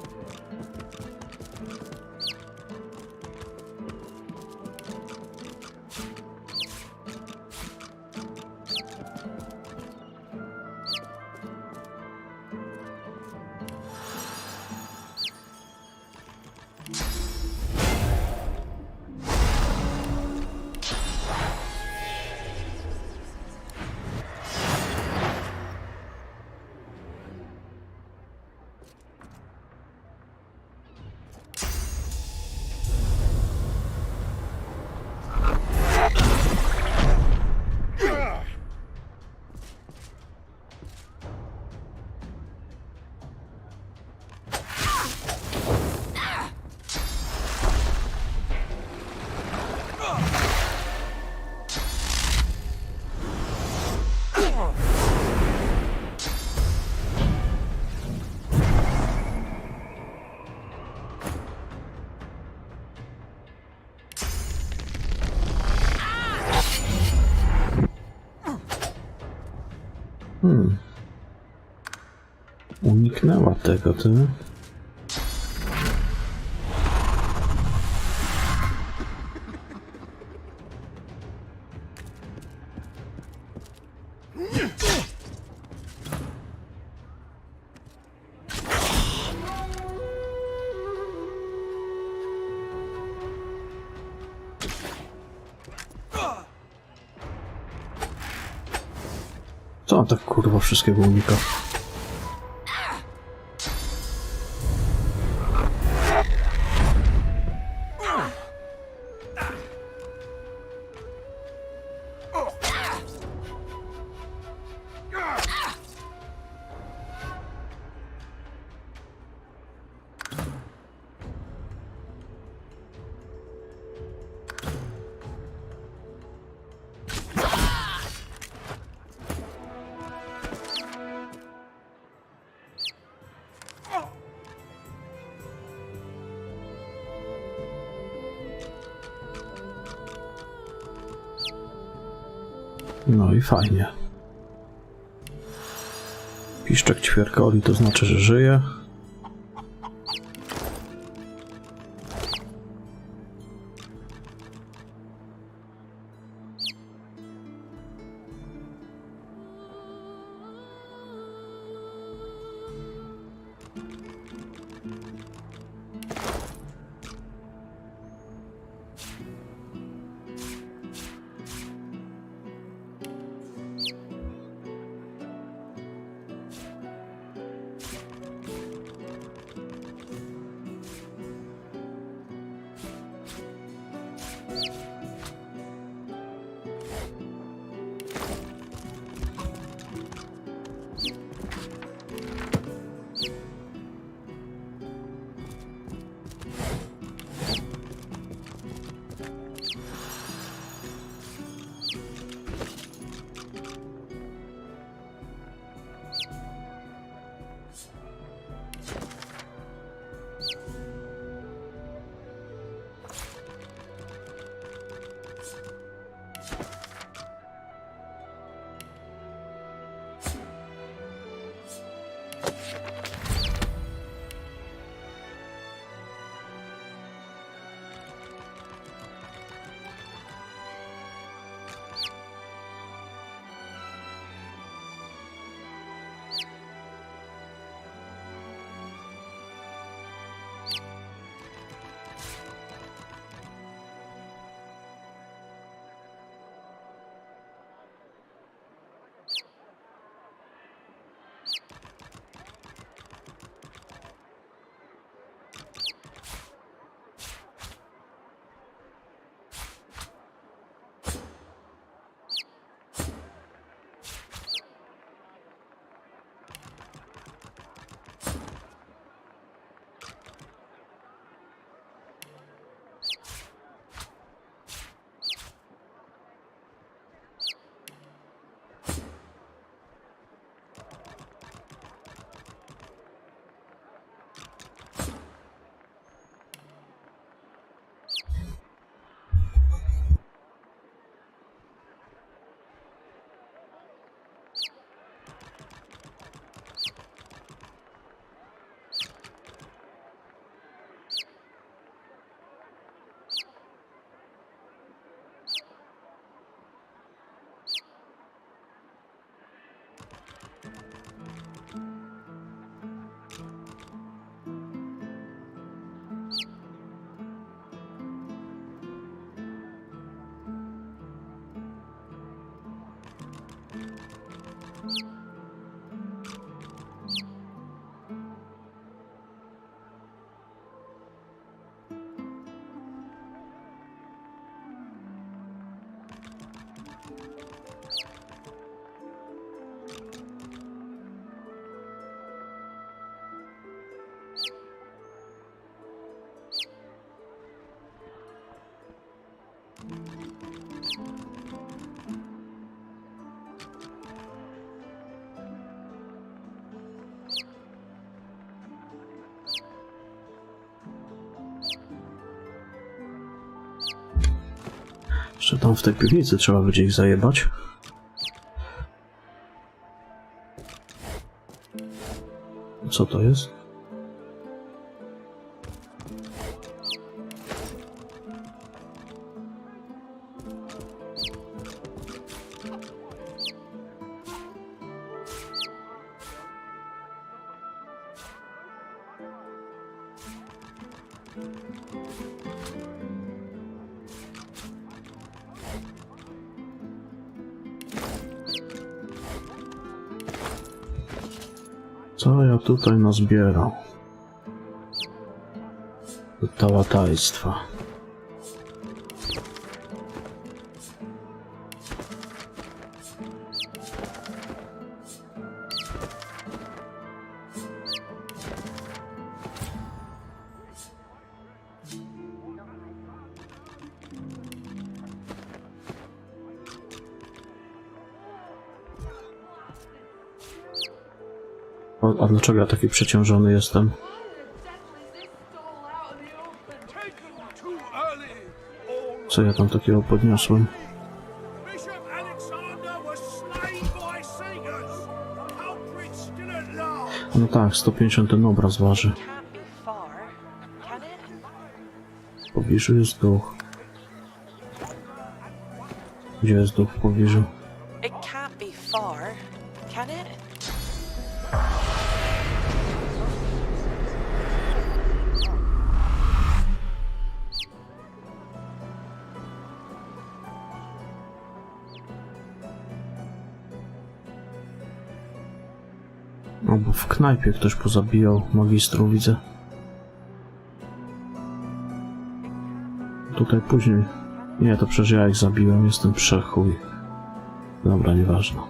Uniknęła tego, ty. Co on tak kurwa wszystkiego unika? No i fajnie. Piszczek ćwierkoli, to znaczy, że żyje. Jeszcze tam w tej piwnicy trzeba będzie ich zajebać. Co to jest? Co ja tutaj nazbierał? Tałatajstwa. A dlaczego ja taki przeciążony jestem? Co ja tam takiego podniosłem? No tak, 150 ten obraz waży. W pobliżu jest duch. Gdzie jest duch w pobliżu? It can't be far, can it? No bo w knajpie ktoś pozabijał magistrów, widzę. Tutaj później... Nie, to przecież ja ich zabiłem, jestem przechuj. Dobra, nieważne.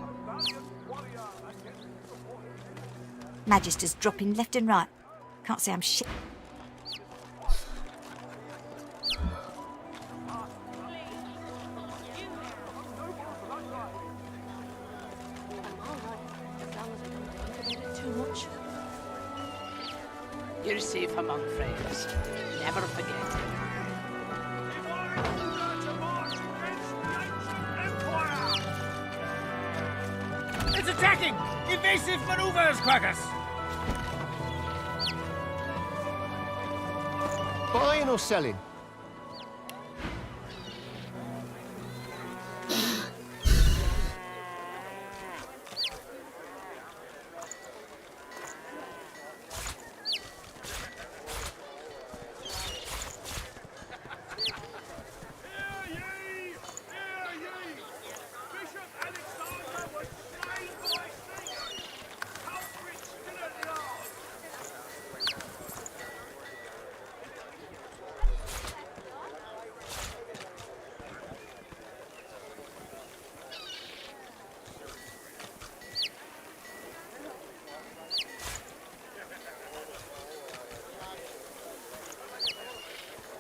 Magisters dropping left and right. Can't say I'm shit. You're safe among friends. Never forget it. It's attacking! Evasive maneuvers, Quackers! Buying or selling?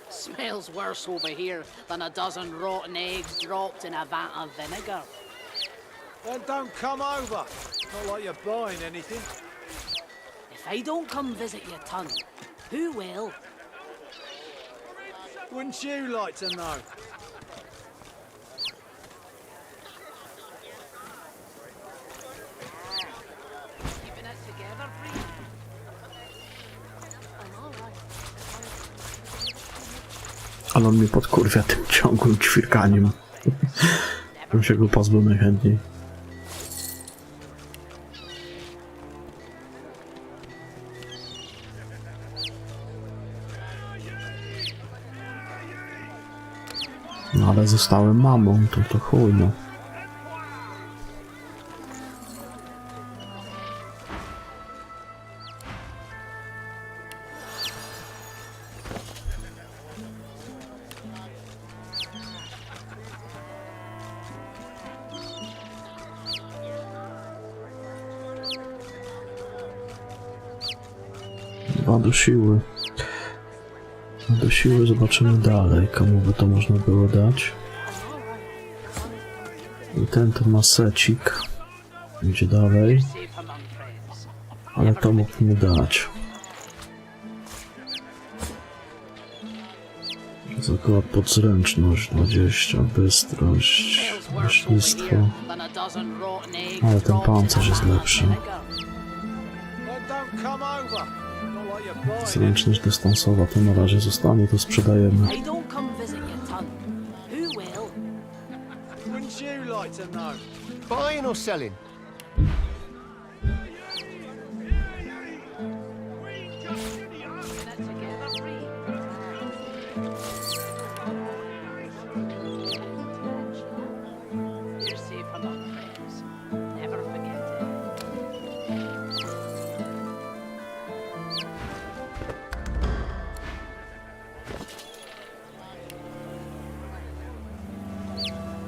Smells worse over here than a dozen rotten eggs dropped in a vat of vinegar. Then don't come over. Not like you're buying anything. If I don't come visit your ton, who will? Wouldn't you like to know? Keeping it together, Bree? I'm all right. Ale on mnie podkurwia tym ciągłym ćwirkaniem. Bym się go pozbył najchętniej. No ale zostałem mamą, to chuj no. Dwa do siły. Do siły zobaczymy dalej, komu by to można było dać. I ten to ma secik. Idzie dalej. Ale to mógł mu dać. Zakład podzręczność 20, bystrość, myślistwo. Ale ten pancerz jest lepszy. Zręczność dystansowa to na razie zostanie, to sprzedajemy. Buying or selling?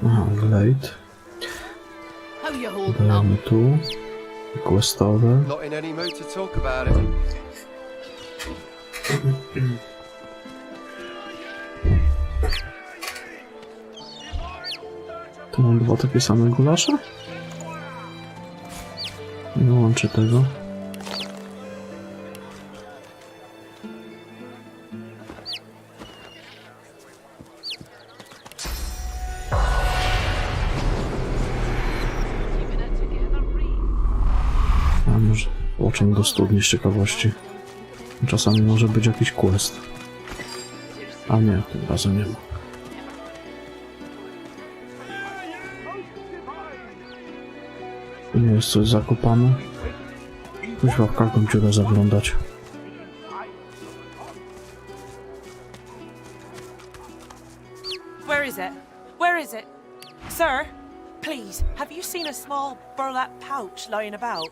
Aha, glade. Dajemy tu. Questowe. Not in any mood to talk about it. Tu mam dwa takie same gulasze? Nie łączę tego. A może poczem do studni z ciekawości. Czasami może być jakiś quest. A nie, tym razem nie ma. Tu nie jest coś zakopane. Musiał w każdą dziurę zaglądać. Where is it? Where is it? Sir, please, have you seen a small burlap pouch lying about?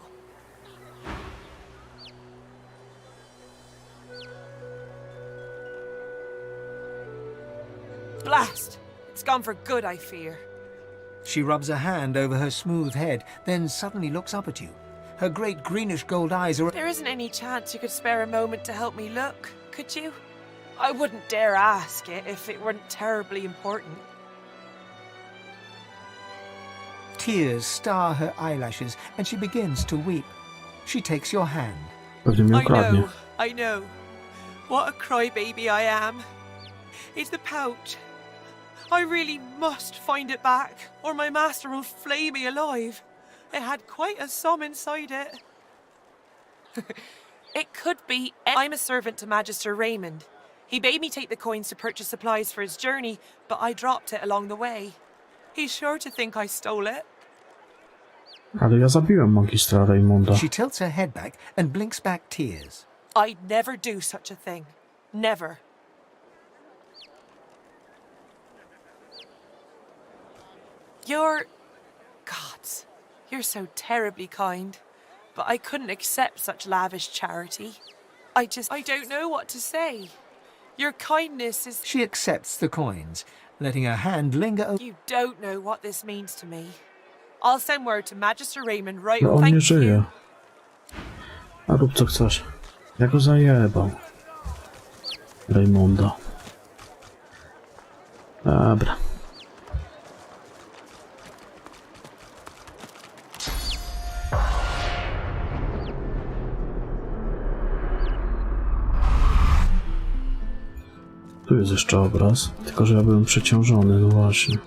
Blast! It's gone for good, I fear. She rubs a hand over her smooth head, then suddenly looks up at you. Her great greenish-gold eyes are... There isn't any chance you could spare a moment to help me look, could you? I wouldn't dare ask it if it weren't terribly important. Tears star her eyelashes, and she begins to weep. She takes your hand. I know. What a crybaby I am. It's the pouch. I really must find it back, or my master will flay me alive. It had quite a sum inside it. It could be... I'm a servant to Magister Raymond. He bade me take the coins to purchase supplies for his journey, but I dropped it along the way. He's sure to think I stole it. Ale ja zabiłem magistra Raymonda. She tilts her head back and blinks back tears. I'd never do such a thing. Never. You're... Gods, you're so terribly kind. But I couldn't accept such lavish charity. I don't know what to say. Your kindness is... She accepts the coins, letting her hand linger over... You don't know what this means to me. I'll send word to Magister Raymond right... No on nie żyje. A rób co chcesz. Ja go zajebał. Raymonda. Dobra. Tu jest jeszcze obraz, tylko że ja byłem przeciążony, no właśnie.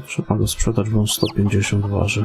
Trzeba go sprzedać, bo on 150 waży.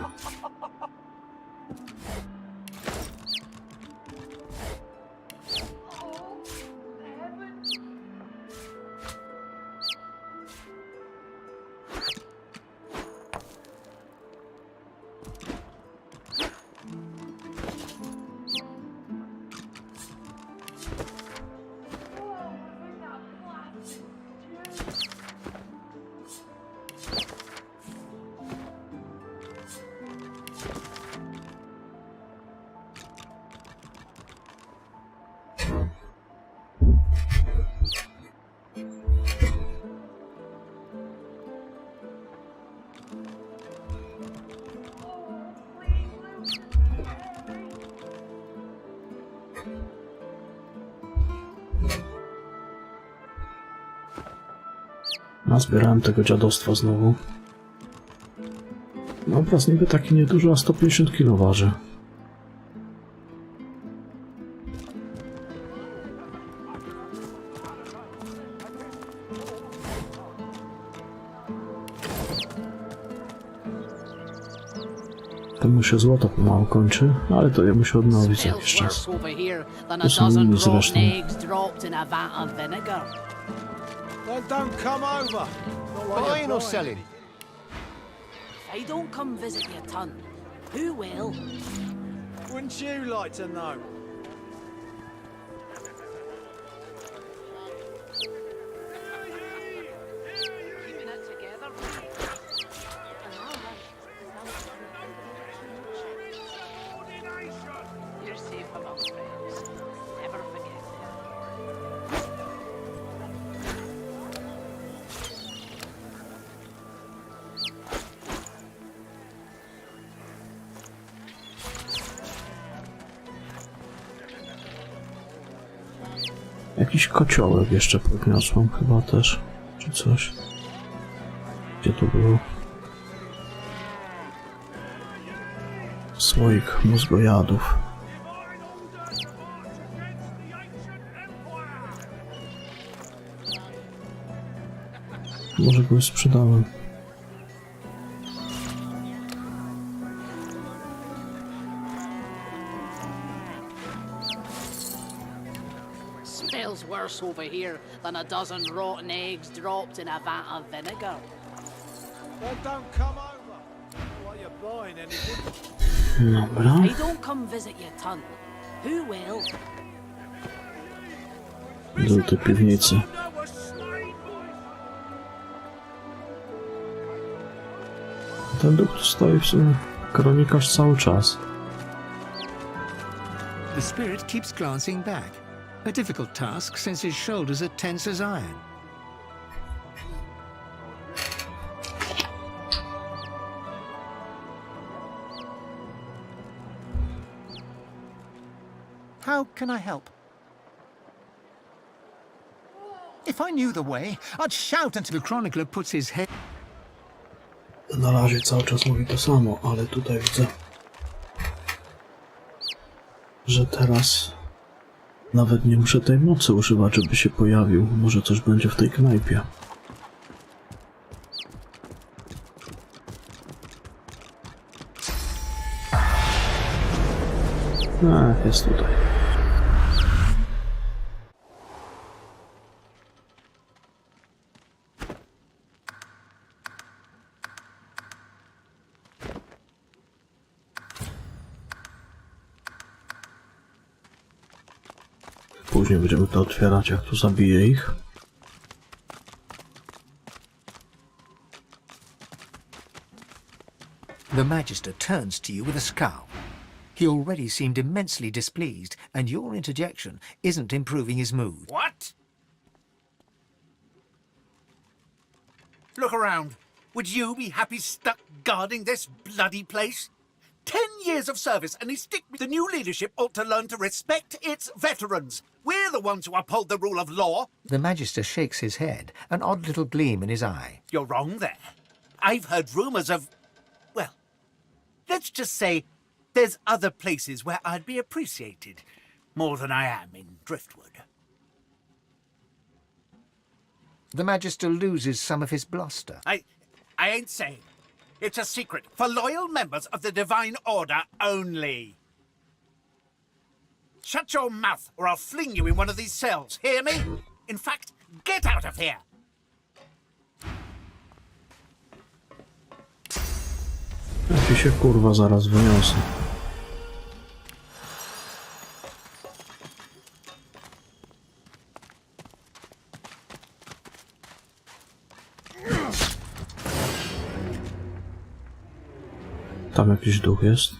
Nazbierałem tego dziadostwa znowu. No obraz niby taki nieduży, a 150 kg waży. To mu się złoto pomału kończy, ale to ja muszę odnowić za jakiś czas. To są inni zresztą. Don't come over. Buying or selling? If I don't come visit your ton, who will? Wouldn't you like to know? Keeping it together. You're safe amongst friends. Never forget that. Jakiś kociołek jeszcze podniosłem chyba też, czy coś. Gdzie to było? Słoik mózgojadów. Może go już sprzedałem. Smells worse over here than a dozen rotten eggs dropped in a vat of vinegar. Don't come over. Like you're buying anything. Dobra. If I don't come visit your ton, who will? Do tej piwnicy. Ten duch tu stoi w sumie kronikarz cały czas. The spirit keeps glancing back. A difficult task since his shoulders are tense as iron. How can I help? If I knew the way, I'd shout until the chronicler puts his head. Na razie cały czas mówi to samo, ale tutaj widzę, że teraz nawet nie muszę tej mocy używać, żeby się pojawił. Może coś będzie w tej knajpie. Jest tutaj. Później będziemy to otwierać, jak tu zabiję ich. The Magister turns to you with a scowl. He already seemed immensely displeased, and your interjection isn't improving his mood. What? Look around. Would you be happy stuck guarding this bloody place? 10 years of service, and he stick with the new leadership ought to learn to respect its veterans. We're the ones who uphold the rule of law. The Magister shakes his head, an odd little gleam in his eye. You're wrong there. I've heard rumors of... well, let's just say there's other places where I'd be appreciated more than I am in Driftwood. The Magister loses some of his bluster. I ain't saying. It's a secret for loyal members of the Divine Order only. Shut your mouth or I'll fling you in one of these cells, hear me? In fact, get out of here! Ja ci się kurwa zaraz wyniosę. Tam jakiś duch jest.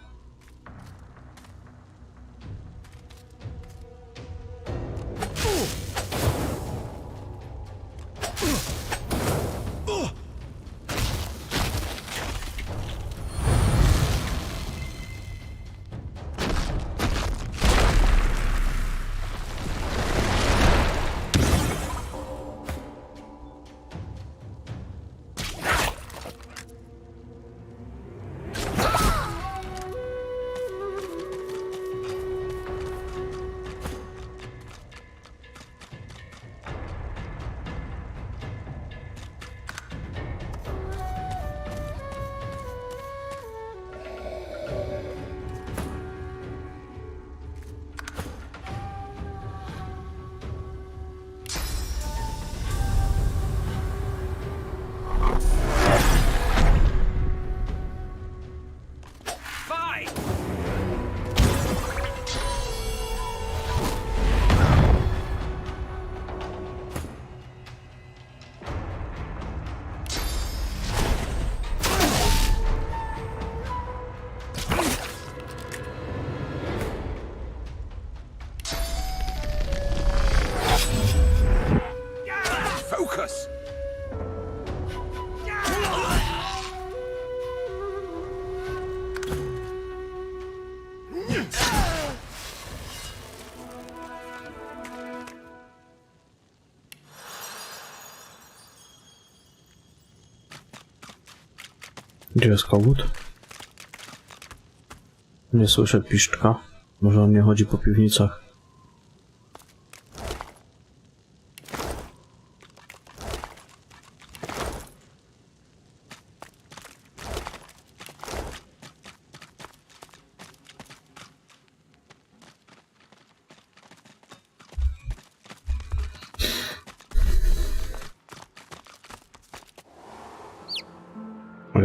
Gdzie jest kogut? Nie słyszę piszczka. Może on nie chodzi po piwnicach.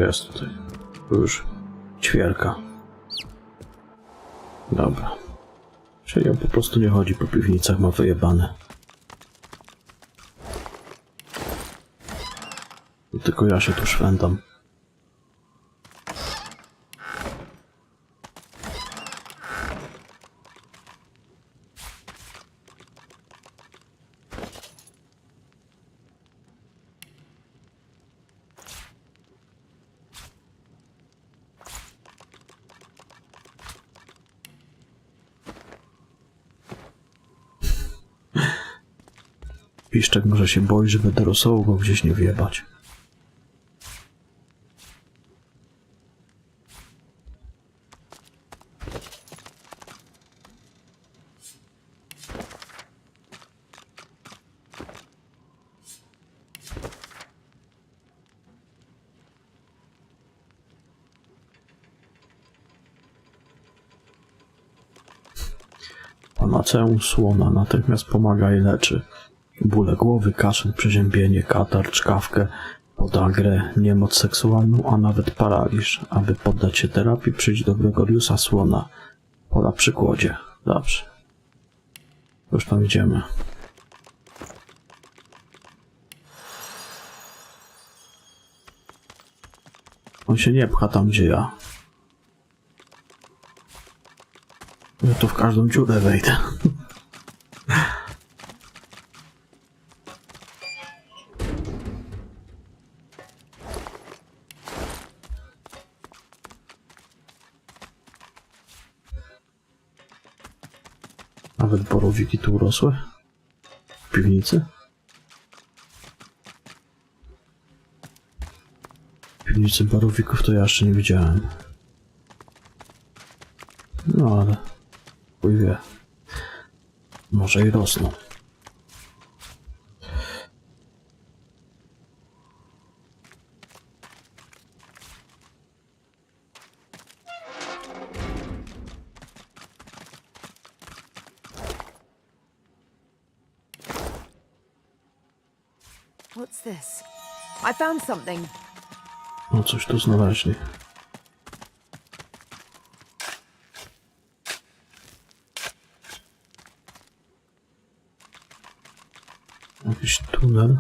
Jest tutaj. Już ćwierka. Dobra. Czyli on po prostu nie chodzi po piwnicach, ma wyjebane. Tylko ja się tu szwendam. Piszczek może się boi, że będę rosołu go gdzieś nie wjebać. Panaceum słona natychmiast pomaga i leczy bóle głowy, kaszel, przeziębienie, katar, czkawkę, podagrę, niemoc seksualną, a nawet paraliż. Aby poddać się terapii, przyjdź do Gregoriusa Słona. Pola przykładzie. Dobrze. Już tam idziemy. On się nie pcha tam, gdzie ja. Ja tu w każdą dziurę wejdę. Nawet borowiki tu urosły? W piwnicy? W piwnicy borowików to ja jeszcze nie widziałem. No ale... chuj wie. Może i rosną. What's this? I found something. No coś tu znaleźli. Jakiś tunel.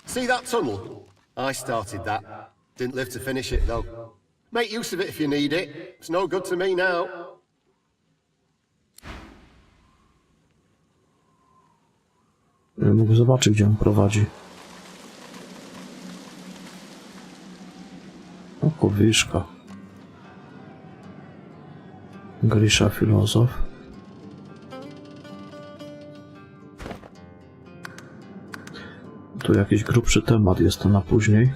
See that tunnel? I started that. Didn't live to finish it, though. Make use of it if you need it. It's no good to me now. Ja mogę zobaczyć, gdzie on prowadzi. O kurwiszka. Grisza filozof. Tu jakiś grubszy temat jest, to na później.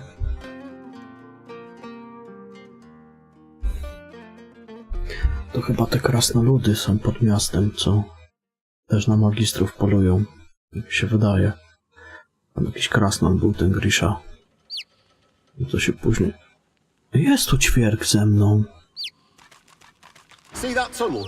To chyba te krasnoludy są pod miastem, co też na magistrów polują. Jak mi się wydaje. Tam jakiś krasnal był ten Grisza. To się później... Jest tu ćwierk ze mną. See that tunnel?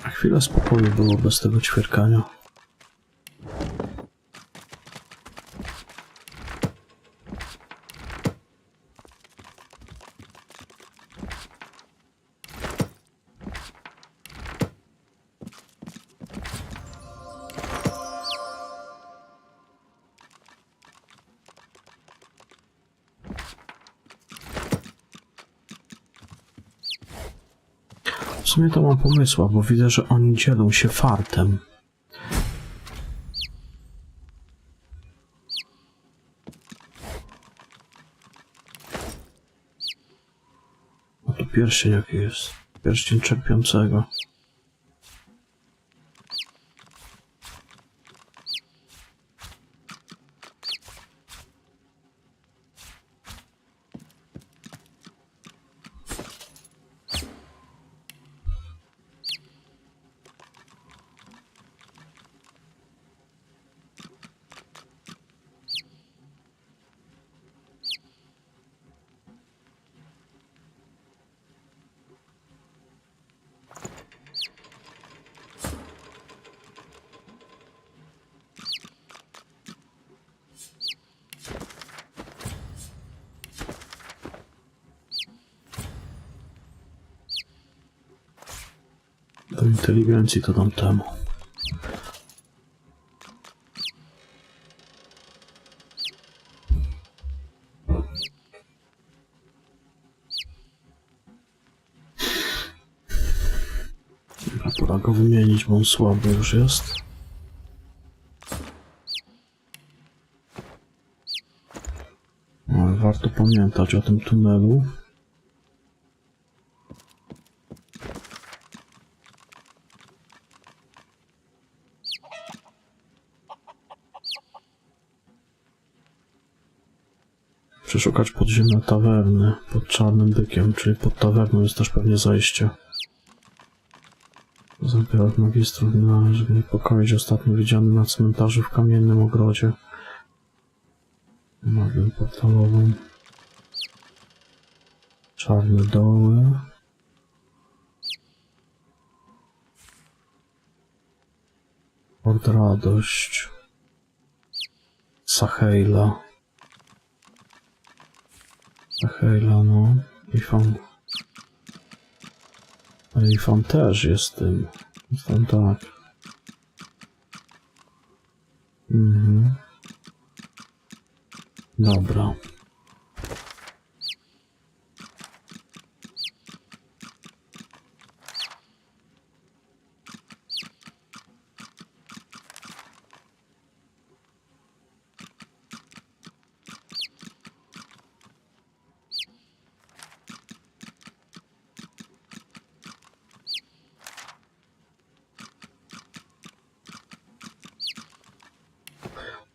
A chwilę spokoju było bez tego ćwierkania. W sumie to mam pomysła, bo widzę, że oni dzielą się fartem. A tu pierścień jaki jest? Pierścień czerpiącego. Do inteligencji to dam temu. Pora go wymienić, bo on słaby już jest. Ale warto pamiętać o tym tunelu. Przeszukać podziemne tawerny pod Czarnym Bykiem, czyli pod tawerną jest też pewnie zajście. Zbierać magistrów należy niepokoić ostatnio widziany na cmentarzu w kamiennym ogrodzie. Magię portalową. Czarne doły. Port Radość. Sahejla. Sahejla, no. I fan też jest tym. Tam tak. Dobra.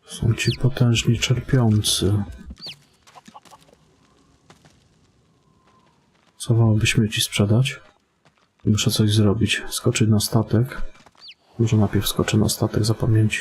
Są ci potężni czerpiący. Co wolałby śmieci sprzedać? Muszę coś zrobić. Skoczyć na statek. Może najpierw skoczę na statek za pamięci.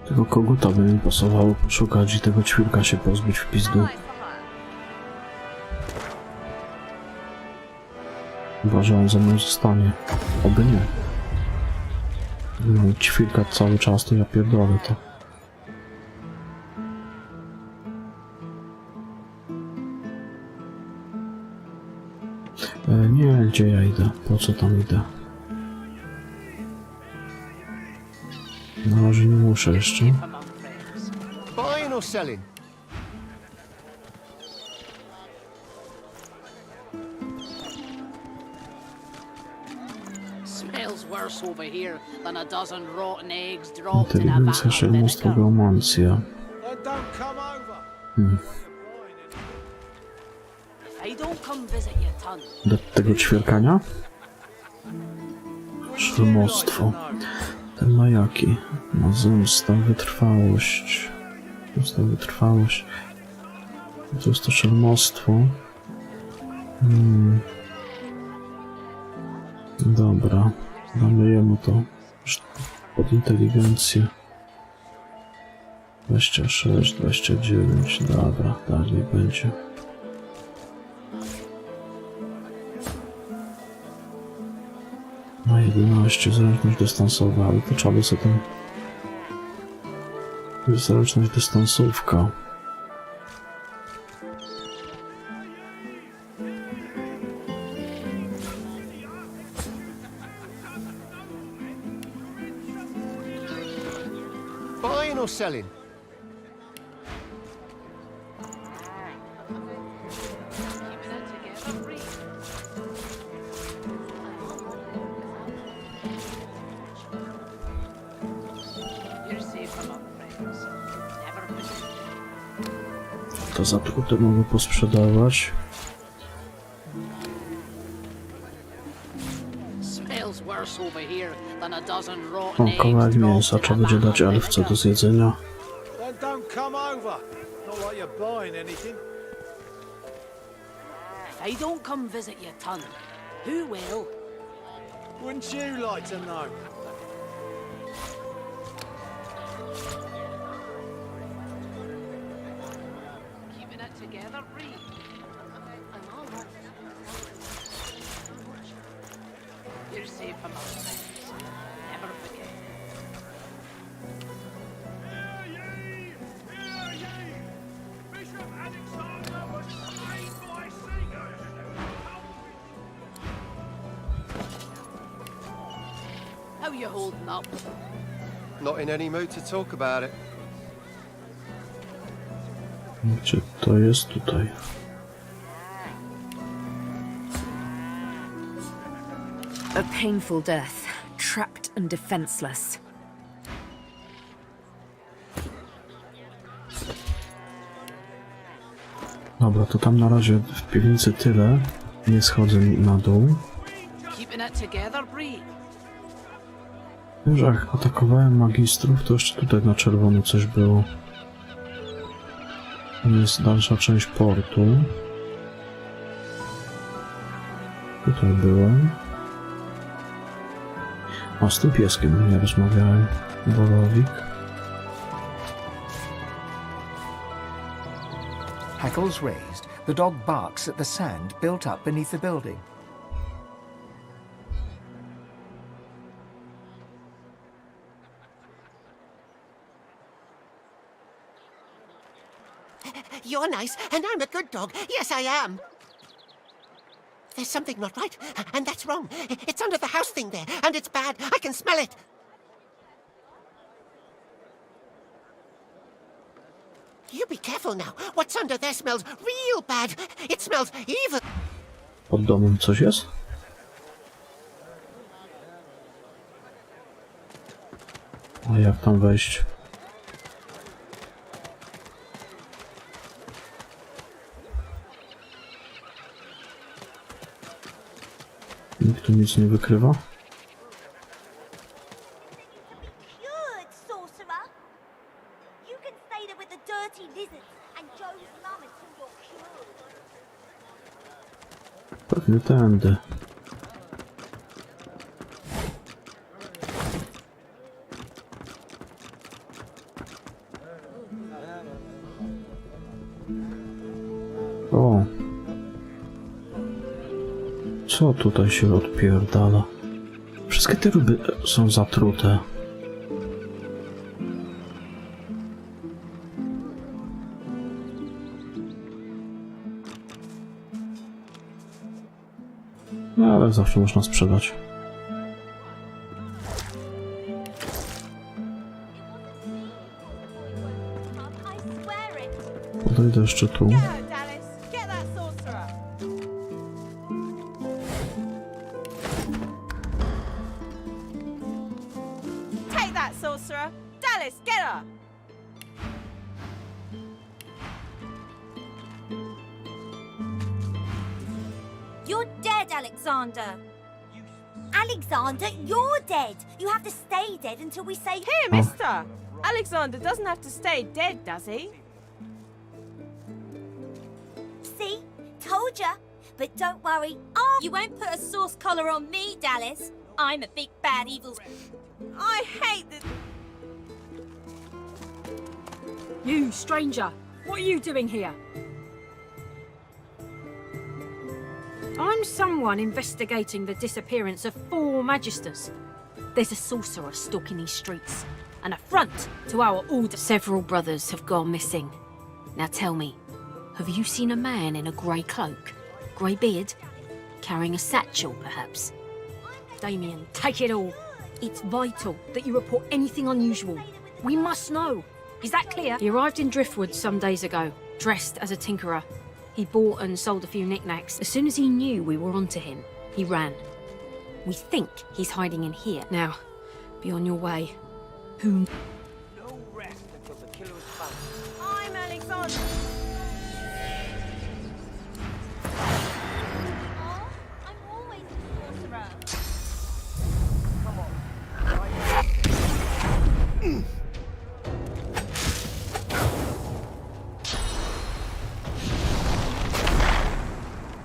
Tego koguta by mi pasowało poszukać i tego ćwirka się pozbyć w pizdu. Chyba, że on ze mną zostanie. Oby nie. No, ćwirka cały czas, to ja pierdolę to. Nie, gdzie ja idę? Po co tam idę? Na razie nie muszę jeszcze. Buying or selling? Smells worse over here than a dozen rotten eggs dropped in a vat Inteligencja, of szelmostwo, vinegar. geomancja. Then don't come over. If I don't come visit you, ton, Do tego ćwierkania? Szelmostwo. Ten ma jaki? Ma zemsta, wytrwałość. Zemsta, wytrwałość. To jest to szelmostwo. Dobra. Damy jemu to pod inteligencję. 26, 29. Dobra, tak nie będzie. Ma 11, zręczność dystansowa, ale to trzeba by sobie ten... To jest zręczność dystansówka. Buying or selling? To zatrute mogę posprzedawać. smells worse over here than a dozen O, rotten eggs kawałek dropped mięsa in a trzeba będzie vat dać of elfce vinegar. do zjedzenia. Then don't come over. Not like you're buying anything. If I don't come visit you, ton, who will? Wouldn't you like to know? Keeping it together, Bree. I'm almost. You're safe among friends. Never forget. How you holding up? Not in any mood to talk about it. Gdzie to jest tutaj? A painful death, trapped and defenseless. Dobra, to tam na razie w piwnicy tyle. Nie schodzę na dół. Keeping it together, Bree. Już jak atakowałem magistrów, to jeszcze tutaj na czerwono coś było. Jest dalsza część portu. Tutaj byłem. O, z tym pieskiem nie rozmawiałem. Wolowik. Hackles raised, the dog barks at the sand built up beneath the building. You're nice, and I'm a good dog. Yes, I am. There's something not right, and that's wrong. It's under the house thing there, and it's bad. I can smell it. You be careful now. What's under there smells real bad. It smells evil. Pod domem coś jest? A jak tam wejść? Nikt tu nic nie wykrywa? Good, sorcerer. You can stay there with the dirty lizards and Joe's mum until you're cured. Pewnie tędy. O! Co tutaj się odpierdala? Wszystkie te ryby są zatrute. No ale zawsze można sprzedać. Podejdę jeszcze tu. sorcerer. Dallas, get her! You're dead, Alexander. Alexander, you're dead. You have to stay dead until we say... Here, mister! Alexander doesn't have to stay dead, does he? See? Told ya. But don't worry. You won't put a sauce collar on me, Dallas. I'm a big bad evil... I hate this... You, stranger. What are you doing here? I'm someone investigating the disappearance of 4 magisters. There's a sorcerer stalking these streets. An affront to our order. Several brothers have gone missing. Now tell me, have you seen a man in a grey cloak, grey beard, carrying a satchel, perhaps? Damien, take it all. It's vital that you report anything unusual. We must know. Is that clear? He arrived in Driftwood some days ago, dressed as a tinkerer. He bought and sold a few knickknacks. As soon as he knew we were onto him, he ran. We think he's hiding in here. Now, be on your way. Who... No rest until the killer is found. I'm Alexander. I'm always a sorcerer.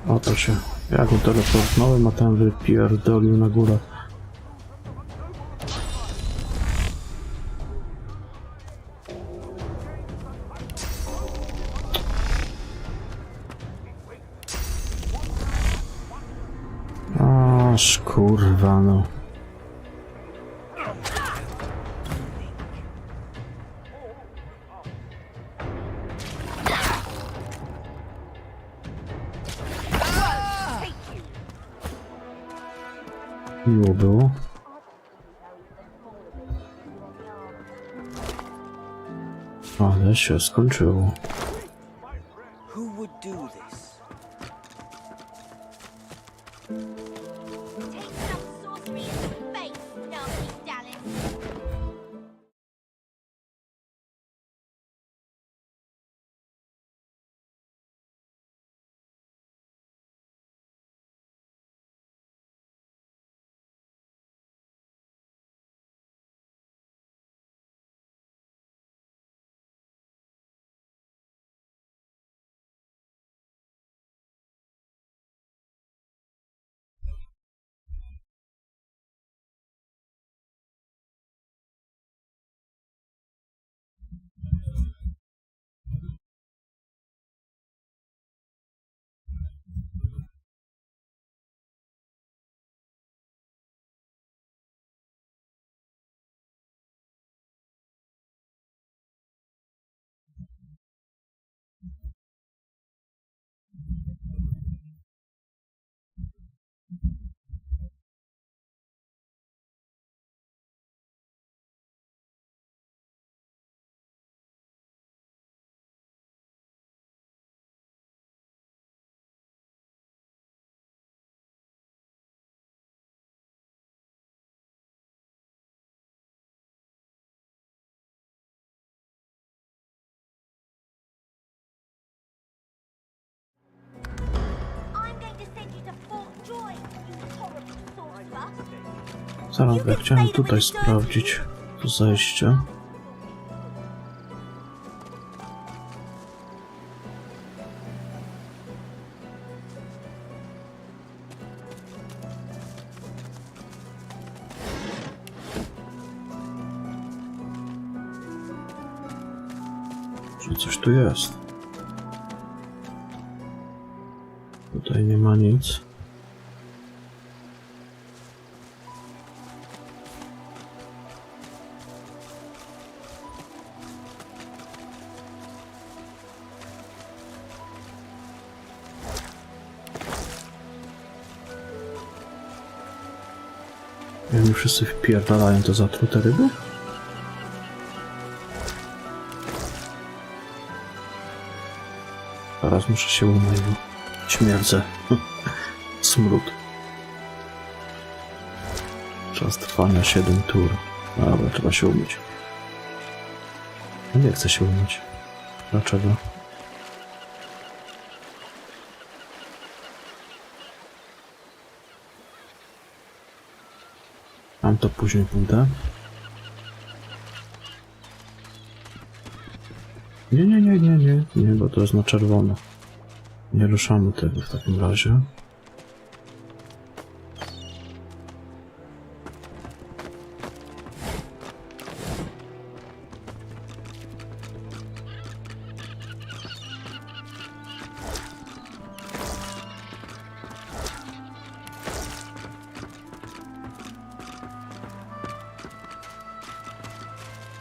Oto się. Ja go teleportnąłem, a ten wypierdolił na górę. Aż kurwa no. Miło było. Ale się skończyło. Who would do this? Take some sorcery in the face, nasty Dallas. Zaraz, ja chciałem tutaj sprawdzić to zejście. Że coś tu jest. Tutaj nie ma nic. Jak mi wszyscy wpierdalają te zatrute ryby? Teraz muszę się umyć, bo śmierdzę. Smród. Czas trwania 7 tur. Dobra, trzeba się umyć. Nie chcę się umyć. Dlaczego? Tam to później pójdę. Nie, bo to jest na czerwono. Nie ruszamy tego w takim razie.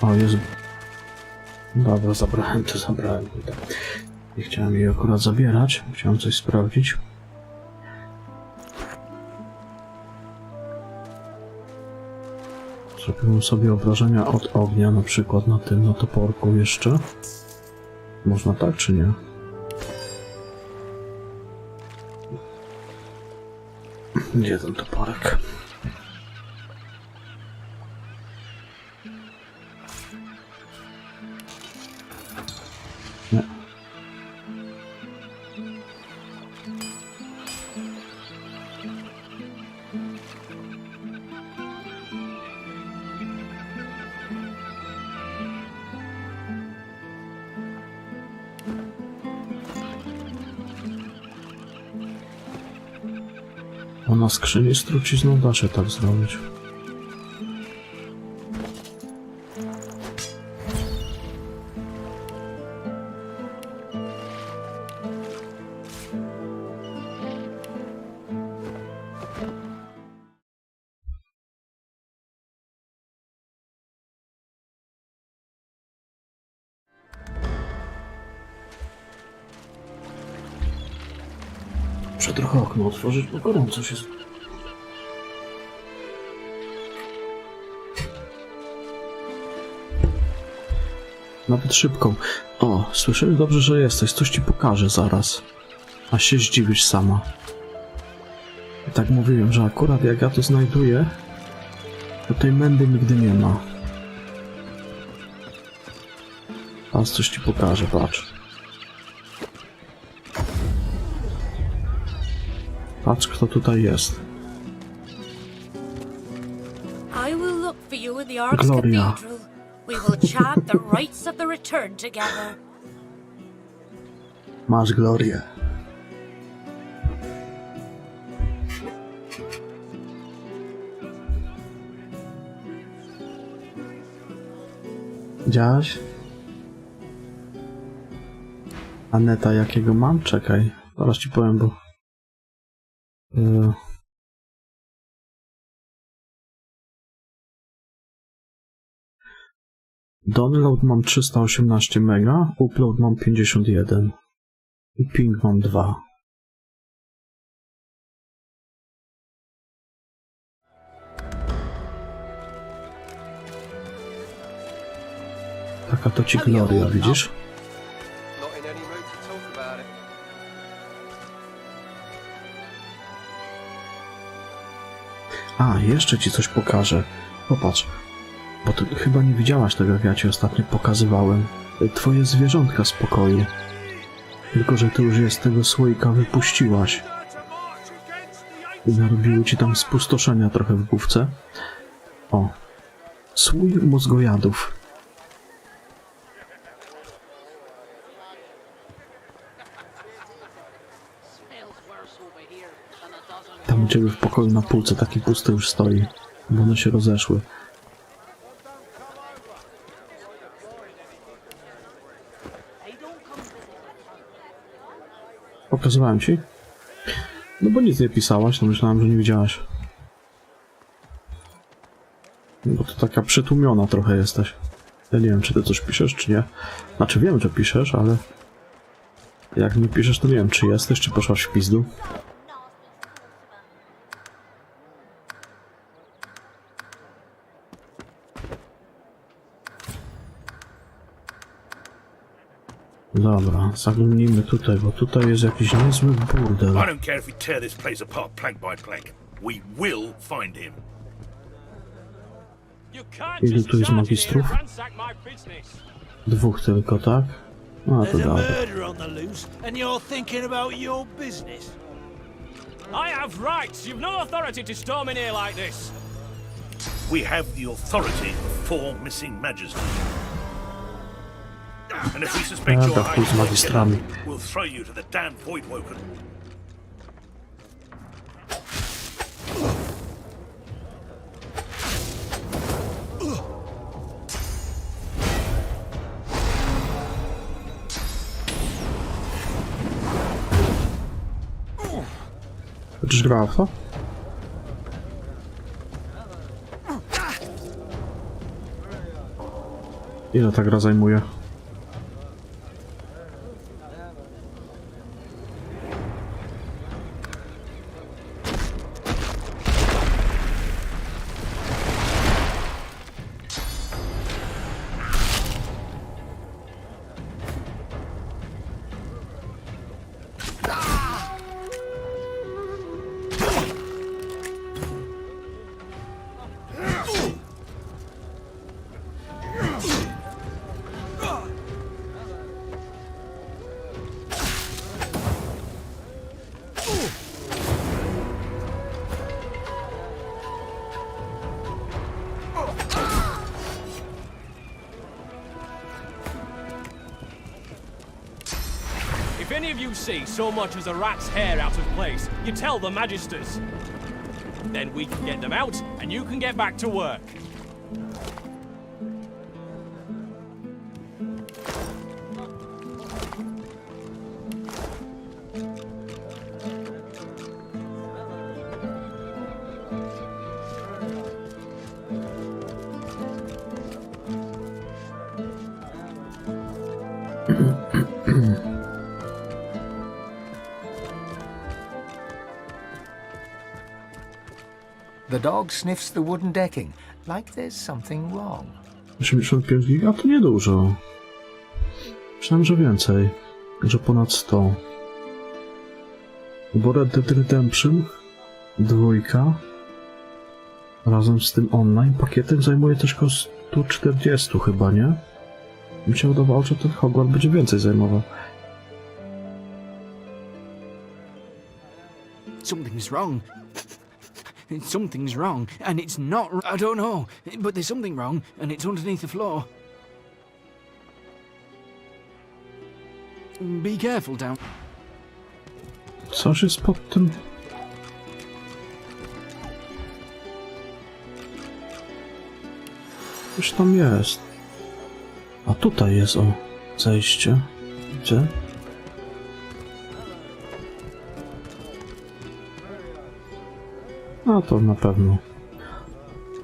O, jest... Dobra, zabrałem. Nie chciałem jej akurat zabierać. Chciałem coś sprawdzić. Zrobiłem sobie obrażenia od ognia, na przykład na tym, na toporku jeszcze. Można tak, czy nie? Gdzie ten toporek? Nie. A na skrzyni z trucizną da się tak zrobić. Muszę trochę okno otworzyć, bo gorąco się... Nawet szybką. O, słyszysz? Dobrze, że jesteś. Coś ci pokażę zaraz. A się zdziwisz sama. I tak mówiłem, że akurat jak ja to znajduję, to tej mędy nigdy nie ma. Teraz coś ci pokażę, patrz. Patrz, kto tutaj jest. I will look for you in the Arts Gloria. Cathedral. We will chant the rites of the return together. Masz Glorię. Widziałaś? Aneta, jakiego mam? Czekaj. Zaraz ci powiem, bo... Download mam 318 mega, upload mam 51 i ping mam 2. Taka to ci Gloria, widzisz? A, jeszcze ci coś pokażę. Popatrz. Bo ty chyba nie widziałaś tego, jak ja ci ostatnio pokazywałem. Twoje zwierzątka z pokoju. Tylko, że ty już je z tego słoika wypuściłaś. I narobiły ci tam spustoszenia trochę w główce. O. Słój mózgojadów. Tam u ciebie w pokoju na półce taki pusty już stoi. Bo one się rozeszły. Pokazywałem ci? No bo nic nie pisałaś, no myślałem, że nie widziałaś. Bo to taka przytłumiona trochę jesteś. Ja nie wiem, czy ty coś piszesz, czy nie. Znaczy wiem, że piszesz, ale... Jak nie piszesz, to nie wiem, czy jesteś, czy poszłaś w pizdu. Dobra, zaglądnijmy tutaj, bo tutaj jest jakiś niezły burdel. I don't care if we tear this place apart plank by plank. We will find him. Ilu tu jest magistrów? 2 tylko, tak? No to There's a dalej. murder on the loose, and you're thinking about your business. I have rights. You've no authority to storm in here like this. We have the authority of 4 missing magisters. And if we suspect Dobra, you're chuj z magistrami. we'll throw you to the damned Voidwoken. Będziesz grała w to? Ile ta gra zajmuje? If any of you see so much as a rat's hair out of place, you tell the magisters. Then we can get them out, and you can get back to work. The dog sniffs the wooden decking, like there's something wrong. 85 giga to niedużo. Myślałem, że więcej. Że ponad 100. Bo Red Dead Redemption 2 razem z tym online pakietem zajmuje też około 140 chyba, nie? Mi się wydawało, że ten Hogwarts będzie więcej zajmował. Something's wrong. Something's wrong, and it's not. I don't know, but there's something wrong, and it's underneath the floor. Be careful down. Coś jest pod tym. Coś tam jest. A tutaj jest, o, zejście. Gdzie? No to na pewno.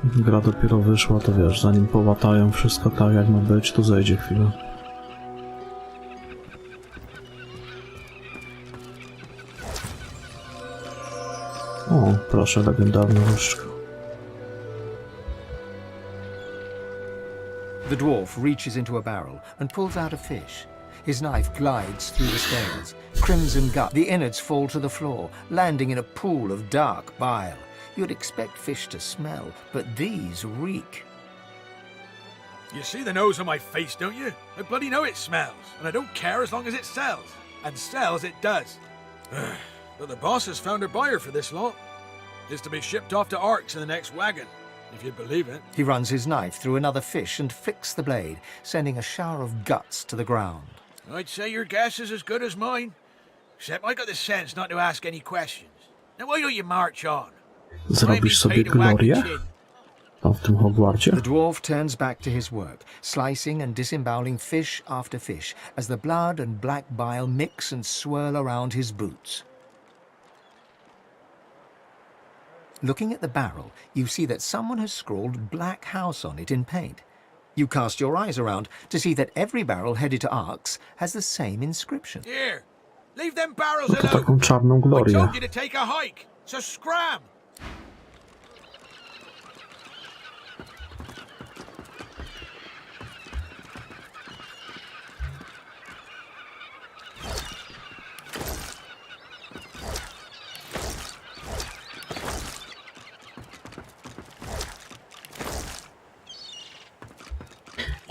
Gra dopiero wyszła, to wiesz, zanim połatają wszystko tak jak ma być, to zejdzie chwilę. O, proszę, legendarny różdżka. The dwarf reaches into a barrel and pulls out a fish. His knife glides through the scales. Crimson gut. The innards fall to the floor, landing in a pool of dark bile. You'd expect fish to smell, but these reek. You see the nose on my face, don't you? I bloody know it smells, and I don't care as long as it sells. And sells it does. But the boss has found a buyer for this lot. It's to be shipped off to Arks in the next wagon, if you believe it. He runs his knife through another fish and flicks the blade, sending a shower of guts to the ground. I'd say your guess is as good as mine. Except I got the sense not to ask any questions. Now why don't you march on? Zrobisz sobie glorię? Tam w tym Hogwarcie? The dwarf turns back to his work, slicing and disemboweling fish after fish, as the blood and black bile mix and swirl around his boots. Looking at the barrel, you see that someone has scrawled Black House on it in paint. You cast your eyes around to see that every barrel headed to Arks has the same inscription. Here, leave them barrels No to alone. taką czarną I glorię. told you to take a hike, so scram!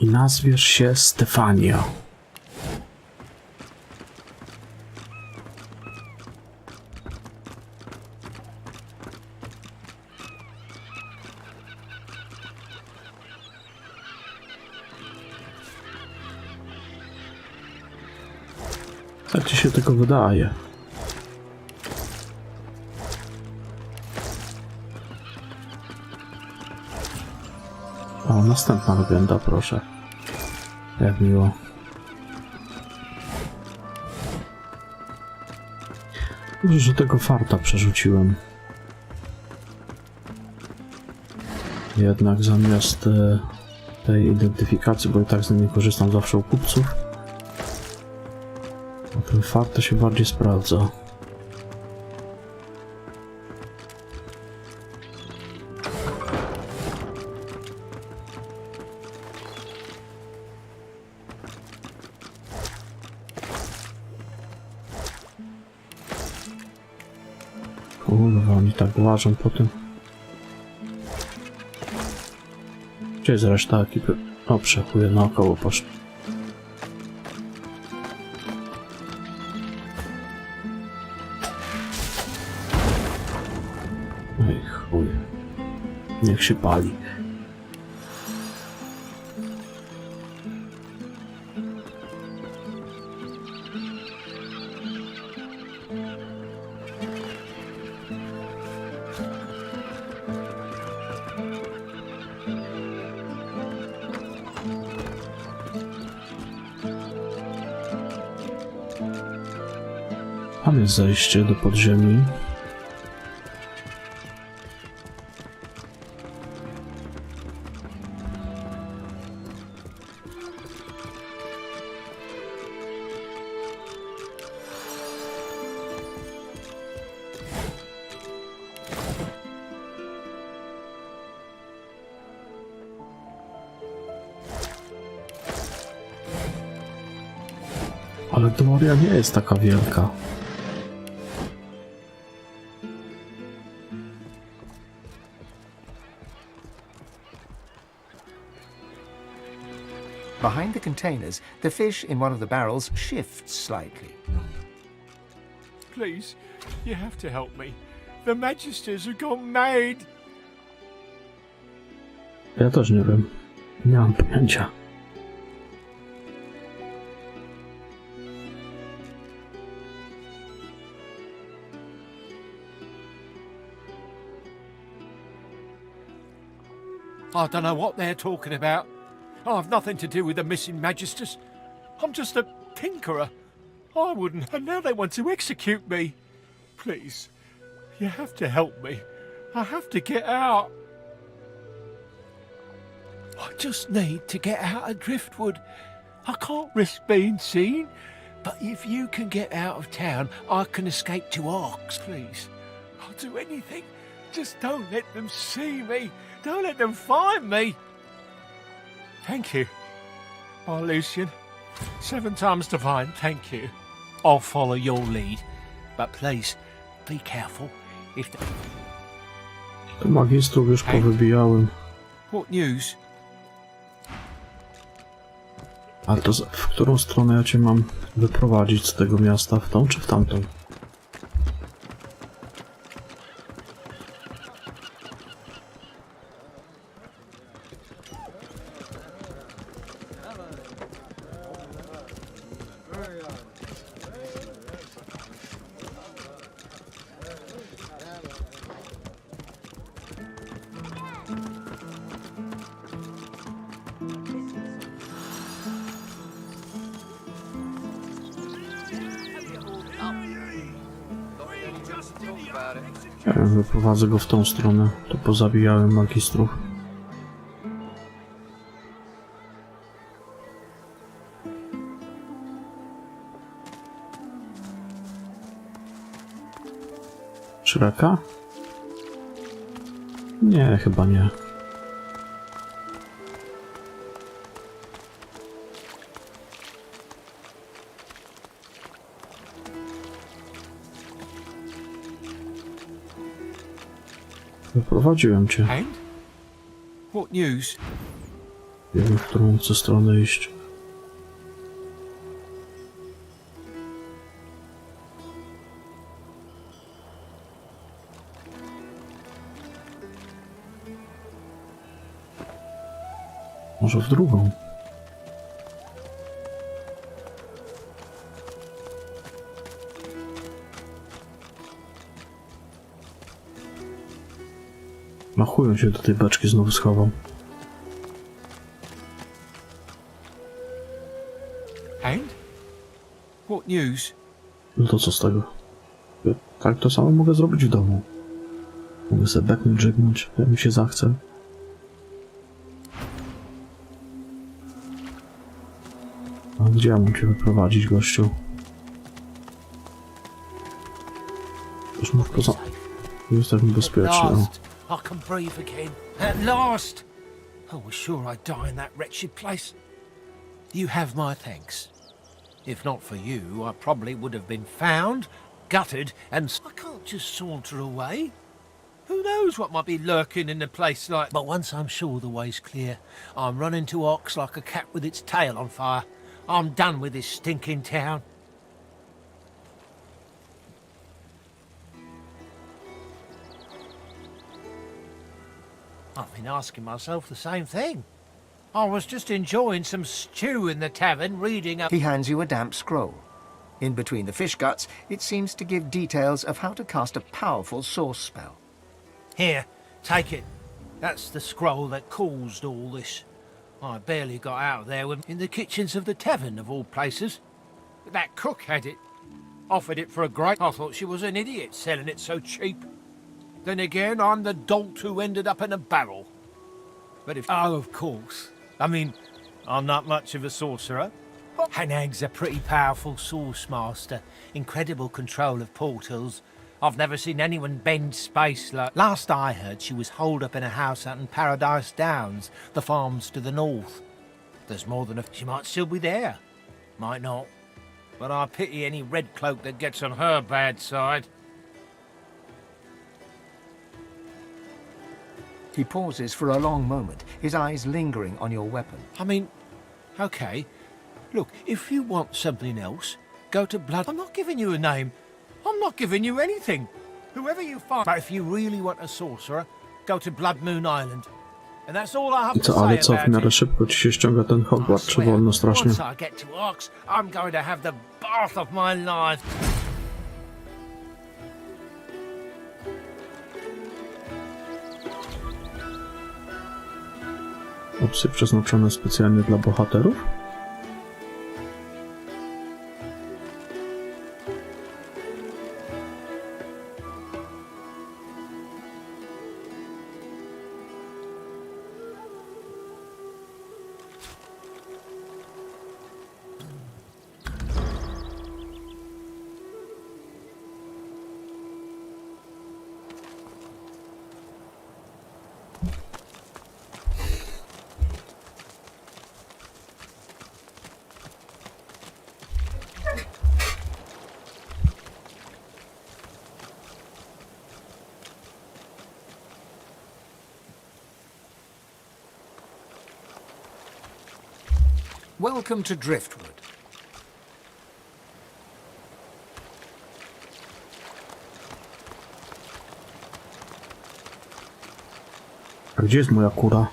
I nazwiesz się Stefania. Tak ci się tylko wydaje. O, następna legenda, proszę. Jak miło. Dobrze, że tego farta przerzuciłem. Jednak zamiast tej identyfikacji, bo i tak z niej nie korzystam zawsze u kupców, a ten fart to się bardziej sprawdza. Kurwa, oni tak łażą po tym. Gdzie jest reszta ekipy? O, przechuje naokoło poszli. Ej, chuj. Niech się pali. Tam jest zejście do podziemi. Ale teoria nie jest taka wielka. Behind the containers, the fish in one of the barrels shifts slightly. Please, you have to help me. The Magisters have gone mad. Ja też nie wiem. Nie mam pojęcia. I don't know what they're talking about. I've nothing to do with the missing Magisters. I'm just a tinkerer. I wouldn't, and now they want to execute me. Please, you have to help me. I have to get out. I just need to get out of Driftwood. I can't risk being seen, but if you can get out of town, I can escape to Arks, please. I'll do anything. Just don't let them see me. Don't let them find me. Thank you. Oh, Lucian. 7 times divine, thank you. I'll follow your lead. But please, be careful. If Te magistrów już powybijałem. What news? Ale to w którą stronę ja cię mam wyprowadzić z tego miasta? W tą czy w tamtą? Ja wyprowadzę go w tą stronę, to pozabijałem magistrów. Shreka? Nie, chyba nie. Wyprowadziłem cię. What news? Nie wiem, w którą chcę stronę iść. Może w drugą. Na chuj on się do tej beczki znowu schował. And? What news? No to co z tego? Tak to samo mogę zrobić w domu. Mogę sobie beknąć, żegnąć, jak mi się zachce. A gdzie ja mam cię wyprowadzić, gościu? Już mów poza... Jestem bezpieczny. I can breathe again. At last! I was sure I'd die in that wretched place. You have my thanks. If not for you, I probably would have been found, gutted, and I can't just saunter away. Who knows what might be lurking in a place like... But once I'm sure the way's clear, I'm running to Ox like a cat with its tail on fire. I'm done with this stinking town. I've been asking myself the same thing. I was just enjoying some stew in the tavern, reading up... He hands you a damp scroll. In between the fish guts, it seems to give details of how to cast a powerful source spell. Here, take it. That's the scroll that caused all this. I barely got out of there when in the kitchens of the tavern, of all places. But that cook had it. Offered it for a great... I thought she was an idiot selling it so cheap. Then again, I'm the dolt who ended up in a barrel. But if... Oh, of course. I mean, I'm not much of a sorcerer. Hanag's a pretty powerful source master. Incredible control of portals. I've never seen anyone bend space like... Last I heard, she was holed up in a house out in Paradise Downs, the farms to the north. There's more than a... She might still be there. Might not. But I pity any red cloak that gets on her bad side. He pauses for a long moment, his eyes lingering on your weapon. I mean, okay. Look, if you want something else, go to Blood... I'm not giving you a name. I'm not giving you anything. Whoever you find... But if you really want a sorcerer, go to Blood Moon Island. And that's all I have to Co, say ale co, w about miarę it. szybko ci się ściąga ten Hogwart, czy wolno strasznie? Once I get to Ox, I'm going to have the bath of my life. Opcje przeznaczone specjalnie dla bohaterów? Welcome to Driftwood. A gdzie jest moja kura?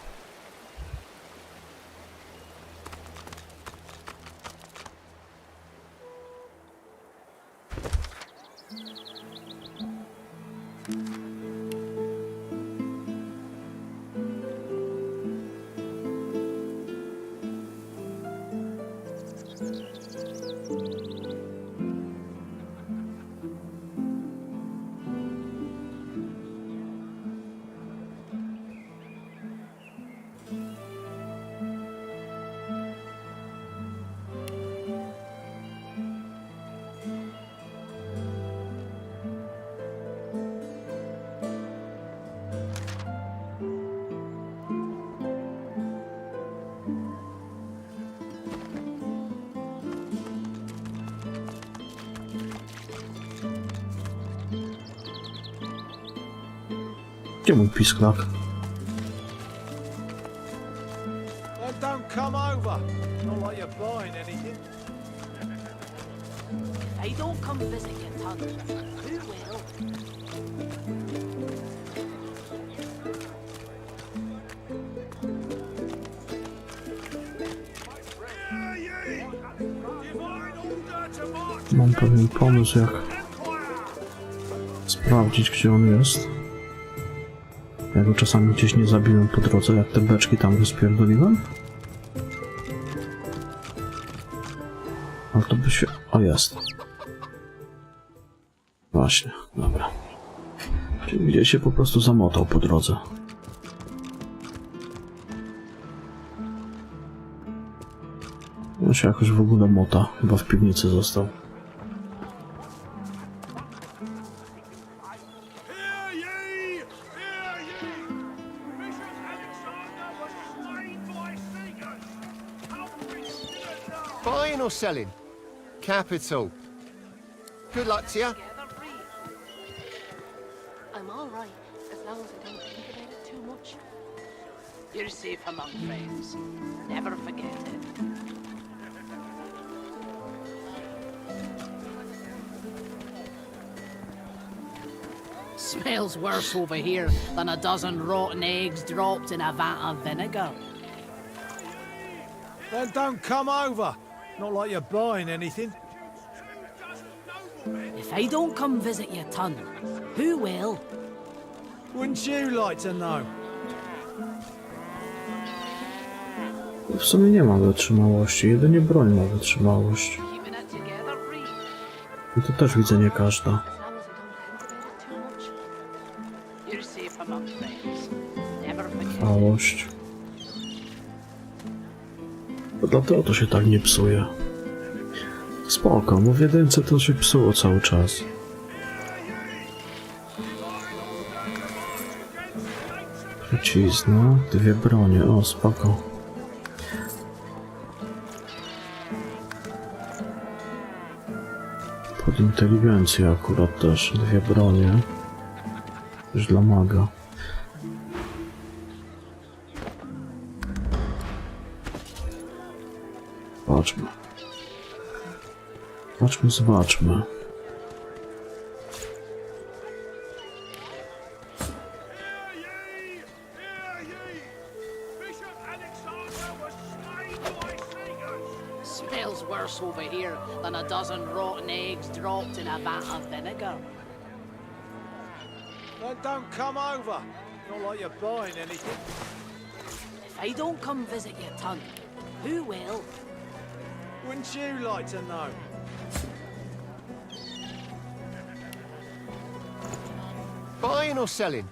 Gdzie mój pisklak? over. Not like you're buying anything. They don't come visit your ton. Who will? Mam pewien pomysł, jak sprawdzić, gdzie on jest. Ja go czasami gdzieś nie zabiłem po drodze, jak te beczki tam rozpierdoliłem. Ale to by się... O, jest. Właśnie, dobra. Czyli gdzieś się po prostu zamotał po drodze. On się jakoś w ogóle mota. Chyba w piwnicy został. Buying or selling? Capital. Good luck to you. I'm all right, as long as I don't think about it too much. You're safe among friends. Never forget it. Smells worse over here than a dozen rotten eggs dropped in a vat of vinegar. Then don't come over. Not like you're buying anything. If I don't come visit your ton, who will? Wouldn't you like to know? W sumie nie ma wytrzymałości, jedynie broń ma wytrzymałość. I to też widzę nie każda. Trwałość. Bo dlatego to się tak nie psuje. Spoko, bo w jedynce to się psuło cały czas. Trucizna, dwie bronie, o spoko. Pod inteligencję akurat też dwie bronie. Też dla maga. Patrzmy. Patrzmy, zobaczmy. Smells worse over here than a dozen rotten eggs dropped in a vat of vinegar. Then don't come over. Not like you're buying anything. If I don't come visit your ton, who will? Wouldn't you like to know? Buying or selling?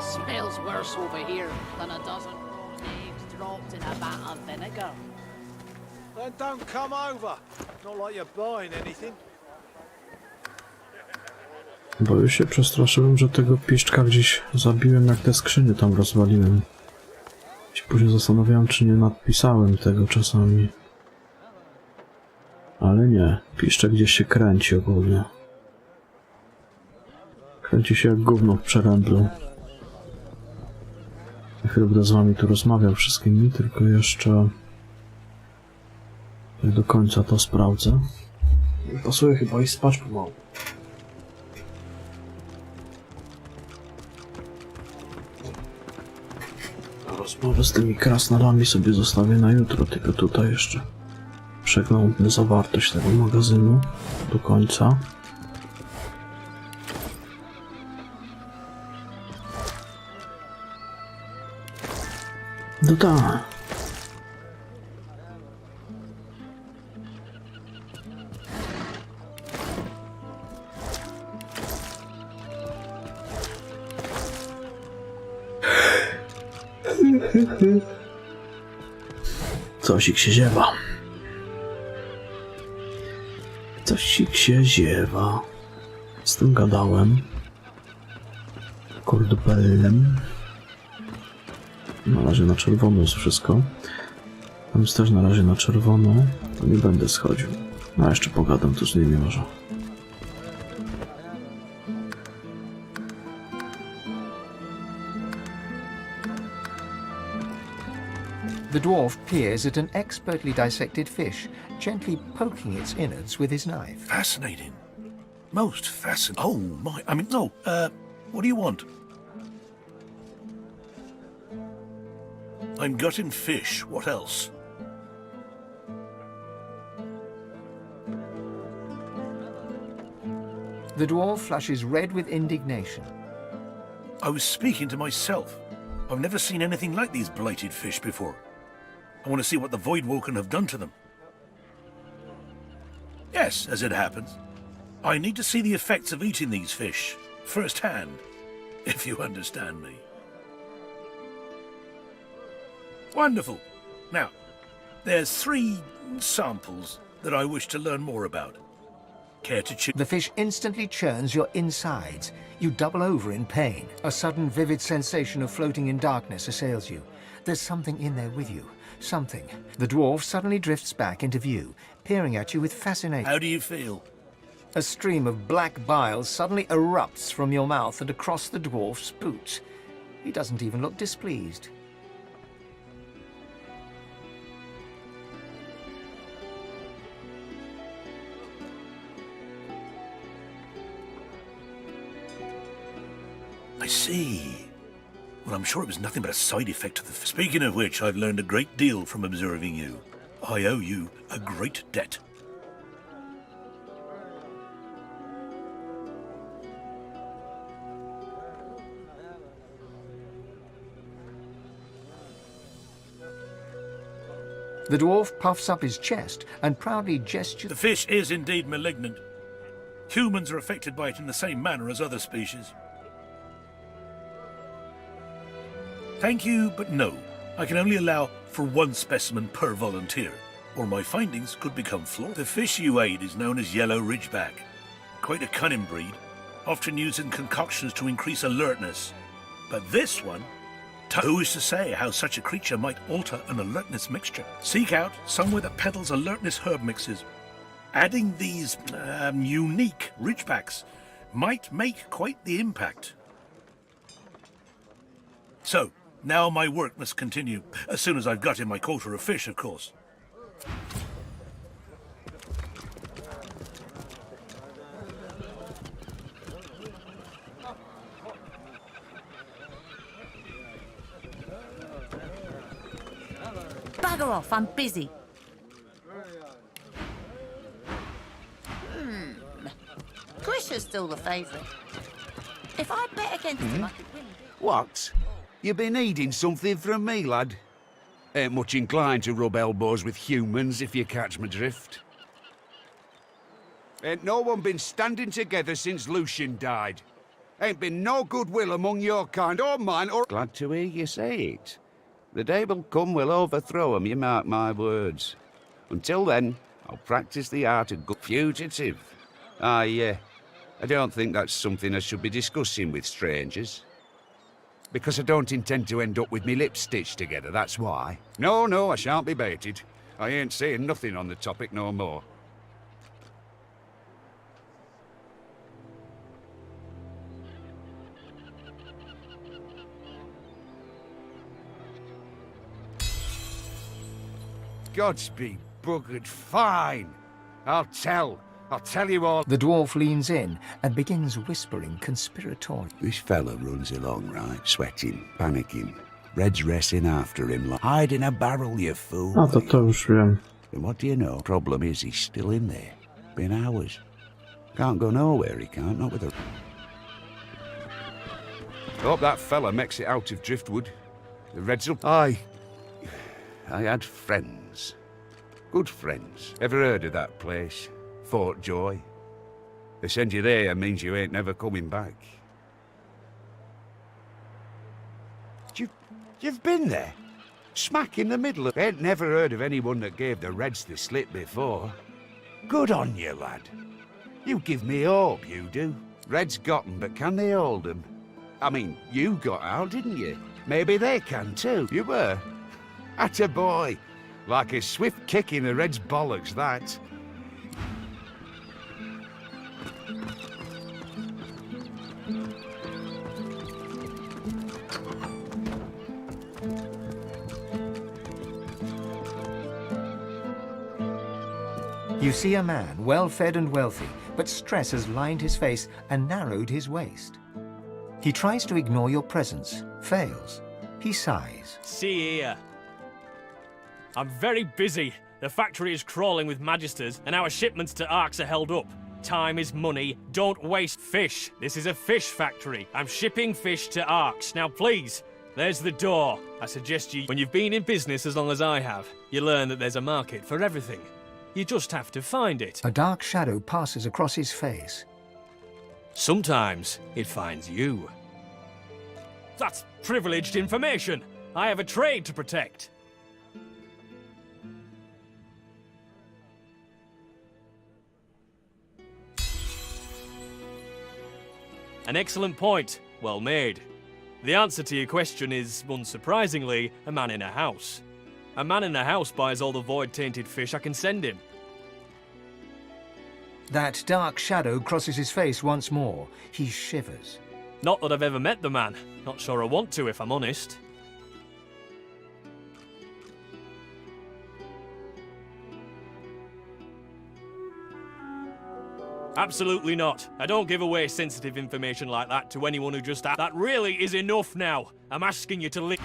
Smells worse over here than a dozen rotten eggs dropped in a vat of vinegar. Then don't come over. Not like you're buying anything. Bo już się przestraszyłem, że tego piszczka gdzieś zabiłem, jak te skrzynie tam rozwaliłem. Się później zastanawiałem, czy nie nadpisałem tego czasami. Ale nie. Piszczek gdzieś się kręci ogólnie. Kręci się jak gówno w przeręblu. Ja chyba będę z wami tu rozmawiał wszystkimi, tylko jeszcze nie do końca to sprawdzę. Pasuje chyba i spać pomału. Rozmowę z tymi krasnalami sobie zostawię na jutro, tylko tutaj jeszcze przeglądnę zawartość tego magazynu do końca. No tak. Cosik się ziewa. Cosik się ziewa. Z tym gadałem. Kordupellem. Na razie na czerwono jest wszystko. Tam jest też na razie na czerwono. To nie będę schodził. A jeszcze pogadam tu z nimi może. The dwarf peers at an expertly dissected fish, gently poking its innards with his knife. Fascinating. Most fascinating. Oh my, I mean, no, what do you want? I'm gutting fish. What else? The dwarf flushes red with indignation. I was speaking to myself. I've never seen anything like these blighted fish before. I want to see what the Voidwoken have done to them. Yes, as it happens. I need to see the effects of eating these fish, firsthand, if you understand me. Wonderful. Now, there's 3 samples that I wish to learn more about. Care to choose? The fish instantly churns your insides. You double over in pain. A sudden vivid sensation of floating in darkness assails you. There's something in there with you. Something. The dwarf suddenly drifts back into view, peering at you with fascination. How do you feel? A stream of black bile suddenly erupts from your mouth and across the dwarf's boots. He doesn't even look displeased. I see. Well, I'm sure it was nothing but a side effect of the... Speaking of which, I've learned a great deal from observing you. I owe you a great debt. The dwarf puffs up his chest and proudly gestures. The fish is indeed malignant. Humans are affected by it in the same manner as other species. Thank you, but no. I can only allow for 1 specimen per volunteer, or my findings could become flawed. The fish you ate is known as yellow ridgeback. Quite a cunning breed, often used in concoctions to increase alertness. But this one, who is to say how such a creature might alter an alertness mixture? Seek out somewhere that peddles alertness herb mixes. Adding these unique ridgebacks might make quite the impact. So, now my work must continue, as soon as I've got in my quota of fish, of course. Bugger off, I'm busy. Chris is still the favourite. If I bet against him, I could win. What? You been needing something from me, lad? Ain't much inclined to rub elbows with humans, if you catch my drift. Ain't no one been standing together since Lucian died. Ain't been no goodwill among your kind, or mine, or... Glad to hear you say it. The day will come we'll overthrow 'em, you mark my words. Until then, I'll practice the art of good fugitive. I don't think that's something I should be discussing with strangers. Because I don't intend to end up with me lips stitched together, that's why. No, I shan't be baited. I ain't saying nothing on the topic no more. Gods be buggered fine. I'll tell you all. The dwarf leans in and begins whispering conspiratorially. This fella runs along, right, sweating, panicking. Red's racing after him like hide in a barrel, you fool. A to już wiem. And what do you know? Problem is he's still in there. Been hours. Can't go nowhere, he can't, not with a... Hope that fella makes it out of Driftwood. The Reds will... I had friends. Good friends. Ever heard of that place? Fort Joy? They send you there means you ain't never coming back. You've been there? Smack in the middle of... Ain't never heard of anyone that gave the Reds the slip before. Good on you, lad. You give me hope, you do. Reds got 'em, but can they hold 'em? I mean, you got out, didn't you? Maybe they can too. You were. Atta boy. Like a swift kick in the Reds' bollocks, that. You see a man, well-fed and wealthy, but stress has lined his face and narrowed his waist. He tries to ignore your presence, fails. He sighs. See here. I'm very busy. The factory is crawling with magisters, and our shipments to Arks are held up. Time is money. Don't waste fish. This is a fish factory. I'm shipping fish to Arks. Now, please, there's the door. I suggest when you've been in business as long as I have, you learn that there's a market for everything. You just have to find it. A dark shadow passes across his face. Sometimes it finds you. That's privileged information. I have a trade to protect. An excellent point. Well made. The answer to your question is, unsurprisingly, a man in a house. A man in a house buys all the void-tainted fish I can send him. That dark shadow crosses his face once more. He shivers. Not that I've ever met the man. Not sure I want to, if I'm honest. Absolutely not. I don't give away sensitive information like that to anyone who just... That really is enough now. I'm asking you to leave.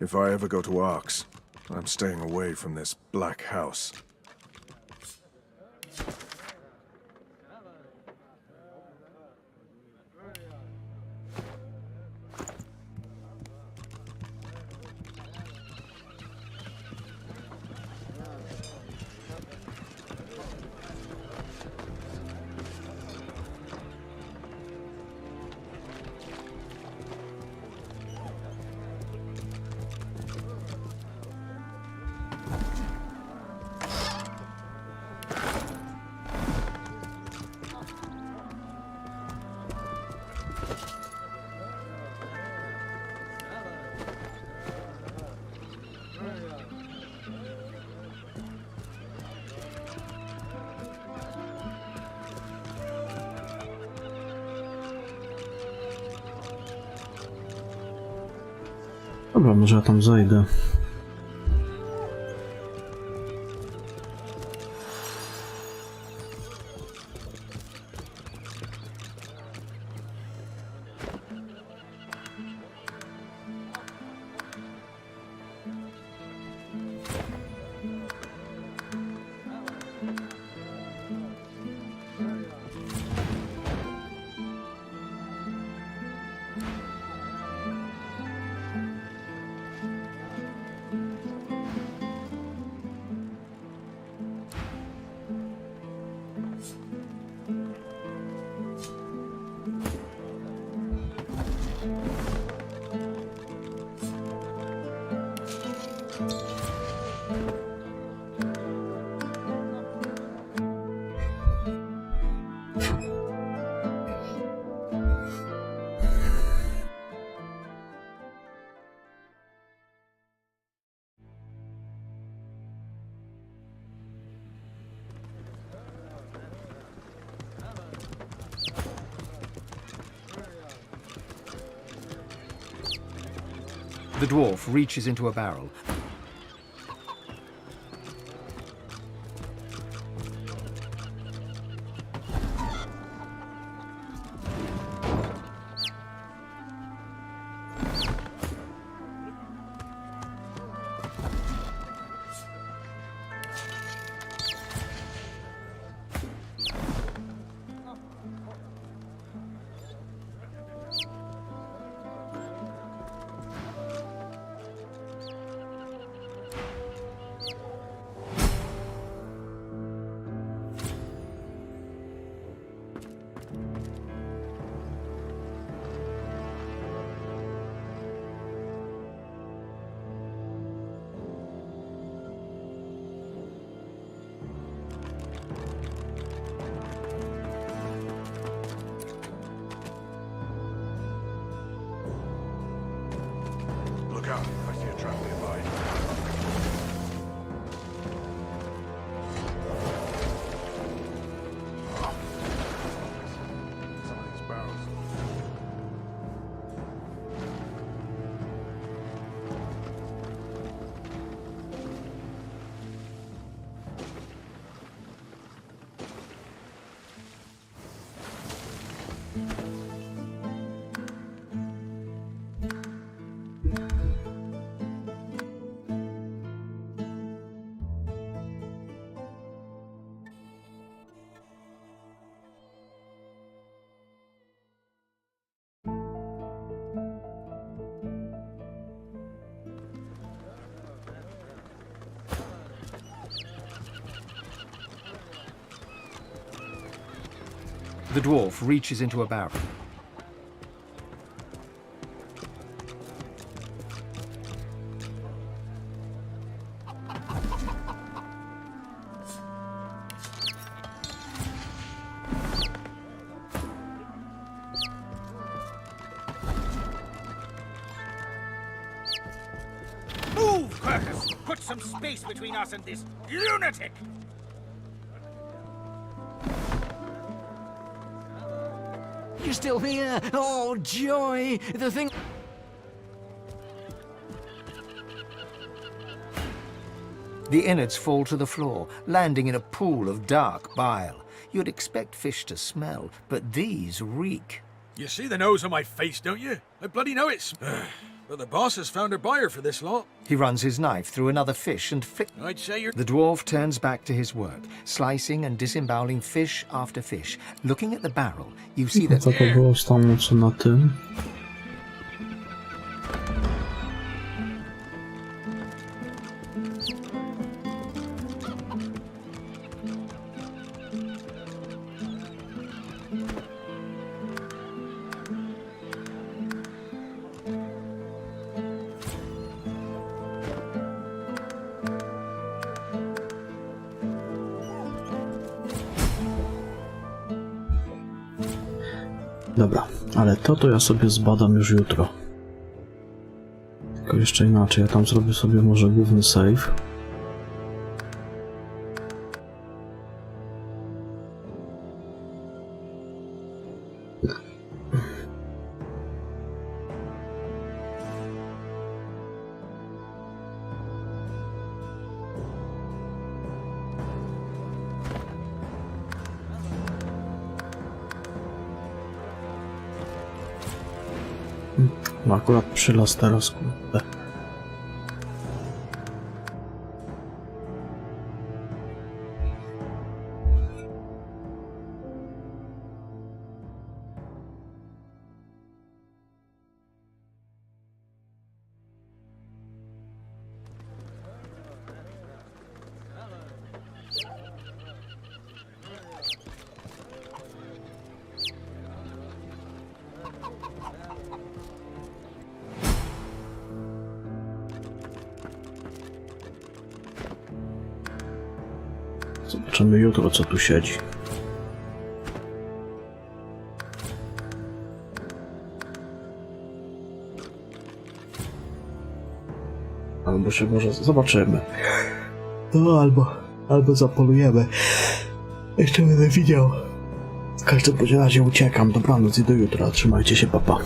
If I ever go to Arks, I'm staying away from this black house. Dobra, może ja tam zejdę. The dwarf reaches into a barrel. Look out, I see a trap nearby. Some of these barrels. The dwarf reaches into a barrel. Move, Quercus! Put some space between us and this lunatic! You're still here! Oh, joy! The thing... The innards fall to the floor, landing in a pool of dark bile. You'd expect fish to smell, but these reek. You see the nose on my face, don't you? I bloody know it's... But the boss has found a buyer for this lot. He runs his knife through another fish and I'd say you're... The dwarf turns back to his work, slicing and disemboweling fish after fish. Looking at the barrel, you see that... Co to było stanąć na tym? Dobra, ale to ja sobie zbadam już jutro. Tylko jeszcze inaczej, ja tam zrobię sobie może główny save. No akurat przylas teraz, kurde. Zobaczymy jutro, co tu siedzi. Albo się może... Zobaczymy. No, albo zapolujemy. Jeszcze będę widział. W każdym razie uciekam. Dobranoc i do jutra. Trzymajcie się, papa.